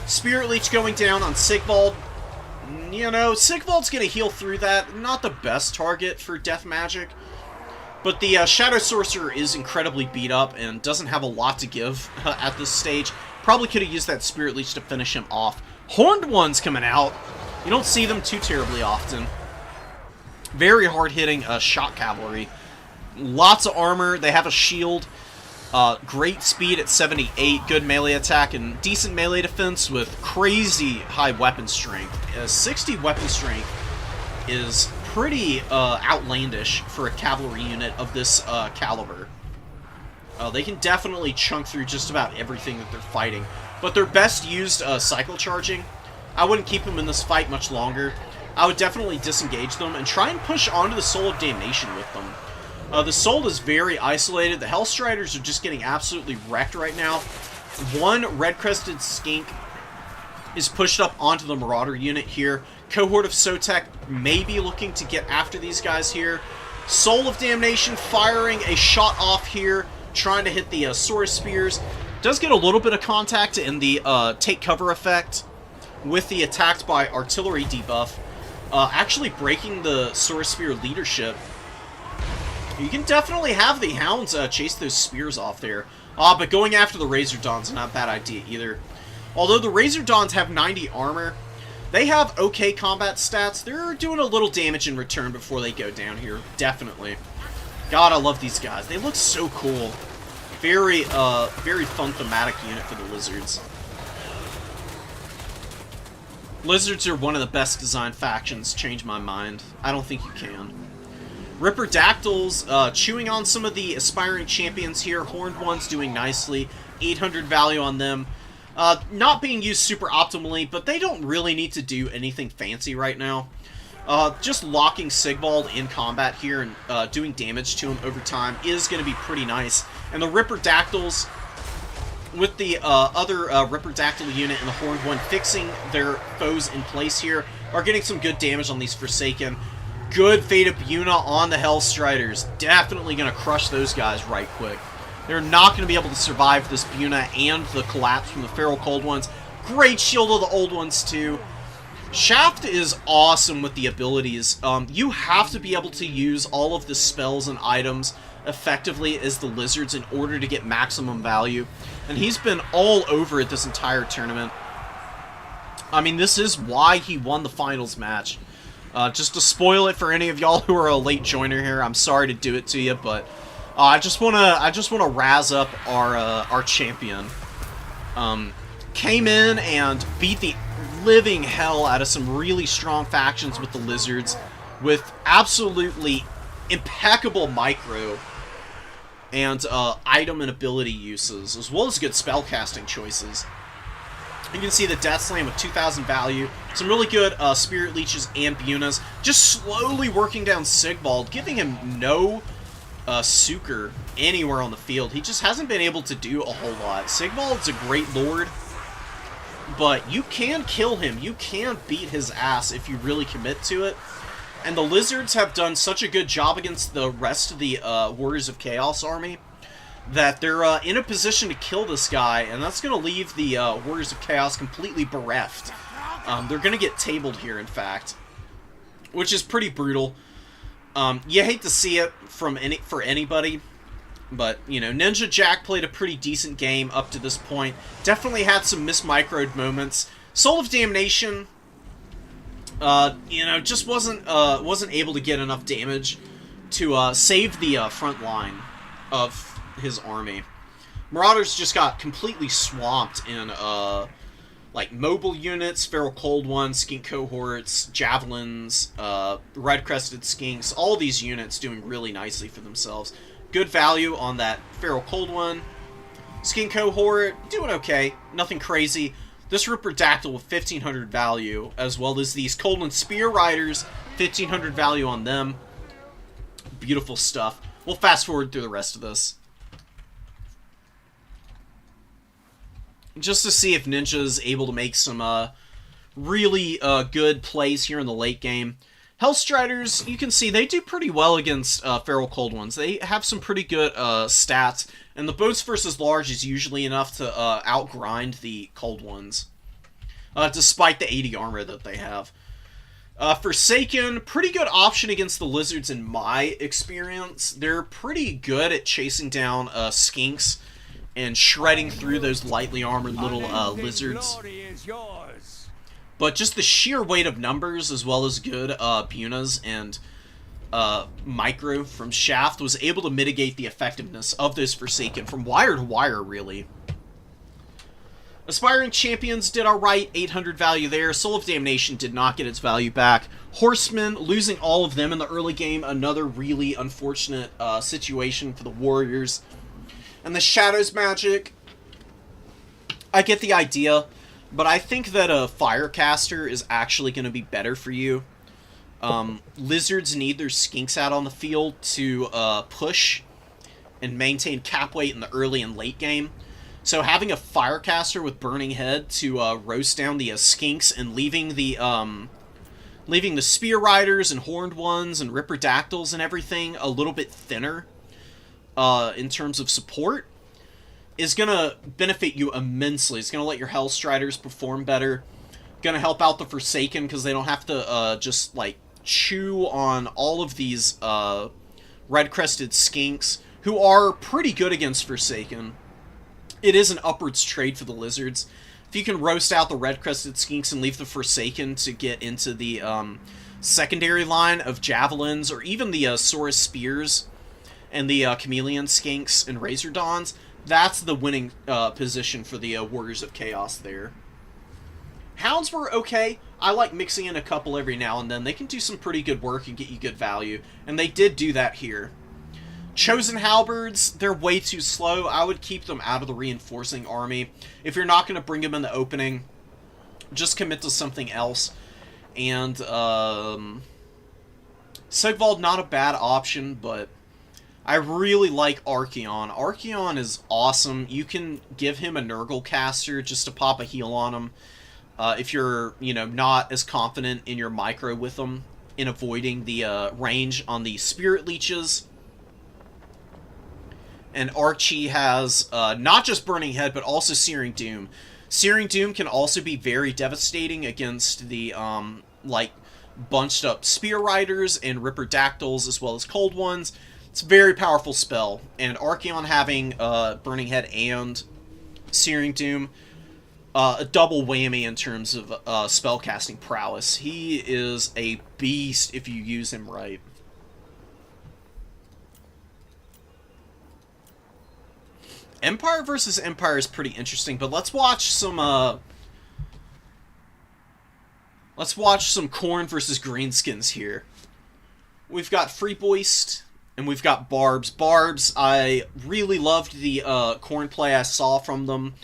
Spirit Leech going down on Sigvald. You know, Sigvald's going to heal through that. Not the best target for death magic. But the Shadow Sorcerer is incredibly beat up and doesn't have a lot to give at this stage. Probably could have used that Spirit Leech to finish him off. Horned Ones coming out. You don't see them too terribly often. Very hard-hitting shot cavalry. Lots of armor. They have a shield. Great speed at 78. Good melee attack and decent melee defense with crazy high weapon strength. 60 weapon strength is pretty outlandish for a cavalry unit of this caliber. They can definitely chunk through just about everything that they're fighting. But they're best used cycle charging. I wouldn't keep them in this fight much longer. I would definitely disengage them and try and push onto the Soul of Damnation with them. The Soul is very isolated. The Hellstriders are just getting absolutely wrecked right now. One red-crested skink is pushed up onto the Marauder unit here. Cohort of Sotek may be looking to get after these guys here. Soul of Damnation firing a shot off here, trying to hit the Saurus Spears. Does get a little bit of contact in the take cover effect with the attacked by artillery debuff. Actually breaking the Saurus Spear leadership. You can definitely have the Hounds chase those spears off there. But going after the Razor Dawns is not a bad idea either. Although the Razor Dawns have 90 armor, they have okay combat stats. They're doing a little damage in return before they go down here, definitely. God, I love these guys. They look so cool. Very fun thematic unit for the Lizards. Lizards are one of the best designed factions. Change my mind. I don't think you can. Ripper Dactyls chewing on some of the aspiring champions here. Horned Ones doing nicely. 800 value on them. Not being used super optimally, but they don't really need to do anything fancy right now. Just locking Sigvald in combat here and doing damage to him over time is going to be pretty nice. And the Ripper Dactyls, with the other Ripper Dactyl unit and the Horned One fixing their foes in place here, are getting some good damage on these Forsaken. Good Fate of Buna on the Hellstriders. Definitely going to crush those guys right quick. They're not going to be able to survive this Buna and the collapse from the Feral Cold Ones. Great shield of the Old Ones, too. Shaft is awesome with the abilities. You have to be able to use all of the spells and items effectively as the Lizards in order to get maximum value. And he's been all over it this entire tournament. I mean, this is why he won the finals match. Just to spoil it for any of y'all who are a late joiner here, I'm sorry to do it to you, but I just wanna razz up our champion. Came in and beat the living hell out of some really strong factions with the Lizards, with absolutely impeccable micro and item and ability uses, as well as good spellcasting choices. You can see the Death Slam with 2,000 value, some really good Spirit Leeches and Bunas, just slowly working down Sigvald, giving him no Suker anywhere on the field. He just hasn't been able to do a whole lot. Sigvald's a great lord, but you can kill him. You can beat his ass if you really commit to it. And the Lizards have done such a good job against the rest of the Warriors of Chaos army that they're in a position to kill this guy, and that's going to leave the Warriors of Chaos completely bereft. They're going to get tabled here, in fact, which is pretty brutal. You hate to see it for anybody, but, you know, Ninja Jack played a pretty decent game up to this point. Definitely had some mismicroed moments. Soul of Damnation, you know, just wasn't able to get enough damage to save the front line of his army. Marauders just got completely swamped in like mobile units, feral cold ones, skink cohorts, javelins, red crested skinks. All these units doing really nicely for themselves. Good value on that feral cold one. Skink cohort doing okay, nothing crazy. This Ripper Dactyl with 1,500 value, as well as these Coldland Spear Riders, 1,500 value on them. Beautiful stuff. We'll fast forward through the rest of this, just to see if Ninja's able to make some really good plays here in the late game. Hellstriders, you can see they do pretty well against feral cold ones. They have some pretty good stats, and the boats versus large is usually enough to outgrind the cold ones, despite the 80 armor that they have. Forsaken, pretty good option against the Lizards in my experience. They're pretty good at chasing down skinks and shredding through those lightly armored little lizards. But just the sheer weight of numbers, as well as good Bunas and micro from Shaft, was able to mitigate the effectiveness of those Forsaken from wire to wire, really. Aspiring Champions did alright, 800 value there. Soul of Damnation did not get its value back. Horsemen, losing all of them in the early game, another really unfortunate situation for the Warriors. And the Shadows Magic, I get the idea, but I think that a Firecaster is actually going to be better for you. Lizards need their skinks out on the field to push and maintain cap weight in the early and late game. So having a Firecaster with Burning Head to roast down the skinks and leaving the Spear Riders and Horned Ones and Ripper Dactyls and everything a little bit thinner in terms of support is going to benefit you immensely. It's going to let your Hellstriders perform better. Going to help out the Forsaken because they don't have to just like chew on all of these red-crested skinks who are pretty good against Forsaken. It is an upwards trade for the Lizards. If you can roast out the red-crested skinks and leave the Forsaken to get into the secondary line of javelins, or even the Saurus Spears and the Chameleon Skinks and Razor Dawns, that's the winning position for the Warriors of Chaos there. Hounds were okay. I like mixing in a couple every now and then. They can do some pretty good work and get you good value, and they did do that here. Chosen Halberds, they're way too slow. I would keep them out of the reinforcing army. If you're not going to bring them in the opening, just commit to something else. And Sigvald, not a bad option, but I really like Archeon. Archeon is awesome. You can give him a Nurgle caster just to pop a heal on him. If you're, you know, not as confident in your micro with them, in avoiding the range on the Spirit Leeches. And Archie has not just Burning Head, but also Searing Doom. Searing Doom can also be very devastating against the, like, bunched up Spear Riders and Ripper Dactyls, as well as Cold Ones. It's a very powerful spell, and Archaon having Burning Head and Searing Doom, a double whammy in terms of spellcasting prowess. He is a beast if you use him right. Empire versus Empire is pretty interesting, but let's watch some Khorne versus Greenskins here. We've got Freeboist, and we've got Barbs. Barbs, I really loved the Khorne play I saw from them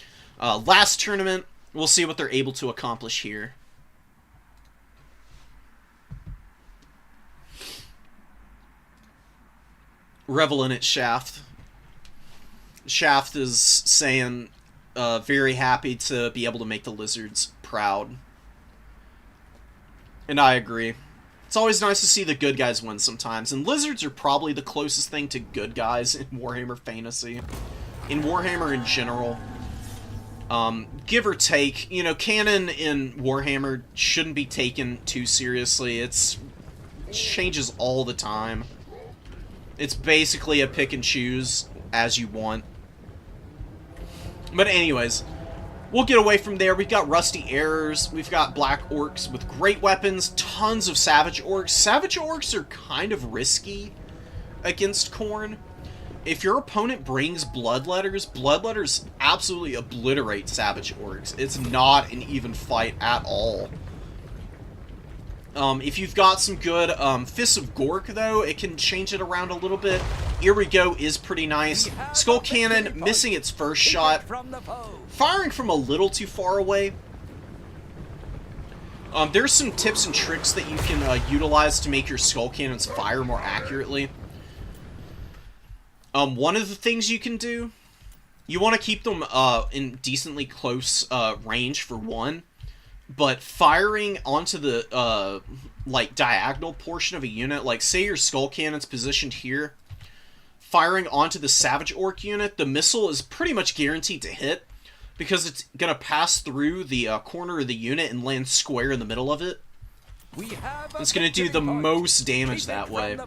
last tournament. We'll see what they're able to accomplish here. Revel in it, Shaft. Shaft is saying very happy to be able to make the Lizards proud. And I agree. It's always nice to see the good guys win sometimes, and Lizards are probably the closest thing to good guys in Warhammer Fantasy. In Warhammer in general. Give or take, you know, canon in Warhammer shouldn't be taken too seriously. It changes all the time. It's basically a pick and choose as you want. But anyways, we'll get away from there. We've got Rusty Errors. We've got Black Orcs with great weapons. Tons of Savage Orcs. Savage Orcs are kind of risky against Khorne. If your opponent brings Bloodletters absolutely obliterate Savage Orcs. It's not an even fight at all. If you've got some good Fists of Gork, though, it can change it around a little bit. Here we go is pretty nice. Skull Cannon missing its first shot. Firing from a little too far away. There's some tips and tricks that you can utilize to make your Skull Cannons fire more accurately. One of the things you can do, you want to keep them in decently close range for one. But firing onto the, like, diagonal portion of a unit, like, say your Skull Cannon's positioned here, firing onto the Savage Orc unit, the missile is pretty much guaranteed to hit, because it's going to pass through the corner of the unit and land square in the middle of it. It's going to do the most damage that way.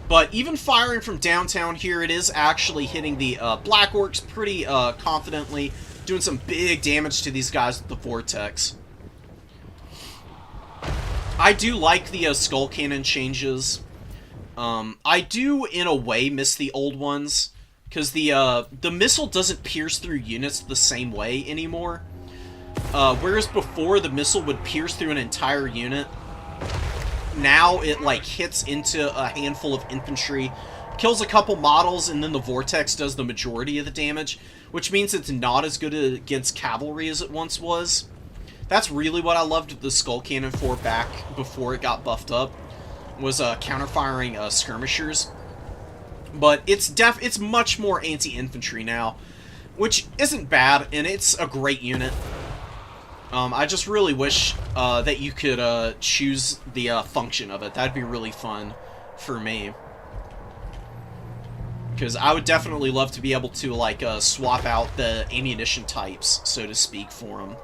But even firing from downtown here, it is actually hitting the Black Orcs pretty confidently, doing some big damage to these guys with the Vortex. I do like the Skull Cannon changes. I do, in a way, miss the old ones, because the missile doesn't pierce through units the same way anymore. Whereas before, the missile would pierce through an entire unit. Now it, like, hits into a handful of infantry, kills a couple models, and then the Vortex does the majority of the damage, which means it's not as good against cavalry as it once was. That's really what I loved the Skull Cannon for back before it got buffed up, was counter-firing skirmishers. But it's much more anti-infantry now, which isn't bad, and it's a great unit. I just really wish that you could choose the function of it. That'd be really fun for me. Because I would definitely love to be able to, like, swap out the ammunition types, so to speak, for them.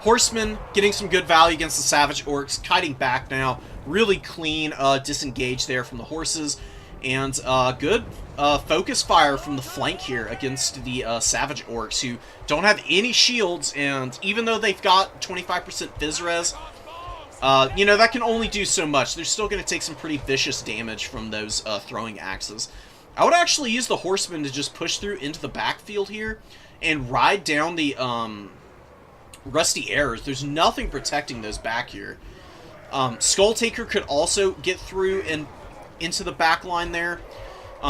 Horsemen getting some good value against the Savage Orcs, kiting back now. Really clean disengage there from the horses. And good focus fire from the flank here against the Savage Orcs, who don't have any shields, and even though they've got 25% Fizz Res, you know, that can only do so much. They're still going to take some pretty vicious damage from those throwing axes. I would actually use the Horsemen to just push through into the backfield here and ride down the Rusty Errors. There's nothing protecting those back here. Skull Taker could also get through and into the back line there.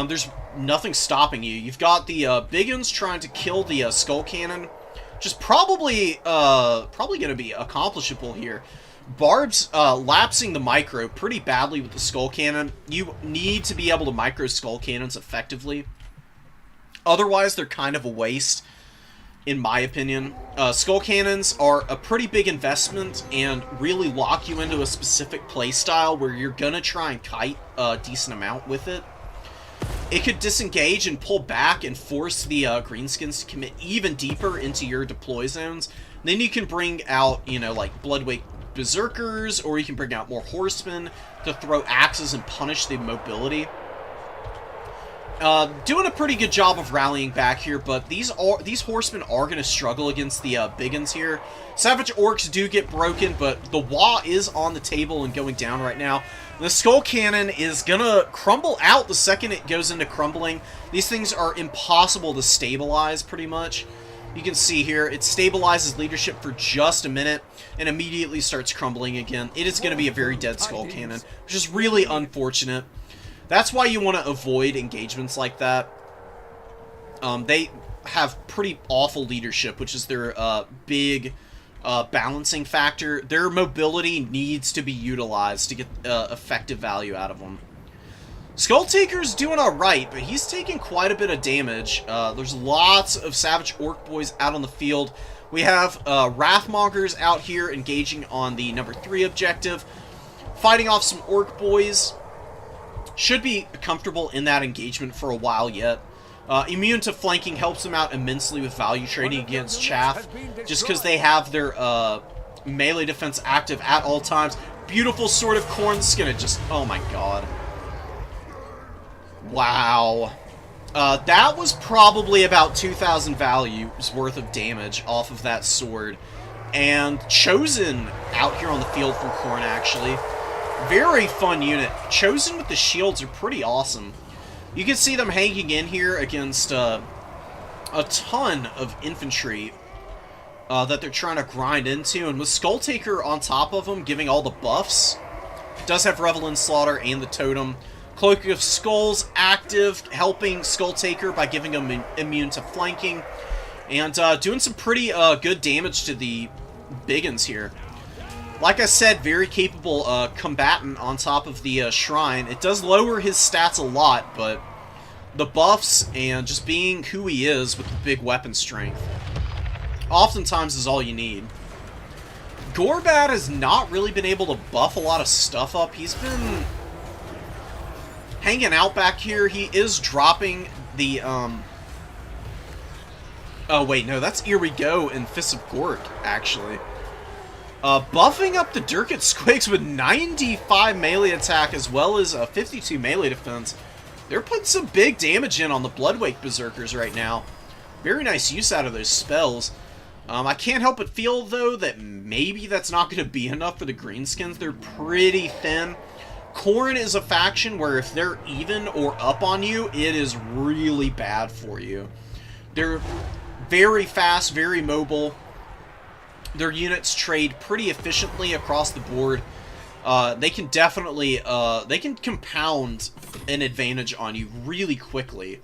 There's nothing stopping you. You've got the big uns trying to kill the Skull Cannon, which is probably going to be accomplishable here. Barb's lapsing the micro pretty badly with the Skull Cannon. You need to be able to micro Skull Cannons effectively. Otherwise, they're kind of a waste, in my opinion. Skull Cannons are a pretty big investment and really lock you into a specific playstyle where you're going to try and kite a decent amount with it. It could disengage and pull back and force the Greenskins to commit even deeper into your deploy zones. Then you can bring out, you know, like Bloodwake berserkers, or you can bring out more horsemen to throw axes and punish the mobility. Doing a pretty good job of rallying back here, but these horsemen are going to struggle against the big uns here. Savage orcs do get broken, but the Wa is on the table and going down right now. The skull cannon is going to crumble out the second it goes into crumbling. These things are impossible to stabilize, pretty much. You can see here, it stabilizes leadership for just a minute and immediately starts crumbling again. It is going to be a very dead skull cannon, which is really unfortunate. That's why you want to avoid engagements like that. They have pretty awful leadership, which is their big balancing factor. Their mobility needs to be utilized to get effective value out of them. Skull Taker's doing alright, but he's taking quite a bit of damage. There's lots of Savage Orc boys out on the field. We have Wrathmongers out here engaging on the number 3 objective, fighting off some Orc boys. Should be comfortable in that engagement for a while yet. Immune to flanking helps them out immensely with value trading against Chaff, just because they have their melee defense active at all times. Beautiful Sword of Khorne's gonna just... oh my god. Wow. That was probably about 2,000 values worth of damage off of that sword. And Chosen out here on the field from Khorne, actually. Very fun unit. Chosen with the shields are pretty awesome. You can see them hanging in here against a ton of infantry that they're trying to grind into. And with Skull Taker on top of them, giving all the buffs, does have Revel in Slaughter and the Totem. Cloak of Skulls active, helping Skull Taker by giving him immune to flanking. And doing some pretty good damage to the Biggins here. Like I said, very capable combatant on top of the Shrine. It does lower his stats a lot, but the buffs and just being who he is with the big weapon strength oftentimes is all you need. Gorbad has not really been able to buff a lot of stuff up. He's been hanging out back here. He is dropping the... oh, wait, no, that's Here We Go in Fists of Gork, actually. Buffing up the Durkat Squigs with 95 melee attack as well as 52 melee defense. They're putting some big damage in on the Bloodwake Berserkers right now. Very nice use out of those spells. I can't help but feel, though, that maybe that's not going to be enough for the Greenskins. They're pretty thin. Khorne is a faction where if they're even or up on you, it is really bad for you. They're very fast, very mobile. Their units trade pretty efficiently across the board. They can definitely, they can compound an advantage on you really quickly.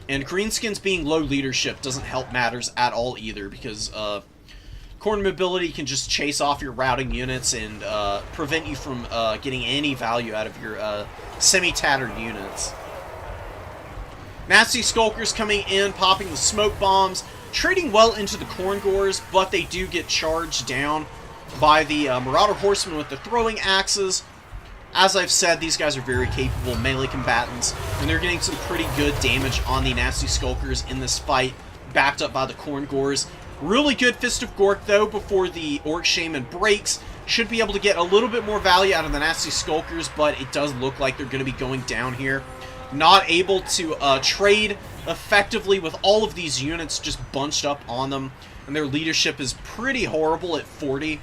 And Greenskins being low leadership doesn't help matters at all either, because Khorne mobility can just chase off your routing units and prevent you from getting any value out of your semi-tattered units. Nasty Skulkers coming in, popping the smoke bombs, trading well into the Khorne Gores, but they do get charged down by the Marauder Horsemen with the throwing axes. As I've said, these guys are very capable melee combatants, and they're getting some pretty good damage on the Nasty Skulkers in this fight, backed up by the Khorne Gores. Really good Fist of Gork, though, before the Orc Shaman breaks. Should be able to get a little bit more value out of the Nasty Skulkers, but it does look like they're going to be going down here. Not able to trade effectively with all of these units just bunched up on them, and their leadership is pretty horrible at 40.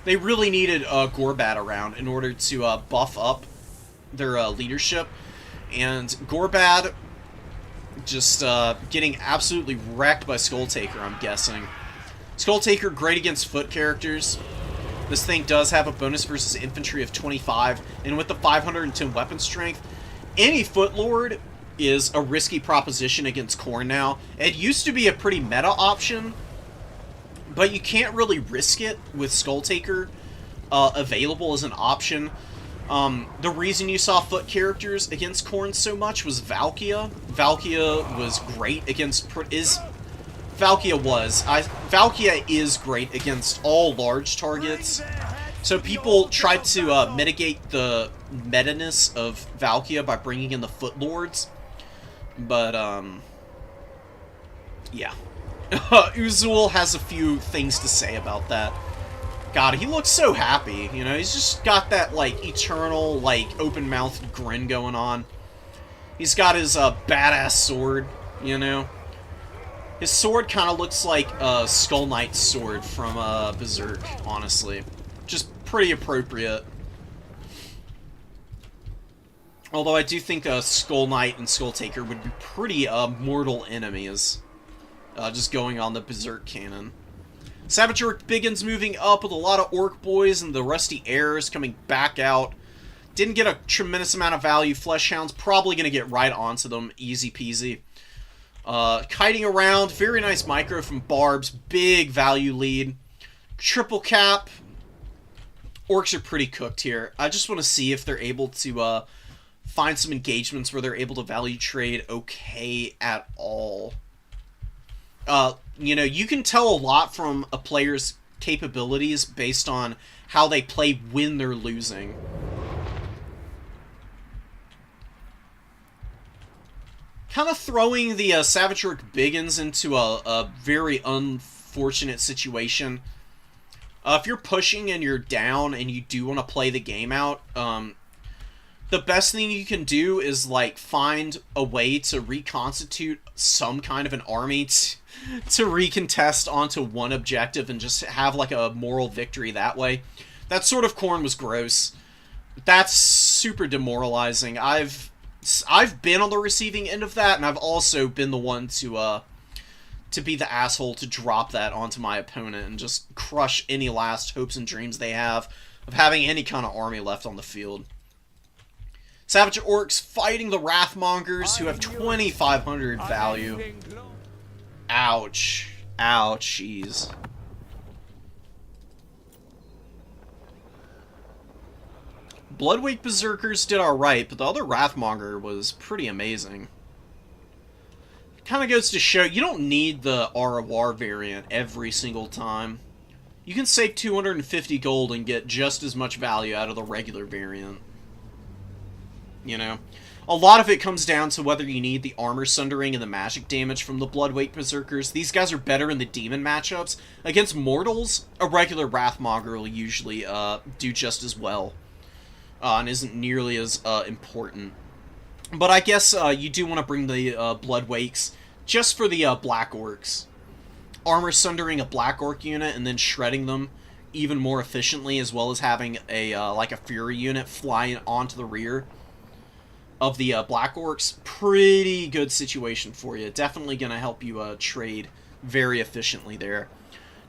They really needed Gorbad around in order to buff up their leadership, and Gorbad just getting absolutely wrecked by Skull Taker, I'm guessing. Skull Taker, great against foot characters. This thing does have a bonus versus infantry of 25, and with the 510 weapon strength, any Foot Lord is a risky proposition against Khorne now. It used to be a pretty meta option, but you can't really risk it with Skull Taker available as an option. The reason you saw foot characters against Khorne so much was Valkia. Valkia was great against... Valkia is great against all large targets. So people tried to mitigate the meta-ness of Valkia by bringing in the Foot Lords. But, yeah. Uzul has a few things to say about that. God, he looks so happy, you know? He's just got that, like, eternal, like, open-mouthed grin going on. He's got his, badass sword, you know? His sword kind of looks like Skull Knight's sword from, Berserk, honestly. Just pretty appropriate. Although I do think, Skull Knight and Skull Taker would be pretty, mortal enemies. Just going on the Berserk canon. Savage Orc Biggins moving up with a lot of Orc boys and the Rusty Heirs coming back out. Didn't get a tremendous amount of value. Fleshhound's probably going to get right onto them. Easy peasy. Kiting around. Very nice micro from Barbs. Big value lead. Triple cap. Orcs are pretty cooked here. I just want to see if they're able to find some engagements where they're able to value trade okay at all. You know, you can tell a lot from a player's capabilities based on how they play when they're losing. Kind of throwing the Savage Orc Biggins into a very unfortunate situation. If you're pushing and you're down and you do want to play the game out, the best thing you can do is, like, find a way to reconstitute some kind of an army to recontest onto one objective and just have, like, a moral victory that way. That sort of Khorne was gross. That's super demoralizing. I've been on the receiving end of that, and I've also been the one to be the asshole to drop that onto my opponent and just crush any last hopes and dreams they have of having any kind of army left on the field. Savage Orcs fighting the Wrathmongers, who have 2,500 value. Ouch. Ouchies. Bloodwake Berserkers did alright, but the other Wrathmonger was pretty amazing. It kind of goes to show, you don't need the Arawar variant every single time. You can save 250 gold and get just as much value out of the regular variant. You know? A lot of it comes down to whether you need the armor sundering and the magic damage from the Bloodweight Berserkers. These guys are better in the demon matchups. Against mortals, a regular Wrathmonger will usually do just as well. And isn't nearly as important. But I guess you do want to bring the Bloodwakes just for the Black Orcs. Armor sundering a Black Orc unit and then shredding them even more efficiently, as well as having a like a Fury unit flying onto the rear of the Black Orcs. Pretty good situation for you. Definitely going to help you trade very efficiently there.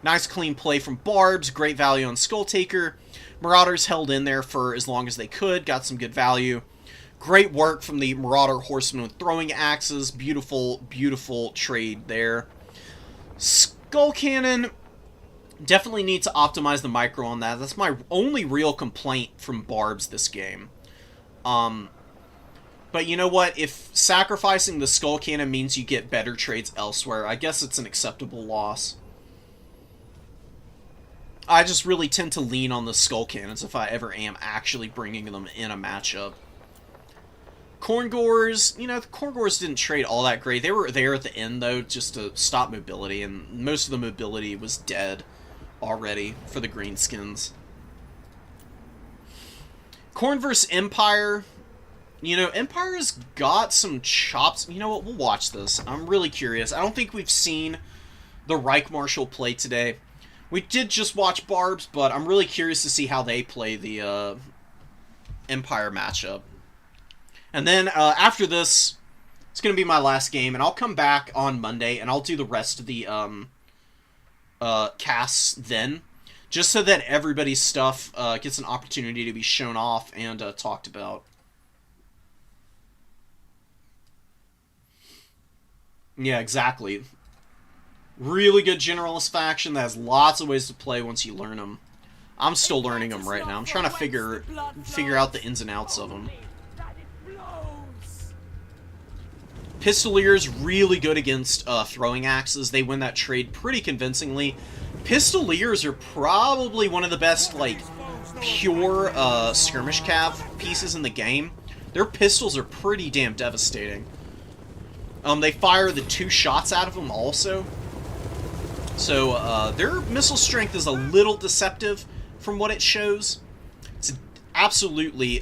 Nice clean play from Barbs. Great value on Skull Taker. Marauders held in there for as long as they could. Got some good value. Great work from the Marauder Horsemen with throwing axes. Beautiful, beautiful trade there. Skull Cannon. Definitely need to optimize the micro on that. That's my only real complaint from Barbs this game. But you know what? If sacrificing the Skull Cannon means you get better trades elsewhere, I guess it's an acceptable loss. I just really tend to lean on the Skull Cannons if I ever am actually bringing them in a matchup. Khorngors, you know, the Khorngors didn't trade all that great. They were there at the end, though, just to stop mobility, and most of the mobility was dead already for the Greenskins. Khorne vs. Empire. You know, Empire's got some chops. You know what? We'll watch this. I'm really curious. I don't think we've seen the Reich Marshal play today. We did just watch Barbs, but I'm really curious to see how they play the Empire matchup. And then after this, it's going to be my last game, and I'll come back on Monday, and I'll do the rest of the casts then, just so that everybody's stuff gets an opportunity to be shown off and talked about. Yeah, exactly. Really good Generalist faction that has lots of ways to play once you learn them. I'm still learning them right now. I'm trying to figure out the ins and outs of them. Pistoliers really good against throwing axes. They win that trade pretty convincingly. Pistoliers are probably one of the best, like, pure skirmish cav pieces in the game. Their pistols are pretty damn devastating. They fire the 2 shots out of them also. So, their missile strength is a little deceptive, from what it shows. It's absolutely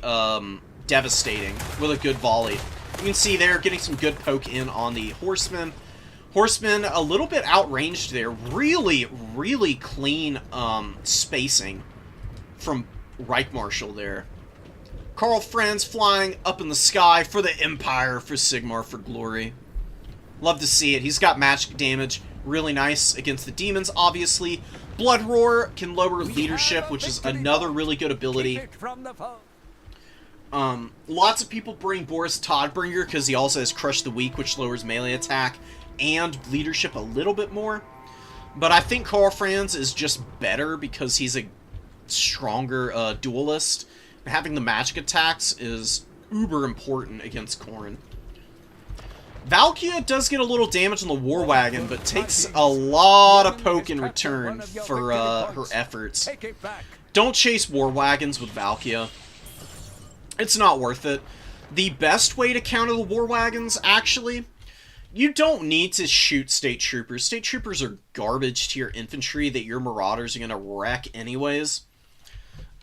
devastating with a good volley. You can see there getting some good poke in on the Horseman. Horseman a little bit outranged there. Really, really clean spacing from Reich Marshal there. Karl Franz flying up in the sky for the Empire, for Sigmar, for glory. Love to see it. He's got magic damage. Really nice against the demons, obviously. Blood Roar can lower leadership, which is another really good ability. Lots of people bring Boris Todbringer because he also has Crush the Weak, which lowers melee attack and leadership a little bit more. But I think Karl Franz is just better because he's a stronger duelist. Having the magic attacks is uber important against Khorne. Valkia does get a little damage on the War Wagon, but takes a lot of poke in return for her efforts. Don't chase War Wagons with Valkia. It's not worth it. The best way to counter the War Wagons, actually, you don't need to shoot State Troopers. State Troopers are garbage to your infantry that your Marauders are going to wreck anyways.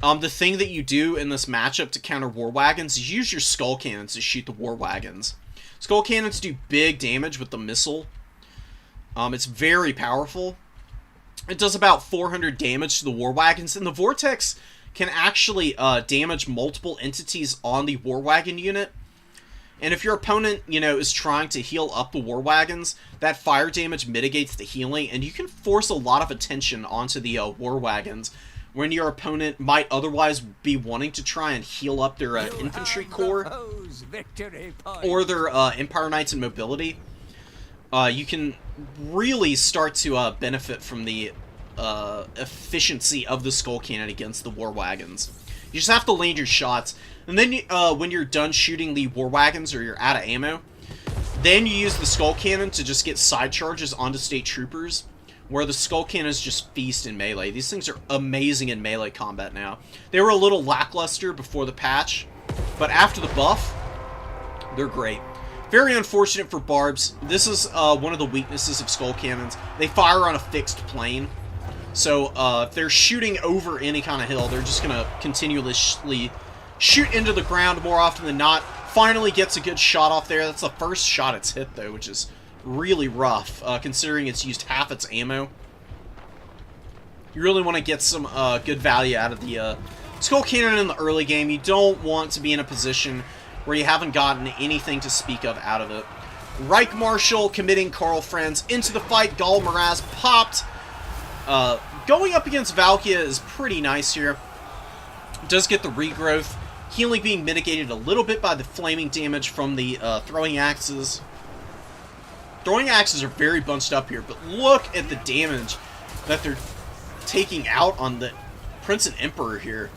The thing that you do in this matchup to counter War Wagons is use your Skull Cannons to shoot the War Wagons. Skull Cannons do big damage with the missile. It's very powerful. It does about 400 damage to the War Wagons, and the Vortex can actually damage multiple entities on the War Wagon unit. And if your opponent, you know, is trying to heal up the War Wagons, that fire damage mitigates the healing, and you can force a lot of attention onto the War Wagons when your opponent might otherwise be wanting to try and heal up their infantry corps or their Empire Knights and mobility. You can really start to benefit from the efficiency of the Skull Cannon against the War Wagons. You just have to land your shots, and then when you're done shooting the War Wagons or you're out of ammo, then you use the Skull Cannon to just get side charges onto State Troopers, where the Skull Cannons just feast in melee. These things are amazing in melee combat now. They were a little lackluster before the patch, but after the buff, they're great. Very unfortunate for Barbs. This is one of the weaknesses of Skull Cannons. They fire on a fixed plane. So if they're shooting over any kind of hill, they're just going to continuously shoot into the ground more often than not. Finally gets a good shot off there. That's the first shot it's hit, though, which is really rough, considering it's used half its ammo. You really want to get some good value out of the Skull Cannon in the early game. You don't want to be in a position where you haven't gotten anything to speak of out of it. Reich Marshal committing Karl Franz into the fight. Gall Miraz popped. Going up against Valkia is pretty nice here. Does get the regrowth. Healing being mitigated a little bit by the flaming damage from the throwing axes. Throwing axes are very bunched up here, but look at the damage that they're taking out on the Prince and Emperor here.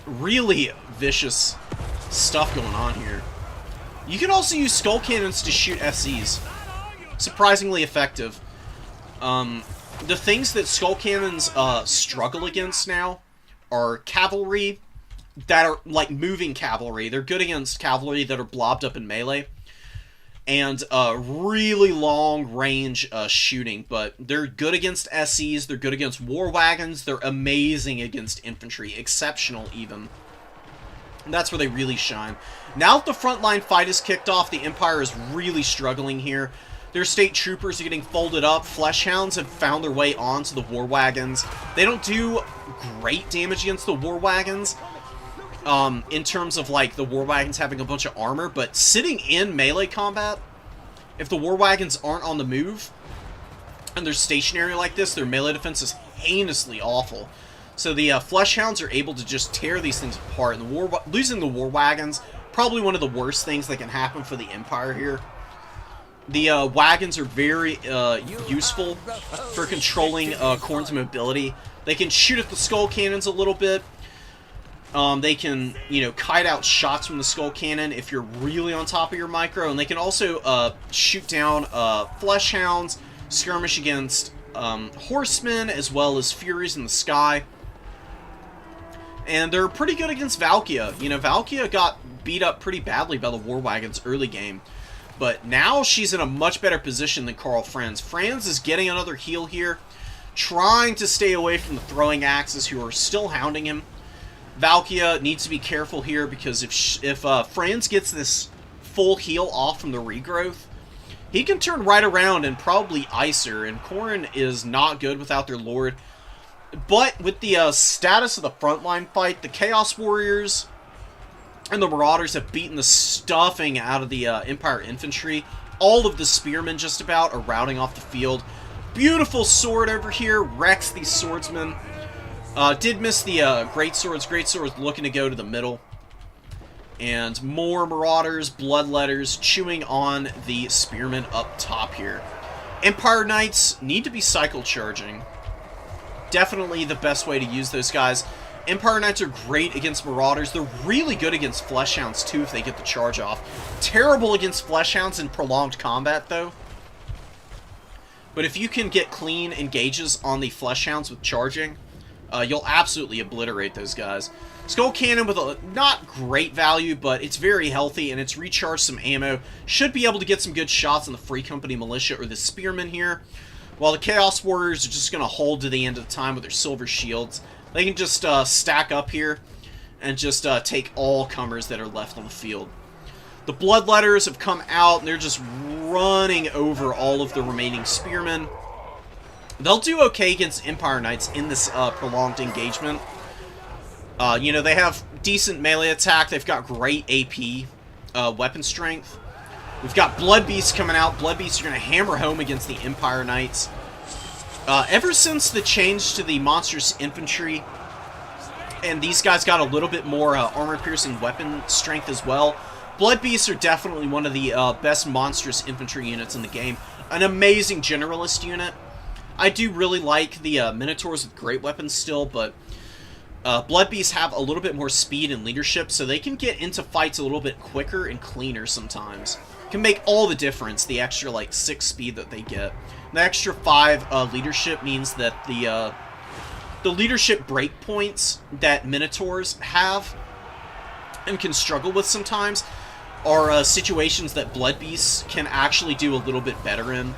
Really vicious stuff going on here. You can also use Skull Cannons to shoot SCs. Surprisingly effective. The things that Skull Cannons struggle against now are cavalry that are like moving cavalry. They're good against cavalry that are blobbed up in melee. And really long range shooting, but they're good against SCs, they're good against War Wagons, they're amazing against infantry, exceptional even. And that's where they really shine. Now that the frontline fight is kicked off, the Empire is really struggling here. Their State Troopers are getting folded up. Fleshhounds have found their way onto the War Wagons. They don't do great damage against the War Wagons, in terms of, like, the War Wagons having a bunch of armor, but sitting in melee combat, if the War Wagons aren't on the move, and they're stationary like this, their melee defense is heinously awful. So the Fleshhounds are able to just tear these things apart, and losing the War Wagons, probably one of the worst things that can happen for the Empire here. The wagons are very useful for controlling Khorne's mobility. They can shoot at the Skull Cannons a little bit. They can, you know, kite out shots from the Skull Cannon if you're really on top of your micro, and they can also shoot down Fleshhounds, skirmish against Horsemen, as well as Furies in the sky. And they're pretty good against Valkia. You know, Valkia got beat up pretty badly by the War Wagons early game, but now she's in a much better position than Karl Franz. Franz is getting another heal here. trying to stay away from the throwing axes who are still hounding him. Valkia needs to be careful here because if Franz gets this full heal off from the regrowth, he can turn right around and probably ice her, and Khorne is not good without their Lord. But with the status of the frontline fight, the Chaos Warriors and the Marauders have beaten the stuffing out of the Empire Infantry. All of the Spearmen just about are routing off the field. Beautiful sword over here, wrecks these swordsmen. Did miss the Great Swords. Great Swords looking to go to the middle. And more Marauders, Bloodletters, chewing on the Spearmen up top here. Empire Knights need to be cycle charging. Definitely the best way to use those guys. Empire Knights are great against Marauders. They're really good against Fleshhounds, too, if they get the charge off. Terrible against Fleshhounds in prolonged combat, though. But if you can get clean engages on the Fleshhounds with charging, you'll absolutely obliterate those guys. Skull Cannon with a not great value, but it's very healthy, and it's recharged some ammo. Should be able to get some good shots on the Free Company Militia or the Spearmen here. While the Chaos Warriors are just going to hold to the end of the time with their silver shields. They can just stack up here and just take all comers that are left on the field. The Bloodletters have come out, and they're just running over all of the remaining Spearmen. They'll do okay against Empire Knights in this prolonged engagement. You know, they have decent melee attack. They've got great AP weapon strength. We've got Blood Beasts coming out. Blood Beasts are going to hammer home against the Empire Knights. Ever since the change to the Monstrous Infantry, and these guys got a little bit more armor-piercing weapon strength as well, Blood Beasts are definitely one of the best Monstrous Infantry units in the game. An amazing Generalist unit. I do really like the Minotaurs with great weapons still, but Blood Beasts have a little bit more speed and leadership, so they can get into fights a little bit quicker and cleaner sometimes. Can make all the difference, the extra, like, 6 speed that they get. The extra 5 leadership means that the leadership breakpoints that Minotaurs have and can struggle with sometimes are situations that Blood Beasts can actually do a little bit better in.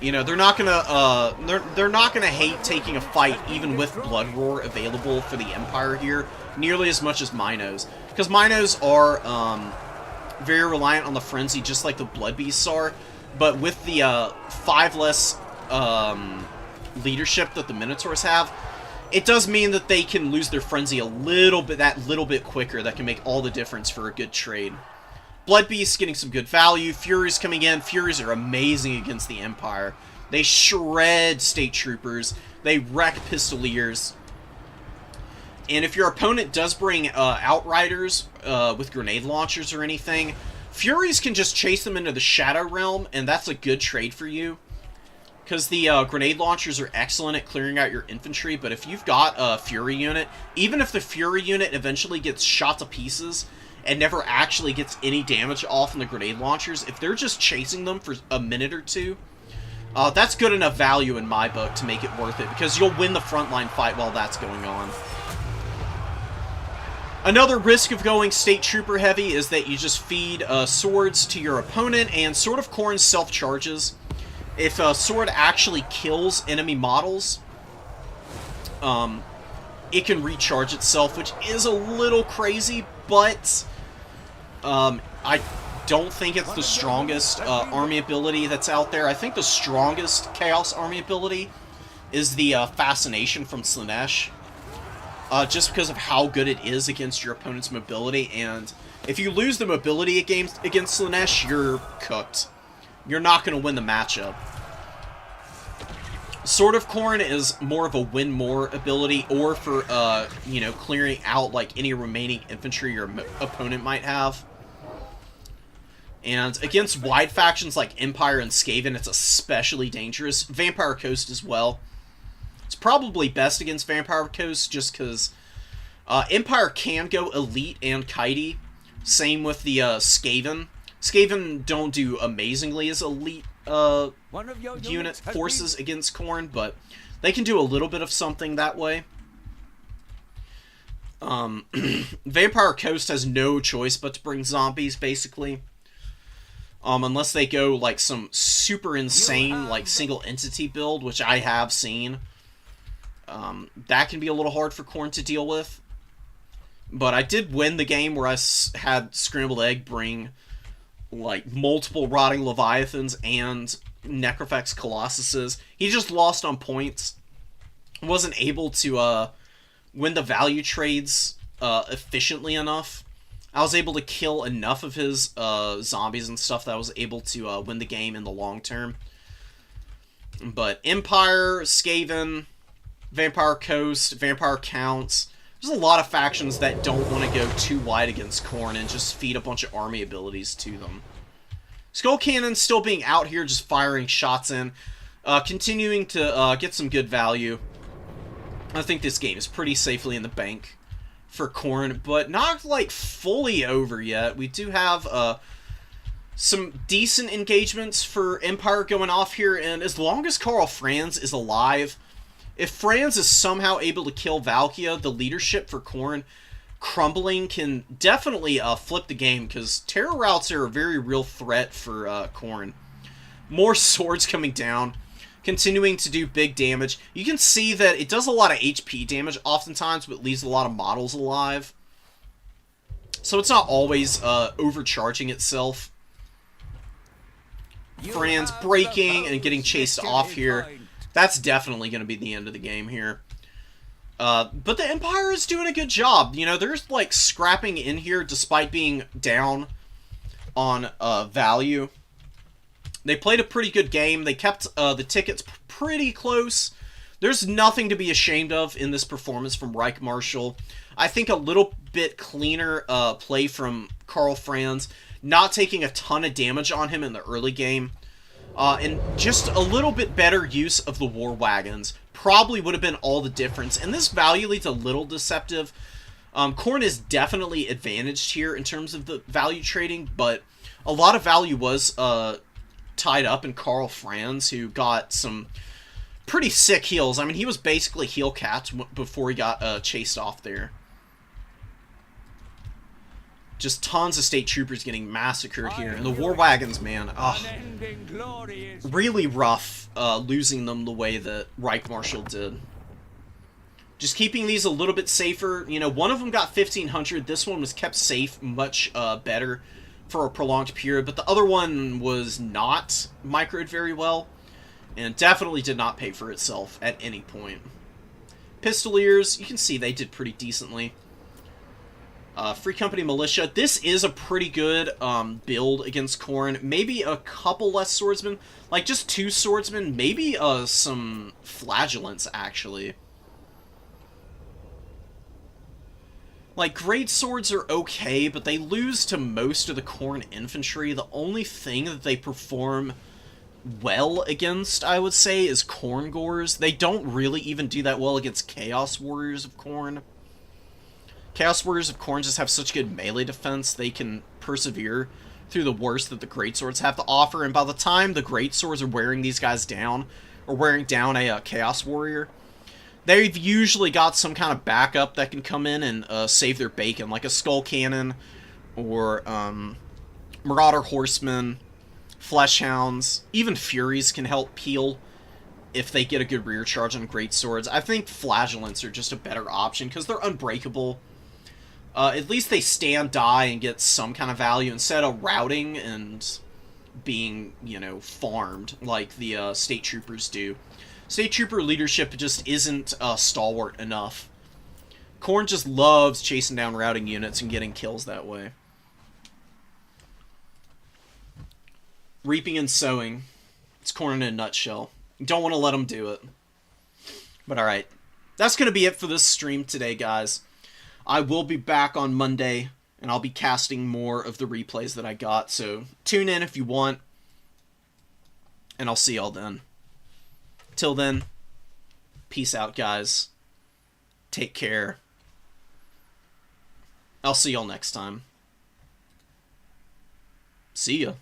You know, they're not gonna hate taking a fight even with Blood Roar available for the Empire here nearly as much as Minos, because Minos are very reliant on the frenzy, just like the Blood Beasts are. But with the 5 less leadership that the Minotaurs have, it does mean that they can lose their frenzy a little bit quicker. That can make all the difference for a good trade. Blood Beasts getting some good value. Furies coming in. Furies are amazing against the Empire. They shred State Troopers. They wreck Pistoliers. And if your opponent does bring Outriders with grenade launchers or anything, Furies can just chase them into the Shadow Realm, and that's a good trade for you. Because the grenade launchers are excellent at clearing out your infantry, but if you've got a Fury unit, even if the Fury unit eventually gets shot to pieces and never actually gets any damage off in the grenade launchers, if they're just chasing them for a minute or two, that's good enough value in my book to make it worth it, because you'll win the frontline fight while that's going on. Another risk of going State Trooper heavy is that you just feed swords to your opponent, and Sword of Khorne self-charges. If a sword actually kills enemy models, it can recharge itself, which is a little crazy, but I don't think it's the strongest army ability that's out there. I think the strongest Chaos army ability is the Fascination from Slaanesh, just because of how good it is against your opponent's mobility, and if you lose the mobility against Slaanesh, you're cooked. You're not going to win the matchup. Sword of Khorne is more of a win more ability, or for, you know, clearing out, like, any remaining infantry your opponent might have. And against wide factions like Empire and Skaven, it's especially dangerous. Vampire Coast as well. It's probably best against Vampire Coast, just because Empire can go Elite and Kitey. Same with the Skaven. Skaven don't do amazingly as Elite unit forces against Khorne, but they can do a little bit of something that way. Vampire Coast has no choice but to bring zombies, basically. Unless they go, like, some super insane, like, single entity build, which I have seen. That can be a little hard for Khorne to deal with. But I did win the game where I had Scrambled Egg bring, like, multiple Rotting Leviathans and Necrofex Colossuses. He just lost on points. Wasn't able to win the value trades efficiently enough. I was able to kill enough of his zombies and stuff that I was able to win the game in the long term. But Empire, Skaven, Vampire Coast, Vampire Counts. There's a lot of factions that don't want to go too wide against Khorne and just feed a bunch of army abilities to them. Skull Cannon still being out here, just firing shots in. Continuing to get some good value. I think this game is pretty safely in the bank for Khorne, but not, like, fully over yet. We do have some decent engagements for Empire going off here, and as long as Karl Franz is alive, if Franz is somehow able to kill Valkia, the leadership for Khorne crumbling can definitely flip the game, because Terror Routes are a very real threat for Khorne. More swords coming down, continuing to do big damage. You can see that it does a lot of HP damage oftentimes, but leaves a lot of models alive. So it's not always overcharging itself. Franz breaking and getting chased off here. That's definitely going to be the end of the game here. But the Empire is doing a good job. You know, they're, like, scrapping in here despite being down on value. They played a pretty good game. They kept the tickets pretty close. There's nothing to be ashamed of in this performance from Reich Marshal. I think a little bit cleaner play from Karl Franz, not taking a ton of damage on him in the early game. And just a little bit better use of the War Wagons probably would have been all the difference. And this value lead's a little deceptive. Khorne is definitely advantaged here in terms of the value trading, but a lot of value was tied up in Karl Franz, who got some pretty sick heals. I mean, he was basically heal capped before he got chased off there. Just tons of state troopers getting massacred here. And the War Wagons, man, really rough losing them the way that Reich Marshal did. Just keeping these a little bit safer. You know, one of them got 1,500. This one was kept safe much better for a prolonged period. But the other one was not microed very well. And definitely did not pay for itself at any point. Pistoliers, you can see they did pretty decently. Free Company Militia. This is a pretty good build against Khorne. Maybe a couple less swordsmen. Like, just 2 swordsmen. Maybe some flagellants, actually. Like, great swords are okay, but they lose to most of the Khorne infantry. The only thing that they perform well against, I would say, is Khorne Gores. They don't really even do that well against Chaos Warriors of Khorne. Chaos Warriors of Khorne just have such good melee defense, they can persevere through the worst that the Greatswords have to offer, and by the time the Greatswords are wearing these guys down, or wearing down a Chaos Warrior, they've usually got some kind of backup that can come in and save their bacon, like a Skull Cannon, or Marauder Horsemen, Fleshhounds, even Furies can help peel if they get a good rear charge on Greatswords. I think Flagellants are just a better option, because they're unbreakable. At least they stand, die, and get some kind of value instead of routing and being, you know, farmed like the State Troopers do. State Trooper leadership just isn't stalwart enough. Khorne just loves chasing down routing units and getting kills that way. Reaping and sowing. It's Khorne in a nutshell. You don't want to let them do it. But alright. That's going to be it for this stream today, guys. I will be back on Monday, and I'll be casting more of the replays that I got, so tune in if you want, and I'll see y'all then. Till then, peace out, guys. Take care. I'll see y'all next time. See ya.